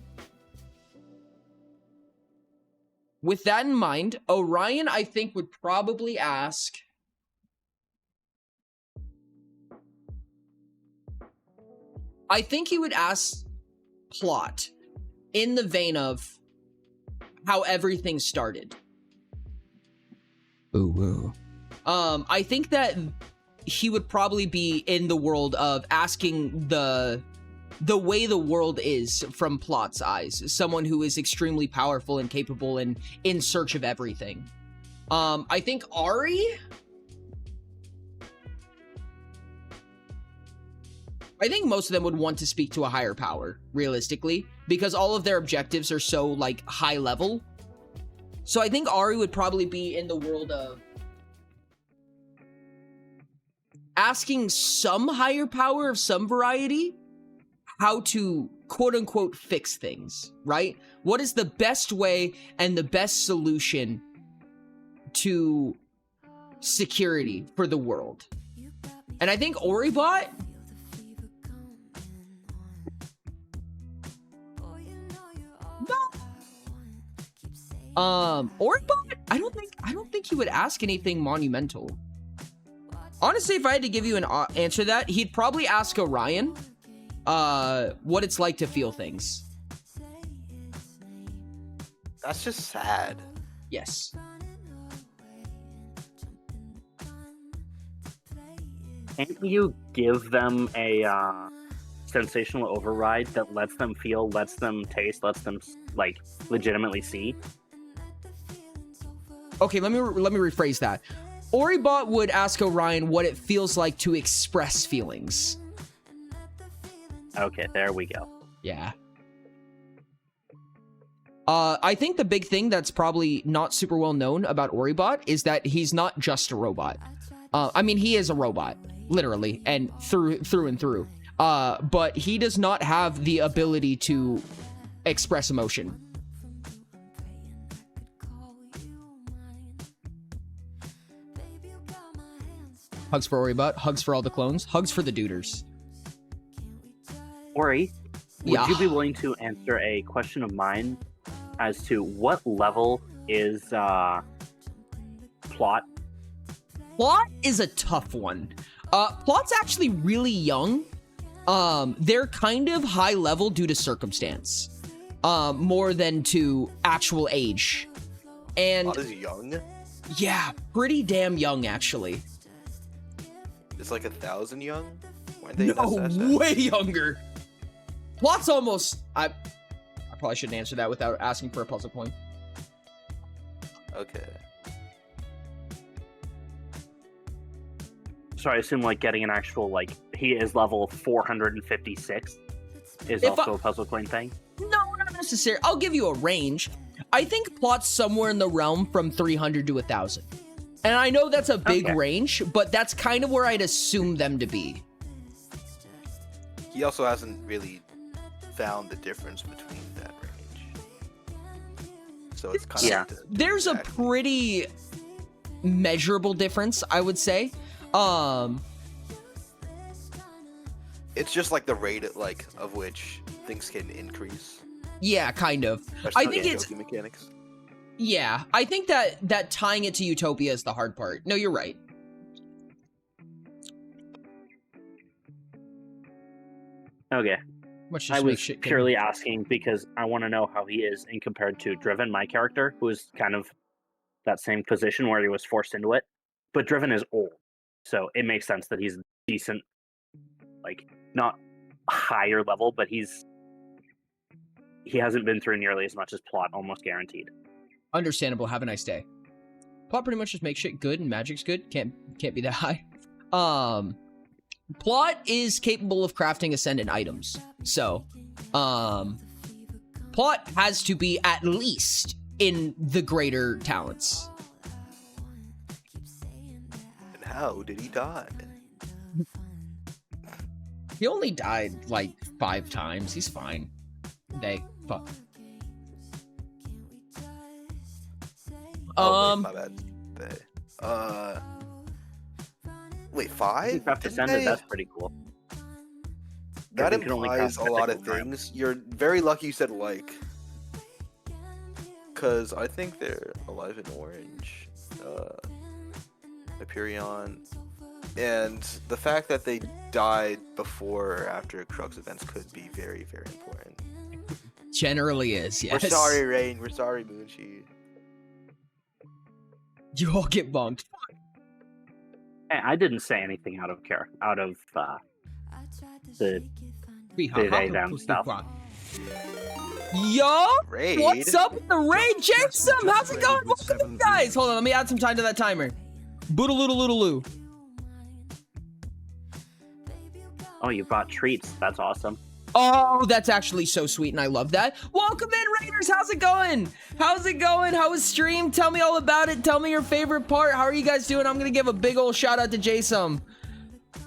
With that in mind, Orion, I think, would probably ask... I think he would ask plot in the vein of how everything started. Ooh. I think that he would probably be in the world of asking the way the world is from Plot's eyes. Someone who is extremely powerful and capable and in search of everything. I think Ari... I think most of them would want to speak to a higher power, realistically, because all of their objectives are so, like, high level. So I think Ari would probably be in the world of asking some higher power of some variety how to, quote-unquote, fix things, right? What is the best way and the best solution to security for the world? And I think Oribot... Oribot, I don't think he would ask anything monumental. Honestly, if I had to give you an answer to that, he'd probably ask Orion what it's like to feel things. That's just sad. Yes. Can't you give them a sensational override that lets them feel, lets them taste, lets them, like, legitimately see? Okay, let me rephrase that. Oribot would ask Orion what it feels like to express feelings. Okay, there we go. Yeah. I think the big thing that's probably not super well known about Oribot is that he's not just a robot. I mean, he is a robot, literally, and through and through. But he does not have the ability to express emotion. Hugs for Oribot, hugs for all the clones, hugs for the duders. Ori, would Yeah. you be willing to answer a question of mine as to what level is Plot? Plot is a tough one. Plot's actually really young. They're kind of high level due to circumstance, more than to actual age. And Plot is young. Yeah, pretty damn young actually. It's like 1,000 young. Why they No, way younger. Plot's almost. I probably shouldn't answer that without asking for a puzzle point. Okay. So I assume like getting an actual like he is level 456 is If also a puzzle coin thing. No, not necessarily. I'll give you a range. I think Plot's somewhere in the realm from 300 to 1,000. And I know that's a big range, but that's kind of where I'd assume them to be. He also hasn't really found the difference between that range. So it's kind of There's a pretty measurable difference, I would say. It's just like the rate at, like of which things can increase. Yeah, kind of. I think it's mechanics. Yeah, I think that tying it to Utopia is the hard part. No, you're right. Okay. Which I just was makes shit purely asking because I want to know how he is in compared to Driven, my character, who is kind of that same position where he was forced into it. But Driven is old, so it makes sense that he's decent, like not higher level, but he hasn't been through nearly as much as Plot, almost guaranteed. Understandable. Have a nice day. Plot pretty much just makes shit good, and magic's good. Can't be that high. Plot is capable of crafting ascendant items, so Plot has to be at least in the greater talents. And how did he die? He only died like 5 times. He's fine. Fuck. Oh, wait, my bad. Wait, 5? That's pretty cool. That Driven can only implies craft a lot of mythical crafts. things. You're very lucky you said like. Because I think they're alive in orange. Hyperion. And the fact that they died before or after Crux events could be very, very important. Generally is, yes. We're sorry, Rain. We're sorry, Moonchi. You all get bumped. Hey, I didn't say anything out of the they them stuff. Yo, Raid? what's up with the raid, Jason? How's it going? Welcome, guys. Hold on, let me add some time to that timer. Boodaloo. Oh, you brought treats. That's awesome. Oh, that's actually so sweet, and I love that. Welcome in, Raiders. How's it going? How was stream? Tell me all about it. Tell me your favorite part. How are you guys doing? I'm gonna give a big old shout out to Jason.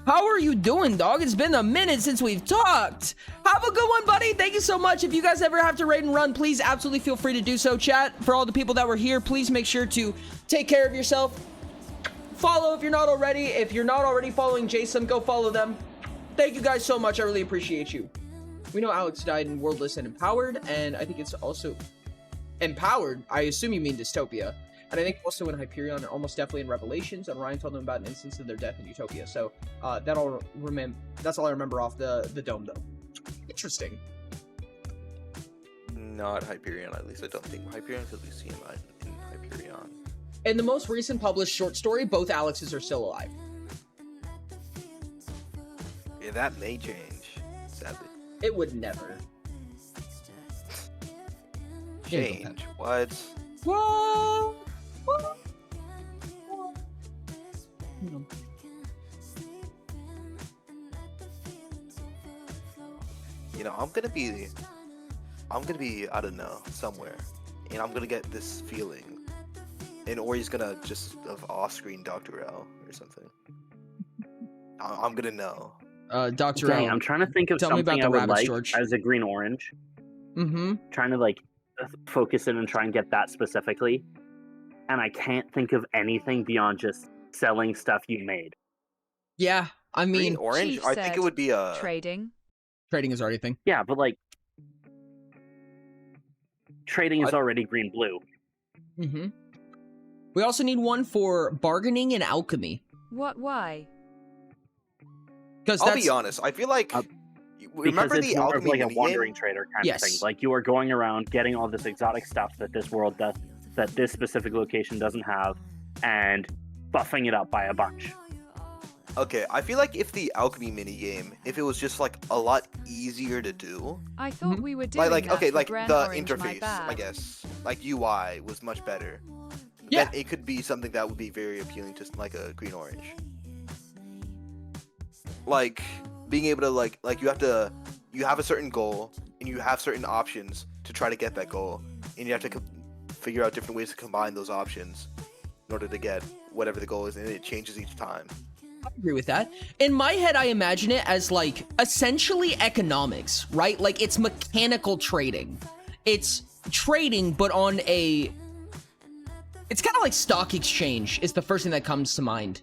How are you doing, dog? It's been a minute since we've talked. Have a good one, buddy. Thank you so much. If you guys ever have to raid and run, please absolutely feel free to do so. Chat, for all the people that were here, please make sure to take care of yourself. Follow if you're not already. If you're not already following Jason, go follow them. Thank you guys so much. I really appreciate you. We know Alex died in Worldless and Empowered, and I think it's also Empowered. I assume you mean Dystopia. And I think also in Hyperion and almost definitely in Revelations, and Ryan told them about an instance of their death in Utopia. So that's all I remember off the dome, though. Interesting. Not Hyperion, at least I don't think Hyperion, because we see him in Hyperion. In the most recent published short story, both Alexes are still alive. Yeah, that may change, sadly. It would never. Change? What? Whoa! You know, I'm gonna be, I don't know, somewhere, and I'm gonna get this feeling, and Ori's gonna just have off-screen Dr. L or something. I'm gonna know. Dr. Dang, L, I'm trying to think of tell me something about I the would rabbits, like George. as a green orange. Mm-hmm. Trying to like focus in and try and get that specifically, and I can't think of anything beyond just selling stuff you made. Yeah, I mean, Green orange. Chief I think said it would be a trading. trading is already a thing. Yeah, but like trading is already green blue. Mm-hmm. We also need one for bargaining and alchemy. What? Why? Because I'll be honest. I feel like remember because it's the more of alchemy like a minigame? wandering trader kind of thing. Yes. Like you are going around getting all this exotic stuff that this world does, that this specific location doesn't have, and buffing it up by a bunch. Okay, I feel like if the alchemy minigame, if it was just like a lot easier to do, I thought we were doing like that okay, for like Gren the Orange, my interface, I bad. guess, like UI was much better. Yeah. Then it could be something that would be very appealing to like a green orange. Like being able to like you have a certain goal and you have certain options to try to get that goal, and you have to figure out different ways to combine those options in order to get whatever the goal is, and it changes each time. I agree with that. In my head, I imagine it as like essentially economics, right? Like it's mechanical trading. It's trading, but on a... It's kind of like stock exchange is the first thing that comes to mind.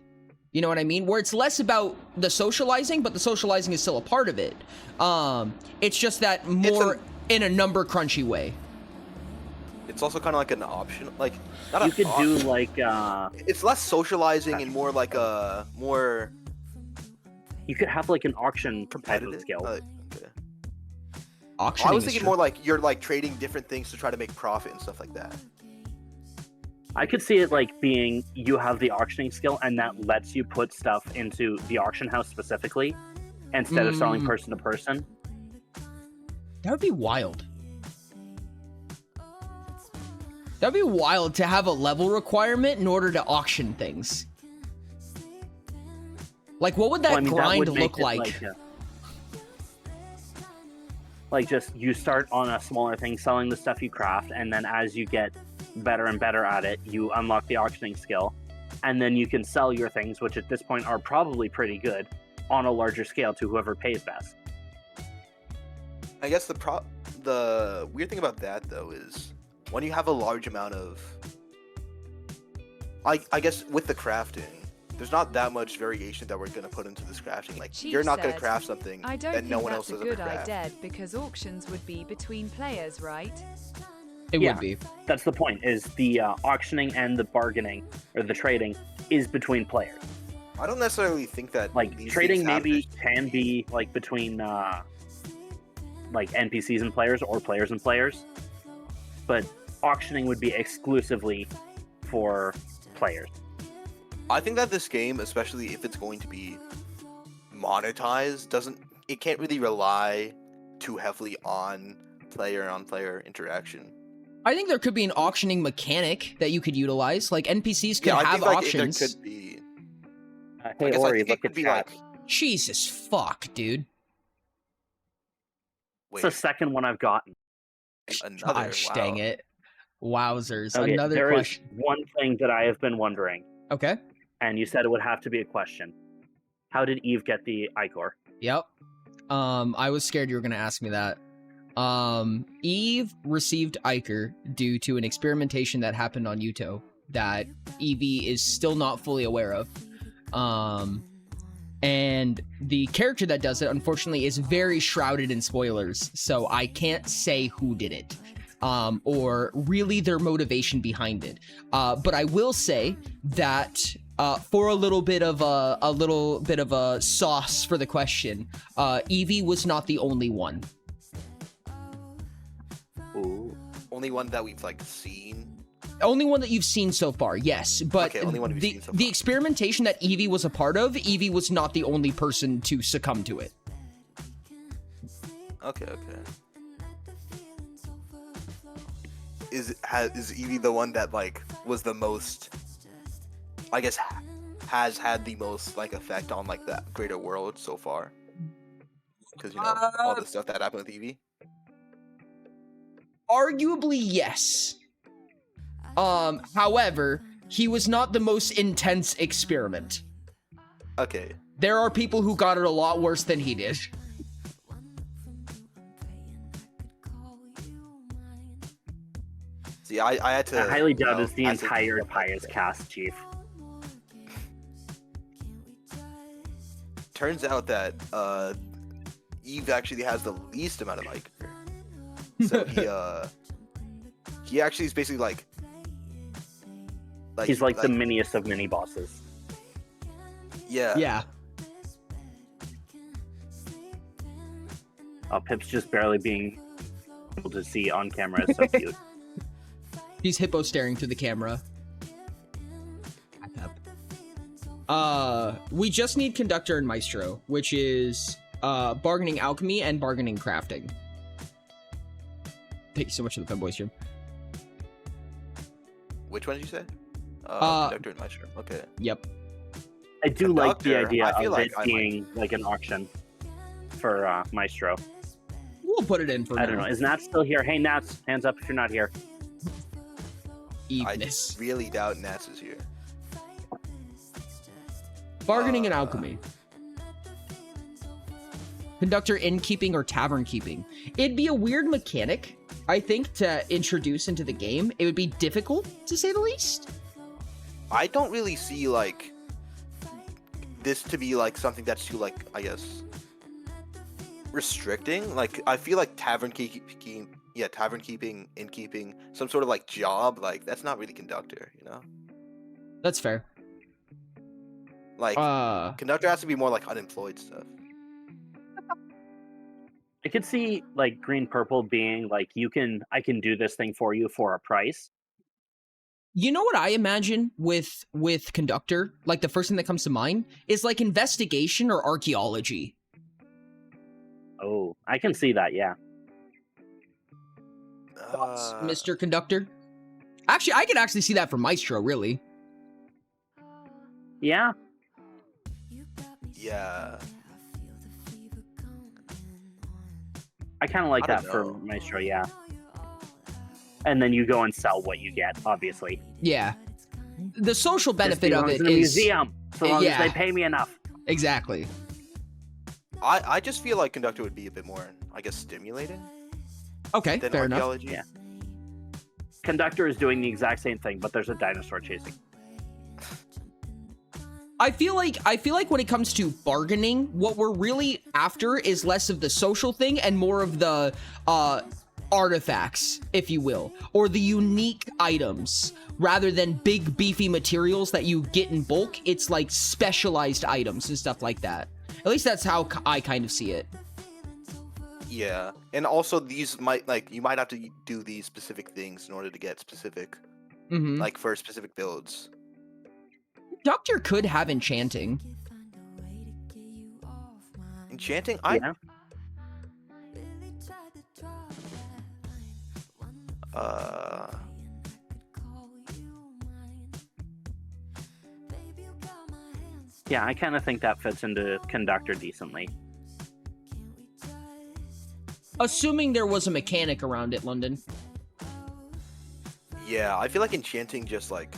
You know what I mean? Where it's less about the socializing, but the socializing is still a part of it. It's just that more in a number crunchy way. It's also kind of like an option, like not You could do like it's less socializing and more like a more you could have like an auction type of competitive skill. okay. Auctioning I was is thinking true. more like you're like trading different things to try to make profit and stuff like that. I could see it like being you have the auctioning skill, and that lets you put stuff into the auction house specifically instead of selling person to person. That would be wild. That'd be wild to have a level requirement in order to auction things. Like, what would that Well, I mean, that grind would make look it like? Like just you start on a smaller thing selling the stuff you craft, and then as you get better and better at it, you unlock the auctioning skill, and then you can sell your things, which at this point are probably pretty good, on a larger scale to whoever pays best. I guess the weird thing about that though is when you have a large amount of I guess with the crafting, there's not that much variation that we're gonna put into this crafting. Like Chief you're not gonna said, craft something I don't that think no one that's else a has ever good crafted. idea because auctions would be between players, right? It Yeah. would be. That's the point, is the auctioning and the bargaining, or the trading, is between players. I don't necessarily think that Like, these trading things have maybe this- can be, like, between, like, NPCs and players, or players and players, but auctioning would be exclusively for players. I think that this game, especially if it's going to be monetized, it can't really rely too heavily on player interaction. I think there could be an auctioning mechanic that you could utilize. Like, NPCs could I have think, like, auctions. there could be. Hey, I guess, Ori, think it look could at be chat. like. Jesus fuck, dude. It's the second one I've gotten. Another. Gosh, wow. dang it. Wowzers. Okay, Another there is question. one thing that I have been wondering, Okay. and you said it would have to be a question. How did Eve get the Ichor? Yep. I was scared you were gonna ask me that. Eve received Iker due to an experimentation that happened on Yuto that Evie is still not fully aware of. And the character that does it, unfortunately, is very shrouded in spoilers, so I can't say who did it, or really their motivation behind it. But I will say that for a little bit of a sauce for the question, Evie was not the only one. Ooh. Only one that we've like seen. Only one that you've seen so far, yes. But Okay, only one we've seen so the far. experimentation that Evie was a part of, Evie was not the only person to succumb to it. Okay. Is Evie the one that like was the most? I guess has had the most like effect on like the greater world so far. Because all the stuff that happened with Evie. Arguably, yes. However, he was not the most intense experiment. Okay. There are people who got it a lot worse than he did. See, I had to. I highly doubt it's the I had to entire think about Pious that. cast, Chief. Turns out that Eve actually has the least amount of Iker. So he actually is basically like He's like the miniest of mini bosses. yeah. Yeah. Pip's just barely being able to see on camera is so cute. He's hippo staring through the camera. We just need Conductor and Maestro, which is bargaining alchemy and bargaining crafting. Thank you so much for the fanboy stream. Which one did you say? Conductor and Maestro. Okay. Yep. I do like the Conductor, idea I of feel like it I being like an auction for Maestro. We'll put it in for I don't know. Is Nats still here? Hey, Nats, hands up if you're not here. Eveness. I really doubt Nats is here. Bargaining and alchemy. Conductor innkeeping or tavern keeping. It'd be a weird mechanic, I think, to introduce into the game. It would be difficult, to say the least. I don't really see like this to be like something that's too like, I guess, restricting. Like I feel like tavern keeping, innkeeping, some sort of like job, like that's not really Conductor, you know? That's fair. Like Conductor has to be more like unemployed stuff. I could see like green purple being like I can do this thing for you for a price. You know what I imagine with Conductor? Like the first thing that comes to mind is like investigation or archaeology. Oh, I can see that, yeah. Thoughts, Mr. Conductor? Actually, I could actually see that for Maestro, really. Yeah. Yeah. I kind of like I don't that for know. Maestro, yeah. And then you go and sell what you get, obviously. Yeah. The social This benefit of belongs it in a is museum, so long yeah. as they pay me enough. Exactly. I just feel like Conductor would be a bit more, I guess, stimulating Okay, than fair enough. archaeology. Yeah. Conductor is doing the exact same thing, but there's a dinosaur chasing. I feel like when it comes to bargaining, what we're really after is less of the social thing and more of the artifacts, if you will, or the unique items. Rather than big beefy materials that you get in bulk, it's like specialized items and stuff like that. At least that's how I kind of see it. Yeah, and also these might like you might have to do these specific things in order to get specific, like for specific builds. Doctor could have enchanting. Enchanting, Yeah. Yeah, I kind of think that fits into Conductor decently. Assuming there was a mechanic around it, London. Yeah, I feel like enchanting just like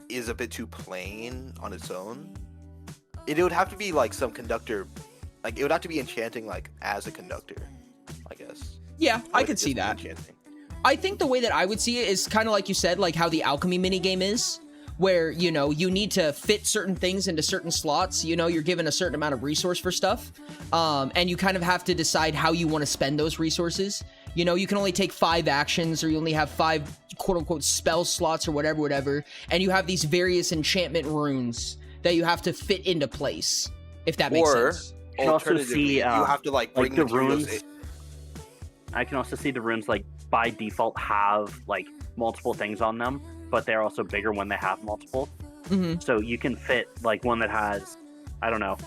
is a bit too plain on its own. It would have to be like some Conductor, like it would have to be enchanting like as a Conductor, I guess. Yeah, I Like, could see just that. enchanting. I think the way that I would see it is kind of like you said, like how the alchemy minigame is, where, you know, you need to fit certain things into certain slots. You know, you're given a certain amount of resource for stuff, and you kind of have to decide how you want to spend those resources. You know, you can only take 5 actions, or you only have 5 quote-unquote spell slots or whatever, and you have these various enchantment runes that you have to fit into place, if that makes sense. You can also Alternatively, see you have to like bring the materials runes. I can also see the runes like by default have like multiple things on them, but they're also bigger when they have multiple. So you can fit like one that has, I don't know,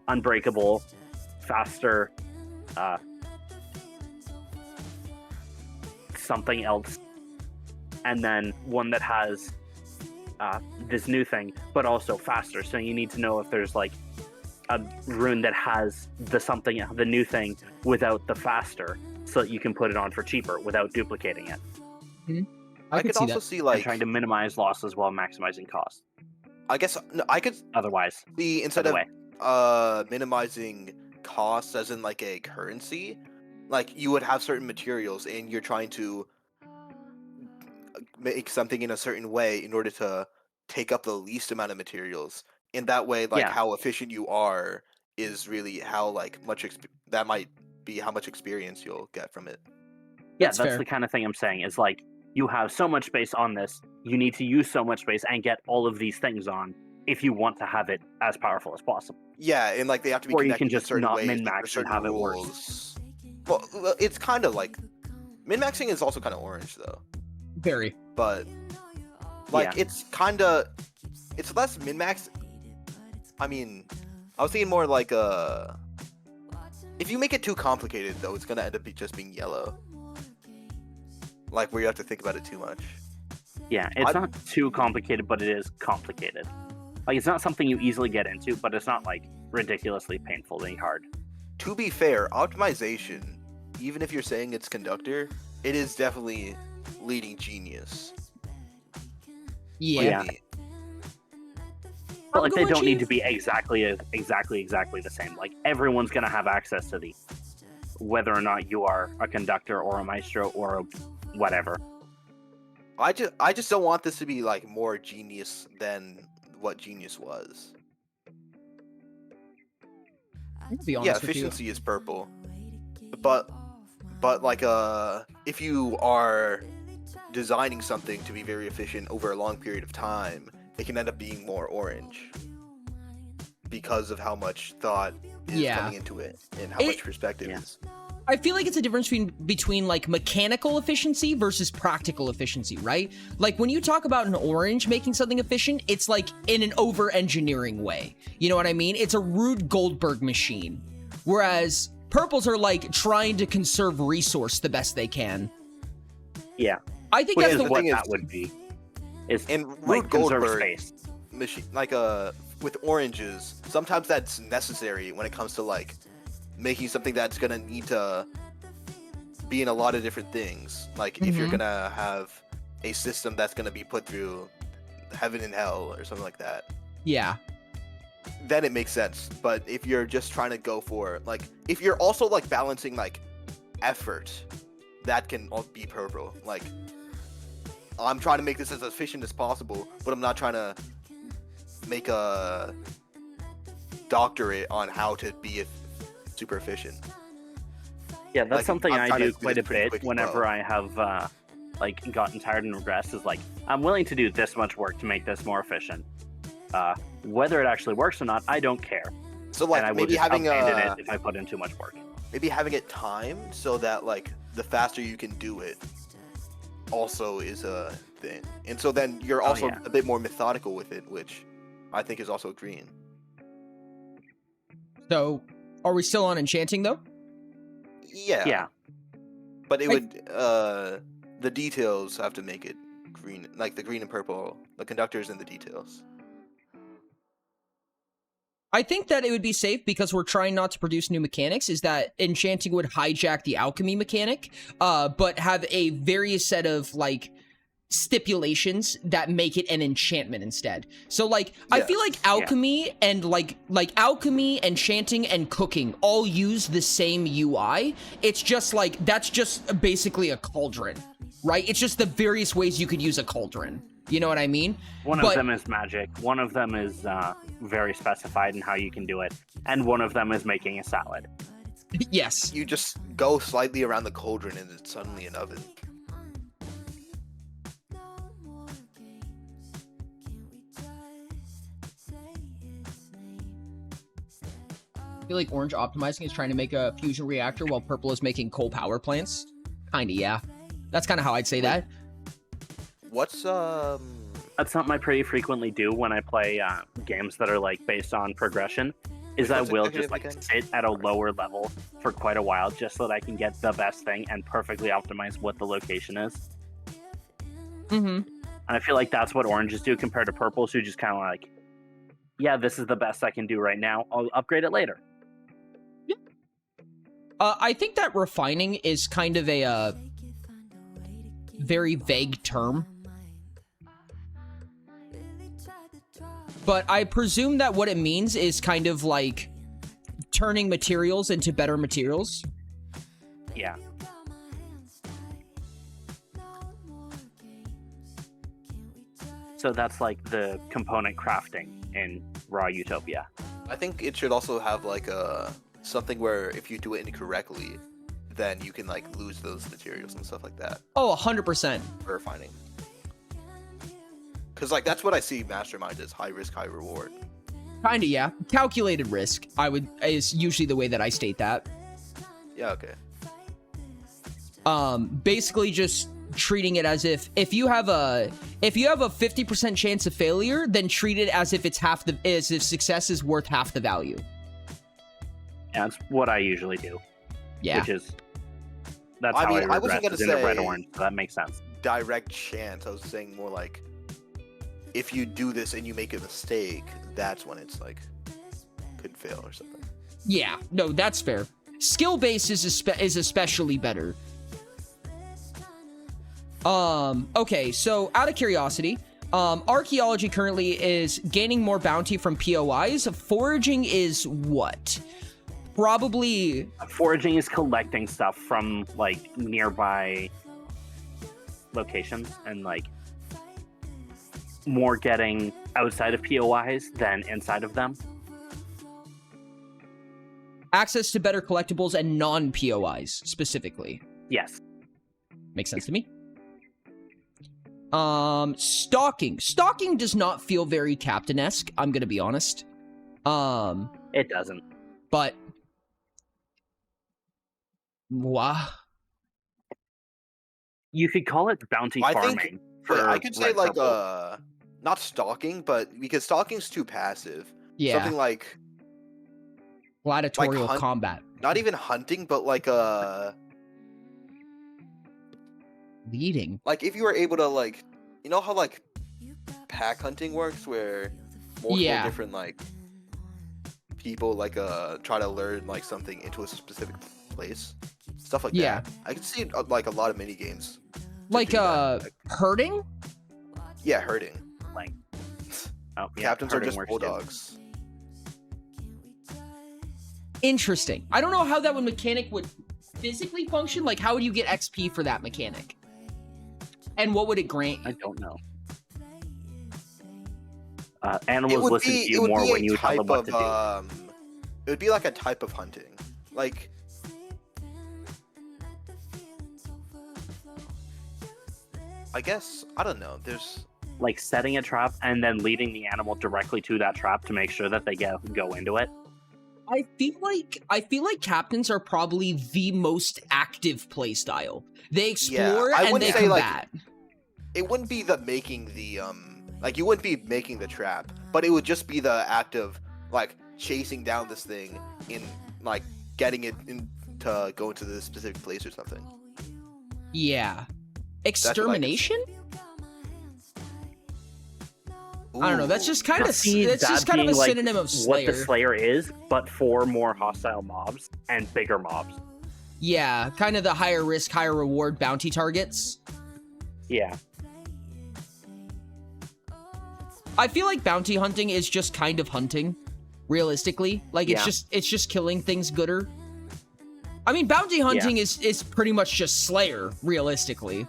unbreakable, faster, something else, and then one that has this new thing, but also faster. So you need to know if there's like a rune that has the new thing without the faster, so that you can put it on for cheaper without duplicating it. I could also see like And trying to minimize losses while maximizing cost. I guess no, I could Otherwise, see instead other of minimizing costs as in like a currency, like you would have certain materials and you're trying to make something in a certain way in order to take up the least amount of materials. In that way, like Yeah. how efficient you are is really how like that might be how much experience you'll get from it. Yeah, That's that's fair. the kind of thing I'm saying. Is like you have so much space on this, you need to use so much space and get all of these things on if you want to have it as powerful as possible. Yeah, and like they have to be Or you connected can in just certain not ways, like, min-max there's certain and have it work. rules. Well, it's kind of like min-maxing is also kind of orange though. Very. But like it's less min-max. I mean, I was thinking more like if you make it too complicated though, it's gonna end up just being yellow. Like where you have to think about it too much. Yeah, it's not too complicated, but it is complicated. Like it's not something you easily get into, but it's not like ridiculously painfully hard. To be fair, optimization, even if you're saying it's conductor, it is definitely leading genius. Yeah. But like they don't need to be exactly the same. Like everyone's gonna have access to these, whether or not you are a conductor or a maestro or a whatever. I just don't want this to be like more genius than what genius was. To be honest with efficiency is purple, but like if you are designing something to be very efficient over a long period of time, it can end up being more orange because of how much thought is coming into it and how much perspective is. I feel like it's a difference between like mechanical efficiency versus practical efficiency, right? Like when you talk about an orange making something efficient, it's like in an over-engineering way. You know what I mean? It's a Rube Goldberg machine. Whereas purples are like trying to conserve resource the best they can. Yeah. I think that's what that would be. Is in like Rube conserve Goldberg space. Machine, like with oranges, sometimes that's necessary when it comes to like making something that's gonna need to be in a lot of different things. Like if you're gonna have a system that's gonna be put through heaven and hell or something like that. Yeah. Then it makes sense. But if you're just trying to go for like, if you're also like balancing like effort, that can all be purple. Like I'm trying to make this as efficient as possible, but I'm not trying to make a doctorate on how to be super efficient. Yeah, that's Like, something I'm I trying to do do quite a this pretty bit quick and whenever well. I have like gotten tired and regressed. Is like I'm willing to do this much work to make this more efficient. Whether it actually works or not, I don't care. So like and I will maybe just having abandon it if I put in too much work. Maybe having it timed so that like the faster you can do it also is a thing. And so then you're also a bit more methodical with it, which I think is also green. So, are we still on enchanting though? Yeah. Yeah. But it would the details have to make it green, like the green and purple, the conductors and the details. I think that it would be safe because we're trying not to produce new mechanics, is that enchanting would hijack the alchemy mechanic, but have a various set of like stipulations that make it an enchantment instead. So like I feel like alchemy and like alchemy, enchanting, and cooking all use the same UI. It's just like that's just basically a cauldron, right? It's just the various ways you could use a cauldron. You know what I mean? One of them is magic. One of them is very specified in how you can do it, and one of them is making a salad. Yes. You just go slightly around the cauldron and it's suddenly an oven. I feel like orange optimizing is trying to make a fusion reactor while purple is making coal power plants. Kinda, yeah. That's kind of how I'd say that. What's That's something I pretty frequently do when I play games that are like based on progression. Is I will just like sit at a lower level for quite a while just so that I can get the best thing and perfectly optimize what the location is. And I feel like that's what oranges do compared to purples, who just kind of like, yeah, this is the best I can do right now. I'll upgrade it later. I think that refining is kind of a very vague term. But I presume that what it means is kind of like turning materials into better materials. Yeah. So that's like the component crafting in Raw Utopia. I think it should also have like a something where if you do it incorrectly, then you can like lose those materials and stuff like that. Oh, 100%. For refining. Because like that's what I see Mastermind as: high risk, high reward. Kinda, yeah. Calculated risk, is usually the way that I state that. Yeah, okay. Basically just treating it as if you have a 50% chance of failure, then treat it as if it's as if success is worth half the value. Yeah, that's what I usually do. Yeah. Which is that's I how mean, I I wasn't regress gonna in the red say- orange. So that makes sense. Direct chance. I was saying more like, if you do this and you make a mistake, that's when it's like could fail or something. Yeah, no, that's fair. Skill base is especially better. Okay, so out of curiosity, archaeology currently is gaining more bounty from POIs. Foraging is what? Probably Foraging is collecting stuff from like nearby locations and like more getting outside of POIs than inside of them. access to better collectibles and non-POIs specifically. Yes. Makes sense to me. Stalking. Stalking does not feel very Captain-esque, I'm gonna be honest. It doesn't. But wow. You could call it bounty farming. I could say red like purple. not stalking, but because stalking's too passive. Yeah. Something like gladiatorial combat. Not even hunting, but like leading. Like if you were able to like, you know how like pack hunting works, where multiple different like people like try to learn like something into a specific place, stuff like that. I could see like a lot of mini games. Like herding. Yeah, herding. Like captains are herding just works bulldogs. Interesting. I don't know how that mechanic would physically function. Like, how would you get XP for that mechanic? And what would it grant you? I don't know. Animals listen to you more when you tell them what to do. It would be like a type of hunting. Like, I guess, I don't know. There's like setting a trap and then leading the animal directly to that trap to make sure that they go into it. I feel like captains are probably the most active playstyle. They explore and they combat. Like, it wouldn't be the making the like you wouldn't be making the trap, but it would just be the act of like chasing down this thing in like getting it in to go into this specific place or something. Yeah. Extermination? I don't know. That's just kind of a synonym of Slayer. What the Slayer is, but for more hostile mobs and bigger mobs. Yeah, kind of the higher risk, higher reward bounty targets. Yeah. I feel like bounty hunting is just kind of hunting, realistically. Like it's just killing things gooder. I mean, bounty hunting is pretty much just Slayer, realistically.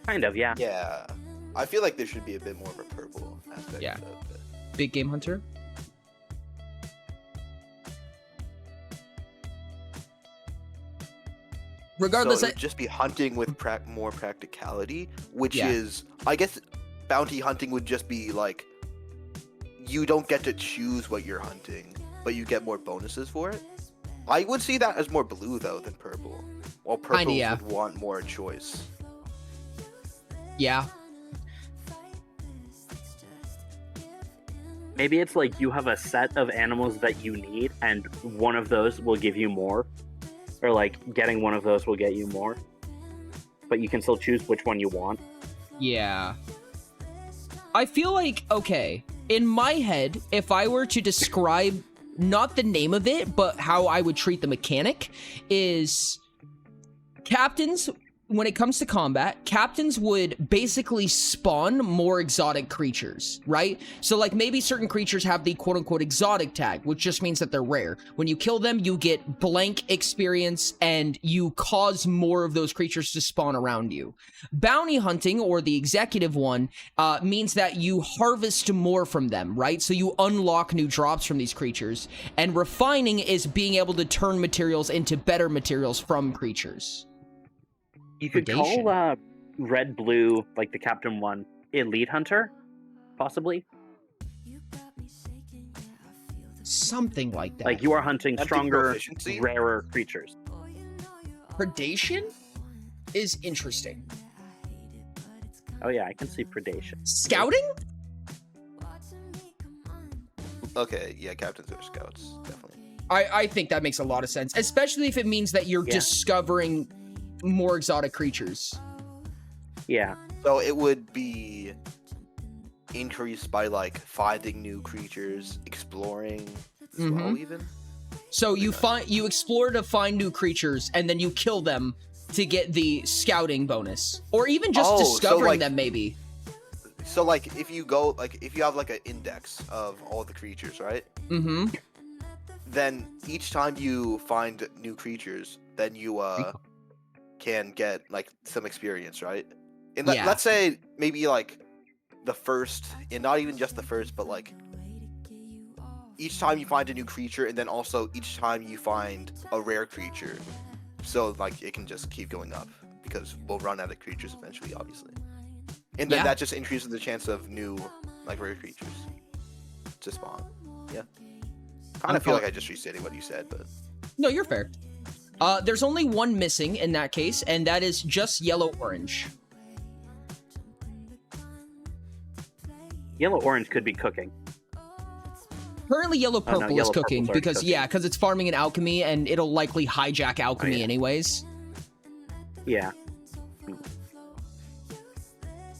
Kind of, yeah. Yeah. I feel like there should be a bit more of a purple aspect. Yeah. Of it. Big game hunter. Regardless, so it would just be hunting with more practicality, which is, I guess, bounty hunting would just be like, you don't get to choose what you're hunting, but you get more bonuses for it. I would see that as more blue though than purple, while purple would want more choice. Yeah. Maybe it's like you have a set of animals that you need, and one of those will give you more. Or like getting one of those will get you more. But you can still choose which one you want. Yeah. I feel like, okay, in my head, if I were to describe not the name of it, but how I would treat the mechanic, is captains, when it comes to combat, captains would basically spawn more exotic creatures, right? So like maybe certain creatures have the quote-unquote exotic tag, which just means that they're rare. When you kill them, you get blank experience and you cause more of those creatures to spawn around you. Bounty hunting, or the executive one, means that you harvest more from them, right? So you unlock new drops from these creatures. And refining is being able to turn materials into better materials from creatures. You could call red blue, like the captain one, elite hunter, possibly. Something like that. Like you are hunting stronger, rarer creatures. predation is interesting. Oh yeah, I can see predation. Scouting? Okay, yeah, captains or scouts, definitely. I think that makes a lot of sense, especially if it means that you're discovering more exotic creatures. Yeah. So it would be increased by like finding new creatures, exploring as well, even. So you explore to find new creatures, and then you kill them to get the scouting bonus, or even just discovering them, maybe. So like, if you go if you have like an index of all the creatures, right? Mm-hmm. Then each time you find new creatures, then you can get like some experience, right? And let's say maybe like the first, and not even just the first, but like each time you find a new creature, and then also each time you find a rare creature. So like it can just keep going up because we'll run out of creatures eventually, obviously. And then that just increases the chance of new like rare creatures to spawn. Yeah. Kind of feel like I just restated what you said, but no, you're fair. There's only one missing in that case, and that is just yellow-orange. Yellow-orange could be cooking. Currently, yellow-purple is yellow-purple's cooking already because cooking. because it's farming and alchemy, and it'll likely hijack alchemy anyways. Yeah.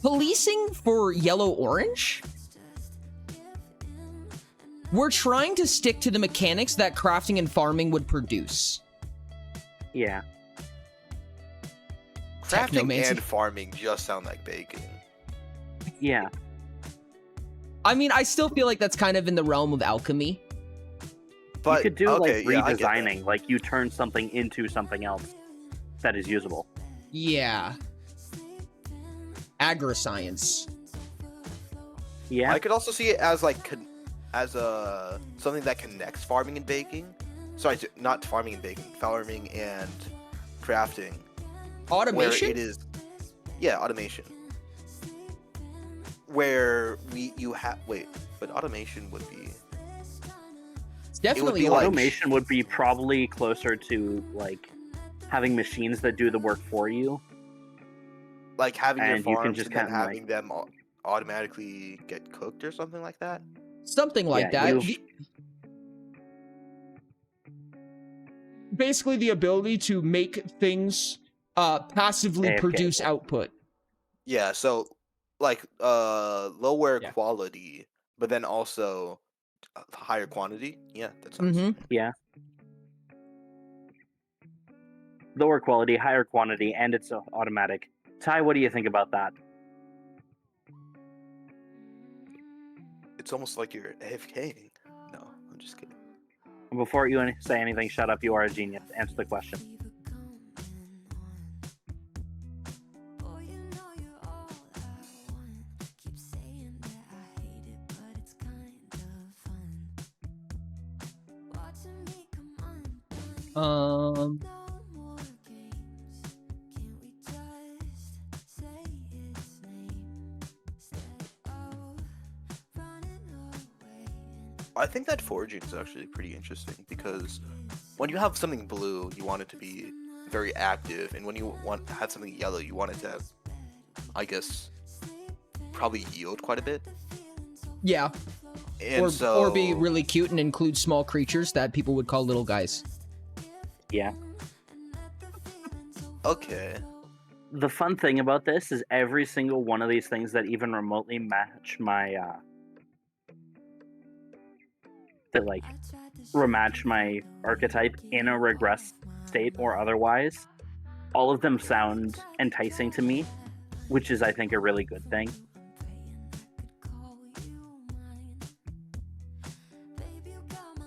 Policing for yellow-orange? We're trying to stick to the mechanics that crafting and farming would produce. Yeah. crafting and farming just sound like baking. Yeah. I mean, I still feel like that's kind of in the realm of alchemy. But you could do okay, like yeah, I get that. redesigning, like you turn something into something else that is usable. Yeah. Agri-science. Yeah. I could also see it as like something that connects farming and baking. Sorry, not farming and baking, farming and crafting. Automation? Where it is, yeah, automation. Where you have but automation would be. Definitely, automation would be probably closer to like having machines that do the work for you. Like having your And you can farms just and then kinda, having them automatically get cooked or something like that. Something like Yeah, that. Basically, the ability to make things passively AFK. produce output. Yeah, so like lower quality, but then also higher quantity. Yeah, that sounds. Yeah. Lower quality, higher quantity, and it's automatic. Ty, what do you think about that? It's almost like you're AFKing. No, I'm just kidding. Before you say anything, shut up. You are a genius. Answer the question. I think that foraging is actually pretty interesting because when you have something blue, you want it to be very active, and when you have something yellow, you want it to, I guess, probably yield quite a bit. Yeah. And or be really cute and include small creatures that people would call little guys. Yeah. Okay. The fun thing about this is every single one of these things that even remotely match my rematch my archetype in a regress state or otherwise, all of them sound enticing to me, which is I think a really good thing.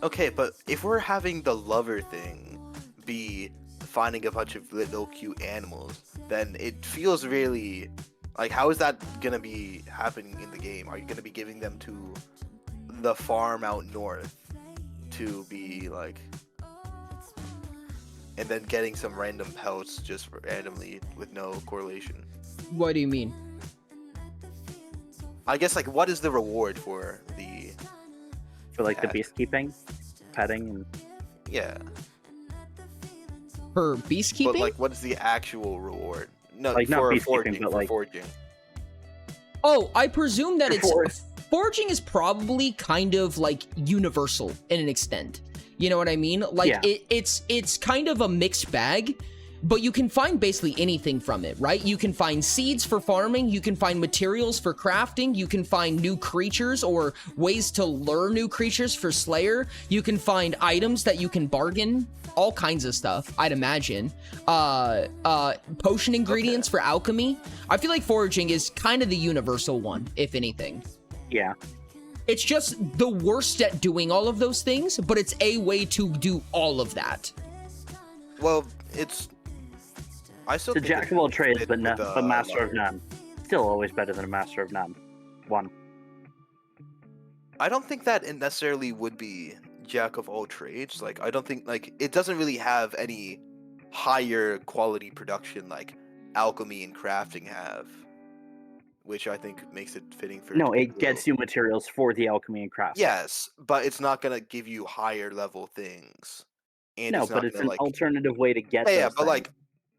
Okay, but if we're having the lover thing be finding a bunch of little cute animals, then it feels really like, how is that gonna be happening in the game? Are you gonna be giving them to the farm out north to be like, and then getting some random pelts just randomly with no correlation? What do you mean? I guess, like, what is the reward for the the beekeeping, petting, and yeah. For beastkeeping? But like, what is the actual reward? No, Like, not for beastkeeping, forging. but, For like- forging. Oh, I presume that For it's forging is probably kind of like universal in an extent. You know what I mean? Like Yeah. it's kind of a mixed bag, but you can find basically anything from it, right? You can find seeds for farming, you can find materials for crafting, you can find new creatures or ways to lure new creatures for Slayer, you can find items that you can bargain, all kinds of stuff, I'd imagine. Potion ingredients for alchemy. I feel like foraging is kind of the universal one, if anything. Yeah. It's just the worst at doing all of those things, but it's a way to do all of that. Well, it's. I still The think jack it's of all trades, fit but with, master of like- none. Still always better than a master of none. One. I don't think that it necessarily would be jack of all trades. Like, I don't think like it doesn't really have any higher quality production like alchemy and crafting have, which I think makes it fitting for. No, it gets you materials for the alchemy and craft. Yes, but it's not gonna give you higher level things. And No, it's but not it's gonna, an like, alternative way to get yeah, those but like things.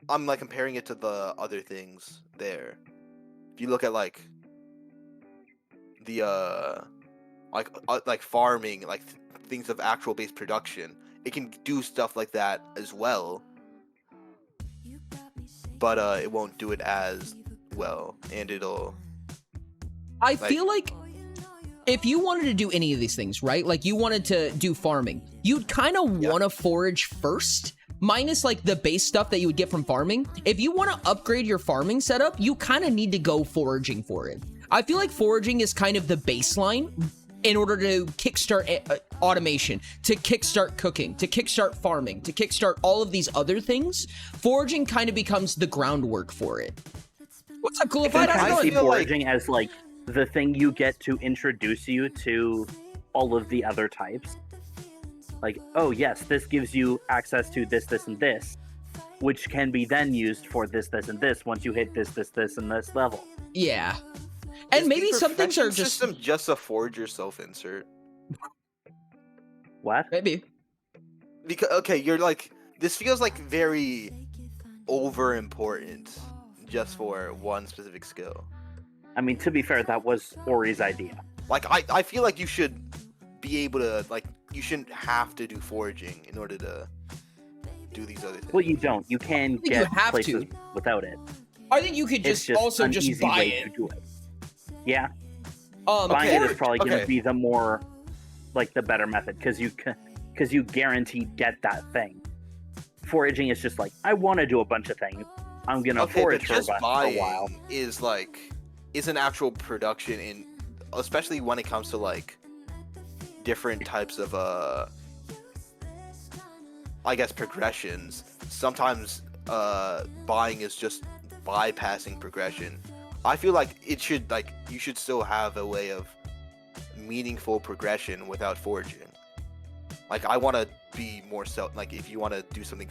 I'm like comparing it to the other things there. If you look at like the like farming, like things of actual base production, it can do stuff like that as well. But it won't do it as well, and it'll. I feel like if you wanted to do any of these things, right? Like you wanted to do farming, you'd kind of want to forage first, minus like the base stuff that you would get from farming. If you want to upgrade your farming setup, you kind of need to go foraging for it. I feel like foraging is kind of the baseline in order to kickstart automation, to kickstart cooking, to kickstart farming, to kickstart all of these other things. Foraging kind of becomes the groundwork for it. What's up, Coolified? How's it I see going? foraging as like the thing you get to introduce you to all of the other types. Like, oh yes, this gives you access to this, this, and this, which can be then used for this, this, and this once you hit this, this, this, and this level. Yeah. And Is maybe the some things are profession just system just a forger self-insert. What? Maybe. Because okay, you're like this feels like very over important just for one specific skill. I mean, to be fair, that was Ori's idea. Like I feel like you should be able to like you shouldn't have to do foraging in order to do these other things. Well, you don't. You can you get have places to. without it. I think you could It's just also an just easy buy way it. to do it. Yeah, Um, buying it for- is probably going okay. to be the more, like, the better method because you guaranteed get that thing. Foraging is just like, I want to do a bunch of things. I'm gonna Okay, but forage for just a buying while. is an actual production in, especially when it comes to like different types of I guess progressions. Sometimes buying is just bypassing progression. I feel like it should you should still have a way of meaningful progression without foraging. Like I want to be more if you want to do something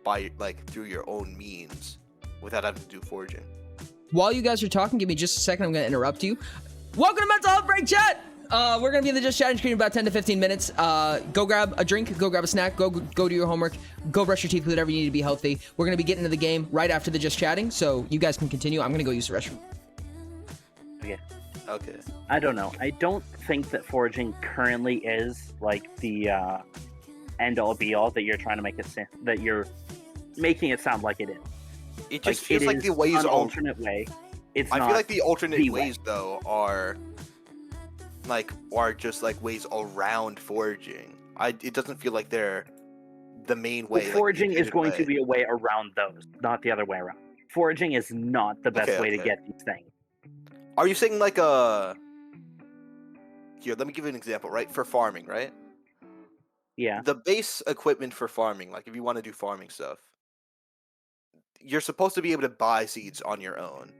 by through your own means without having to do foraging. While you guys are talking, give me just a second. I'm going to interrupt you. Welcome to Mental Health Break Chat. We're going to be in the Just Chatting screen in about 10 to 15 minutes. Go grab a drink, go grab a snack, go do your homework, go brush your teeth, whatever you need to be healthy. We're going to be getting into the game right after the Just Chatting, so you guys can continue. I'm going to go use the restroom. Okay. I don't know. I don't think that foraging currently is like the end all be all that you're trying to make it that you're making it sound like it is. It just Like, feels it like is the ways an all. alternate way. It's I not feel like the alternate the way. ways though are just like ways around foraging. It doesn't feel like they're the main way. Well, like, the foraging is intended going way. to be a way around those, not the other way around. Foraging is not the best Okay, way to okay. get these things. Are you saying Here, let me give you an example, right? For farming, right? Yeah. The base equipment for farming, like if you want to do farming stuff, you're supposed to be able to buy seeds on your own.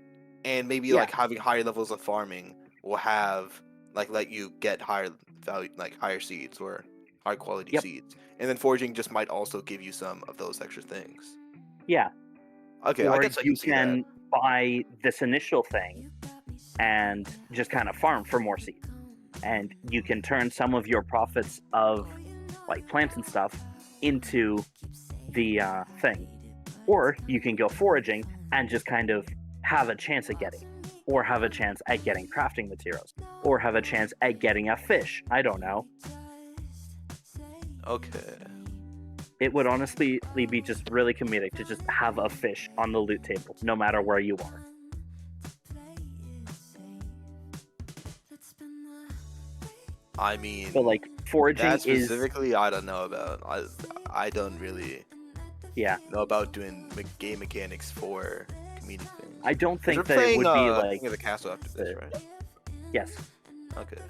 And maybe Yeah. like having higher levels of farming will have let you get higher value, like higher seeds or high quality Yep. seeds. And then foraging just might also give you some of those extra things. Yeah. Okay, Or I guess I you can see can buy this initial thing and just kind of farm for more seeds. And you can turn some of your profits of like plants and stuff into the thing. Or you can go foraging and just kind of have a chance at getting, or have a chance at getting crafting materials, or have a chance at getting a fish. I don't know. Okay. It would honestly be just really comedic to just have a fish on the loot table, no matter where you are. I mean, But like foraging that is specifically, I don't know about. I don't really know about doing game mechanics for comedic things. I don't think We're that playing, it would be like King of the Castle after this, right? Yes. Okay.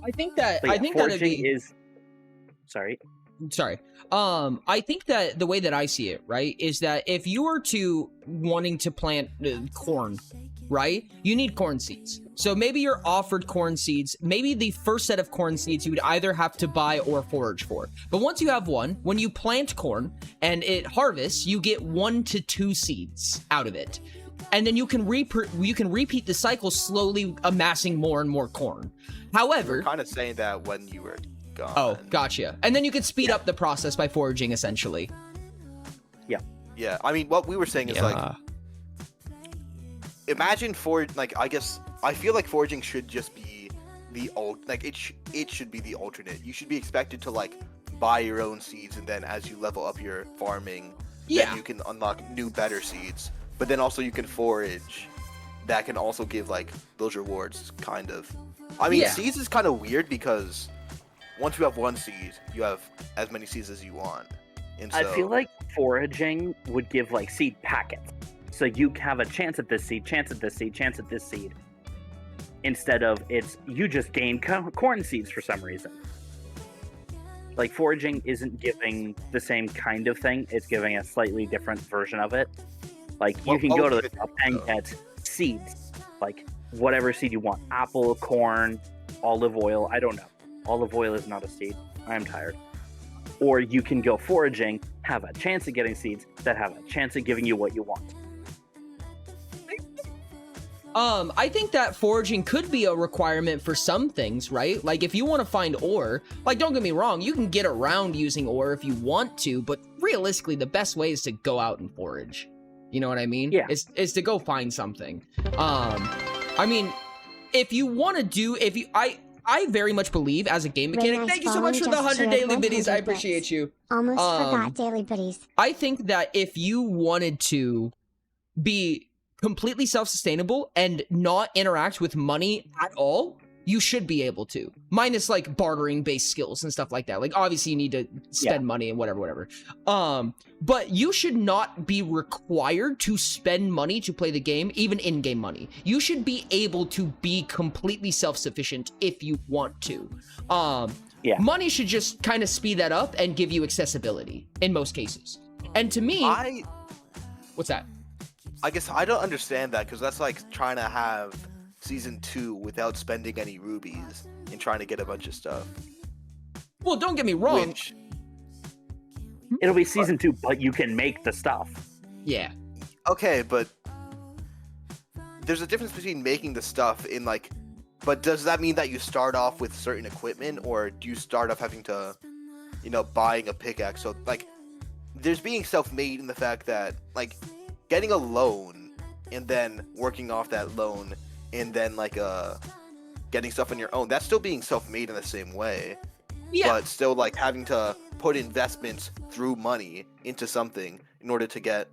I think that But yeah, I think that foraging is. Sorry. I think that the way that I see it, right, is that if you were to wanting to plant corn, right, you need corn seeds. So maybe you're offered corn seeds. Maybe the first set of corn seeds you would either have to buy or forage for. But once you have one, when you plant corn and it harvests, you get 1 to 2 seeds out of it. And then you can repeat the cycle, slowly amassing more and more corn. However, kind of saying that when you were gone. Oh, gotcha. And then you could speed up the process by foraging, essentially. Yeah. I mean, what we were saying is like, imagine I guess I feel like foraging should just be the it should be the alternate. You should be expected to like buy your own seeds, and then as you level up your farming, then you can unlock new, better seeds. But then also you can forage. That can also give like those rewards, kind of. I mean, seeds is kind of weird because once you have one seed, you have as many seeds as you want. And so, I feel like foraging would give like seed packets. So you have a chance at this seed, chance at this seed, chance at this seed. Instead of you just gain corn seeds for some reason. Like foraging isn't giving the same kind of thing. It's giving a slightly different version of it. Like you can go to the shop and get seeds. Like whatever seed you want. Apple, corn, olive oil. I don't know. Olive oil is not a seed. I'm tired. Or you can go foraging, have a chance at getting seeds that have a chance at giving you what you want. I think that foraging could be a requirement for some things, right? Like if you want to find ore, like don't get me wrong, you can get around using ore if you want to, but realistically the best way is to go out and forage. You know what I mean? Yeah. Is to go find something. I mean, if you want to do, I very much believe as a game mechanic. Nice Thank you so much for the 100 daily biddies. I appreciate you. Almost forgot daily biddies. I think that if you wanted to be completely self-sustainable and not interact with money at all, you should be able to. Minus like bartering based skills and stuff like that. Like obviously you need to spend money and whatever. But you should not be required to spend money to play the game, even in-game money. You should be able to be completely self-sufficient if you want to. Money should just kind of speed that up and give you accessibility in most cases. And to me, what's that? I guess I don't understand that because that's like trying to have season 2 without spending any rubies and trying to get a bunch of stuff. Well, don't get me wrong. It'll be season 2, but you can make the stuff. Yeah. Okay, but there's a difference between making the stuff in like, but does that mean that you start off with certain equipment, or do you start off having to, buying a pickaxe? So like, there's being self-made in the fact that like getting a loan and then working off that loan and then like getting stuff on your own, that's still being self-made in the same way. But still like having to put investments through money into something in order to get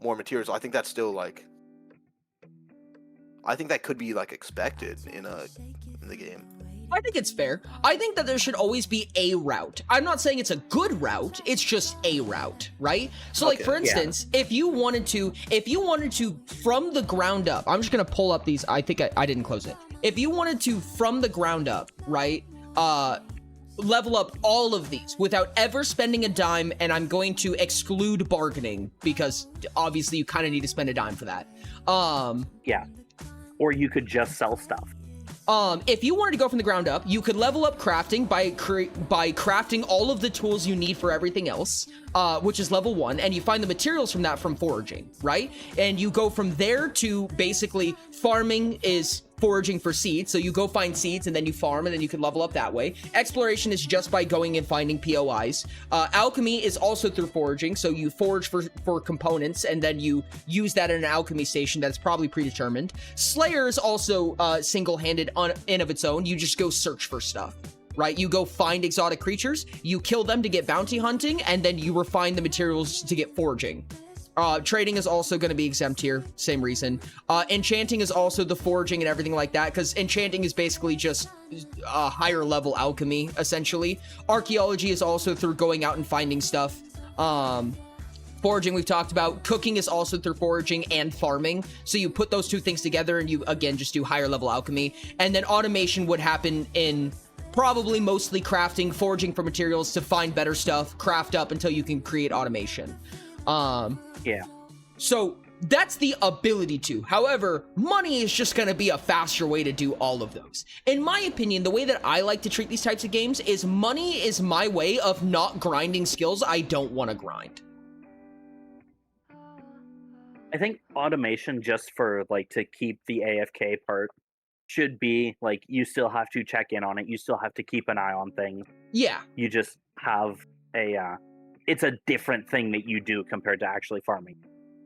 more materials. I think that's still like, I think that could be like expected in the game. I think it's fair. I think that there should always be a route. I'm not saying it's a good route, it's just a route, right? So like for instance, if you wanted to from the ground up, I'm just gonna pull up these, I think I didn't close it. If you wanted to from the ground up, right, level up all of these without ever spending a dime, and I'm going to exclude bargaining because obviously you kind of need to spend a dime for that. Or you could just sell stuff. If you wanted to go from the ground up, you could level up crafting by crafting all of the tools you need for everything else, which is level 1, and you find the materials from that from foraging, right? And you go from there to basically farming is foraging for seeds. So you go find seeds and then you farm and then you can level up that way. Exploration is just by going and finding POIs. Alchemy is also through foraging. So you forage for components and then you use that in an alchemy station that's probably predetermined. Slayer is also single-handed in of its own. You just go search for stuff. Right? You go find exotic creatures, you kill them to get bounty hunting, and then you refine the materials to get foraging. Trading is also going to be exempt here, same reason. Enchanting is also the foraging and everything like that, because enchanting is basically just a higher level alchemy, essentially. Archaeology is also through going out and finding stuff. Foraging we've talked about. Cooking is also through foraging and farming. So you put those two things together and you, again, just do higher level alchemy. And then automation would happen in probably mostly crafting, foraging for materials to find better stuff, craft up until you can create automation. Yeah. So that's the ability to. However, money is just going to be a faster way to do all of those. In my opinion, the way that I like to treat these types of games is money is my way of not grinding skills I don't want to grind. I think automation, just for like to keep the AFK part, should be like you still have to check in on it. You still have to keep an eye on things. Yeah. You just have it's a different thing that you do compared to actually farming.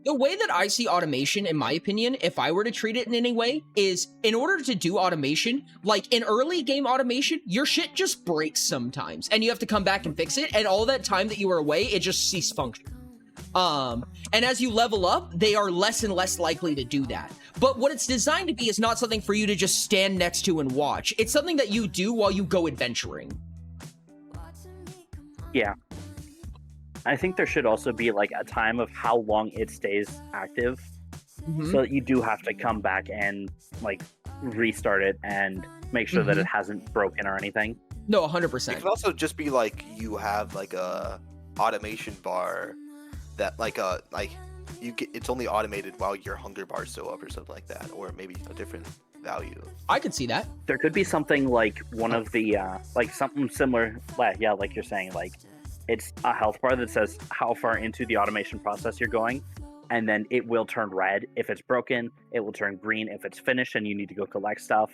The way that I see automation, in my opinion, if I were to treat it in any way, is in order to do automation, like in early game automation, your shit just breaks sometimes and you have to come back and fix it. And all that time that you were away, it just ceased function. And as you level up, they are less and less likely to do that. But what it's designed to be is not something for you to just stand next to and watch. It's something that you do while you go adventuring. Yeah. I think there should also be like a time of how long it stays active. So that you do have to come back and like restart it and make sure that it hasn't broken or anything. No, 100%. It could also just be like you have like a automation bar that like you get, it's only automated while your hunger bar is still up or something like that, or maybe a different value. I could see that. There could be something like one of the like something similar, like you're saying, like it's a health bar that says how far into the automation process you're going, and then it will turn red if it's broken, it will turn green if it's finished and you need to go collect stuff,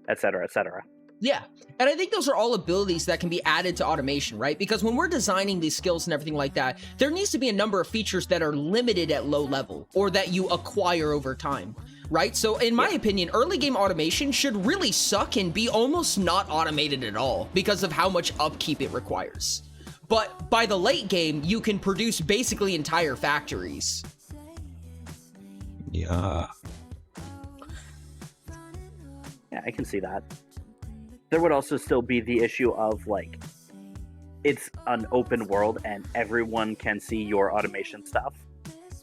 etc., etc. Yeah, and I think those are all abilities that can be added to automation, right? Because when we're designing these skills and everything like that, there needs to be a number of features that are limited at low level or that you acquire over time, right? So in my opinion, early game automation should really suck and be almost not automated at all because of how much upkeep it requires. But by the late game, you can produce basically entire factories. Yeah. Yeah, I can see that. There would also still be the issue of like it's an open world and everyone can see your automation stuff.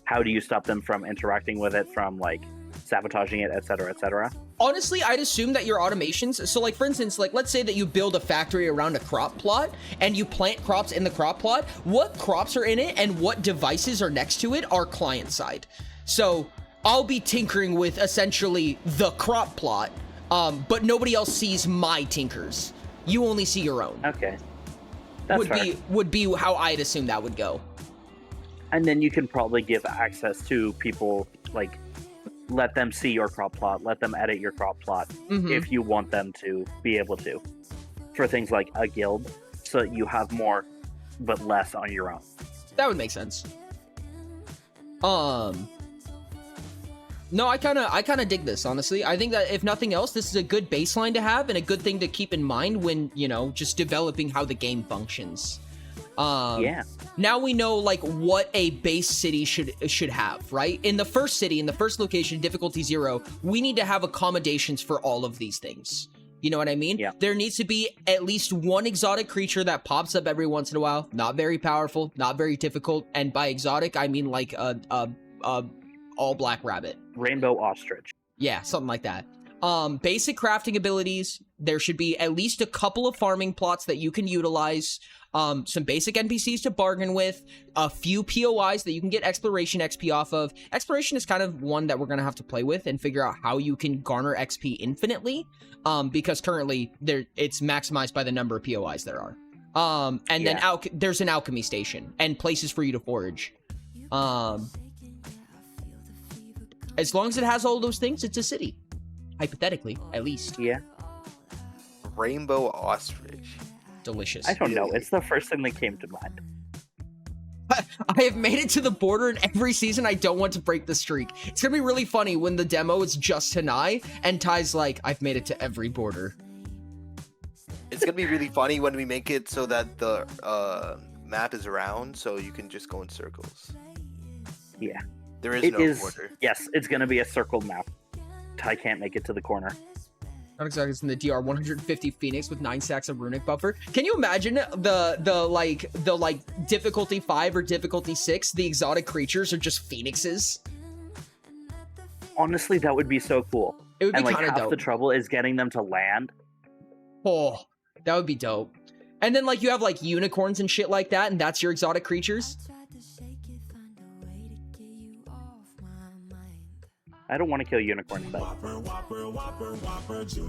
How do you stop them from interacting with it, from like sabotaging it, etc., etc.? Honestly, I'd assume that your automations, so like for instance, like let's say that you build a factory around a crop plot and you plant crops in the crop plot, what crops are in it and what devices are next to it are client side. So I'll be tinkering with essentially the crop plot, but nobody else sees my tinkers. You only see your own. Okay. That's fair. Would be how I'd assume that would go. And then you can probably give access to people, like let them see your crop plot, let them edit your crop plot if you want them to be able to, for things like a guild, so that you have more but less on your own. That would make sense. No, I kind of dig this, honestly. I think that if nothing else, this is a good baseline to have and a good thing to keep in mind when, you know, just developing how the game functions. Yeah. Now we know like what a base city should have, right? In the first city, in the first location, difficulty 0, we need to have accommodations for all of these things. You know what I mean? Yeah. There needs to be at least one exotic creature that pops up every once in a while. Not very powerful, not very difficult, and by exotic I mean like a all black rabbit. Rainbow ostrich. Yeah, something like that. Basic crafting abilities. There should be at least a couple of farming plots that you can utilize. Some basic NPCs to bargain with, a few POIs that you can get exploration XP off of. Exploration is kind of one that we're gonna have to play with and figure out how you can garner XP infinitely, because currently it's maximized by the number of POIs there are. And then there's an alchemy station and places for you to forage. As long as it has all those things, it's a city. Hypothetically, at least. Yeah. Rainbow ostrich. Delicious. I don't know. It's the first thing that came to mind. I have made it to the border in every season. I don't want to break the streak. It's gonna be really funny when the demo is just Tanai and Ty's like, I've made it to every border. It's gonna be really funny when we make it so that the map is round, so you can just go in circles. Yeah. There is It no is. border. Yes, it's gonna be a circled map. Ty can't make it to the corner. Not exactly in the DR 150 Phoenix with 9 stacks of runic buffer. Can you imagine the difficulty 5 or difficulty 6? The exotic creatures are just phoenixes. Honestly, that would be so cool. It would be And like kind of half dope. the trouble is getting them to land. Oh, that would be dope. And then like you have like unicorns and shit like that, and that's your exotic creatures. I don't want to kill unicorns though.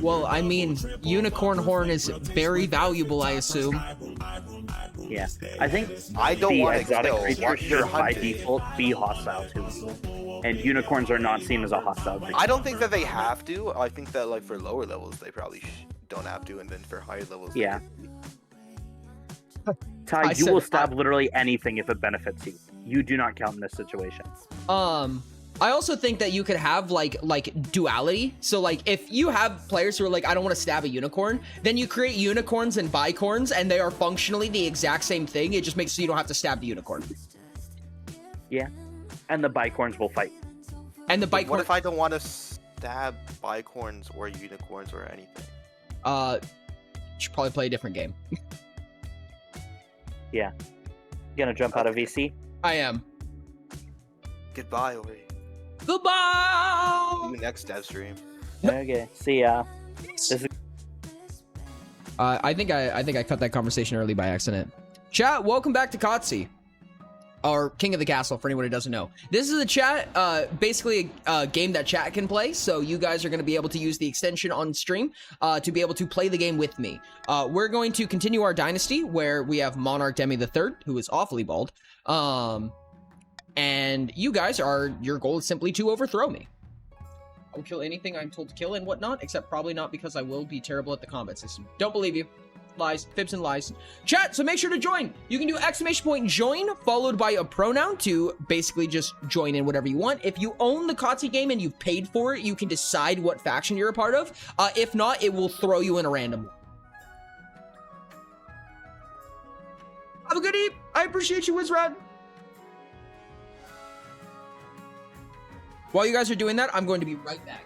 Well, I mean, unicorn horn is very valuable, I assume. Yeah, I think I don't the want to exotic kill creatures what you're should by hunting. default be hostile too. And unicorns are not seen as a hostile creature. I don't think that they have to. I think that like for lower levels they probably don't have to, and then for higher levels, they Yeah. do. Ty, I you said- will stab literally anything if it benefits you. You do not count in this situation. I also think that you could have like duality. So like if you have players who are like, I don't want to stab a unicorn, then you create unicorns and bicorns, and they are functionally the exact same thing. It just makes so you don't have to stab the unicorn. Yeah. And the bicorns will fight. And the But what bicorn, if I don't want to stab bicorns or unicorns or anything? you should probably play a different game. Yeah. You gonna jump out of VC? I am. Goodbye, Ori. Goodbye. See you next dev stream. Okay. See ya. This is I think I cut that conversation early by accident. Chat, welcome back to Kotzi, or King of the Castle, for anyone who doesn't know. This is a chat, basically a game that chat can play, so you guys are going to be able to use the extension on stream to be able to play the game with me. We're going to continue our dynasty, where we have Monarch Demi the Third, who is awfully bald, and you guys your goal is simply to overthrow me. I will kill anything I'm told to kill and whatnot, except probably not, because I will be terrible at the combat system. Don't believe you. Lies, fibs and lies. Chat, so make sure to join. You can do !join followed by a pronoun to basically just join in whatever you want. If you own the Kotzi game and you've paid for it, you can decide what faction you're a part of. If not, it will throw you in a random one. Have a good eat. I appreciate you, Wizrad. While you guys are doing that, I'm going to be right back.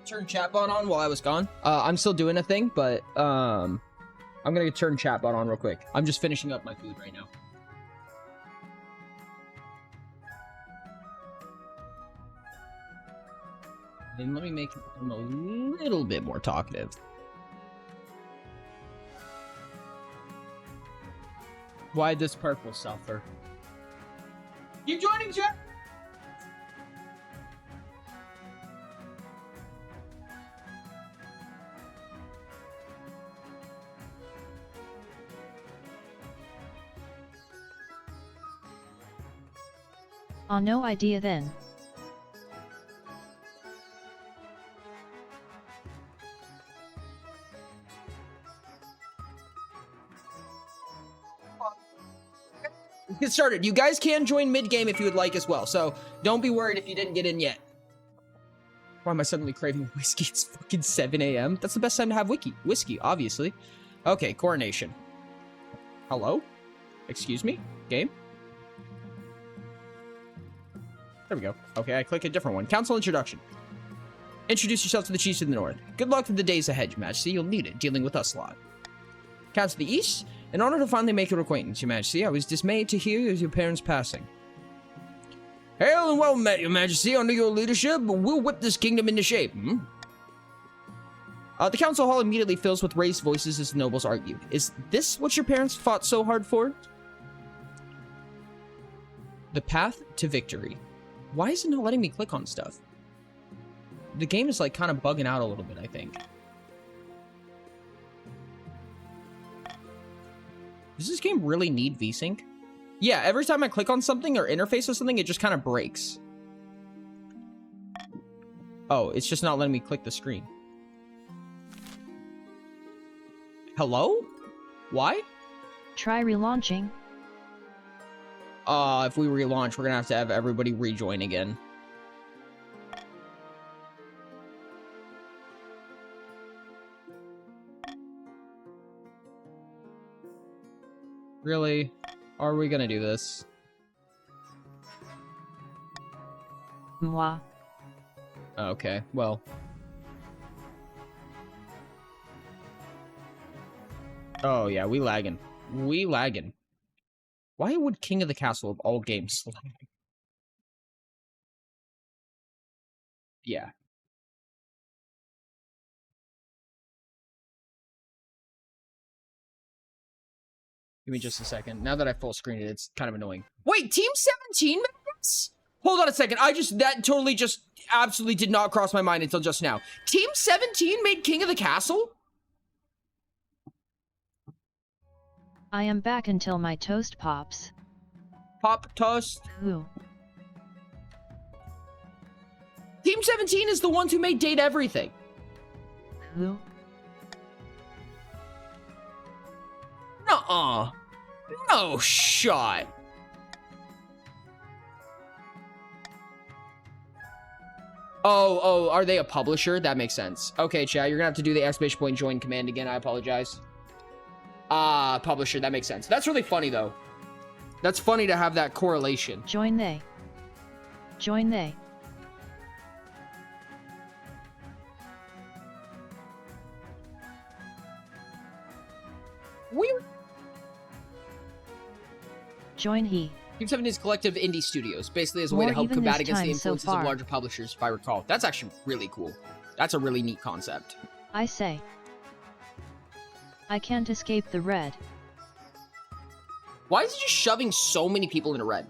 Turn chatbot on while I was gone. I'm still doing a thing, but I'm gonna turn chatbot on real quick. I'm just finishing up my food right now. Then let me make him a little bit more talkative. Why this perk will suffer. You joining, chat? No idea then. Get started. You guys can join mid-game if you would like as well, so don't be worried if you didn't get in yet. Why am I suddenly craving whiskey? It's fucking 7 a.m. That's the best time to have whiskey, obviously. Okay, coronation. Hello? Excuse me? Game? There we go. Okay, I click a different one. Council introduction. Introduce yourself to the chiefs of the north. Good luck in the days ahead, Your Majesty. You'll need it, dealing with us lot. Council of the east. In order to finally make your acquaintance, Your Majesty, I was dismayed to hear of your parents' passing. Hail and well met, Your Majesty. Under your leadership, we'll whip this kingdom into shape. The council hall immediately fills with raised voices as the nobles argue. Is this what your parents fought so hard for? The path to victory. Why is it not letting me click on stuff? The game is like kind of bugging out a little bit, I think. Does this game really need VSync? Yeah, every time I click on something or interface with something, it just kind of breaks. Oh, it's just not letting me click the screen. Hello? Why? Try relaunching. If we relaunch, we're gonna have everybody rejoin again. Really? Are we gonna do this? Mwah. Okay, well. Oh yeah, we lagging. We lagging. Why would King of the Castle of all games lag? Yeah. Give me just a second. Now that I full screen it, it's kind of annoying. Wait, Team 17 made this? Hold on a second. That totally just absolutely did not cross my mind until just now. Team 17 made King of the Castle? I am back until my toast pops. Pop toast? Ooh. Team 17 is the ones who made Date Everything. Who? Nuh-uh. No shot. Oh, are they a publisher? That makes sense. Okay, chat, you're gonna have to do the exclamation point join command again. I apologize. Publisher, that makes sense. That's really funny, though. That's funny to have that correlation. Join they. Join they. Weird. Join he. Team 17 is collective indie studios, basically as a way More to help even combat this against the time so influences of far. larger publishers, if I recall. That's actually really cool. That's a really neat concept. I say. I can't escape the red. Why is it just shoving so many people into red?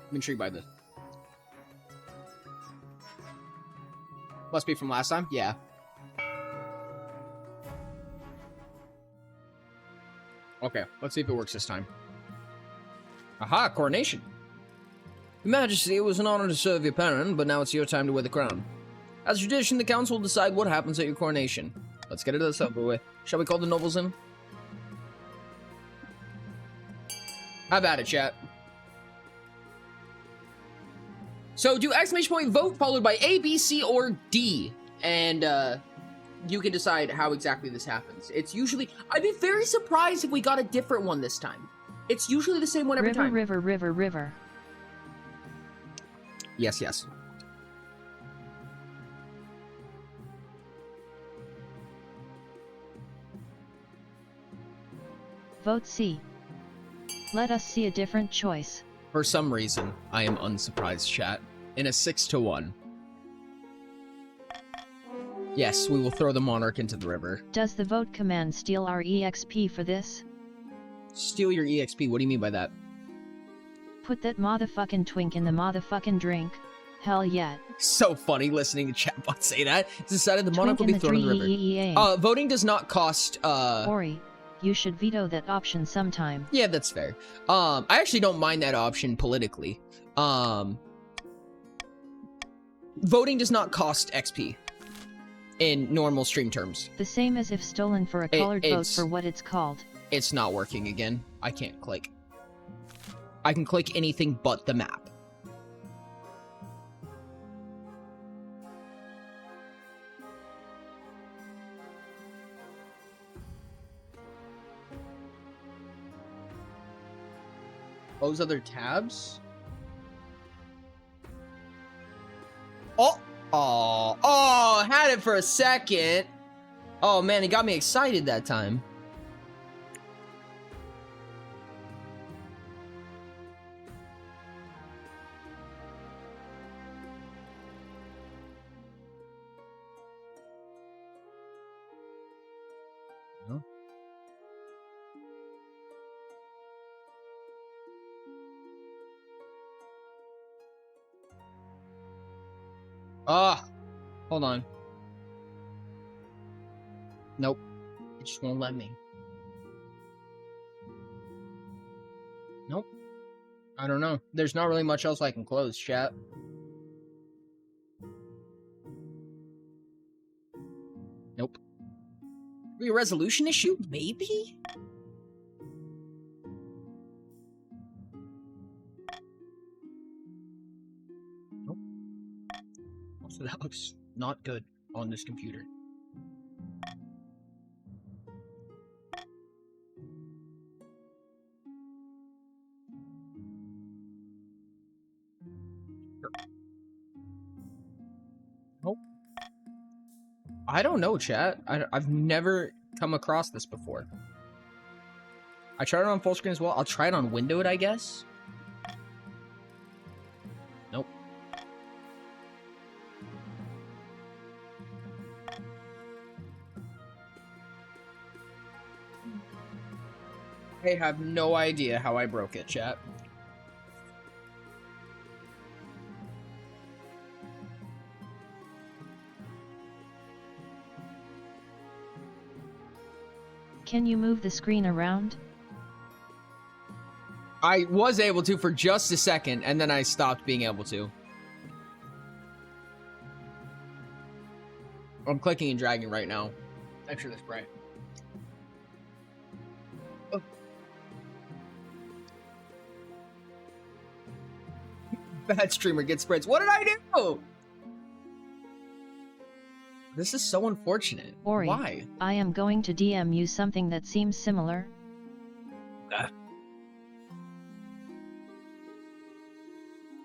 I'm intrigued by this. Must be from last time? Yeah. Okay, let's see if it works this time. Aha, coronation. Your Majesty, it was an honor to serve your parent, but now it's your time to wear the crown. As tradition, the council will decide what happens at your coronation. Let's get this over with. Shall we call the nobles in? How about it, chat? So do exclamation point vote followed by A, B, C, or D. And, you can decide how exactly this happens. It's usually... I'd be very surprised if we got a different one this time. It's usually the same one every time. River. Yes, yes. Vote C. Let us see a different choice. For some reason, I am unsurprised, chat. In a 6-1. Yes, we will throw the monarch into the river. Does the vote command steal our EXP for this? Steal your EXP, what do you mean by that? Put that motherfucking twink in the motherfucking drink. Hell yeah. So funny listening to chatbot say that. It's decided the monarch will Twink be in thrown in the river. Voting does not cost, Ori, you should veto that option sometime. Yeah, that's fair. I actually don't mind that option politically. Voting does not cost XP in normal stream terms. The same as if stolen for a colored vote for what it's called. It's not working again. I can't click. I can click anything but the map. Close other tabs. Oh, had it for a second. Oh man, it got me excited that time. No. Hold on. Nope. It just won't let me. Nope. I don't know. There's not really much else I can close, chat. Nope. Be a resolution issue? Maybe? Nope. Also, that looks not good on this computer. Nope. I don't know, chat. I've never come across this before. I tried it on full screen as well. I'll try it on windowed, I guess. Nope. I have no idea how I broke it, chat. Can you move the screen around? I was able to for just a second, and then I stopped being able to. I'm clicking and dragging right now. Thanks for this, Brian. Oh. Bad streamer gets spreads. What did I do? This is so unfortunate. Ori, why? I am going to DM you something that seems similar.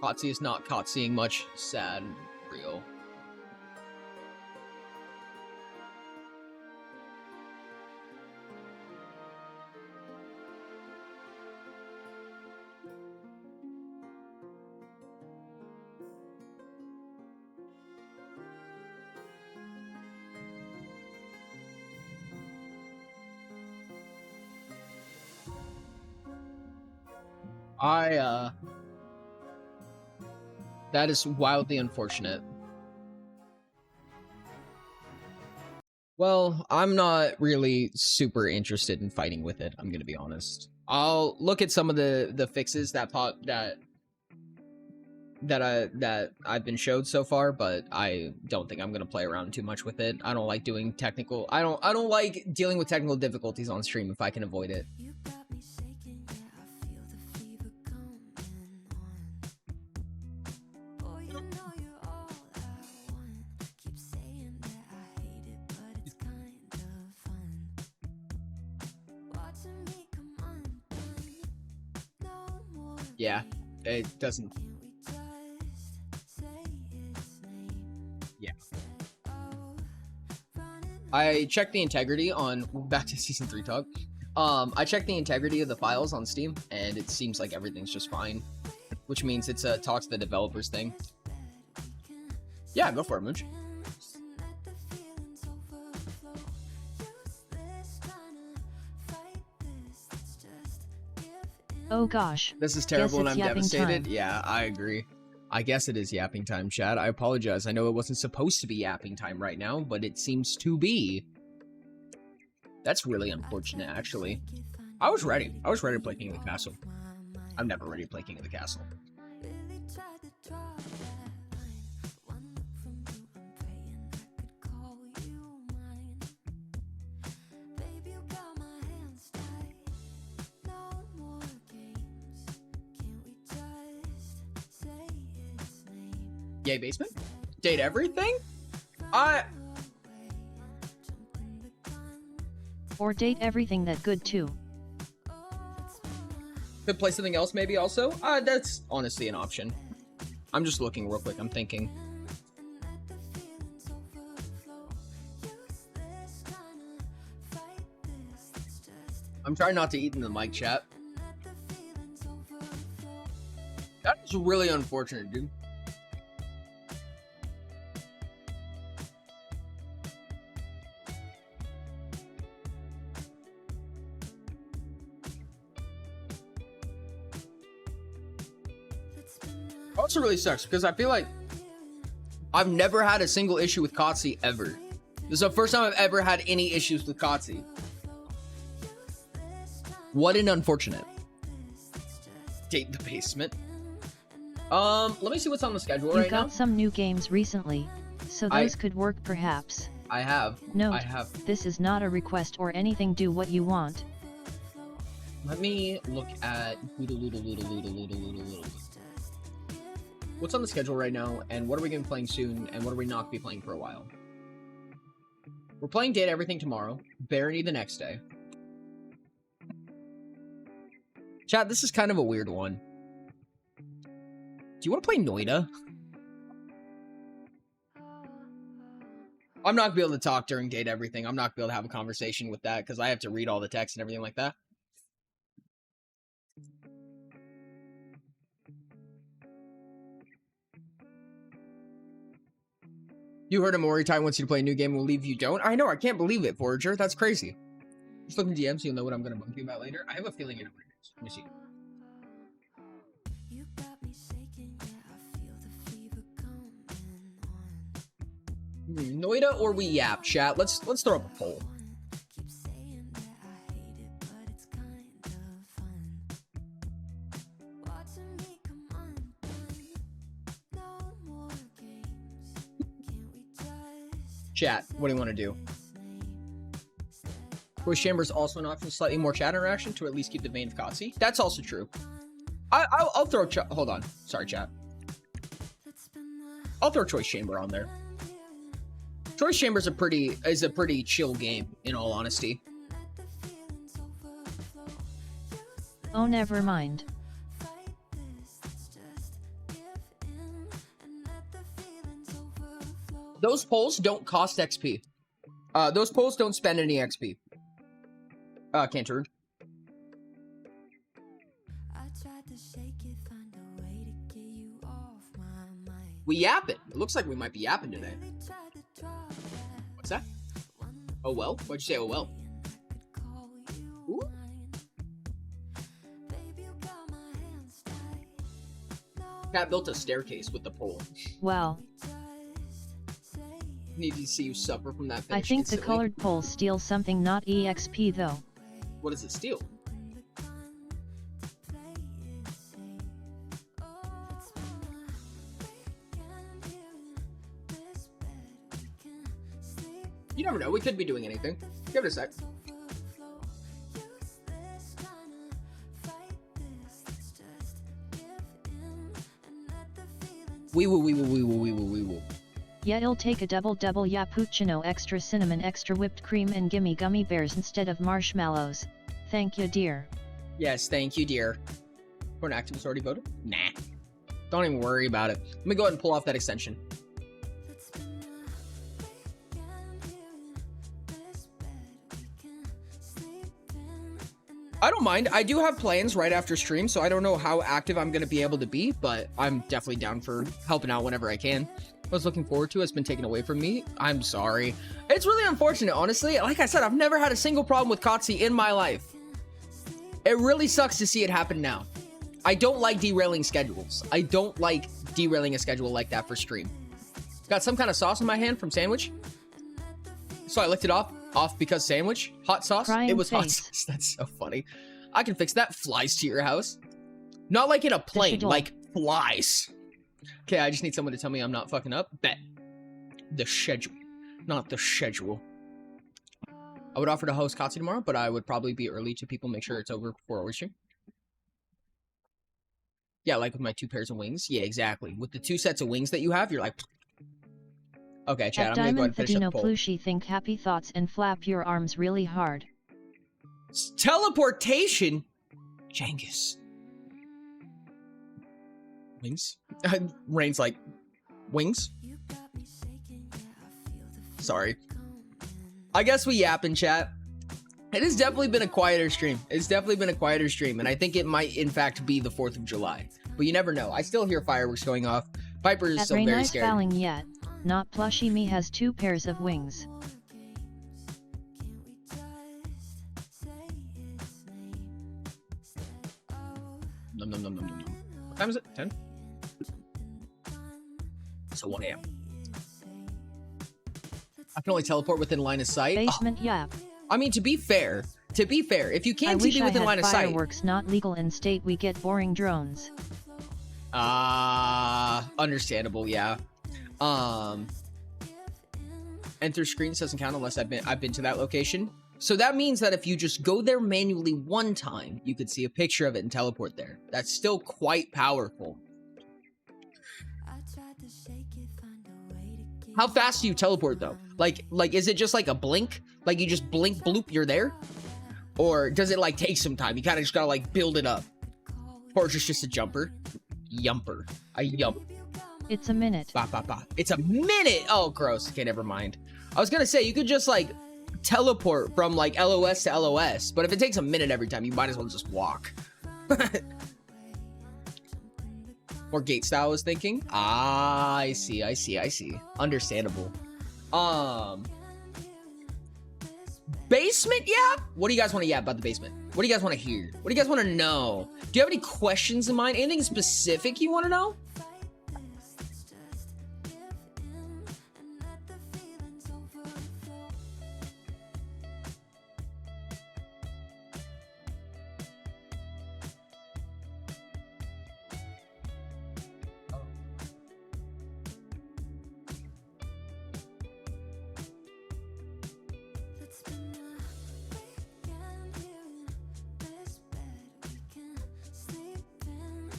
Kotsy is not Kotsying much. Sad. Real. That is wildly unfortunate. Well, I'm not really super interested in fighting with it, I'm gonna be honest. I'll look at some of the fixes that I've been showed so far, but I don't think I'm gonna play around too much with it. I don't like doing technical I don't like dealing with technical difficulties on stream if I can avoid it. Yeah, it doesn't. I checked the integrity on back to season 3 talk. I checked the integrity of the files on Steam, and it seems like everything's just fine, which means it's a talk to the developers thing. Yeah, go for it, Mooch. Oh gosh. This is terrible and Guess I'm it's yapping devastated. time. Yeah, I agree. I guess it is yapping time, Chad. I apologize. I know it wasn't supposed to be yapping time right now, but it seems to be. That's really unfortunate, actually. I was ready. I was ready to play King of the Castle. I'm never ready to play King of the Castle. Yay, basement? Date everything? Or date everything that good too. Could play something else maybe also? That's honestly an option. I'm just looking real quick. I'm thinking. I'm trying not to eat in the mic chat. That is really unfortunate, dude. Also really sucks because I feel like I've never had a single issue with Kotzi ever. This is the first time I've ever had any issues with Kotzi. What an unfortunate. Date the basement. Let me see what's on the schedule right now. You got some new games recently, so those could work perhaps. I have. Note, I have. This is not a request or anything. Do what you want. Let me look at what's on the schedule right now, and what are we going to be playing soon, and what are we not going to be playing for a while. We're playing Date Everything tomorrow, Barony the next day. Chat, this is kind of a weird one. Do you want to play Noida? I'm not going to be able to talk during Date Everything. I'm not going to be able to have a conversation with that, because I have to read all the text and everything like that. You heard Amori Time wants you to play a new game and will leave you don't? I know, I can't believe it, Forager. That's crazy. Just look in DMs so you'll know what I'm going to bug you about later. I have a feeling it is. Let me see. Noida or we yap, chat? Let's throw up a poll. Chat, what do you want to do? Voice chamber is also an option, slightly more chat interaction to at least keep the vein of Kotzi. That's also true. I'll throw hold on. Sorry, chat. I'll throw choice chamber on there. Choice chamber is a pretty chill game, in all honesty. Oh, never mind. Those polls don't cost XP. Those polls don't spend any XP. Cantor. We yapping. It looks like we might be yapping today. What's that? Oh well? Why'd you say oh well? Ooh. Cat built a staircase with the pole. Well. Need to see you suffer from that. I think the colored pole steals something, not EXP though. What does it steal? You never know. We could be doing anything. Give it a sec. We will. Yeah, it'll take a double yappuccino, extra cinnamon, extra whipped cream, and gimme gummy bears instead of marshmallows. Thank you, dear. Yes, thank you, dear. For an activist already voted? Nah. Don't even worry about it. Let me go ahead and pull off that extension. I don't mind. I do have plans right after stream, so I don't know how active I'm going to be able to be, but I'm definitely down for helping out whenever I can. I was looking forward to. It's been taken away from me. I'm sorry. It's really unfortunate, honestly. Like I said, I've never had a single problem with Kotzi in my life. It really sucks to see it happen now. I don't like derailing schedules. I don't like derailing a schedule like that for stream. Got some kind of sauce in my hand from sandwich. So I licked it off because sandwich. Hot sauce. Crying It was hot face. sauce. That's so funny. I can fix that. Flies to your house. Not like in a plane, schedule. like flies. Okay, I just need someone to tell me I'm not fucking up. Bet. The schedule, not the schedule. I would offer to host Kotzi tomorrow, but I would probably be early to people, make sure it's over before our stream. Yeah, like with my 2 pairs of wings. Yeah, exactly. With the 2 sets of wings that you have, you're like... Okay, Chad, At I'm gonna go ahead Diamond and finish up Fadino the poll. Plushie, think happy thoughts and flap your arms really hard. Teleportation? Jengus. Wings? Rain's like, wings? Sorry. I guess we yap in chat. It has definitely been a quieter stream. It's definitely been a quieter stream, and I think it might, in fact, be the 4th of July. But you never know. I still hear fireworks going off. Piper is At still very Raynice scared. fouling yet. Not Plushie me has 2 pairs of wings. Nom, nom, nom, nom, nom, nom. What time is it? 10? So 1 a.m. I can only teleport within line of sight. Basement yap. I mean, to be fair, if you I can't wish TP I within had line of sight. fireworks not legal in state we get boring drones. Understandable, yeah. Enter screens doesn't count unless I've been to that location. So that means that if you just go there manually one time, you could see a picture of it and teleport there. That's still quite powerful. How fast do you teleport though? Like is it just like a blink? Like you just blink, bloop, you're there? Or does it like take some time? You kind of just gotta like build it up. Or is it just a jumper? Yumper. A yump. It's a minute. Ba, ba, ba. It's a minute! Oh, gross. Okay, never mind. I was gonna say, you could just like teleport from like LOS to LOS, but if it takes a minute every time, you might as well just walk. Or gate style was thinking. Ah, I see. Understandable. Basement yap? What do you guys want to yap about the basement? What do you guys want to hear? What do you guys want to know? Do you have any questions in mind? Anything specific you want to know?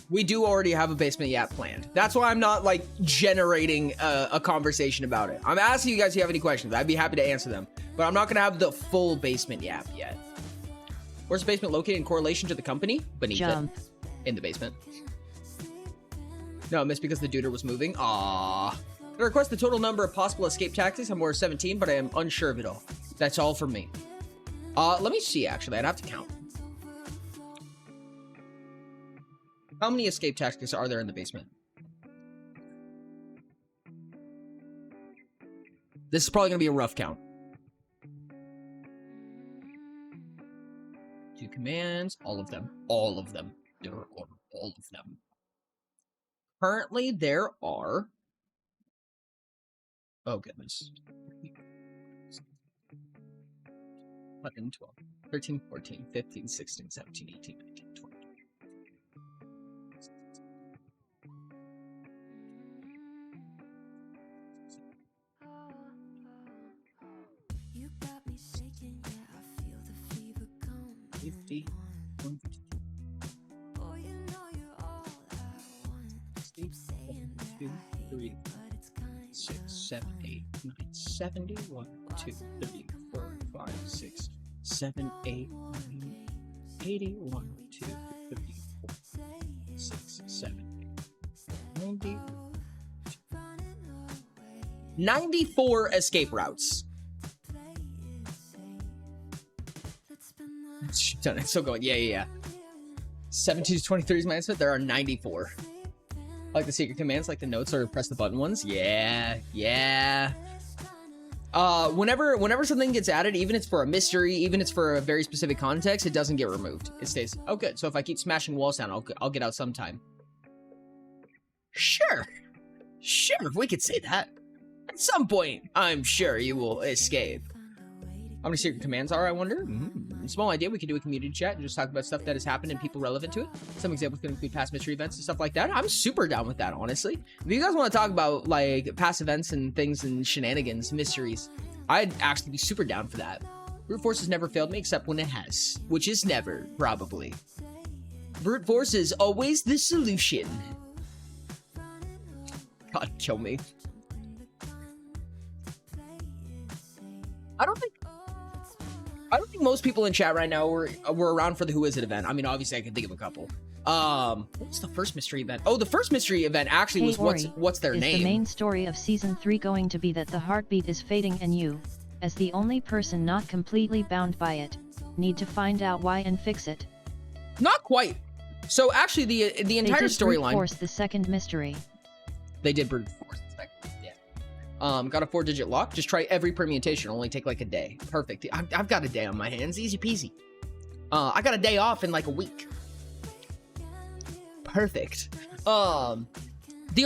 We do already have a basement yap planned. That's why I'm not like generating a conversation about it. I'm asking you guys if you have any questions. I'd be happy to answer them, but I'm not gonna have the full basement yap yet. Where's the basement located in correlation to the company? Beneath Jump. it. In the basement. No, I missed because the duder was moving. Aww. I request the total number of possible escape tactics. I'm more 17, but I am unsure of it all. That's all for me. Let me see, actually. I'd have to count. How many escape tactics are there in the basement? This is probably going to be a rough count. 2 commands, all of them. All of them. There are all of them. Currently, there are... Oh, goodness. 11, 12, 13, 14, 15, 16, 17, 18, 19, 20. You got me shaking, yeah, I feel the fever come. 50, 152, Boy, you know you're all I want. 60, Keep saying 1, that 2, I hate 3, it, but it's kind 6, 7, 8, 9, 70, 1, 2, 3, 4, 5, 6, 7, 8, 9, 80, 1, 2, 3, 4, 6, 7, 90, 94 escape routes. It's still going. Yeah. 17 to 23 is my estimate. There are 94. Like the secret commands, like the notes or press the button ones. Yeah. Whenever something gets added, even if it's for a mystery, even if it's for a very specific context, it doesn't get removed. It stays. Oh, good. So if I keep smashing walls down, I'll get out sometime. Sure, we could say that. At some point, I'm sure you will escape. How many secret commands are, I wonder? Small idea, we could do a community chat and just talk about stuff that has happened and people relevant to it. Some examples could include past mystery events and stuff like that. I'm super down with that, honestly. If you guys want to talk about, like, past events and things and shenanigans, mysteries, I'd actually be super down for that. Brute force has never failed me except when it has, which is never, probably. Brute force is always the solution. God, kill me. I don't think most people in chat right now were around for the Who Is It event. I mean, obviously I can think of a couple. What's the first mystery event? Oh, the first mystery event actually was what's their name? Is the main story of season 3 going to be that the heartbeat is fading and you, as the only person not completely bound by it, need to find out why and fix it? Not quite. So actually the entire storyline. Force the second mystery. They did brute force. Got a 4-digit lock. Just try every permutation. Only take like a day. Perfect. I've got a day on my hands. Easy peasy. I got a day off in like a week. Perfect. The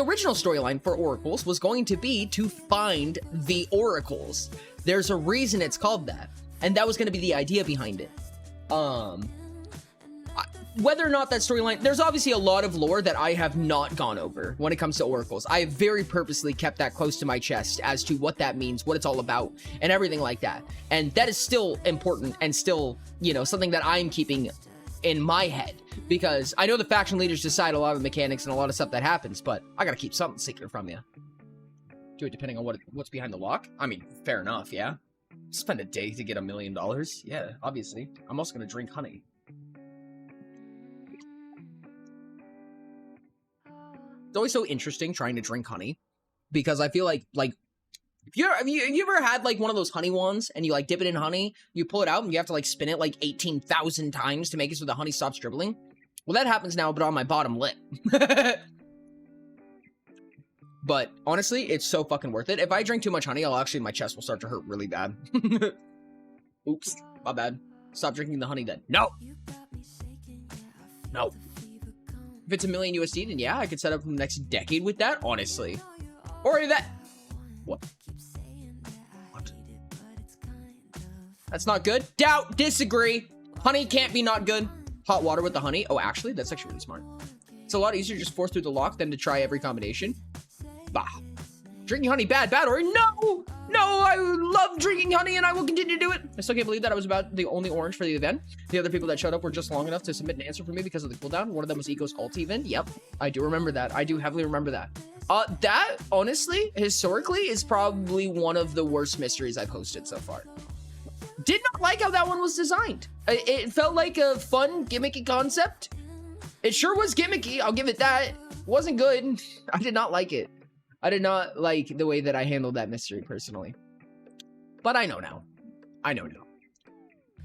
original storyline for Oracles was going to be to find the Oracles. There's a reason it's called that. And that was going to be the idea behind it. Whether or not that storyline, there's obviously a lot of lore that I have not gone over when it comes to Oracles. I have very purposely kept that close to my chest as to what that means, what it's all about, and everything like that. And that is still important and still, you know, something that I'm keeping in my head. Because I know the faction leaders decide a lot of the mechanics and a lot of stuff that happens, but I gotta keep something secret from you. Do it depending on what's behind the lock? I mean, fair enough, yeah? Spend a day to get $1 million? Yeah, obviously. I'm also gonna drink honey. It's always so interesting trying to drink honey because I feel like have you ever had like one of those honey wands and you like dip it in honey, you pull it out and you have to like spin it like 18,000 times to make it so the honey stops dribbling? Well, that happens now, but on my bottom lip. But honestly, it's so fucking worth it. If I drink too much honey, my chest will start to hurt really bad. Oops, my bad. Stop drinking the honey then. No. If it's $1 million USD, then yeah, I could set up for the next decade with that, honestly. Or that... What? That's not good. Doubt. Disagree. Honey can't be not good. Hot water with the honey. Oh, actually, that's actually really smart. It's a lot easier to just force through the lock than to try every combination. Bah. Drinking honey, bad, or no! No, I love drinking honey and I will continue to do it. I still can't believe that I was about the only orange for the event. The other people that showed up were just long enough to submit an answer for me because of the cooldown. One of them was Eco's alt event. Yep, I do remember that. I do heavily remember that. That, honestly, historically, is probably one of the worst mysteries I've hosted so far. Did not like how that one was designed. It felt like a fun, gimmicky concept. It sure was gimmicky, I'll give it that. Wasn't good. I did not like it. I did not like the way that I handled that mystery personally. But I know now.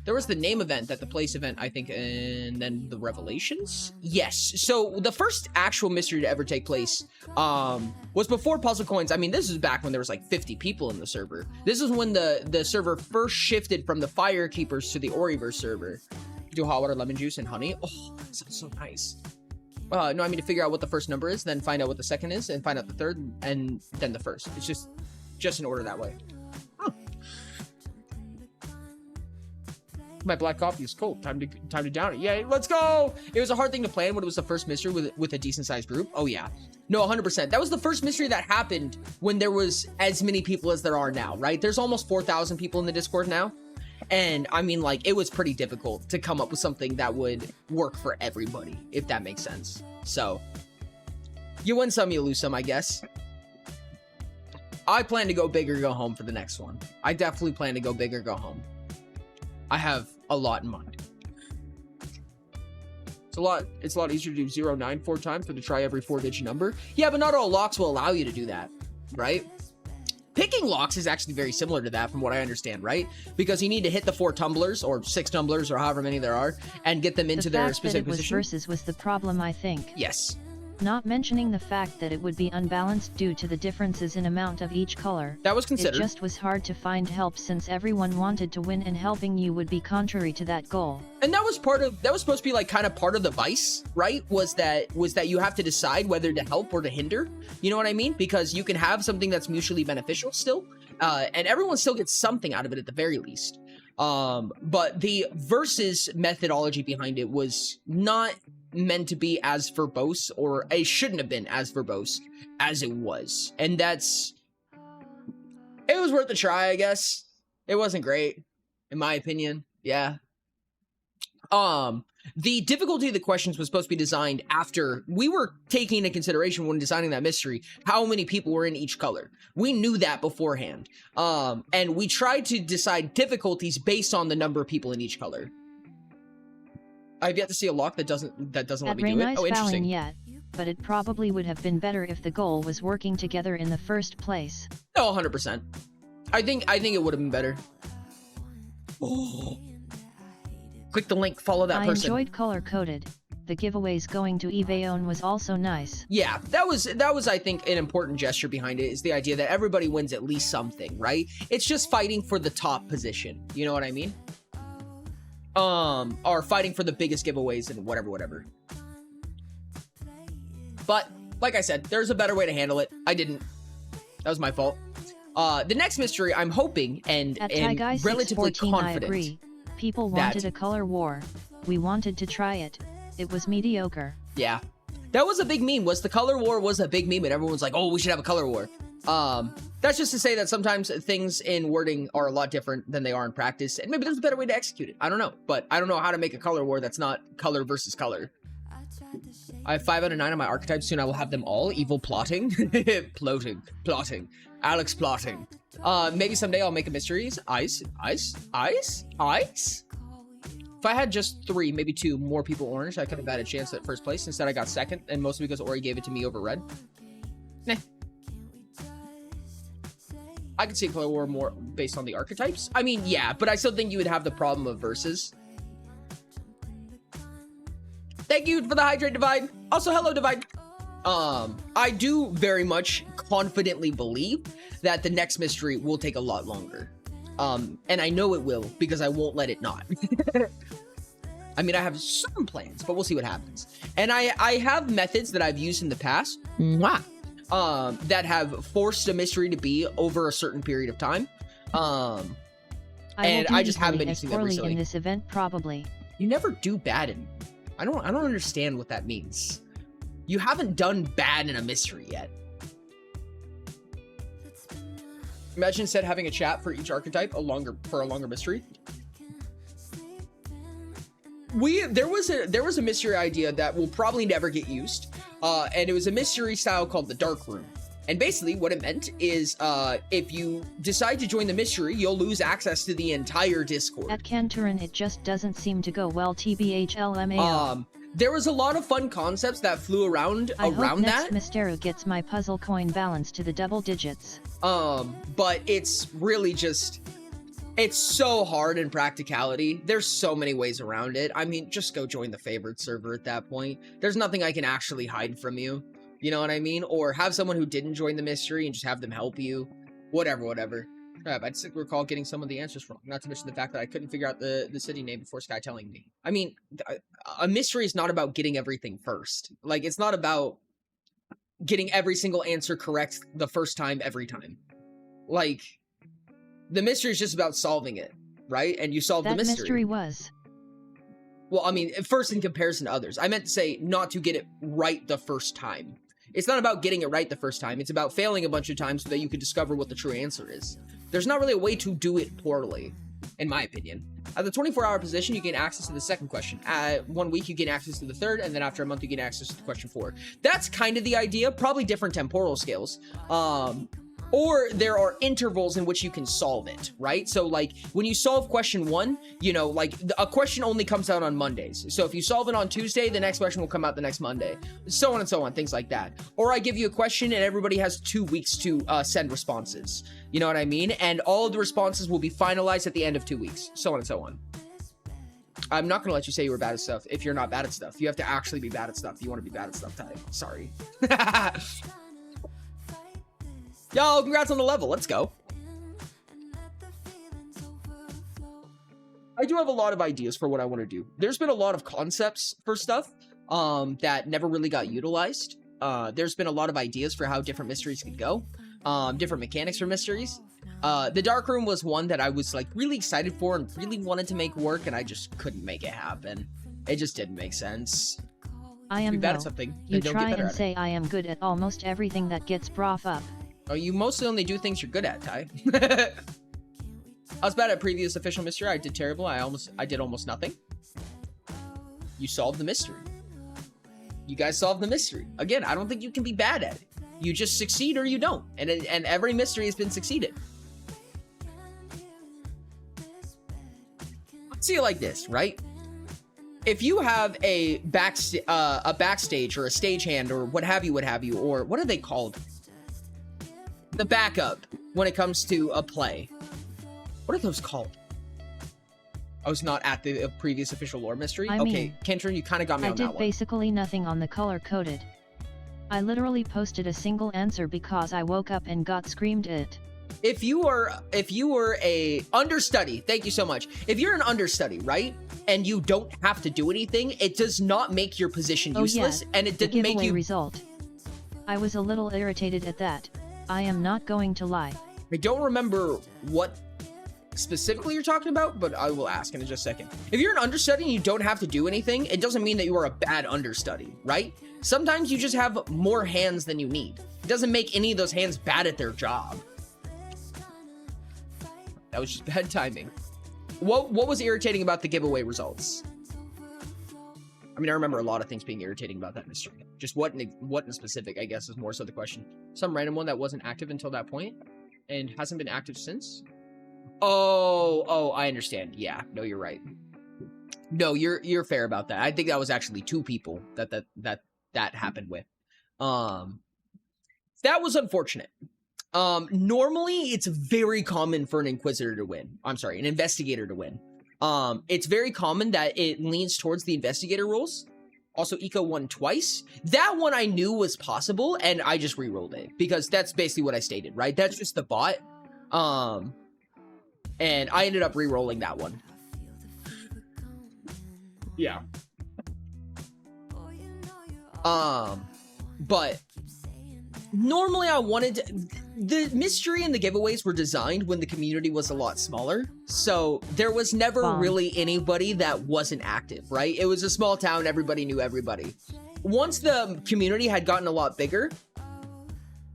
There was the name event, the place event, I think, and then the revelations? Yes. So the first actual mystery to ever take place was before Puzzle Coins. I mean, this is back when there was like 50 people in the server. This is when the server first shifted from the Firekeepers to the Oriverse server. Do hot water, lemon juice, and honey. Oh, that sounds so nice. No, I mean to figure out what the first number is, then find out what the second is, and find out the third, and then the first. It's just in order that way. Huh. My black coffee is cold. Time to down it. Yeah, let's go. It was a hard thing to plan when it was the first mystery with a decent sized group. Oh yeah, no, 100%. That was the first mystery that happened when there was as many people as there are now. Right? There's almost 4,000 people in the Discord now. And I mean, like, it was pretty difficult to come up with something that would work for everybody, if that makes sense. So, you win some, you lose some, I guess. I plan to go big or go home for the next one. I definitely plan to go big or go home. I have a lot in mind. It's a lot easier to do 09 4 times than to try every 4-digit number. Yeah, but not all locks will allow you to do that, right? Picking locks is actually very similar to that from what I understand, right? Because you need to hit the 4 tumblers or 6 tumblers or however many there are and get them into their specific that it was position. versus was the problem, I think. Yes. Not mentioning the fact that it would be unbalanced due to the differences in amount of each color. That was considered. It just was hard to find help since everyone wanted to win, and helping you would be contrary to that goal. And that was supposed to be like kind of part of the vice, right? Was that you have to decide whether to help or to hinder. You know what I mean? Because you can have something that's mutually beneficial still, and everyone still gets something out of it at the very least. But the versus methodology behind it was not meant to be as verbose, or it shouldn't have been as verbose as it was. And it was worth a try, I guess. It wasn't great, in my opinion. Yeah. The difficulty of the questions was supposed to be designed after we were taking into consideration when designing that mystery how many people were in each color. We knew that beforehand. And we tried to decide difficulties based on the number of people in each color. I've yet to see a lock that doesn't let me do it. Oh, interesting. Yet, but it probably would have been better if the goal was working together in the first place. Oh, 100%. I think it would have been better. Oh. Click the link, follow that person. I enjoyed color coded. The giveaways going to Evaon was also nice. Yeah, that was I think an important gesture behind it, is the idea that everybody wins at least something, right? It's just fighting for the top position. You know what I mean? Or fighting for the biggest giveaways and whatever. But like I said, there's a better way to handle it. I didn't. That was my fault. The next mystery, I'm hoping and relatively confident. I agree. People wanted a color war. We wanted to try it. It was mediocre. Yeah. That was a big meme. The color war was a big meme, and everyone's like, oh, we should have a color war. That's just to say that sometimes things in wording are a lot different than they are in practice, and maybe there's a better way to execute it. I don't know, but I don't know how to make a color war that's not color versus color. I have 5 out of 9 on my archetypes. Soon I will have them all. Evil plotting. Plotting. Alex plotting. Maybe someday I'll make a mysteries. Ice. If I had just 3, maybe 2 more people orange, I could have had a chance at first place. Instead I got second, and mostly because Ori gave it to me over red. Nah. I could see a color war more based on the archetypes. I mean, yeah, but I still think you would have the problem of versus. Thank you for the hydrate, Divide. Also, hello, Divide. I do very much confidently believe that the next mystery will take a lot longer. And I know it will, because I won't let it not. I mean, I have some plans, but we'll see what happens. And I have methods that I've used in the past. That have forced a mystery to be over a certain period of time. And I just haven't been using them recently. In this event, probably. You never do bad in. I don't understand what that means. You haven't done bad in a mystery yet. Imagine instead having a chat for each archetype, for a longer mystery. There was a mystery idea that will probably never get used, and it was a mystery style called the Dark Room. And basically what it meant is if you decide to join the mystery, you'll lose access to the entire Discord. At Canturin, it just doesn't seem to go well. TBHLMAO. There was a lot of fun concepts that flew around I around hope that. Next Mysterio gets my puzzle coin balance to the double digits. But it's really just, it's so hard in practicality. There's so many ways around it. I mean, just go join the favorite server at that point. There's nothing I can actually hide from you. You know what I mean? Or have someone who didn't join the mystery and just have them help you. Whatever. Crap, I just recall getting some of the answers wrong. Not to mention the fact that I couldn't figure out the city name before Sky telling me. I mean, a mystery is not about getting everything first. Like, it's not about getting every single answer correct the first time, every time. Like, the mystery is just about solving it, right? And you solve the mystery. That mystery was... Well, I mean, first in comparison to others. I meant to say not to get it right the first time. It's not about getting it right the first time. It's about failing a bunch of times so that you can discover what the true answer is. There's not really a way to do it poorly, in my opinion. At the 24-hour position, you gain access to the second question. At 1 week, you gain access to the third, and then after a month, you gain access to question 4. That's kind of the idea. Probably different temporal scales. Or or there are intervals in which you can solve it, right? So like when you solve question 1, you know, like a question only comes out on Mondays. So if you solve it on Tuesday, the next question will come out the next Monday, so on and so on, things like that. Or I give you a question and everybody has 2 weeks to send responses. You know what I mean? And all of the responses will be finalized at the end of 2 weeks, so on and so on. I'm not going to let you say you were bad at stuff if you're not bad at stuff. You have to actually be bad at stuff. You want to be bad at stuff, Ty. Sorry. Yo, congrats on the level. Let's go. I do have a lot of ideas for what I want to do. There's been a lot of concepts for stuff that never really got utilized. There's been a lot of ideas for how different mysteries could go. Different mechanics for mysteries. The dark room was one that I was like really excited for and really wanted to make work, and I just couldn't make it happen. It just didn't make sense. I am bad no. at something. You Don't try get better and at say I am good at almost everything that gets brought up. Oh, you mostly only do things you're good at, Ty. I was bad at previous official mystery. I did terrible. I did almost nothing. You solved the mystery. You guys solved the mystery. Again, I don't think you can be bad at it. You just succeed or you don't. And every mystery has been succeeded. Let's see it like this, right? If you have a backstage or a stagehand or what have you, or what are they called? The backup when it comes to a play. What are those called? I was not at the previous official lore mystery. I Okay, mean, Kentron, you kind of got me I on that did one. basically nothing on the color-coded. I literally posted a single answer because I woke up and got screamed at. If you were a understudy, thank you so much. If you're an understudy, right, and you don't have to do anything, it does not make your position useless, and it didn't make you. Result. I was a little irritated at that. I am not going to lie. I don't remember what specifically you're talking about, but I will ask in just a second. If you're an understudy and you don't have to do anything, it doesn't mean that you are a bad understudy, right? Sometimes you just have more hands than you need. It doesn't make any of those hands bad at their job. That was just bad timing. What was irritating about the giveaway results? I mean, I remember a lot of things being irritating about that mystery. Just what in specific, I guess, is more so the question. Some random one that wasn't active until that point and hasn't been active since. Oh, I understand. Yeah, no, you're right. No, you're fair about that. I think that was actually 2 people that happened with. That was unfortunate. Normally it's very common for an inquisitor to win. I'm sorry, an investigator to win. It's very common that it leans towards the investigator roles. Also, Eco won twice. That one I knew was possible, and I just re-rolled it because that's basically what I stated, right? That's just the bot. And I ended up re-rolling that one. Yeah. But normally I wanted the mystery and the giveaways were designed when the community was a lot smaller. So there was never really anybody that wasn't active, right? It was a small town. Everybody knew everybody. Once the community had gotten a lot bigger,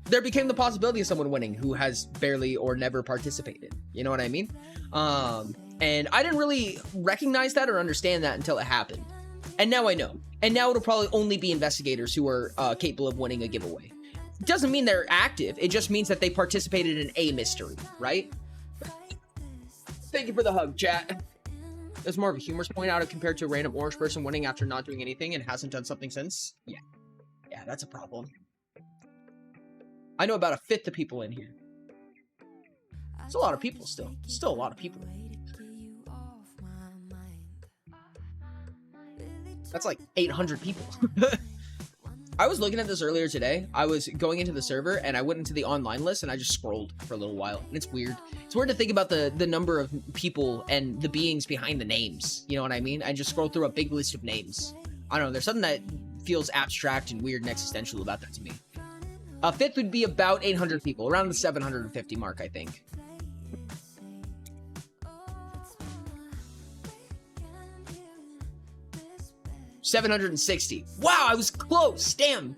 there became the possibility of someone winning who has barely or never participated. You know what I mean? And I didn't really recognize that or understand that until it happened. And now I know. And now it'll probably only be investigators who are capable of winning a giveaway. It doesn't mean they're active. It just means that they participated in a mystery, right? Thank you for the hug, chat. There's more of a humorous point out compared to a random orange person winning after not doing anything and hasn't done something since. Yeah, that's a problem. I know about 1/5 of people in here. It's a lot of people still. Still a lot of people. That's like 800 people. I was looking at this earlier today. I was going into the server and I went into the online list and I just scrolled for a little while. And it's weird. It's weird to think about the number of people and the beings behind the names. You know what I mean? I just scrolled through a big list of names. I don't know. There's something that feels abstract and weird and existential about that to me. 1/5 would be about 800 people, around the 750 mark, I think. $760. Wow, I was close. Damn.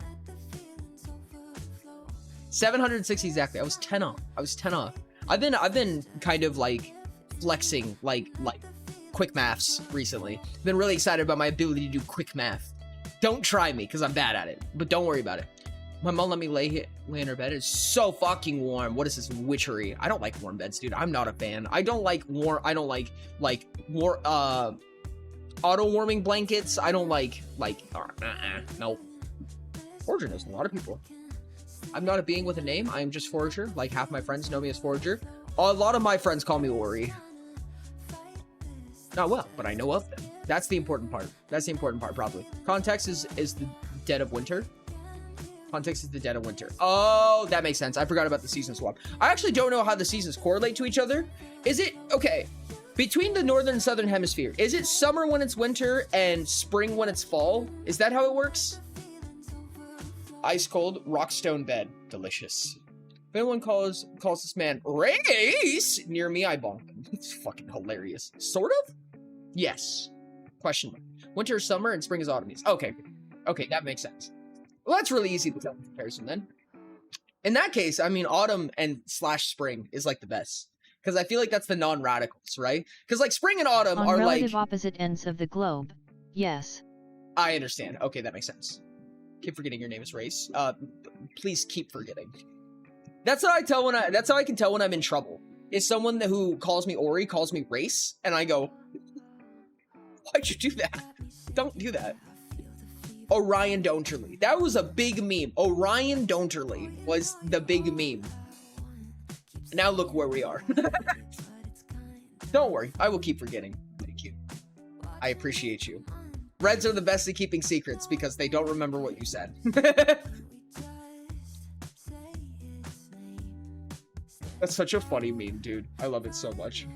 760 exactly. I was 10 off. I've been kind of like flexing like quick maths recently. I've been really excited about my ability to do quick math. Don't try me because I'm bad at it, but don't worry about it. My mom let me lay in her bed. It's so fucking warm. What is this witchery? I don't like warm beds, dude. I'm not a fan. I don't like auto warming blankets. I don't like nope. Forager knows a lot of people. I'm not a being with a name. I am just Forager. Like half my friends know me as Forager. A lot of my friends call me Ori. Not well, but I know of them. That's the important part. That's the important part, probably. Context is the dead of winter. Context is the dead of winter. Oh, that makes sense. I forgot about the season swap. I actually don't know how the seasons correlate to each other. Is it, okay, between the northern and southern hemisphere, is it summer when it's winter and spring when it's fall? Is that how it works? Ice cold rockstone bed. Delicious. If anyone calls this man Race near me, I bonk him. It's fucking hilarious. Sort of? Yes. Question mark. Winter is summer and spring is autumn. Okay. Okay, that makes sense. Well, that's really easy to tell in comparison then. In that case, I mean, autumn and slash spring is like the best. Because I feel like that's the non-radicals, right? Because like spring and autumn On are relative like... opposite ends of the globe. Yes. I understand. Okay, that makes sense. Keep forgetting your name is Race. Please keep forgetting. That's what I tell when that's how I can tell when I'm in trouble. Is someone who calls me Ori calls me Race, and I go, why'd you do that? Don't do that. Orion Donterly. That was a big meme. Orion Donterly was the big meme. Now look where we are. Don't worry, I will keep forgetting. Thank you. I appreciate you. Reds are the best at keeping secrets because they don't remember what you said. That's such a funny meme, dude. I love it so much.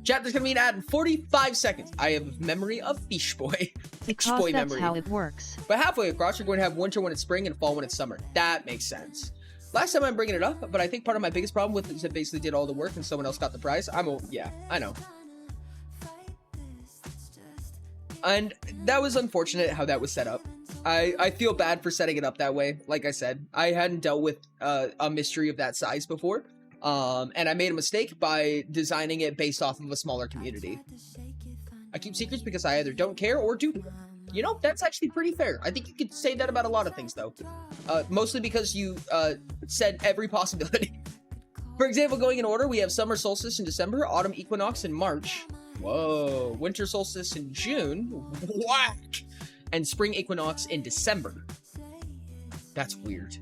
Chat, there's gonna be an ad in 45 seconds. I have memory of Fish Boy. Because Boy that's memory. how it works. But halfway across, you're going to have winter when it's spring and fall when it's summer. That makes sense. Last time I'm bringing it up, but I think part of my biggest problem with it is it basically did all the work and someone else got the prize. Yeah, I know. And that was unfortunate how that was set up. I feel bad for setting it up that way. Like I said, I hadn't dealt with a mystery of that size before. And I made a mistake by designing it based off of a smaller community. I keep secrets because I either don't care or do. You know, that's actually pretty fair. I think you could say that about a lot of things, though. Mostly because you said every possibility. For example, going in order, we have summer solstice in December, autumn equinox in March. Whoa. Winter solstice in June. Whack. And spring equinox in December. That's weird.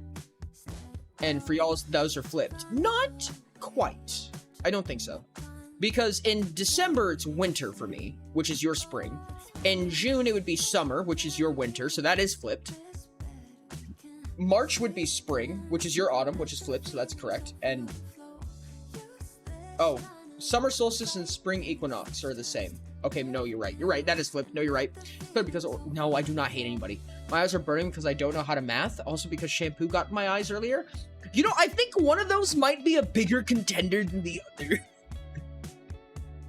And for y'all, those are flipped. Not quite. I don't think so. Because in December, it's winter for me, which is your spring. In June, it would be summer, which is your winter, so that is flipped. March would be spring, which is your autumn, which is flipped, so that's correct. And... oh, summer solstice and spring equinox are the same. Okay, no, you're right. You're right. That is flipped. No, you're right. But because... no, I do not hate anybody. My eyes are burning because I don't know how to math. Also because shampoo got in my eyes earlier. You know, I think one of those might be a bigger contender than the other.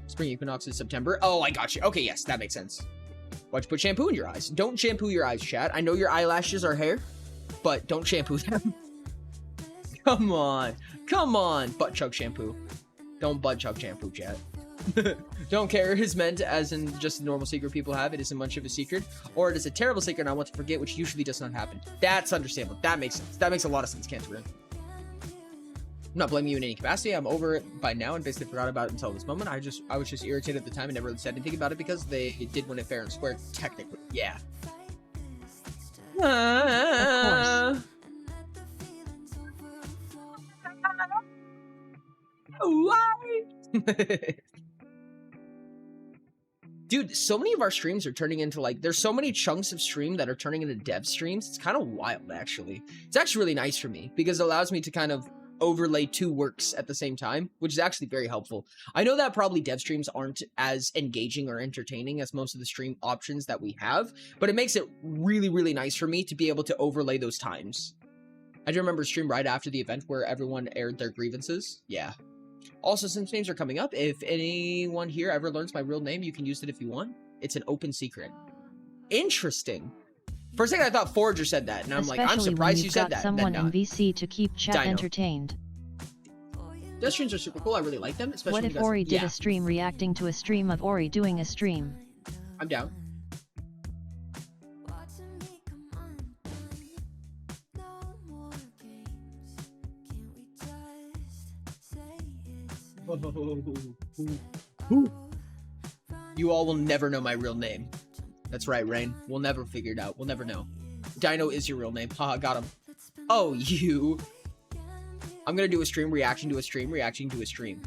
Spring equinox is September. Oh, I got you. Okay, yes, that makes sense. Why'd you put shampoo in your eyes? Don't shampoo your eyes, chat. I know your eyelashes are hair, but don't shampoo them. Come on. Come on. Butt chug shampoo. Don't butt chug shampoo, chat. Don't care is meant as in just a normal secret people have. It isn't much of a secret. Or it is a terrible secret and I want to forget, which usually does not happen. That's understandable. That makes sense. That makes a lot of sense, Cantor. I'm not blaming you in any capacity. I'm over it by now and basically forgot about it until this moment. I was just irritated at the time and never really said anything about it because they did win it fair and square, technically. Yeah. Of course. Why? Dude, so many of our streams are turning into like, there's so many chunks of stream that are turning into dev streams. It's kind of wild, actually. It's actually really nice for me because it allows me to kind of overlay two works at the same time, which is actually very helpful. I know that probably dev streams aren't as engaging or entertaining as most of the stream options that we have, but it makes it really, really nice for me to be able to overlay those times. I do remember a stream right after the event where everyone aired their grievances. Yeah. Also, since names are coming up, if anyone here ever learns my real name, you can use it if you want. It's an open secret. Interesting. For a second, I thought Forager said that, and I'm like, I'm surprised you said that. Someone in VC to keep chat Dino. Entertained. Those streams are super cool. I really like them, especially What if because, Ori did a stream reacting to a stream of Ori doing a stream? I'm down. You all will never know my real name. That's right, Rain. We'll never figure it out. We'll never know. Dino is your real name. Haha, got him. Oh, you. I'm gonna do a stream reaction to a stream reaction to a stream.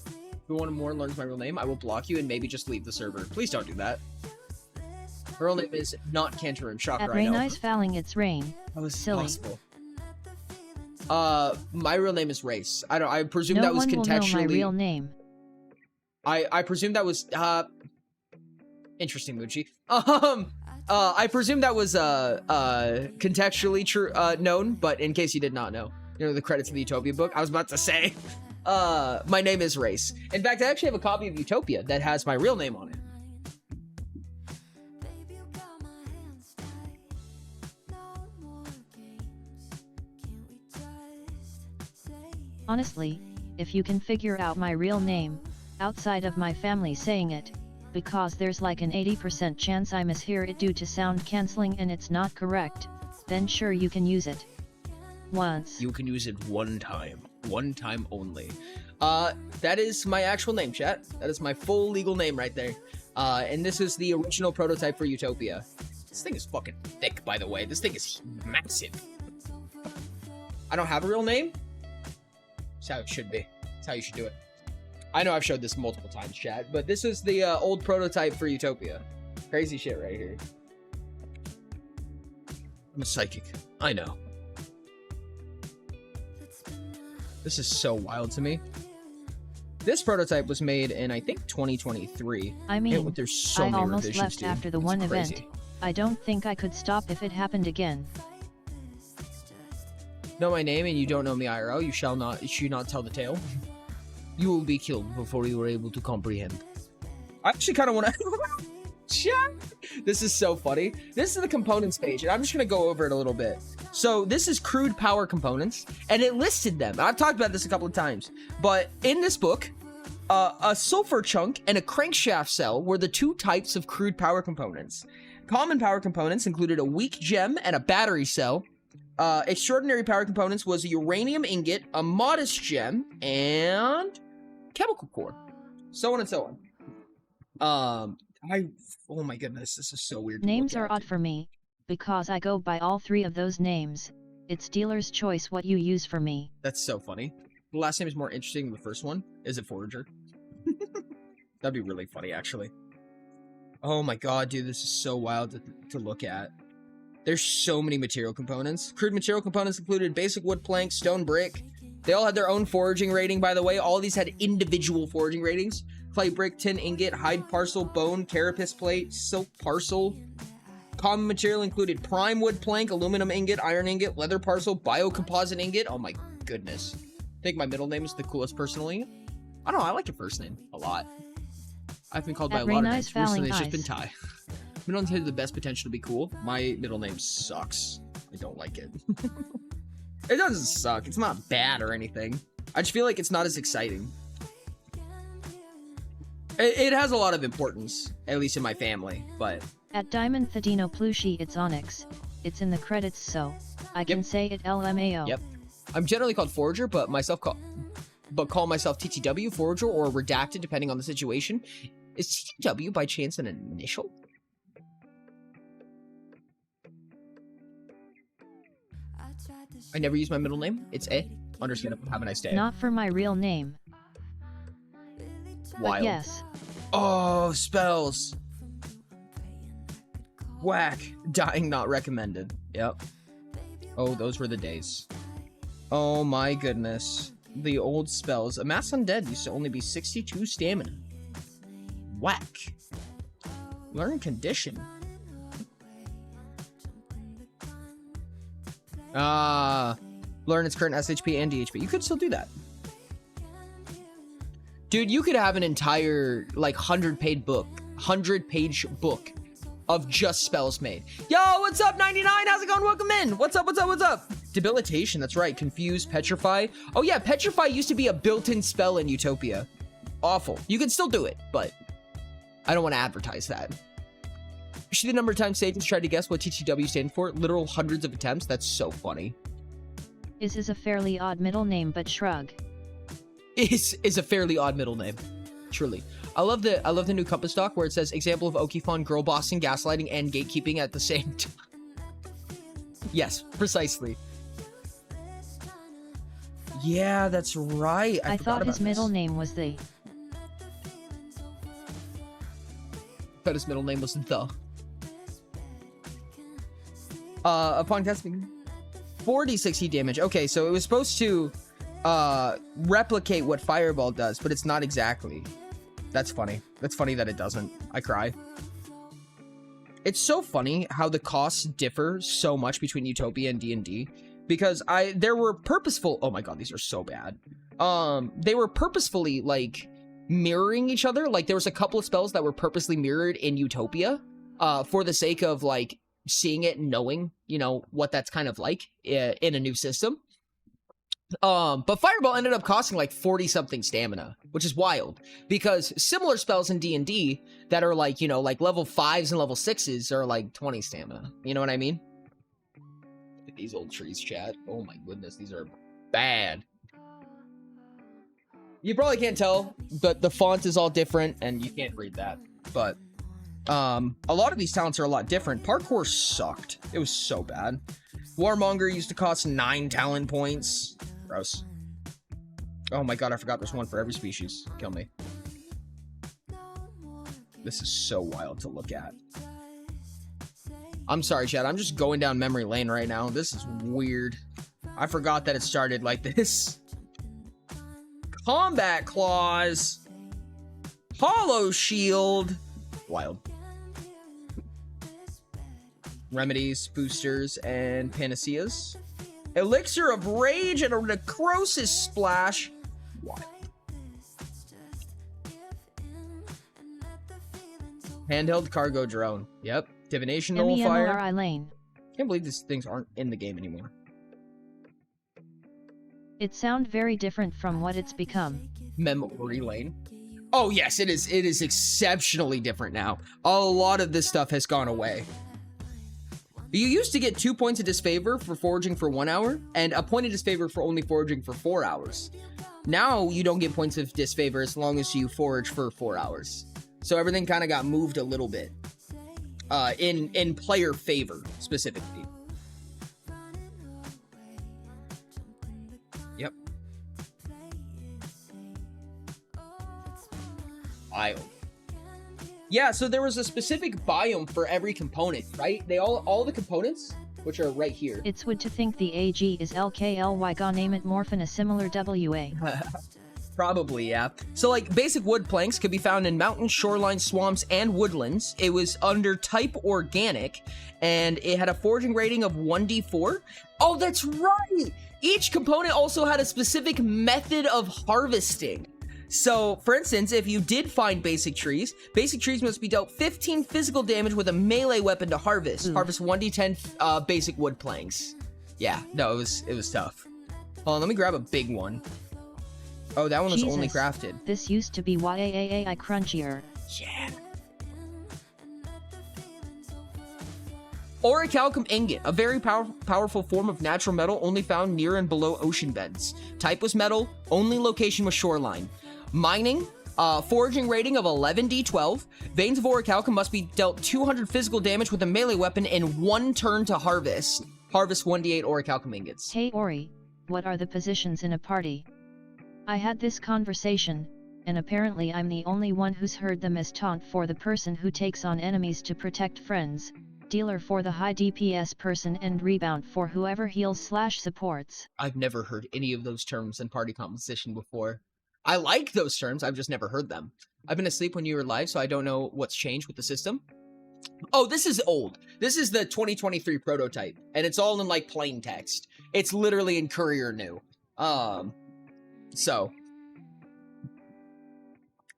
If anyone more learns my real name, I will block you and maybe just leave the server. Please don't do that. Her real name is not Cantaroon. Shocker, At I know. Rain Fouling, it's Rain. That was Silly. possible. My real name is Race. I presume No that was one will know contextually. my real name. I presume that was interesting, Moochie. I presume that was contextually true known, but in case you did not know, you know the credits of the Utopia book. I was about to say, my name is Race. In fact, I actually have a copy of Utopia that has my real name on it. Honestly, if you can figure out my real name, outside of my family saying it, because there's like an 80% chance I mishear it due to sound cancelling and it's not correct, then sure you can use it. Once. You can use it one time only. That is my actual name, chat. That is my full legal name right there. And this is the original prototype for Utopia. This thing is fucking thick, by the way. This thing is massive. I don't have a real name. That's how it should be. That's how you should do it. I know I've showed this multiple times, chat, but this is the old prototype for Utopia. Crazy shit right here. I'm a psychic. I know. This is so wild to me. This prototype was made in, I think, 2023. I mean, there's so I many almost revisions, left dude. after the It's one crazy. event. I don't think I could stop if it happened again. Know my name and you don't know me IRL, you should not tell the tale. You will be killed before you are able to comprehend. I actually kind of want to... This is so funny. This is the components page, and I'm just going to go over it a little bit. So this is crude power components, and it listed them. I've talked about this a couple of times, but in this book, a sulfur chunk and a crankshaft cell were the two types of crude power components. Common power components included a weak gem and a battery cell. Extraordinary power components was a uranium ingot, a modest gem, and chemical core. So on and so on. Oh my goodness, this is so weird. Names are odd for me, because I go by all three of those names. It's dealer's choice what you use for me. That's so funny. The last name is more interesting than the first one. Is it Forager? That'd be really funny, actually. Oh my god, dude, this is so wild to look at. There's so many material components. Crude material components included basic wood plank, stone brick. They all had their own foraging rating, by the way. All these had individual foraging ratings. Clay brick, tin ingot, hide parcel, bone, carapace plate, silk parcel. Common material included prime wood plank, aluminum ingot, iron ingot, leather parcel, biocomposite ingot. Oh my goodness. I think my middle name is the coolest personally. I don't know, I like your first name a lot. I've been called by a lot of names. Recently, it's just been Ty. Middle names have the best potential to be cool. My middle name sucks. I don't like it. It doesn't suck. It's not bad or anything. I just feel like it's not as exciting. It has a lot of importance, at least in my family, but... At Diamond Thadino Plushie, it's Onyx. It's in the credits, so I can say it LMAO. Yep. I'm generally called Forager, but call myself TTW, Forager, or Redacted, depending on the situation. Is TTW by chance an initial? I never use my middle name. It's understandable. Have a nice day. Not for my real name. Wild. But yes. Oh, spells. Whack. Dying not recommended. Yep. Oh, those were the days. Oh my goodness. The old spells. Amass Undead used to only be 62 stamina. Whack. Learn Condition. Learn its current SHP and DHP. You could still do that. Dude, you could have an entire, like, 100-page book of just spells made. Yo, what's up, 99? How's it going? Welcome in. What's up, what's up, what's up? Debilitation, that's right. Confuse, Petrify. Oh, yeah, Petrify used to be a built-in spell in Utopia. Awful. You can still do it, but I don't want to advertise that. You see the number of times Satan's tried to guess what TTW stands for? Literal hundreds of attempts. That's so funny. Is a fairly odd middle name, but shrug. is a fairly odd middle name. Truly. I love the new compass doc where it says example of Okifon girl bossing, gaslighting, and gatekeeping at the same time. Yes, precisely. Yeah, that's right. I thought his middle name was the. Thought his middle name was the. Upon testing, 40-60 damage. Okay, so it was supposed to replicate what Fireball does, but it's not exactly. That's funny. That's funny that it doesn't. I cry. It's so funny how the costs differ so much between Utopia and D&D, because there were purposeful. Oh my god, these are so bad. They were purposefully like mirroring each other. Like there was a couple of spells that were purposely mirrored in Utopia, for the sake of like seeing it and knowing, you know, what that's kind of like in a new system. But Fireball ended up costing like 40 something stamina, which is wild because similar spells in D&D that are like, you know, like level 5s and level 6s are like 20 stamina. You know what I mean? Look at these old trees, chat. Oh my goodness, these are bad. You probably can't tell, but the font is all different and you can't read that. But a lot of these talents are a lot different. Parkour sucked. It was so bad. Warmonger used to cost 9 talent points. Gross. Oh my god, I forgot there's one for every species. Kill me. This is so wild to look at. I'm sorry, chat. I'm just going down memory lane right now. This is weird. I forgot that it started like this. Combat Claws. Hollow Shield. Wild. Remedies, boosters, and panaceas. Elixir of Rage and a Necrosis Splash. Wild. Handheld cargo drone. Yep. Divination Nullifier. Lane. Can't believe these things aren't in the game anymore. It sounds very different from what it's become. Memory Lane. Oh yes, it is. It is exceptionally different now. A lot of this stuff has gone away. You used to get 2 points of disfavor for foraging for 1 hour, and a point of disfavor for only foraging for 4 hours. Now you don't get points of disfavor as long as you forage for 4 hours. So everything kind of got moved a little bit. In player favor, specifically. Yep. Wild. Yeah, so there was a specific biome for every component, right? All the components, which are right here. It's would to think the AG is LKLY ga name it morphin a similar WA. Probably, yeah. So like basic wood planks could be found in mountains, shoreline, swamps, and woodlands. It was under type organic, and it had a foraging rating of 1d4. Oh, that's right! Each component also had a specific method of harvesting. So, for instance, if you did find basic trees must be dealt 15 physical damage with a melee weapon to harvest. Harvest 1d10 basic wood planks. Yeah, no, it was tough. Hold on, let me grab a big one. Oh, that one was only crafted. This used to be YAAAI crunchier. Yeah. Orichalcum ingot, a very powerful form of natural metal only found near and below ocean beds. Type was metal, only location was shoreline. Mining, foraging rating of 11d12. Veins of orichalcum must be dealt 200 physical damage with a melee weapon in 1 turn to harvest. Harvest 1d8 orichalcum ingots. Hey Ori, what are the positions in a party? I had this conversation, and apparently I'm the only one who's heard them as taunt for the person who takes on enemies to protect friends, dealer for the high DPS person, and rebound for whoever heals/supports. I've never heard any of those terms in party composition before. I like those terms, I've just never heard them. I've been asleep when you were live, so I don't know what's changed with the system. Oh, this is old. This is the 2023 prototype, and it's all in like plain text. It's literally in Courier New. So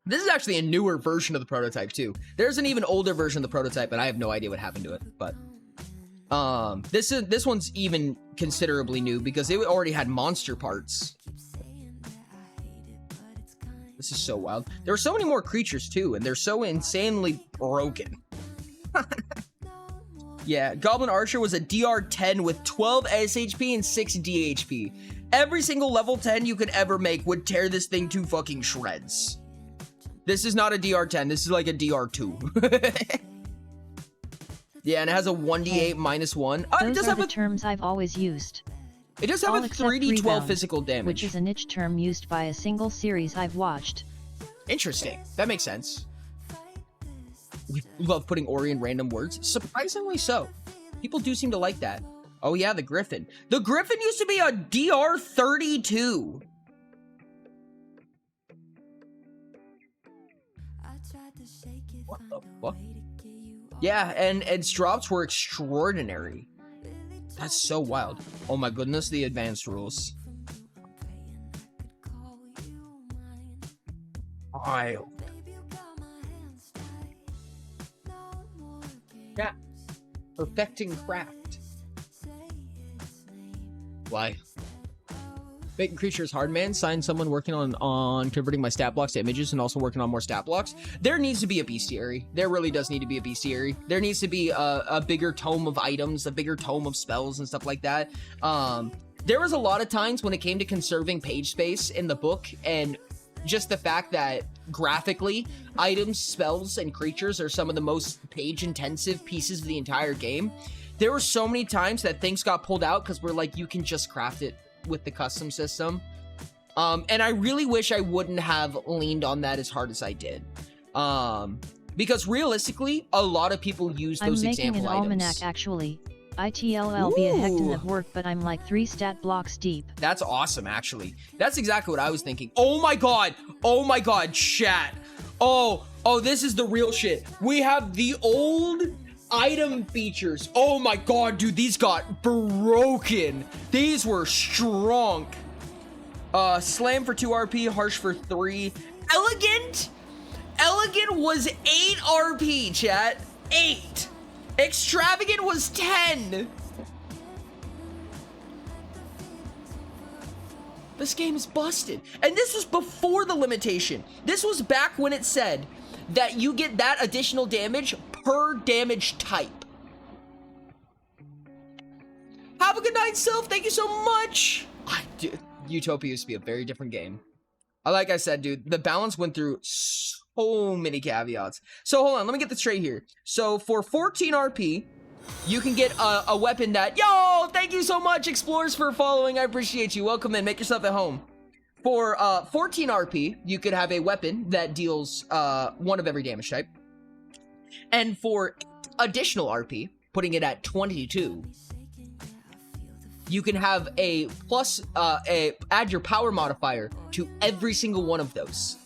this is actually a newer version of the prototype too. There's an even older version of the prototype, and I have no idea what happened to it. But this one's even considerably new because it already had monster parts. This is so wild. There are so many more creatures too, and they're so insanely broken. Yeah, Goblin Archer was a DR 10 with 12 SHP and 6 DHP. Every single level 10 you could ever make would tear this thing to fucking shreds. This is not a DR10. This is like a DR2. Yeah, and it has a 1d8 -1. It Those does are have the a terms I've always used. It does have All a except 3d12 rebound, physical damage. which is a niche term used by a single series I've watched. Interesting. That makes sense. We love putting Ori in random words. Surprisingly so. People do seem to like that. Oh yeah, the Griffin. The Griffin used to be a DR32. What the fuck? Yeah, and its drops were extraordinary. That's so wild. Oh my goodness, the advanced rules. Wild. Yeah. Perfecting craft. Why? Making creatures hard, man. Sign someone working on converting my stat blocks to images and also working on more stat blocks. There needs to be a bestiary. There really does need to be a bestiary. There needs to be a bigger tome of items, a bigger tome of spells and stuff like that. There was a lot of times when it came to conserving page space in the book, and just the fact that graphically, items, spells, and creatures are some of the most page-intensive pieces of the entire game. There were so many times that things got pulled out because we're like, you can just craft it with the custom system. And I really wish I wouldn't have leaned on that as hard as I did. Because realistically, a lot of people use those example items. I'm making an almanac actually. ITLL be a hecton of work, but I'm like 3 stat blocks deep. That's awesome, actually. That's exactly what I was thinking. Oh my god! Oh my god, chat! Oh, this is the real shit. We have the old item features. Oh my god, dude, these got broken. These were strong. Slam for 2 RP, harsh for 3. Elegant was 8 RP, chat. 8. Extravagant was 10. This game is busted. And this was before the limitation. This was back when it said that you get that additional damage per damage type. Have a good night, Sylph. Thank you so much. Utopia used to be a very different game. Like I said, dude, the balance went through so many caveats. So hold on, let me get this straight here. So for 14 RP, you can get a weapon that, yo, thank you so much, Explorers, for following. I appreciate you. Welcome in, make yourself at home. For 14 RP, you could have a weapon that deals 1 of every damage type. And for additional RP, putting it at 22, you can have a plus, add your power modifier to every single one of those.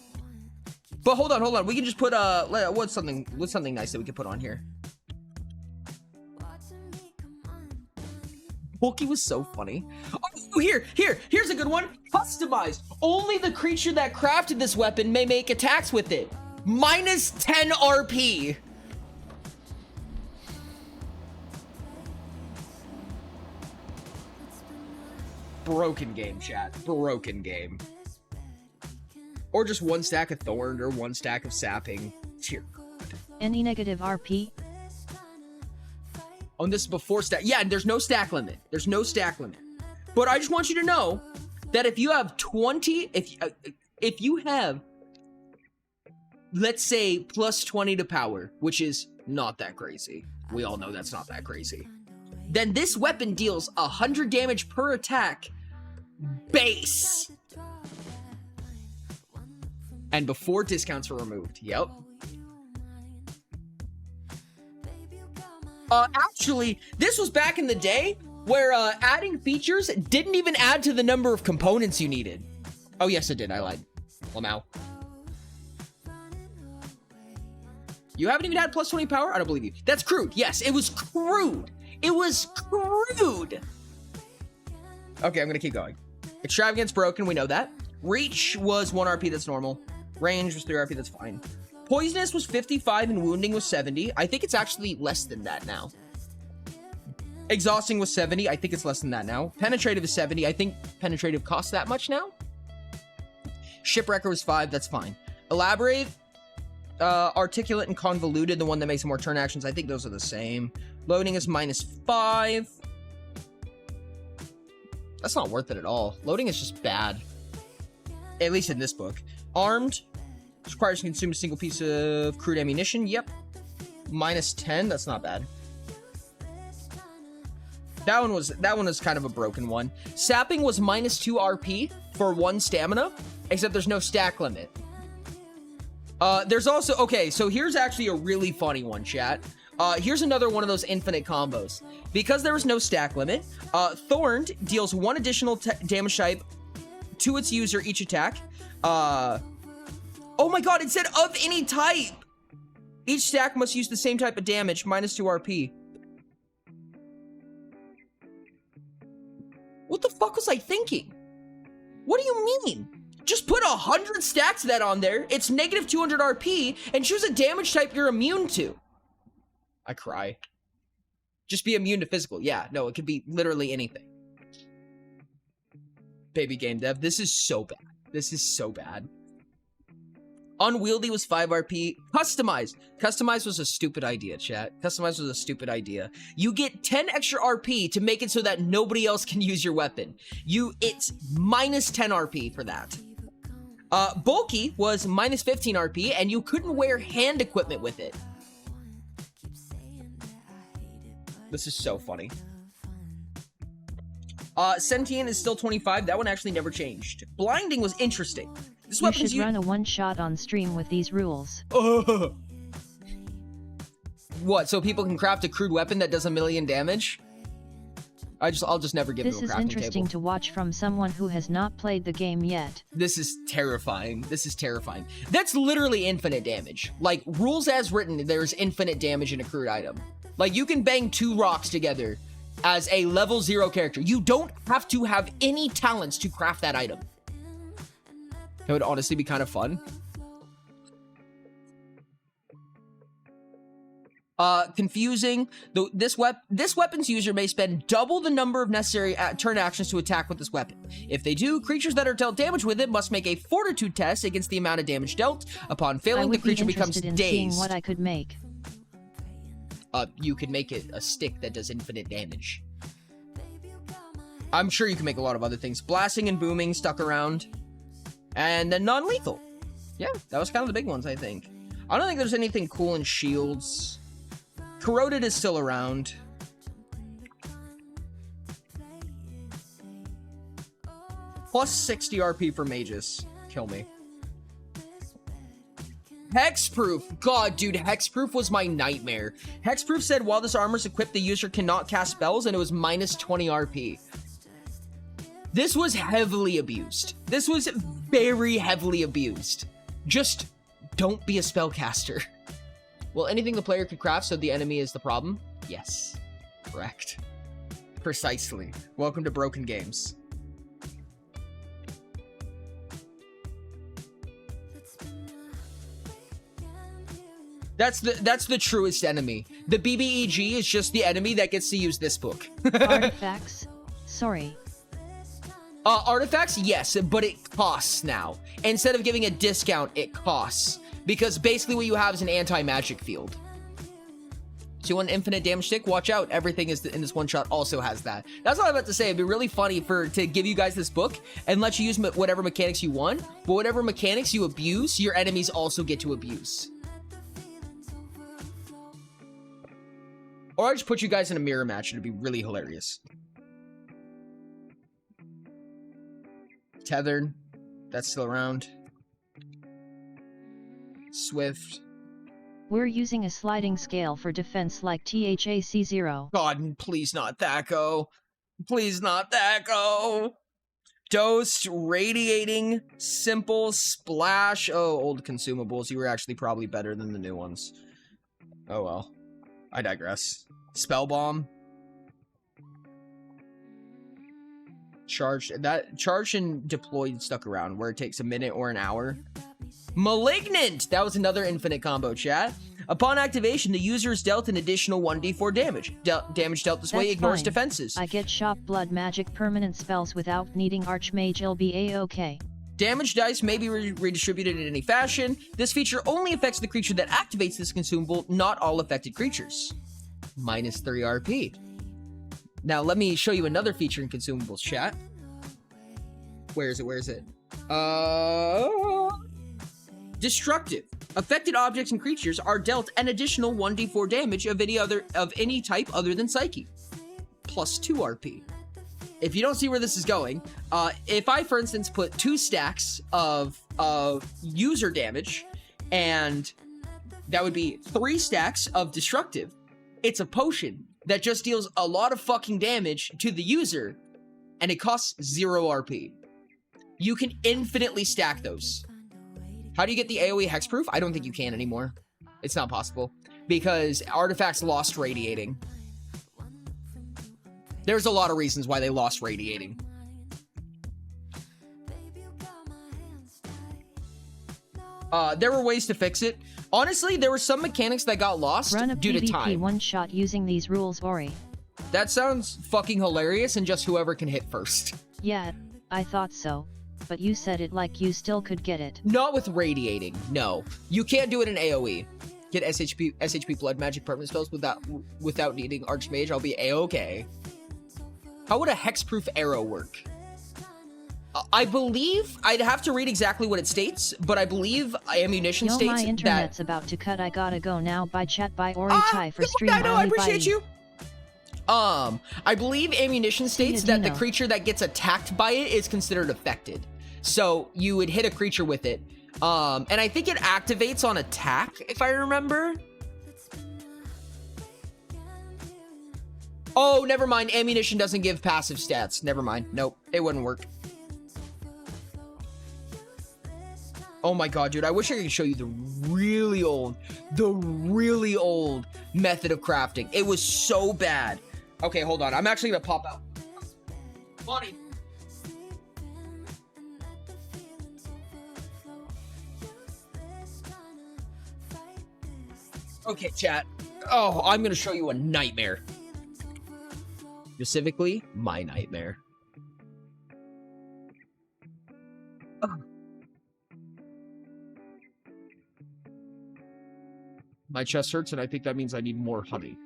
But hold on, we can just put, what's something nice that we can put on here? Bulky was so funny. Oh, here's a good one. Customized. Only the creature that crafted this weapon may make attacks with it. Minus 10 RP. Broken game, chat. Broken game. Or just 1 stack of Thorn or 1 stack of Sapping. Dear God. Any negative RP? On this before stack. Yeah, there's no stack limit. There's no stack limit. But I just want you to know that if you have 20, if you have, let's say, plus 20 to power, which is not that crazy. We all know that's not that crazy. Then this weapon deals 100 damage per attack base. And before discounts are removed. Yep. Actually, this was back in the day where adding features didn't even add to the number of components you needed. Oh, yes, it did. I lied. Lamau. You haven't even had plus 20 power? I don't believe you. That's crude. Yes, it was crude. It was crude. Okay, I'm going to keep going. Extravagance broken. We know that. Reach was 1 RP. That's normal. Range was 3 RP. That's fine. Poisonous was 55 and wounding was 70. I think it's actually less than that now. Exhausting was 70. I think it's less than that now. Penetrative is 70. I think penetrative costs that much now. Shipwrecker was 5. That's fine. Elaborate, articulate, and convoluted, the one that makes more turn actions. I think those are the same. Loading is minus 5. That's not worth it at all. Loading is just bad. At least in this book. Armed. Requires to consume a single piece of crude ammunition. Yep. -10. That's not bad. That one was kind of a broken one. Sapping was -2 RP for 1 stamina, except there's no stack limit. There's also, okay, so here's actually a really funny one, chat. Here's another one of those infinite combos. Because there was no stack limit, Thorned deals 1 additional damage type to its user each attack. Oh my god, it said of any type! Each stack must use the same type of damage, -2 RP. What the fuck was I thinking? What do you mean? Just put 100 stacks of that on there, it's -200 RP, and choose a damage type you're immune to. I cry. Just be immune to physical. Yeah, no, it could be literally anything. Baby game dev, this is so bad. This is so bad. Unwieldy was 5 RP. Customized. Customized was a stupid idea, chat. Customized was a stupid idea. You get 10 extra RP to make it so that nobody else can use your weapon. It's -10 RP for that. Bulky was -15 RP, and you couldn't wear hand equipment with it. This is so funny. Sentient is still 25. That one actually never changed. Blinding was interesting. This You should run a one-shot on stream with these rules. What, so people can craft a crude weapon that does 1,000,000 damage? I'll just never give them a crafting table. This is interesting to watch from someone who has not played the game yet. This is terrifying. This is terrifying. That's literally infinite damage. Like, rules as written, there's infinite damage in a crude item. Like, you can bang 2 rocks together as a level 0 character. You don't have to have any talents to craft that item. It would honestly be kind of fun. Confusing. This weapon's user may spend double the number of necessary turn actions to attack with this weapon. If they do, creatures that are dealt damage with it must make a fortitude test against the amount of damage dealt. Upon failing, the creature becomes dazed. Seeing what I could make. You could make it a stick that does infinite damage. I'm sure you can make a lot of other things. Blasting and booming stuck around. And then non-lethal. Yeah, that was kind of the big ones, I think. I don't think there's anything cool in shields. Corroded is still around. Plus 60 RP for mages. Kill me. Hexproof. God, dude, Hexproof was my nightmare. Hexproof said while this armor is equipped, the user cannot cast spells, and it was -20 RP. This was heavily abused. This was very heavily abused. Just don't be a spellcaster. Well, anything the player could craft, so the enemy is the problem? Yes. Correct. Precisely. Welcome to Broken Games. That's the truest enemy. The BBEG is just the enemy that gets to use this book. Artifacts? Sorry. Artifacts, yes, but it costs now. Instead of giving a discount, it costs. Because basically what you have is an anti-magic field. So you want an infinite damage stick? Watch out, everything is in this one shot also has that. That's what I'm about to say. It'd be really funny to give you guys this book and let you use whatever mechanics you want, but whatever mechanics you abuse, your enemies also get to abuse. Or I just put you guys in a mirror match and it'd be really hilarious. Tethered. That's still around. Swift. We're using a sliding scale for defense like THAC0. God, please not Thaco. Please not Thaco. Dosed, radiating, simple, splash. Oh, old consumables. You were actually probably better than the new ones. Oh well. I digress. Spell bomb. Charged and deployed stuck around where it takes a minute or an hour. Malignant! That was another infinite combo, chat. Upon activation, the user is dealt an additional 1d4 damage. Damage dealt this way ignores fine. Defenses. I get shop blood magic permanent spells without needing Archmage LBA-OK. Damage dice may be redistributed in any fashion. This feature only affects the creature that activates this consumable, not all affected creatures. -3 RP. Now, let me show you another feature in consumables, chat. Where is it? Destructive. Affected objects and creatures are dealt an additional 1d4 damage of any type other than Psyche. Plus 2 RP. If you don't see where this is going, if I, for instance, put 2 stacks of user damage, and that would be 3 stacks of destructive, it's a potion that just deals a lot of fucking damage to the user, and it costs 0 RP. You can infinitely stack those. How do you get the AoE hexproof? I don't think you can anymore. It's not possible. Because artifacts lost radiating. There's a lot of reasons why they lost radiating. There were ways to fix it. Honestly, there were some mechanics that got lost due to time. Run a PvP one-shot using these rules, Ori. That sounds fucking hilarious, and just whoever can hit first. Yeah, I thought so. But you said it like you still could get it. Not with radiating, no. You can't do it in AoE. Get SHP blood magic permanent spells without needing Archmage. I'll be A-okay. How would a hexproof arrow work? I believe, I'd have to read exactly what it states, but I believe ammunition states my internet's that... about to cut. I gotta go now. Bye chat, bye Ori Chai for stream. I know, I appreciate bye. you. I believe ammunition states that the creature that gets attacked by it is considered affected. So you would hit a creature with it. And I think it activates on attack, if I remember. Oh, never mind. Ammunition doesn't give passive stats. Never mind. Nope, it wouldn't work. Oh my god, dude. I wish I could show you the really old method of crafting. It was so bad. Okay, hold on. I'm actually gonna pop out. Bonnie. Okay, chat. Oh, I'm gonna show you a nightmare. Specifically, my nightmare. Ugh. My chest hurts, and I think that means I need more honey.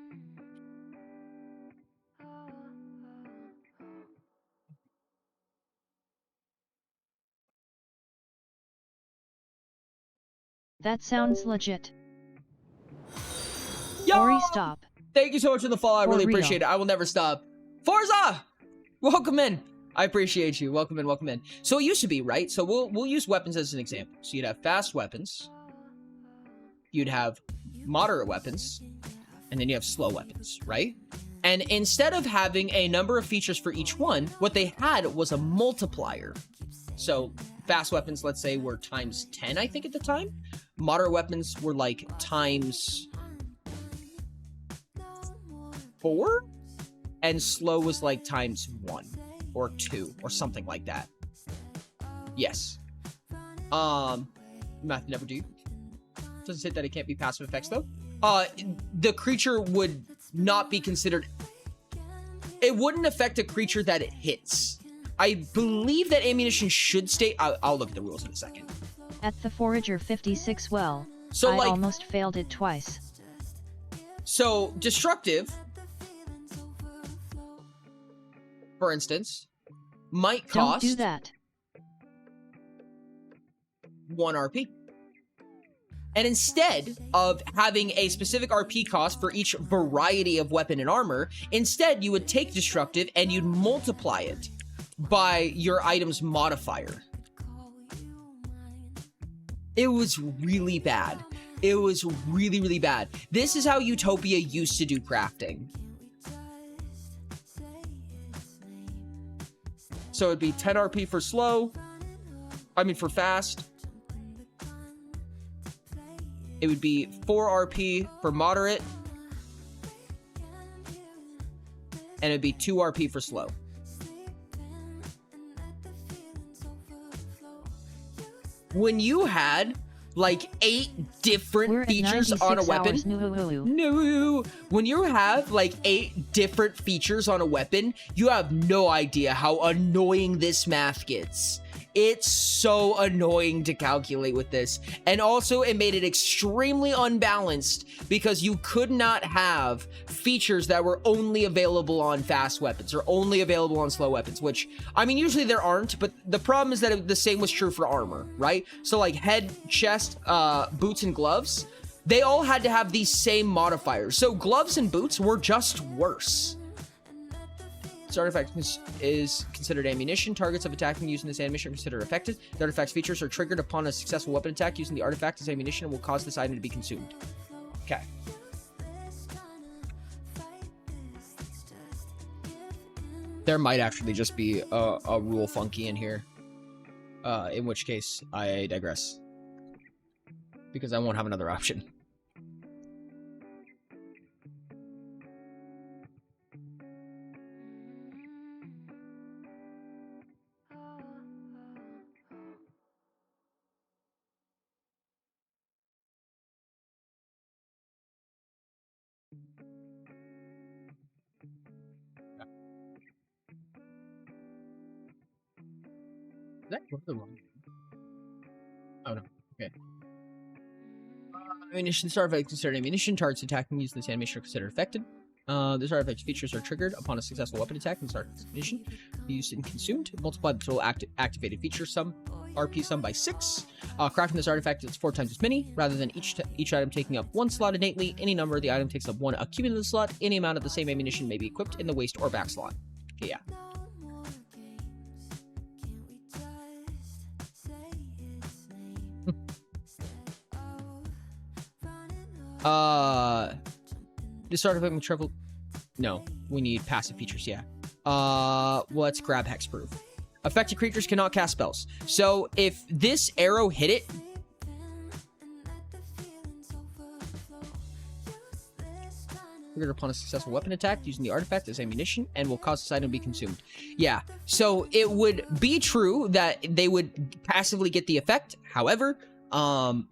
That sounds legit. Yo! Ori, stop. Thank you so much for the follow. I really real. appreciate it. I will never stop. Forza! Welcome in. I appreciate you. Welcome in, welcome in. So it used to be, right? So we'll use weapons as an example. So you'd have fast weapons. You'd have moderate weapons. And then you have slow weapons, right? And instead of having a number of features for each one, what they had was a multiplier. So fast weapons, let's say, were times 10, I think, at the time. Moderate weapons were like times 4, and slow was like times 1 or 2 or something like that. Yes. Math never do. Doesn't say that it can't be passive effects though. The creature would not be considered. It wouldn't affect a creature that it hits. I believe that ammunition should stay. I'll look at the rules in a second. At the Forager 56, well, So I like, almost failed it twice. So destructive, for instance, might cost Don't do that. 1 RP. And instead of having a specific RP cost for each variety of weapon and armor, instead you would take destructive and you'd multiply it by your item's modifier. It was really bad. It was really, really bad. This is how Utopia used to do crafting. So it'd be 10 RP for slow. For fast. It would be 4 RP for moderate. And it'd be 2 RP for slow. When you had like 8 different features on a weapon. No. When you have like 8 different features on a weapon, you have no idea how annoying this math gets. It's so annoying to calculate with this. And also it made it extremely unbalanced because you could not have features that were only available on fast weapons or only available on slow weapons, which, I mean, usually there aren't, but the problem is that the same was true for armor, right? So like head, chest, boots, and gloves, they all had to have these same modifiers. So gloves and boots were just worse. This artifact is considered ammunition. Targets of attacking using this ammunition are considered affected. The artifact's features are triggered upon a successful weapon attack using the artifact as ammunition and will cause this item to be consumed. Okay. There might actually just be a rule funky in here. In which case, I digress. Because I won't have another option. Is that the wrong? Oh no. Okay. Ammunition. This artifact is considered ammunition. Targets attacking using this ammunition are considered affected. This artifact's features are triggered upon a successful weapon attack and start ammunition used and consumed. Multiply the total activated feature sum, RP sum, by 6. Crafting this artifact is 4 times as many. Rather than each item taking up 1 slot innately, any number of the item takes up 1 accumulative slot. Any amount of the same ammunition may be equipped in the waist or back slot. Okay, yeah. This artifact will travel. No, we need passive features. Yeah. Let's grab hexproof. Affected creatures cannot cast spells. So if this arrow hit it, triggered upon a successful weapon attack using the artifact as ammunition and will cause this item to be consumed. Yeah. So it would be true that they would passively get the effect. However,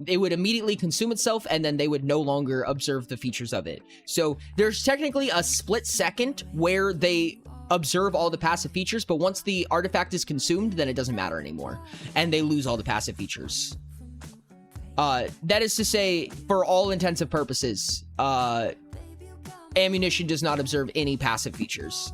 it would immediately consume itself and then they would no longer observe the features of it. So there's technically a split second where they observe all the passive features, but once the artifact is consumed, then it doesn't matter anymore and they lose all the passive features. That is to say, for all intents and purposes, ammunition does not observe any passive features.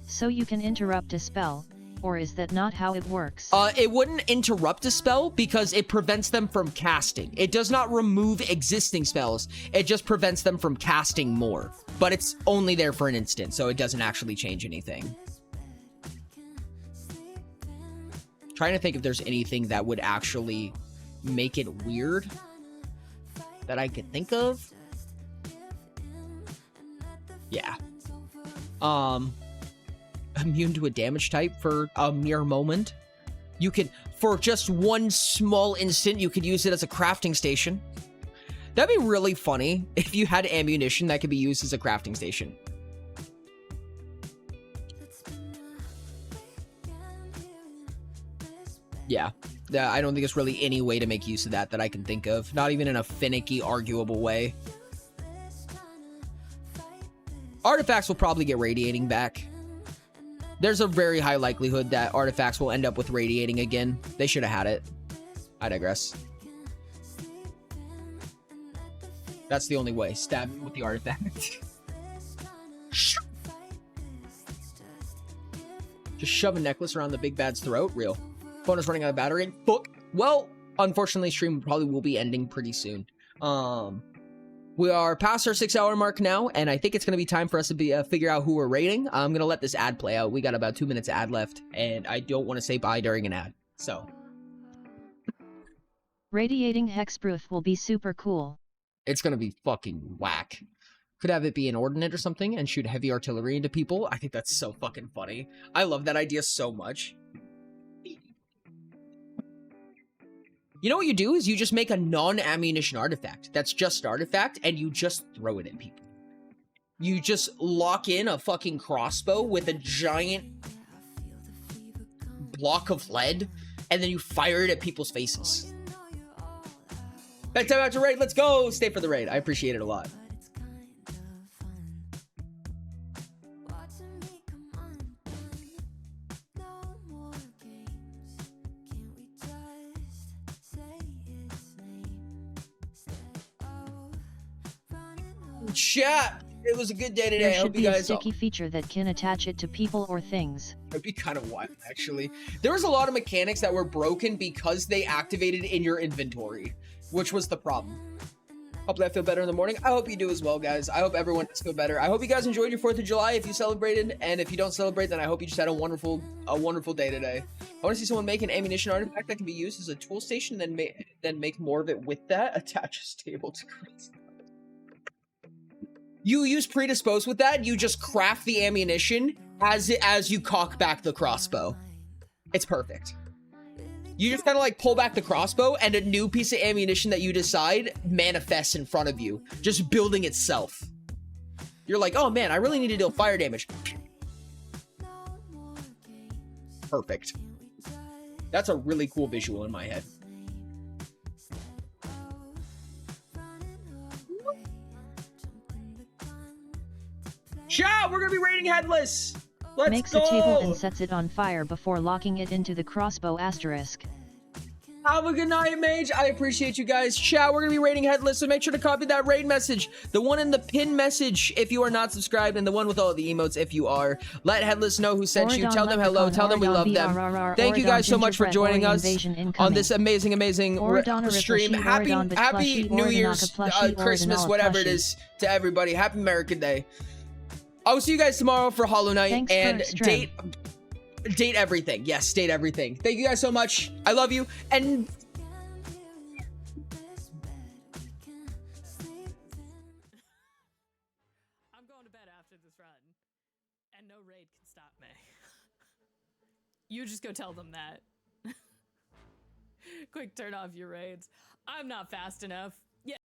So you can interrupt a spell, or is that not how it works? It wouldn't interrupt a spell because it prevents them from casting. It does not remove existing spells. It just prevents them from casting more. But it's only there for an instant, so it doesn't actually change anything. Trying to think if there's anything that would actually make it weird that I could think of. Yeah. Immune to a damage type for a mere moment. You could, for just one small instant, you could use it as a crafting station. That'd be really funny if you had ammunition that could be used as a crafting station. Yeah. I don't think there's really any way to make use of that I can think of. Not even in a finicky, arguable way. Artifacts will probably get radiating back. There's a very high likelihood that artifacts will end up with radiating again. They should have had it. I digress. That's the only way. Stab him with the artifact. Just shove a necklace around the big bad's throat. Real. Phone is running out of battery. Fuck. Well, unfortunately, stream probably will be ending pretty soon. We are past our 6-hour mark now, and I think it's going to be time for us to figure out who we're rating. I'm going to let this ad play out. We got about 2 minutes ad left, and I don't want to say bye during an ad. So. Radiating hexproof will be super cool. It's going to be fucking whack. Could have it be an ordnance or something and shoot heavy artillery into people. I think that's so fucking funny. I love that idea so much. You know what you do is you just make a non-ammunition artifact. That's just an artifact, and you just throw it at people. You just lock in a fucking crossbow with a giant block of lead, and then you fire it at people's faces. Next time after raid, let's go! Stay for the raid. I appreciate it a lot. Chat. It was a good day today. There I should hope you be a guys. sticky feature that can attach it to people or things. It'd be kind of wild, actually. There was a lot of mechanics that were broken because they activated in your inventory, which was the problem. Hopefully I feel better in the morning. I hope you do as well, guys. I hope everyone does feel better. I hope you guys enjoyed your 4th of July if you celebrated, and if you don't celebrate, then I hope you just had a wonderful day today. I want to see someone make an ammunition artifact that can be used as a tool station, then make more of it with that. Attach a stable to crossbow. You use predispose with that. You just craft the ammunition as you cock back the crossbow. It's perfect. You just kind of like pull back the crossbow and a new piece of ammunition that you decide manifests in front of you, just building itself. You're like, oh man, I really need to deal fire damage. Perfect. That's a really cool visual in my head. Chat, we're gonna be raiding Headless. Let's Makes go. a table and sets it on fire before locking it into the crossbow asterisk. Have a good night, Mage. I appreciate you guys. Chat, we're gonna be raiding Headless, so make sure to copy that raid message. The one in the pin message if you are not subscribed, and the one with all the emotes if you are. Let Headless know who sent you. Tell them hello. Tell them we love them. Thank you guys so much for joining us on this amazing stream. Happy New Year's, Christmas, whatever it is to everybody. Happy American Day. I will see you guys tomorrow for Hollow Knight and date everything. Yes, date everything. Thank you guys so much. I love you. And I'm going to bed after this run, and no raid can stop me. You just go tell them that. Quick, turn off your raids. I'm not fast enough.